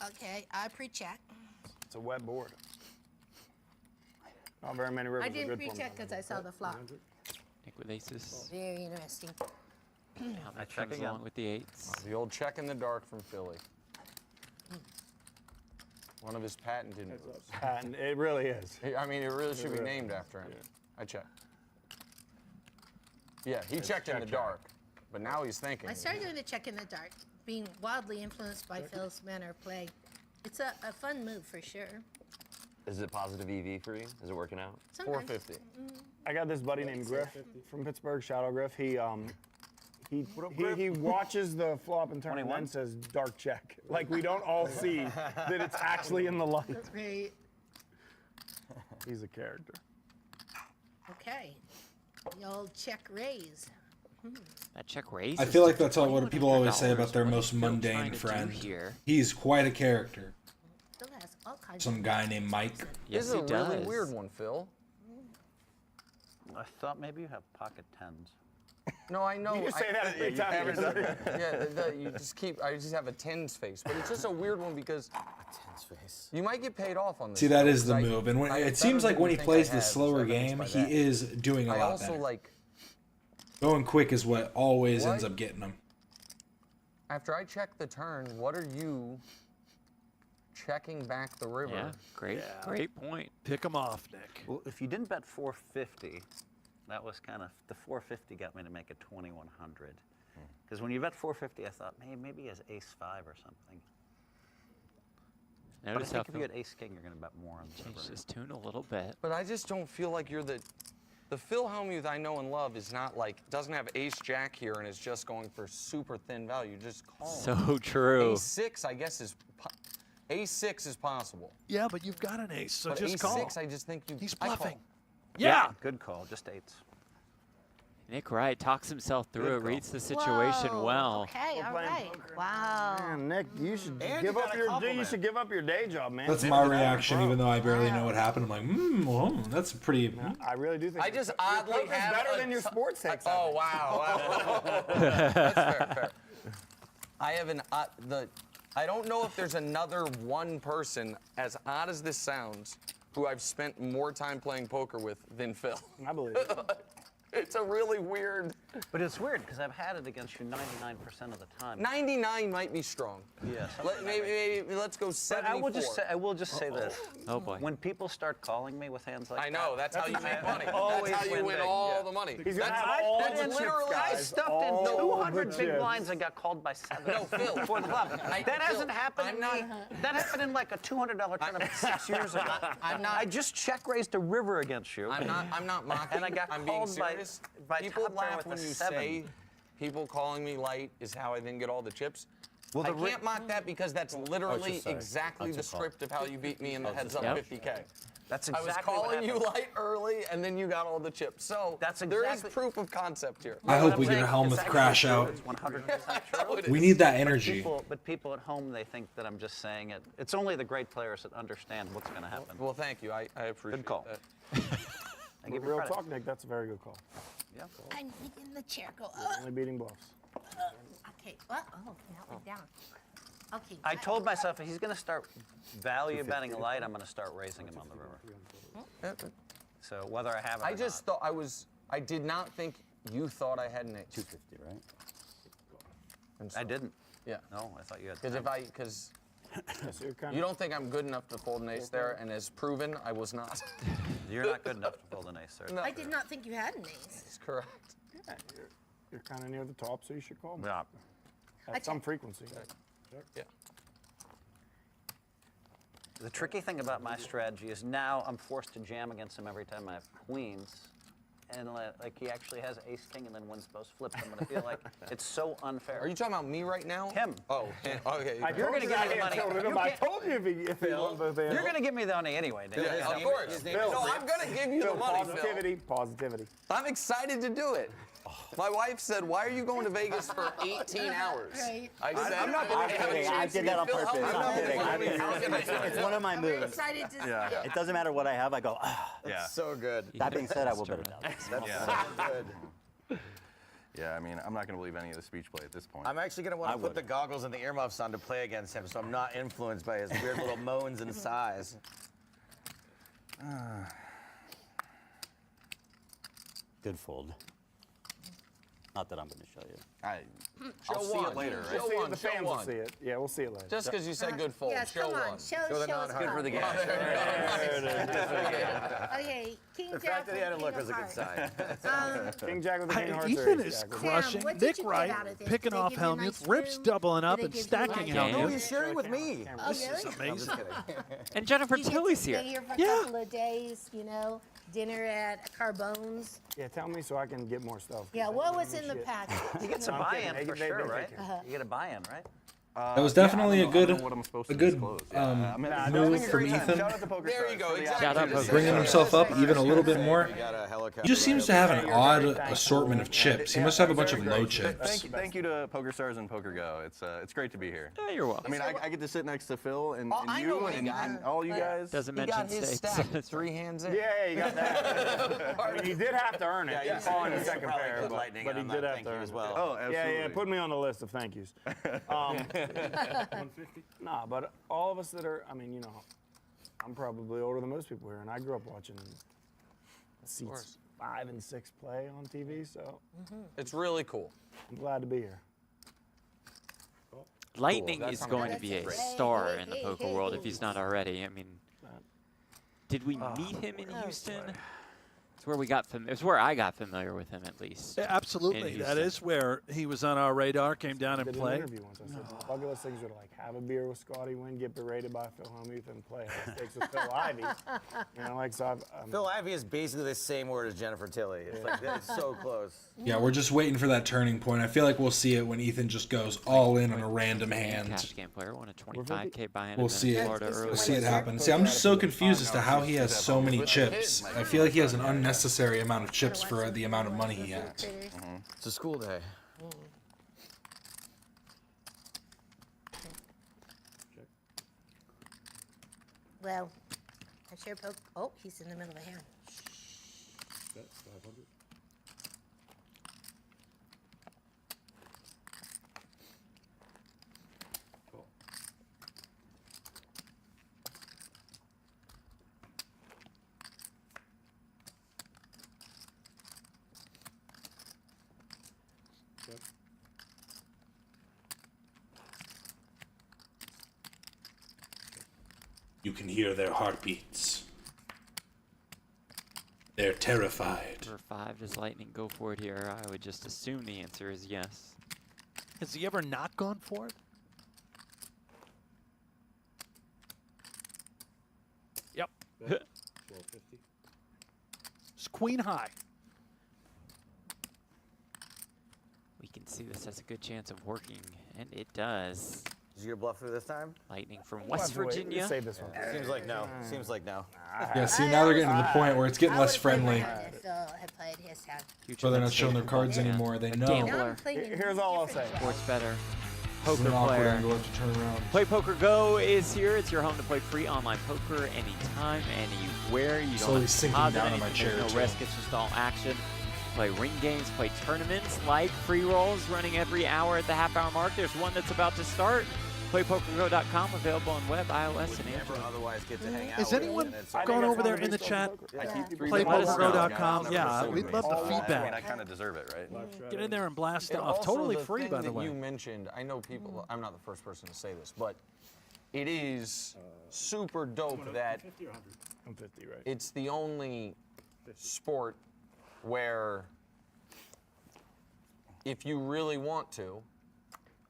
Okay, I pre-check. It's a wet board. Not very many rivers I are didn't good for me. pre-check because I saw the flop. Nick with aces. Very interesting. That check comes again. along with the 8s. The old check in the dark from Philly. One of his patented moves. And it really is. I mean, it really should be named after him. I check. Yeah, he checked in the dark, but now he's thinking. I started doing the check in the dark, being wildly influenced by Phil's manner of play. It's a fun move for sure. Is it positive EV for you? Is it working out? Sometimes. 450. I got this buddy named Griff from Pittsburgh, Shadow Griff. He watches the flop and turn and then says dark check. Like we don't all see that it's actually in the light. Right. He's a character. Okay. The old check raise. That check raise. I feel like that's what people always say about their most mundane friend. He's quite a character. Phil has all kinds Some guy named Mike. This is a really weird one, Phil. I thought maybe you have pocket tens. No, I know. You say that every time. You just keep. I just have a tens face, but it's just a weird one because Tens face. you might get paid off on this. See, that though, is the 'cause move. And when, I it seems like when he plays the slower game, by he that. is doing a I lot also better. like. Going quick is what always What? ends up getting him. After I check the turn, what are you checking back the river? Yeah, great point. Pick him off, Nick. Well, if you didn't bet 450, that was kind of, the 450 got me to make it 2100. Because when you bet 450, I thought, maybe he has ace-5 or something. But I Notice how think if you had ace-king, you're going to bet more on the change river. his tune a little bit. But I just don't feel like you're the Phil Hellmuth I know and love is not like, doesn't have ace-jack here and is just going for super thin value. Just call him. So true. Ace-6, I guess, ace-6 is possible. Yeah, but you've got an ace, so But just call. ace-6, I just think you. He's I call. bluffing. Yeah. Good call, just eights. Nick Wright talks himself through Good it, call. reads the situation Whoa, well. Okay, all right. Wow. Man, Nick, you should And give you up got a your compliment. you should give up your day job, man. That's Maybe my that, reaction, bro. even though I barely know what happened. I'm like, well, that's pretty. I really do think. I just your oddly poker's have better a than your sports takes. Oh wow! That's fair. I have I don't know if there's another one person, as odd as this sounds, who I've spent more time playing poker with than Phil. I believe it. It's a really weird. But it's weird, because I've had it against you 99% of the time. 99 might be strong. Yeah. Maybe let's go 74. But I will just say this. Oh boy. When people start calling me with hands like I know, that's how you make money. Always That's how you win big. all the money. He's gonna That's have all that's the chips, literally. I guys. stuffed All in 200 the big chips. blinds and got called by 7 No, Phil. before the club. That Phil, hasn't happened I'm in not- that happened in like a $200 tournament 6 years ago. I just check raised a river against you. I'm not mocking. And I got I'm being called by serious. people People laugh with when a you 7. say people calling me light is how I then get all the chips. Well, I the can't mock that because that's literally exactly the script of how you beat me in the heads up 50K. That's I was exactly what calling you happened. light early, and then you got all the chips. So there is proof of concept here. I hope we get a Helmuth crash out. It's 100% true. We need that energy. But people at home, they think that I'm just saying it. It's only the great players that understand what's going to happen. Well, thank you. I appreciate Good call. that. I give you Real credit. talk, Nick. That's a very good call. Yeah. I'm making the chair go You're up. only beating bluffs. Okay. Oh, now we're down. Okay. I told myself if he's going to start value betting light, I'm going to start raising him on the river. So whether I have it or I just thought I did not think you thought I had an ace. 250, right? And so- I didn't. Yeah. No, I thought you had. Because you don't think I'm good enough to fold an ace there, and as proven, I was not. You're not good enough to fold an ace, sir. I did not think you had an ace. That's correct. Yeah, you're kind of near the top, so you should call me. Yeah. At some frequency. Yeah. The tricky thing about my strategy is now I'm forced to jam against him every time I have queens. And like he actually has ace king and then wins both flips. I'm gonna feel like it's so unfair. Are you talking about me right now? Him. Oh, okay. You're gonna give me the money. I told you if he won both hands. You're gonna give me the money anyway, Dave. Yeah, of course. No, I'm gonna give you the money, Positivity, positivity. I'm excited to do it. My wife said, "Why are you going to Vegas for 18 hours?" Right. I said, I'm not gonna kidding. I did that on Phil purpose. Hellmuth. I'm kidding. I mean, It's one of my I'm moves. excited to Yeah. see it. It doesn't matter what I have. I go, ah. Yeah. So good. That being said, I will bet it out. That's so good. Yeah, I mean, I'm not going to believe any of the speech play at this point. I'm actually going to want to put the goggles and the earmuffs on to play against him, so I'm not influenced by his weird little moans and sighs. Good fold. Not that I'm going to show you. Show see one. it later, right? Show one. The Show fans will one. see it. Yeah, we'll see it later. Just because you said good fold. Yes, Show come on. one. Show the us non-good for the card. gas. Okay, King The Jack fact that he with had a King look of was a good Hearts. sign. King Jack with the King of Hearts. Ethan or ace is Jack with- crushing. what did Nick you get Wright out of this? picking Did they off give you a nice Helmuth, Rips room? doubling up Did they and give you stacking like- No, Helmuth. he's sharing with me. Oh, This really? is I'm amazing. just kidding. And Jennifer You get to Tilly's stay here. here for a Yeah. couple of days, you know, dinner at Carbone's. Yeah, tell me so I can get more stuff. Yeah, what was in the package? You get some I'm kidding. buy-in for They sure, take right? care. You get a buy-in, right? That was definitely yeah, a good move from Ethan. There you go. Exactly. Shout out Poker Bringing himself up even a little bit more. We got a helicopter He just seems to have an odd assortment of chips. He must have a bunch of low chips. Thank you to PokerStars and PokerGo. It's great to be here. Yeah, you're welcome. I mean, I get to sit next to Phil and I know you what he and got. all you guys. Doesn't He mention got his stakes. stack 3 hands in. Yeah, you got that. I mean, he did have to earn it. Yeah, He fall in the second probably pair, put but lightning he on did that have thank to you earn as it. well. Oh, absolutely. Yeah, put me on the list of thank yous. 150. Nah, but all of us that are, I mean, you know, I'm probably older than most people here, and I grew up watching seats 5 and 6 play on TV, so It's really cool. I'm glad to be here. Lightning Cool. is That's going to be a star in the poker world if he's not already. I mean, did we meet him in Houston? It's where we got it's where I got familiar with him, at least. Yeah, absolutely. That is where he was on our radar, came down and I did an played. interview once. I said, my bucket list things are to, like, have a beer with Scotty Wynn, get berated by Phil Hellmuth, and play high stakes with Phil Ivey. You know, like, so Phil Ivey is basically the same word as Jennifer Tilly. It's like it's so close. Yeah, we're just waiting for that turning point. I feel like we'll see it when Ethan just goes all in on a random hand. Cash game player won a 25K buy-in. We'll see it. Florida earlier. We'll see it happen. See, I'm just so confused as to how he has so many chips. I feel like he has an unnecessary amount of chips for the amount of money he has. It's a school day. Well, I sure poke. Oh, he's in the middle of a hand. That's 500. You can hear their heartbeats. They're terrified. For 5, does Lightning go for it here? I would just assume the answer is yes. Has he ever not gone for it? Yep. 1250. It's queen high. We can see this has a good chance of working, and it does. Did you get a bluff through this time? Lightning from West Virginia. Save this one. Seems like no. Seems like no. Yeah, see, now they're getting to the point where it's getting less friendly. Phil had played his hand. So they're not showing their cards anymore. They know. Gambler. Here's all I'll say. Sports better. This is Poker an awkward player. angle to turn around. Play Poker Go is here. It's your home to play free online poker anytime, anywhere. You don't Slowly have to sinking deposit down in my anything. chair, There's too. no risk. It's just all action. Play ring games, play tournaments like free rolls running every hour at the half-hour mark. There's one that's about to start. PlayPokerGo.com, available on web, iOS, and Android. Otherwise, get to hang out. Is anyone think gone that's over there how in the we chat? Let us know. PlayPokerGo.com. Yeah, we'd love the I mean, I feedback. kind of deserve it, right? Get in there and blast And off. also Totally the free, thing by the that way. you mentioned, I know people, I'm not the first person to say this, but it is super dope that 150, right? it's the only sport where if you really want to,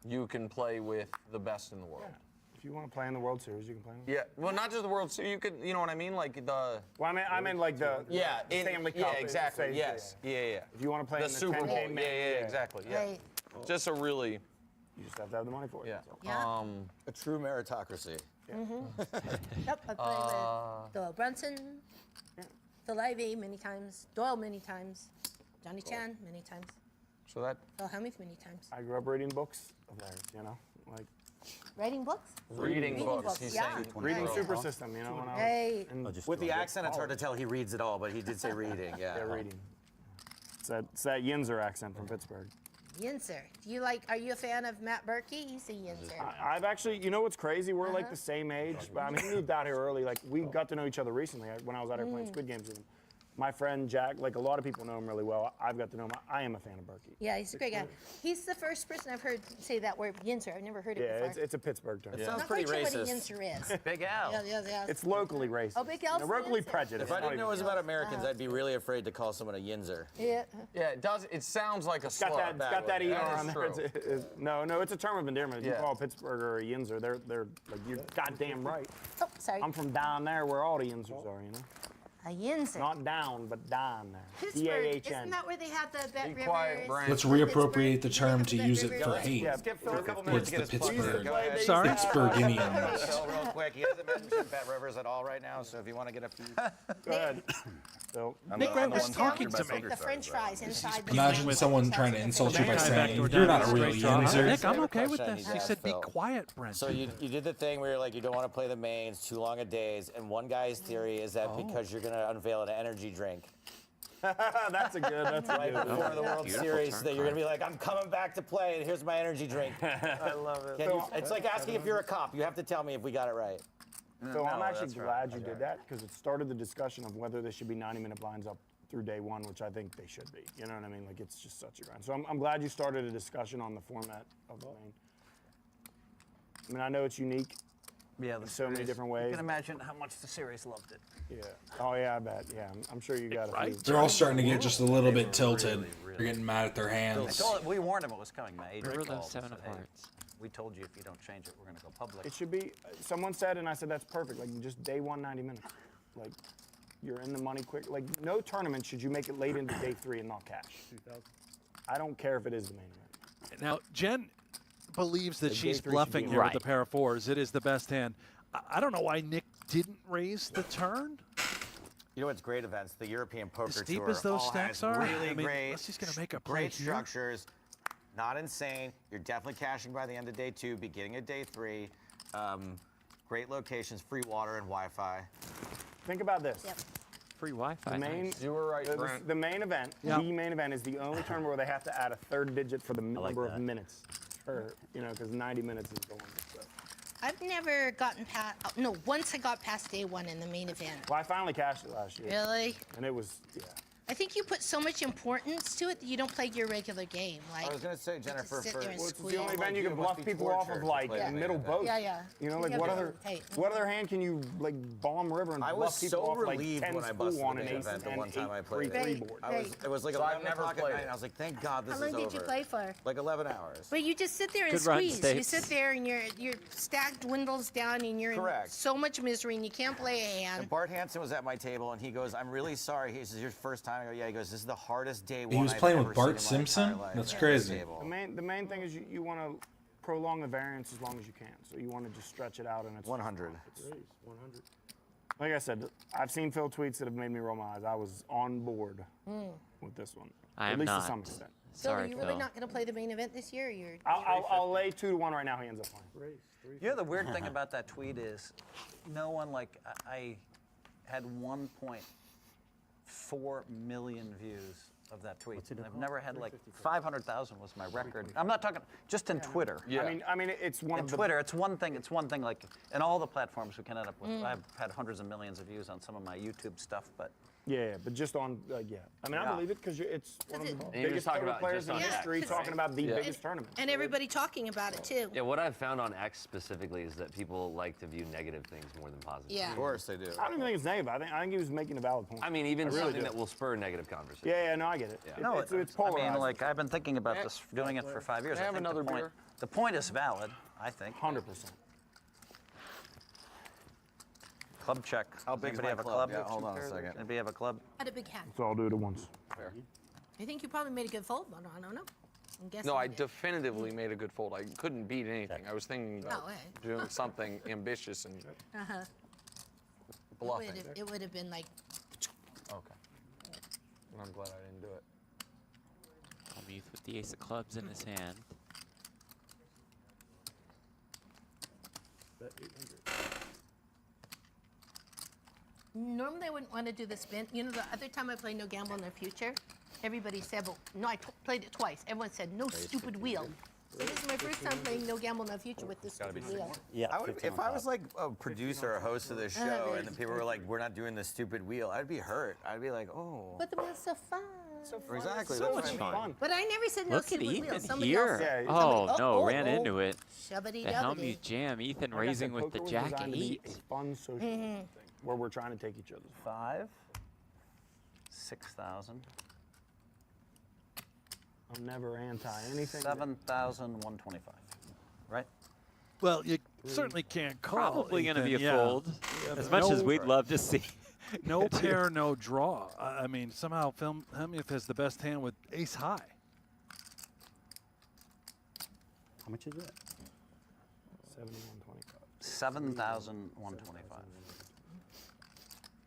you can play with the best in the world. If you want to play in the World Series, you can play in the Yeah, well, not just the World Series. You could, you know what I mean, like the. Well, I mean like the Stanley Cup. Yeah, exactly. say, Yes. Yeah. If you want to play The in the Super 10K Bowl. main, Yeah, exactly. Yeah. Right. Just a really. You just have to have the money for it. Yeah. Yeah. A true meritocracy. Yep, I played with Doyle Brunson, Phil Ivey many times, Doyle many times, Johnny Chan many times, So that. Phil Hellmuth many times. I grew up reading books of theirs, you know, like Writing books? Reading books. He's yeah. saying. reading Right. Super System, you know. When I was, Right. and With the accent, it's hard to tell he reads it all, but he did say reading. Yeah. yeah, reading. It's that Yinzer accent from Pittsburgh. Yinzer. Are you a fan of Matt Berkey? He's a Yinzer. I've actually, you know what's crazy? We're like the same age. But I mean, he moved out here early. Like, we got to know each other recently when I was out here playing Squid Games with him. My friend Jack, like a lot of people know him really well. I've got to know him. I am a fan of Berkey. Yeah, he's a great guy. He's the first person I've heard say that word, Yinzer. I've never heard it Yeah, before. it's a Pittsburgh term. It sounds Not pretty quite sure what a racist. Yinzer is. Big Al. Yeah. It's locally racist. Oh, Big Al's locally Yinzer. prejudiced. If I didn't know it was about Uh-huh. Americans, I'd be really afraid to call someone a yinzer. Yeah. Yeah, it does. It sounds like a It's got slur. that ER That on is there. true. No, it's a term of endearment. If you Yeah. call a Pittsburgher a Yinzer, they're like, you're goddamn right. Oh, sorry. I'm from down there where all the Yinzers are, you know? A Yinzer. Not down, but down there. Pittsburgh. D-A-H-N. Isn't that where they had the Bet Rivers? quiet, Brian. Let's reappropriate the term to use it for hate. Give Phil a couple Towards minutes the to get his plug. Pittsburgh. Sorry? Pittsburghinians. Phil, real quick. He hasn't mentioned Bet Rivers at all right now, so if you want to get a few. Go ahead. Phil. Nick Grant was talking to me. The French fries inside the Imagine someone trying to insult you by saying, "You're not a real user." Nick, I'm okay with this. He said, "Be quiet, Brent." So you did the thing where you're like, you don't want to play the mains, too long a days, and one guy's theory is that because you're going to unveil an energy drink. That's a good. Right before the World Series, that you're going to be like, I'm coming back to play, and here's my energy drink. I love it. It's like asking if you're a cop. You have to tell me if we got it right. So I'm actually glad you did that because it started the discussion of whether there should be 90-minute blinds up through day one, which I think they should be. You know what I mean? Like, it's just such a grind. So I'm glad you started a discussion on the format of the main. I mean, I know it's unique. Yeah, in so many different ways. You can imagine how much the series loved it. Yeah. Oh yeah, I bet. Yeah, I'm sure you got it. They're all starting to get just a little bit tilted. They're getting mad at their hands. We warned him it was coming, man. Remember those 7 of Hearts? We told you if you don't change it, we're going to go public. It should be. Someone said, and I said that's perfect. Like just day one, 90 minutes. Like you're in the money quick. Like no tournament should you make it late into day 3 and not cash. I don't care if it is the main event. Now, Jen believes that The she's J3 bluffing should be here right. with the pair of 4s. It is the best hand. I don't know why Nick didn't raise the turn. You know what's great events? The European Poker As steep Tour as those all stacks has are, really I mean, great, unless he's gonna make a play great here. structures. Not insane. You're definitely cashing by the end of day 2, beginning of day 3. Great locations, free water and Wi-Fi. Think about this. Yep. Free Wi-Fi. The main, nice. You were right, Brent. the main event, Yeah. the main event is the only tournament where they have to add a 3rd digit for the number of minutes. For, you know, because 90 minutes is the limit. So. I've never gotten past. Oh, no, once I got past day 1 in the main event. Well, I finally cashed it last year. Really? And it was, yeah. I think you put so much importance to it that you don't play your regular game. Like, I was going to say, Jennifer, sit there and Well, it's squeeze. the only event you can bluff people off of, like, middle boats. Yeah, yeah. You know, You like, have what to other rotate. what other hand can you, like, bomb river and I bluff was people so off, like, relieved 10 when I full busted on the an main ace event the and one time I 8 played free it. board. It was like So I've 11 never o'clock at played night, it. and I was like, thank God this How is long over. did you play for? Like 11 hours. But you just sit there and Good run, squeeze. You States. sit there and your stack dwindles down and you're Correct. in so much misery and you can't play a hand. And Bart Hansen was at my table, and he goes, I'm really sorry. He says, your first time? I go, yeah. He goes, this is the hardest day one He was I've playing ever with Bart seen in my Simpson? entire life That's at crazy. this table. The main thing is you want to prolong the variance as long as you can. So you want to just stretch it out, and it's 100. It's 100. Like I said, I've seen Phil tweets that have made me roll my eyes. I was on board with this one, I at am least not. to some extent. So Sorry, are you really Phil. not going to play the main event this year? Or you're I'll lay 2 to 1 right now. He ends up playing. You know, the weird thing about that tweet is no one, like, I had 1.4 million views of that tweet. And I've never had, like, 500,000 was my record. I'm not talking just in Twitter. Yeah. I mean, it's one In of the Twitter, it's one thing, like, in all the platforms we can end up with. I've had hundreds of millions of views on some of my YouTube stuff, but Yeah, but just on, yeah. I mean, I believe it because it's one of the And you're biggest just talking total about players just in on history X, talking about the Yeah. biggest tournament. and everybody talking about it too. Yeah, what I've found on X specifically is that people like to view negative things more than positive. Yeah. Of course they do. I don't even think it's negative. I think he was making a valid point. I mean, even I really something do. that will spur negative conversation. Yeah, no, I get it. Yeah. no, It's I polarized. mean, like, I've been thinking about this, doing it for 5 years. Can I have think another the point, beer? The point is valid, I think. 100%. Club check. How big is Anybody my have a club? club? Yeah, hold on a second. Anybody have a club? Had a big hand. So I'll do it at once. I think you probably made a good fold, but I don't know. I'm guessing. No, I you did. definitively made a good fold. I couldn't beat anything. I was thinking about Oh, hey. doing something ambitious and Uh-huh. bluffing. It would have been like. Okay. And I'm glad I didn't do it. Youth with the ace of clubs in his hand. Normally I wouldn't want to do the spin. You know, the other time I played No Gamble No Future, everybody said, well, no, I played it twice. Everyone said, no stupid wheel. So this is my first time playing No Gamble No Future with this stupid wheel. Yeah. If I was like a producer or host of this show and the people were like, we're not doing the stupid wheel, I'd be hurt. I'd be like, oh. But the wheel's so fun. Exactly. So that's much what I mean. fun. But I never said no Look at stupid wheel. Ethan Somebody here. else. Oh, no, ran oh. into it. Shubbity The Helmuth dubbity. jam. Ethan Like I raising said, with the poker was jack designed to be 8. a fun social thing where we're trying to take each other's. 5, 6,000, I'm never anti anything. 7,125. Right? Well, you certainly can't call. Probably going to be a Ethan, yeah. fold. Yeah, As but much as no- we'd love to see No pair, no draw. I mean, somehow Helmuth has the best hand with ace high. How much is it? 7,125. 7,125.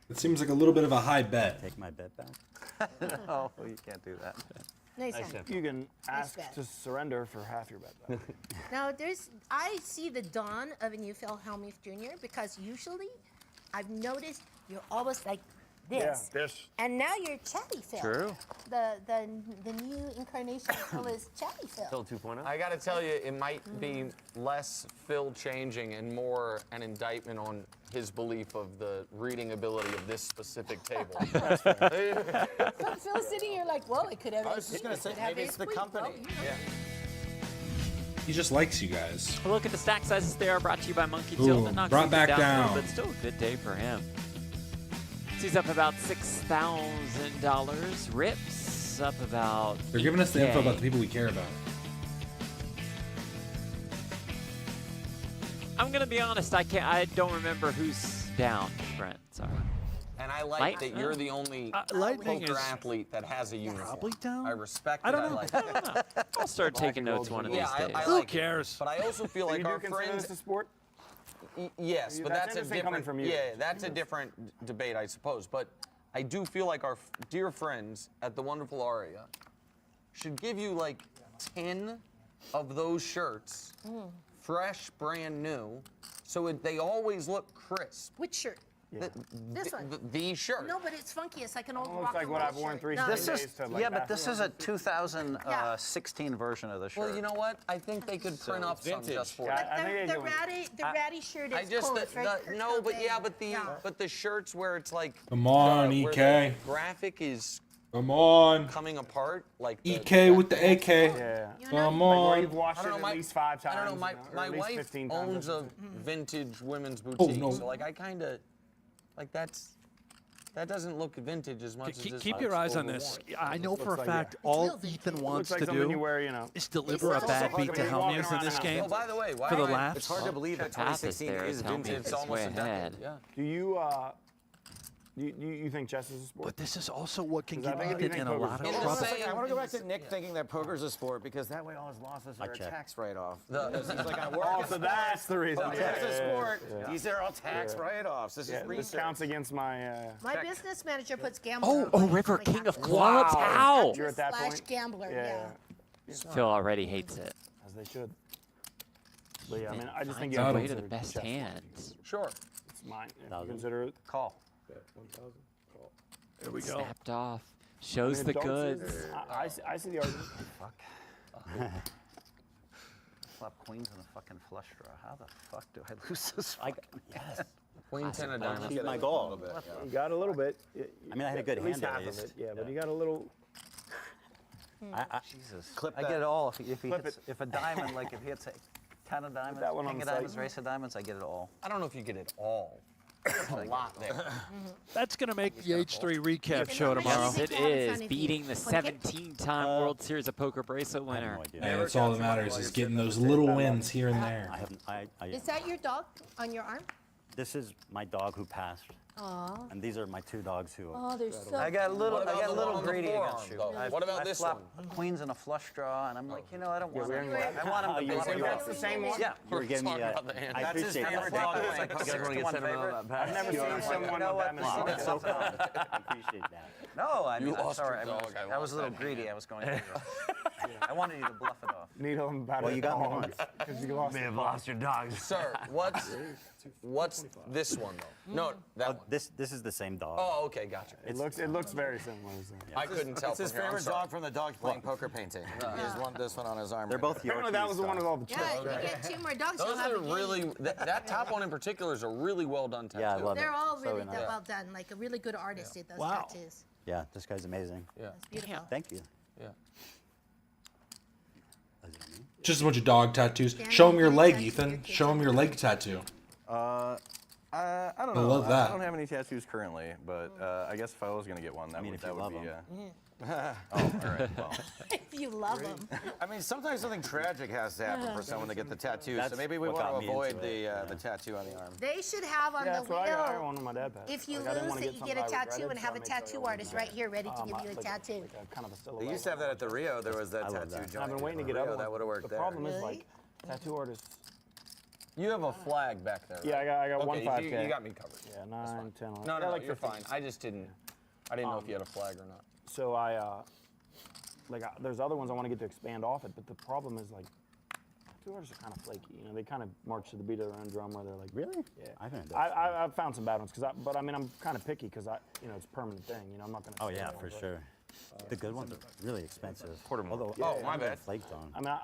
It seems like a little bit of a high bet. Take my bet back? No, you can't do that. Nice hand. You can ask bet. to surrender for half your bet back. Now, I see the dawn of a new Phil Hellmuth Jr. because usually I've noticed you're always like this. Yeah, this. And now you're Chatty Phil. True. The new incarnation of Phil is Chatty Phil. Phil 2.0. I gotta tell you, it might be less Phil changing and more an indictment on his belief of the reading ability of this specific table. Phil's sitting here like, well, it could have. I was just gonna say, maybe it's the company. Yeah. He just likes you guys. A look at the stack sizes there, brought to you by Monkey Ooh, Tilt. That knocks brought it back down, down. but still a good day for him. He's up about $6,000. Rips up about. They're giving us the info 8K. about the people we care about. I'm gonna be honest. I don't remember who's down, Brent. Sorry. And I like Light- that you're the only Lightning poker is athlete that has a uniform. probably down. I respect I it. don't I know. like I don't know. I'll start taking notes one of these days. I Who like it. cares? But I also feel like you our do consider friends. this a sport? Yes, but That's that's a interesting coming different. from you. Yeah, that's a different debate, I suppose. But I do feel like our dear friends at the Wonderful Aria should give you like 10 of those shirts, fresh, brand new, so they always look crisp. Which shirt? This one. The shirt. No, but it's funky. It's like an old Looks rock like and what roll I've worn shirt. 3 No, days This is, to like yeah, but that. this is a 2016 version of the shirt. Well, you know what? I think they could print up some just for Yeah, it. I think The ratty shirt is I just cool. It's very Kurt no, but Cobain. yeah, but the shirts where it's like Come on, where EK. the graphic is Come on. coming apart like EK with the AK. Yeah. Come Like where on. you've washed I it don't know, at least 5 times. I don't know. My, or my at least wife 15 times. owns a vintage women's boutique, no. so like I kind of like that doesn't look vintage as much as this Keep looks your eyes on overworn. this. I know for a like, fact yeah. all It's real Ethan vintage. wants Looks like to something do you wear, you know. is deliver a It's bad also beat to like you're walking Helmuth in around this the game Oh, by the way, why for the am I- laughs. It's hard to believe that Passes 2016 there is as Helmuth vintage. It's almost way a decade. ahead. Yeah. Do you think chess is a sport? But this is also what can Because get I think Ethan in a poker's lot of a sport. trouble. Same- I want to go back to Nick thinking that poker's a sport because that way all his losses are a tax write-off. The- He's like, I work Oh, at so that's the reason. Poker's a sport. These are all tax write-offs. This Yeah, is this research. counts against my. My business manager puts gambler. Oh, on my River, King of account. Clubs. How? You're at that Slash point? gambler. Yeah. Phil already hates it. As they should. But yeah, I mean, I just think Finds you have a to way to the consider best chess. hands. Sure. It's mine. If you consider it. Call. Here we go. Snapped off. Shows the darts goods. is- I see the argument. Fuck. Flop queens and a fucking flush draw. How the fuck do I lose this? Yes. Queen 10 of diamonds. Keep my goal. You got a little bit. I mean, I had a good at least hand half at of least. it. Yeah, but you got a little. Jesus. Clip I that. get it all. If he Clip hits, if a diamond, like if he hits a 10 of diamonds, that one on king of the diamonds, site. race of diamonds, I get it all. I don't know if you get it all. There's a lot there. That's going to make the H3 recap show tomorrow. Yes, it is. Beating the 17-time World Series of Poker bracelet winner. Yeah, that's all that matters is getting those little wins here and there. Is that your dog on your arm? This is my dog who passed, Aw. and these are my 2 dogs who. Oh, they're so. I got a little, What I about got a the little one on the greedy forearm, against you. though? I- What about I this flop one? queens and a flush draw, and I'm like, you know, I don't want we're in him. I want him to you beat want me. That's the same one? Yeah. You were giving me Sorry a. about the hand. I That's his appreciate favorite that. dog. Thank It's like a you. 6-1 favorite. I've never seen someone You know with what? that many Wow, It's that's so so kind. I appreciate that. No, I mean, I'm lost sorry. your dog, I I was a little lost that greedy. hand. I was going to. I wanted you to bluff it off. Needle and batter. Well, you got me once. Because you lost. lost your dogs. Sir, what's this one though? No, that one. This is the same dog. Oh, okay, gotcha. It looks very similar. I couldn't tell It's his from here. I'm favorite sorry. dog from the dogs playing poker painting. He has this one on his arm. They're both Yorkies. Apparently that was the one with all the chips. Yeah, you get 2 more dogs. Those you'll have are a game. really that top one in particular is a really well done tattoo. Yeah, I love it. They're all So really nice. well done. Like a really good artist did those Wow. tattoos. Yeah, this guy's amazing. Yeah. It's beautiful. Thank you. Yeah. Just a bunch of dog tattoos. Show him your leg, Ethan. Show him your leg tattoo. I don't I know. love that. I don't have any tattoos currently, but I guess if I was gonna get one, that would be. Oh, all right. Well. If you love them. I mean, sometimes something tragic has to happen for someone to get the tattoo. So maybe we what want got to me avoid into the tattoo on the arm. They should have on the that's what I got wheel. one when my dad passed. If you Like, I didn't lose wanna it, get you something get a I tattoo regretted, and so have I a made sure tattoo it artist right here ready to give you a like tattoo. a kind of a silhouette. They used to have that at the Rio. There was that I love tattoo that. joint. I've been waiting to at get Rio. up. That would have worked The there. problem is Really? like tattoo artists. You have a flag back there. Yeah, I got okay, one 5K. You got me covered. Yeah, 9, 10, 11. No, Yeah, like you're 15. fine. I just didn't. I didn't know if you had a flag or not. So there's other ones I want to get to expand off it, but the problem is like tattoo artists are kind of flaky. You know, they kind of march to the beat of their own drum where they're like, Really? yeah. I've I've found some bad ones but I mean I'm kind of picky because it's a permanent thing. You know, I'm not gonna. Oh yeah, for sure. The good ones are really expensive. Although, my bad. Flaked on. I mean,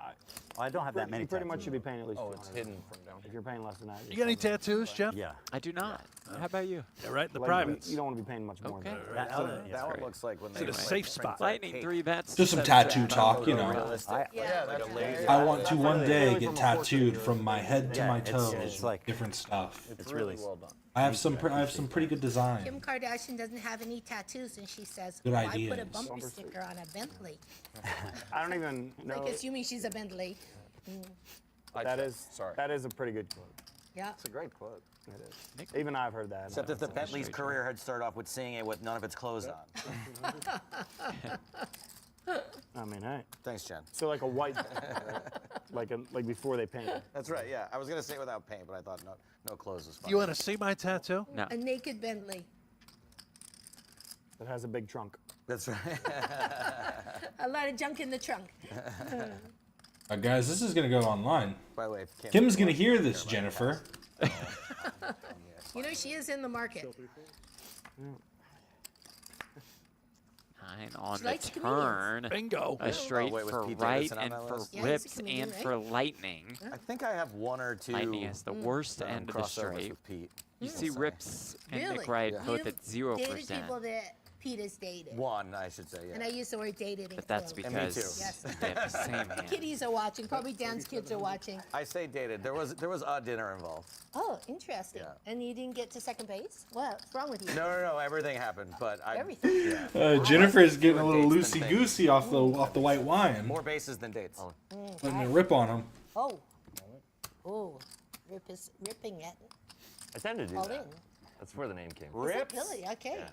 I don't have that many. You pretty much tattoos. should be paying at least. Oh, it's 200. hidden from down If here. you're paying less than that. You got any tattoos, Jeff? Yeah. I do not. How about you? Yeah, right in the Like, privates. You don't want to be paying much more. Okay. Than that. That one looks like when Is they it a safe spot? Lightning 3 bets. Just some tattoo talk, you know. I want to one day get tattooed from my head to my toes. it's like different stuff. It's really well done. I have some pretty good design. Kim Kardashian doesn't have any tattoos, and she says, Good "Why put a ideas. bumper sticker on a Bentley?" I don't even know. Like, assuming she's a Bentley. That is a pretty good quote. Yeah. It's a great quote. It is. Even I've heard that. Except if the Bentley's career had started off with seeing it with none of its clothes on. I mean, hey. Thanks, Jen. So like a white, like before they paint it. That's right. Yeah, I was gonna say without paint, but I thought no clothes was fine. You want to see my tattoo? No. A naked Bentley. That has a big trunk. That's right. A lot of junk in the trunk. Guys, this is gonna go online. By the way, Kim's gonna hear this, Jennifer. You know, she is in the market. 9 on She the likes comedians. turn. Bingo. A straight wait, was for Pete right Davidson on and that for list? Yeah, he's a whips comedian, and right? for lightning. I think I have one or two. Lightning is the worst end of the crossovers straight. with Pete. You see rips and Really? Nick Wright both You've at 0%. dated people that Pete has dated. One, I should say. Yeah. And I use the word dated in But that's quotes. because Yes. they have the same The hand. kiddies are watching. Probably Dan's kids are watching. I say dated. There was a dinner involved. Oh, interesting. Yeah. And you didn't get to second base? What's wrong with you? No. Everything happened, but Everything. Yeah. Jennifer's getting a little Dates than things. loosey-goosey off the white wine. More bases than dates. Letting it rip on them. Oh. Oh. Ripping it. I tend to do All that. in. That's where the name came from. Is it really? Okay. Yeah.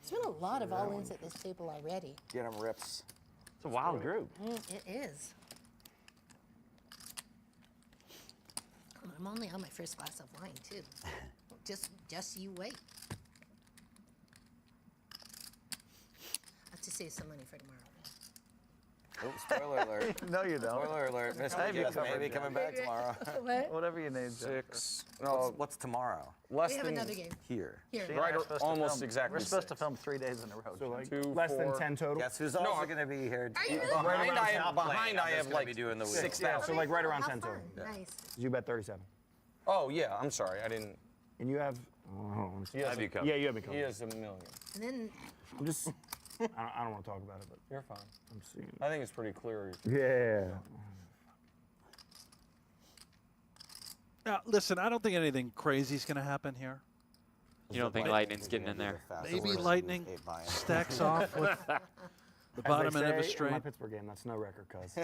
There's been a lot of all-ins at this table already. Get them rips. It's a wild group. It is. Oh, I'm only on my first glass of wine, too. Just you wait. I have to save some money for tomorrow. Oh, spoiler alert. No, you don't. Spoiler alert. Mr. Have you Jeff may covered, be Jeff? coming back tomorrow. What? Whatever you name, Jeff. 6. No, What's tomorrow? less We have than another game. Here. Here. She and I Right, are supposed to almost film- exactly We're supposed to 6. film 3 days in a row. So Jeff. like 2, less than 4. 10 total. Guess who's also going to be here? Are you? Behind I have, I'm I just have gonna like be doing the 6,000. So like right around How 10 total. fun. Nice. You bet 37. Oh yeah, I'm sorry, I didn't. And you have. Oh, He has Have a- you covered. yeah, you have me He covered. has $1 million. And then I'm just. I don't want to talk about it, but You're fine. I'm seeing. I think it's pretty clear. Yeah. Now, listen, I don't think anything crazy is going to happen here. You don't think Lightning's getting in there? Maybe Lightning stacks off with the bottom end of a In my straight. Pittsburgh game, that's no record, cuz.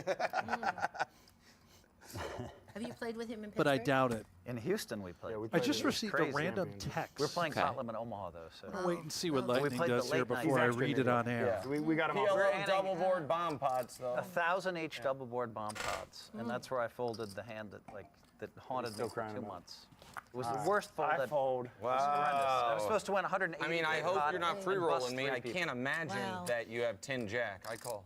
have you played with him in Pittsburgh? But I doubt it. In Houston, we played. Yeah, we I played just it. received a Crazy random champion. text. We're playing Okay. Tottenham in Omaha, though. So. I'll wait and see what Oh. We Lightning played the does here late night before I He's read it on air. Yeah, we got him off. PLO Manning. double board bomb pods though. 1,000 each double board bomb pods, and that's where I folded the hand that haunted me still for crying 2 about it. months. It was the worst fold. I fold. It was horrendous. I was supposed to win 180. I mean, I hope you're not and free bust rolling me. 3 I people. can't imagine Wow. that you have 10 jack. I call.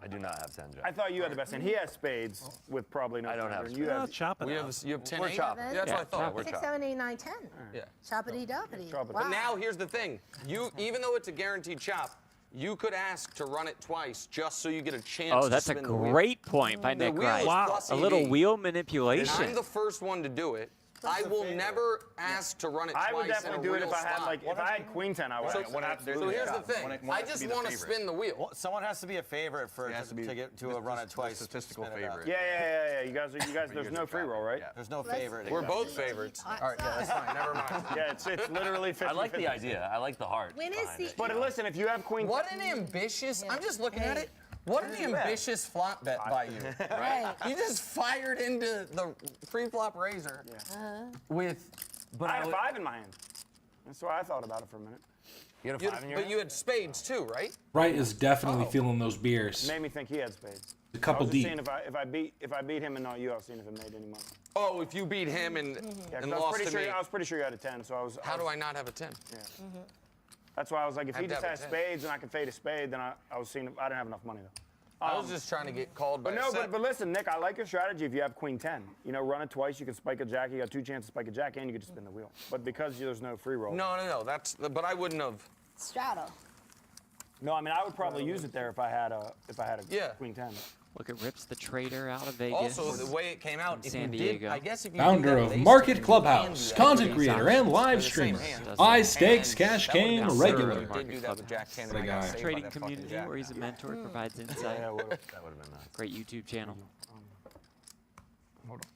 I do not have 10 jack. I thought you had the best hand. He has spades with probably no. I don't have thunder, and you Well, have chop it You out. have, you have 10 We're 8? chopping. Yeah, that's what I thought. We're 6, chopping. 7, 8, 9, 10. Yeah. Choppity doppity. Chop it. Wow. But now here's the thing. You, even though it's a guaranteed chop, you could ask to run it twice just so you get a chance Oh, to that's a spin the wheel. great point by The Nick wheel Wright. is plus A little EV. wheel And manipulation. I'm the first one to do it. I will never ask to run it twice. I would definitely do it if I had if I had queen 10. I would. So here's the thing. I just want to spin the wheel. Well, someone has to be a favorite for to get to a run it twice. Statistical favorite. Yeah. You guys. There's no free roll, right? There's no favorite. We're both favorites. All right, yeah, that's fine. Never mind. Yeah, it's literally 50. I like the idea. I like the heart. When is the? But listen, if you have queen. What an ambitious. I'm just looking at it. What an ambitious flop bet by you. Right. You just fired into the pre-flop razor with. But I had a 5 in my hand. That's why I thought about it for a minute. You had a 5 in your hand? But you had spades too, right? Wright is definitely feeling those beers. It made me think he had spades. A couple I was deep. Seeing if I beat him and not you, I was seeing if it made any money. Oh, if you beat him and lost to me. I was pretty sure you had a 10, so I was. How do I not have a 10? Yeah. That's why I was like, if he just has spades and I can fade a spade, then I was seeing I didn't have enough money though. I was just trying to get called by a set. But listen, Nick, I like your strategy if you have queen 10. You know, run it twice, you can spike a jack, you got 2 chances to spike a jack, and you can just spin the wheel. But because there's no free roll. No, but I wouldn't have. Straddle. No, I mean, I would probably use it there if I had a queen 10. Look at Rips the Trader out of Vegas. Also, the way it came out, San Diego. I guess if you Founder of Market Clubhouse, content creator and live streamer. High stakes cash game regular. The guy. Trading community where he's a mentor, provides insight. That would have been nice. Great YouTube channel. Hold on.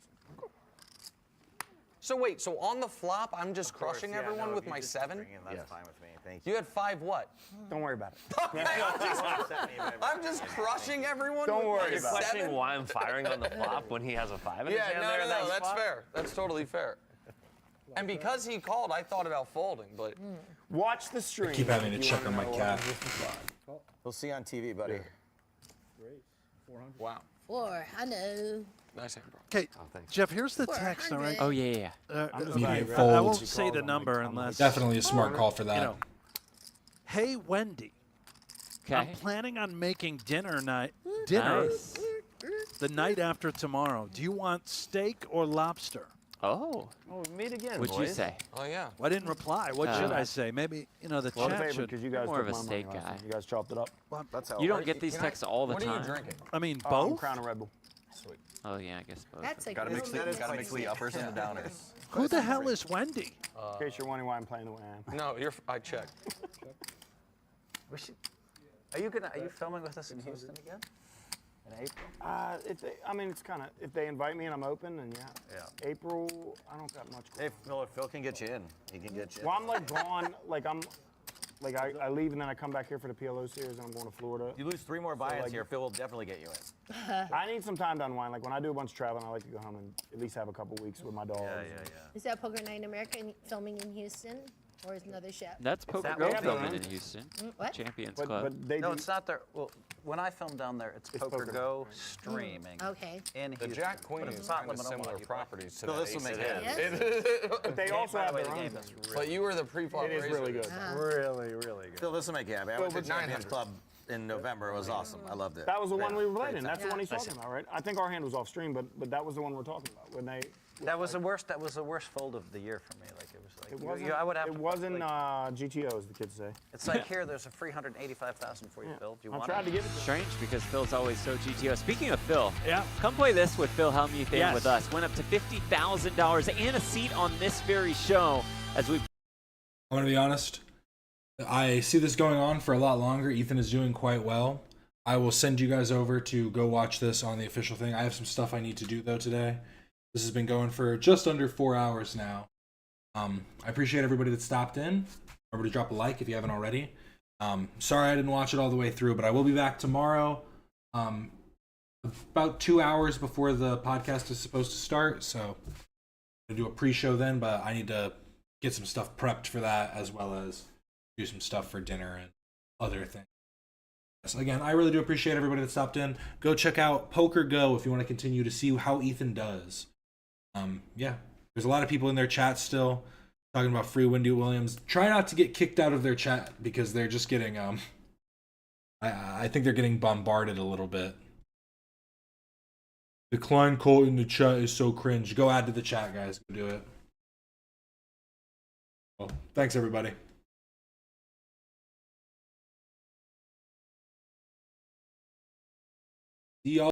So wait, so on the flop, I'm just crushing everyone with my 7? That's fine with me. Thank you. You had 5 what? Don't worry about it. I'm just crushing everyone. Don't worry You're about it. questioning why I'm firing on the flop when he has a 5 in his hand there. No, that's fair. That's totally fair. And because he called, I thought about folding, but watch the stream. I keep having to check on my cat. We'll see you on TV, buddy. Wow. 4. I know. Nice hand, bro. Okay, Jeff, here's the text, all right? Oh, yeah. Immediate I fold. won't say the number unless... Definitely a smart call for that. You know, hey, Wendy. Okay. I'm planning on making dinner Nice. the night after tomorrow. Do you want steak or lobster? Oh. Oh, meet again, What'd you say? Oh, yeah. Well, I didn't reply. What should I say? Maybe, the chat should... Because you guys More of took a my steak money last guy. time. You guys chopped it up. That's how You don't get these texts all the time. What are you drinking? I mean, I'm both? Crown and Red Bull. Sweet. Oh, yeah, I guess both. That's a Gotta good mix the uppers and the downers. Who the hell is Wendy? In case you're wondering why I'm playing the way I am. No, I checked. Are you filming with us in Houston again? In April? It's kind of if they invite me and I'm open, and yeah. April, I don't got much. Hey, Phil can get you in. He can get you in. Well, I'm like gone. I leave and then I come back here for the PLO series and I'm going to Florida. You lose 3 more buy-ins here, Phil will definitely get you in. I need some time to unwind. Like when I do a bunch of traveling, I like to go home and at least have a couple weeks with my dogs. Is that Poker Night in America filming in Houston? Or is another show? That's Poker Go filming in Houston. What? Champions Club. No, it's not there. Well, when I film down there, it's Poker Go streaming. Okay. In The Houston. Jack Queen But is it's not kind of limited on similar what you play. properties to Phil, the this will Ace make Hand. it. But they also have their own. But you were the pre-flop It is razor. really good. Really, really good. Phil, this will make you happy. I went to Over Champions 900. Club in November. It was awesome. I loved it. That was the one we were playing in. Great That's the one he's talking about, right? I think our hand was off stream, but that was the one we're talking about when they. That was the worst. That was the worst fold of the year for me. Like it was like It wasn't. I would have It to, wasn't like, GTO, as the kids say. It's like here. There's a free 185,000 for you, Phil. Do you I want tried it? to give it. Strange because Phil's always so GTO. Speaking of Phil, Yeah. come play this with Phil Hellmuth Yes. with us. Went up to $50,000 and a seat on this very show as we. I'm going to be honest. I see this going on for a lot longer. Ethan is doing quite well. I will send you guys over to go watch this on the official thing. I have some stuff I need to do, though, today. This has been going for just under 4 hours now. I appreciate everybody that stopped in. Remember to drop a like if you haven't already. Sorry I didn't watch it all the way through, but I will be back tomorrow about 2 hours before the podcast is supposed to start. So I'm going to do a pre-show then, but I need to get some stuff prepped for that as well as do some stuff for dinner and other things. So again, I really do appreciate everybody that stopped in. Go check out Poker Go if you want to continue to see how Ethan does. Yeah, there's a lot of people in their chat still talking about free Wendy Williams. Try not to get kicked out of their chat because they're just getting I think they're getting bombarded a little bit. The Klein Colt in the chat is so cringe. Go add to the chat, guys. Go do it. Well, thanks everybody. See y'all.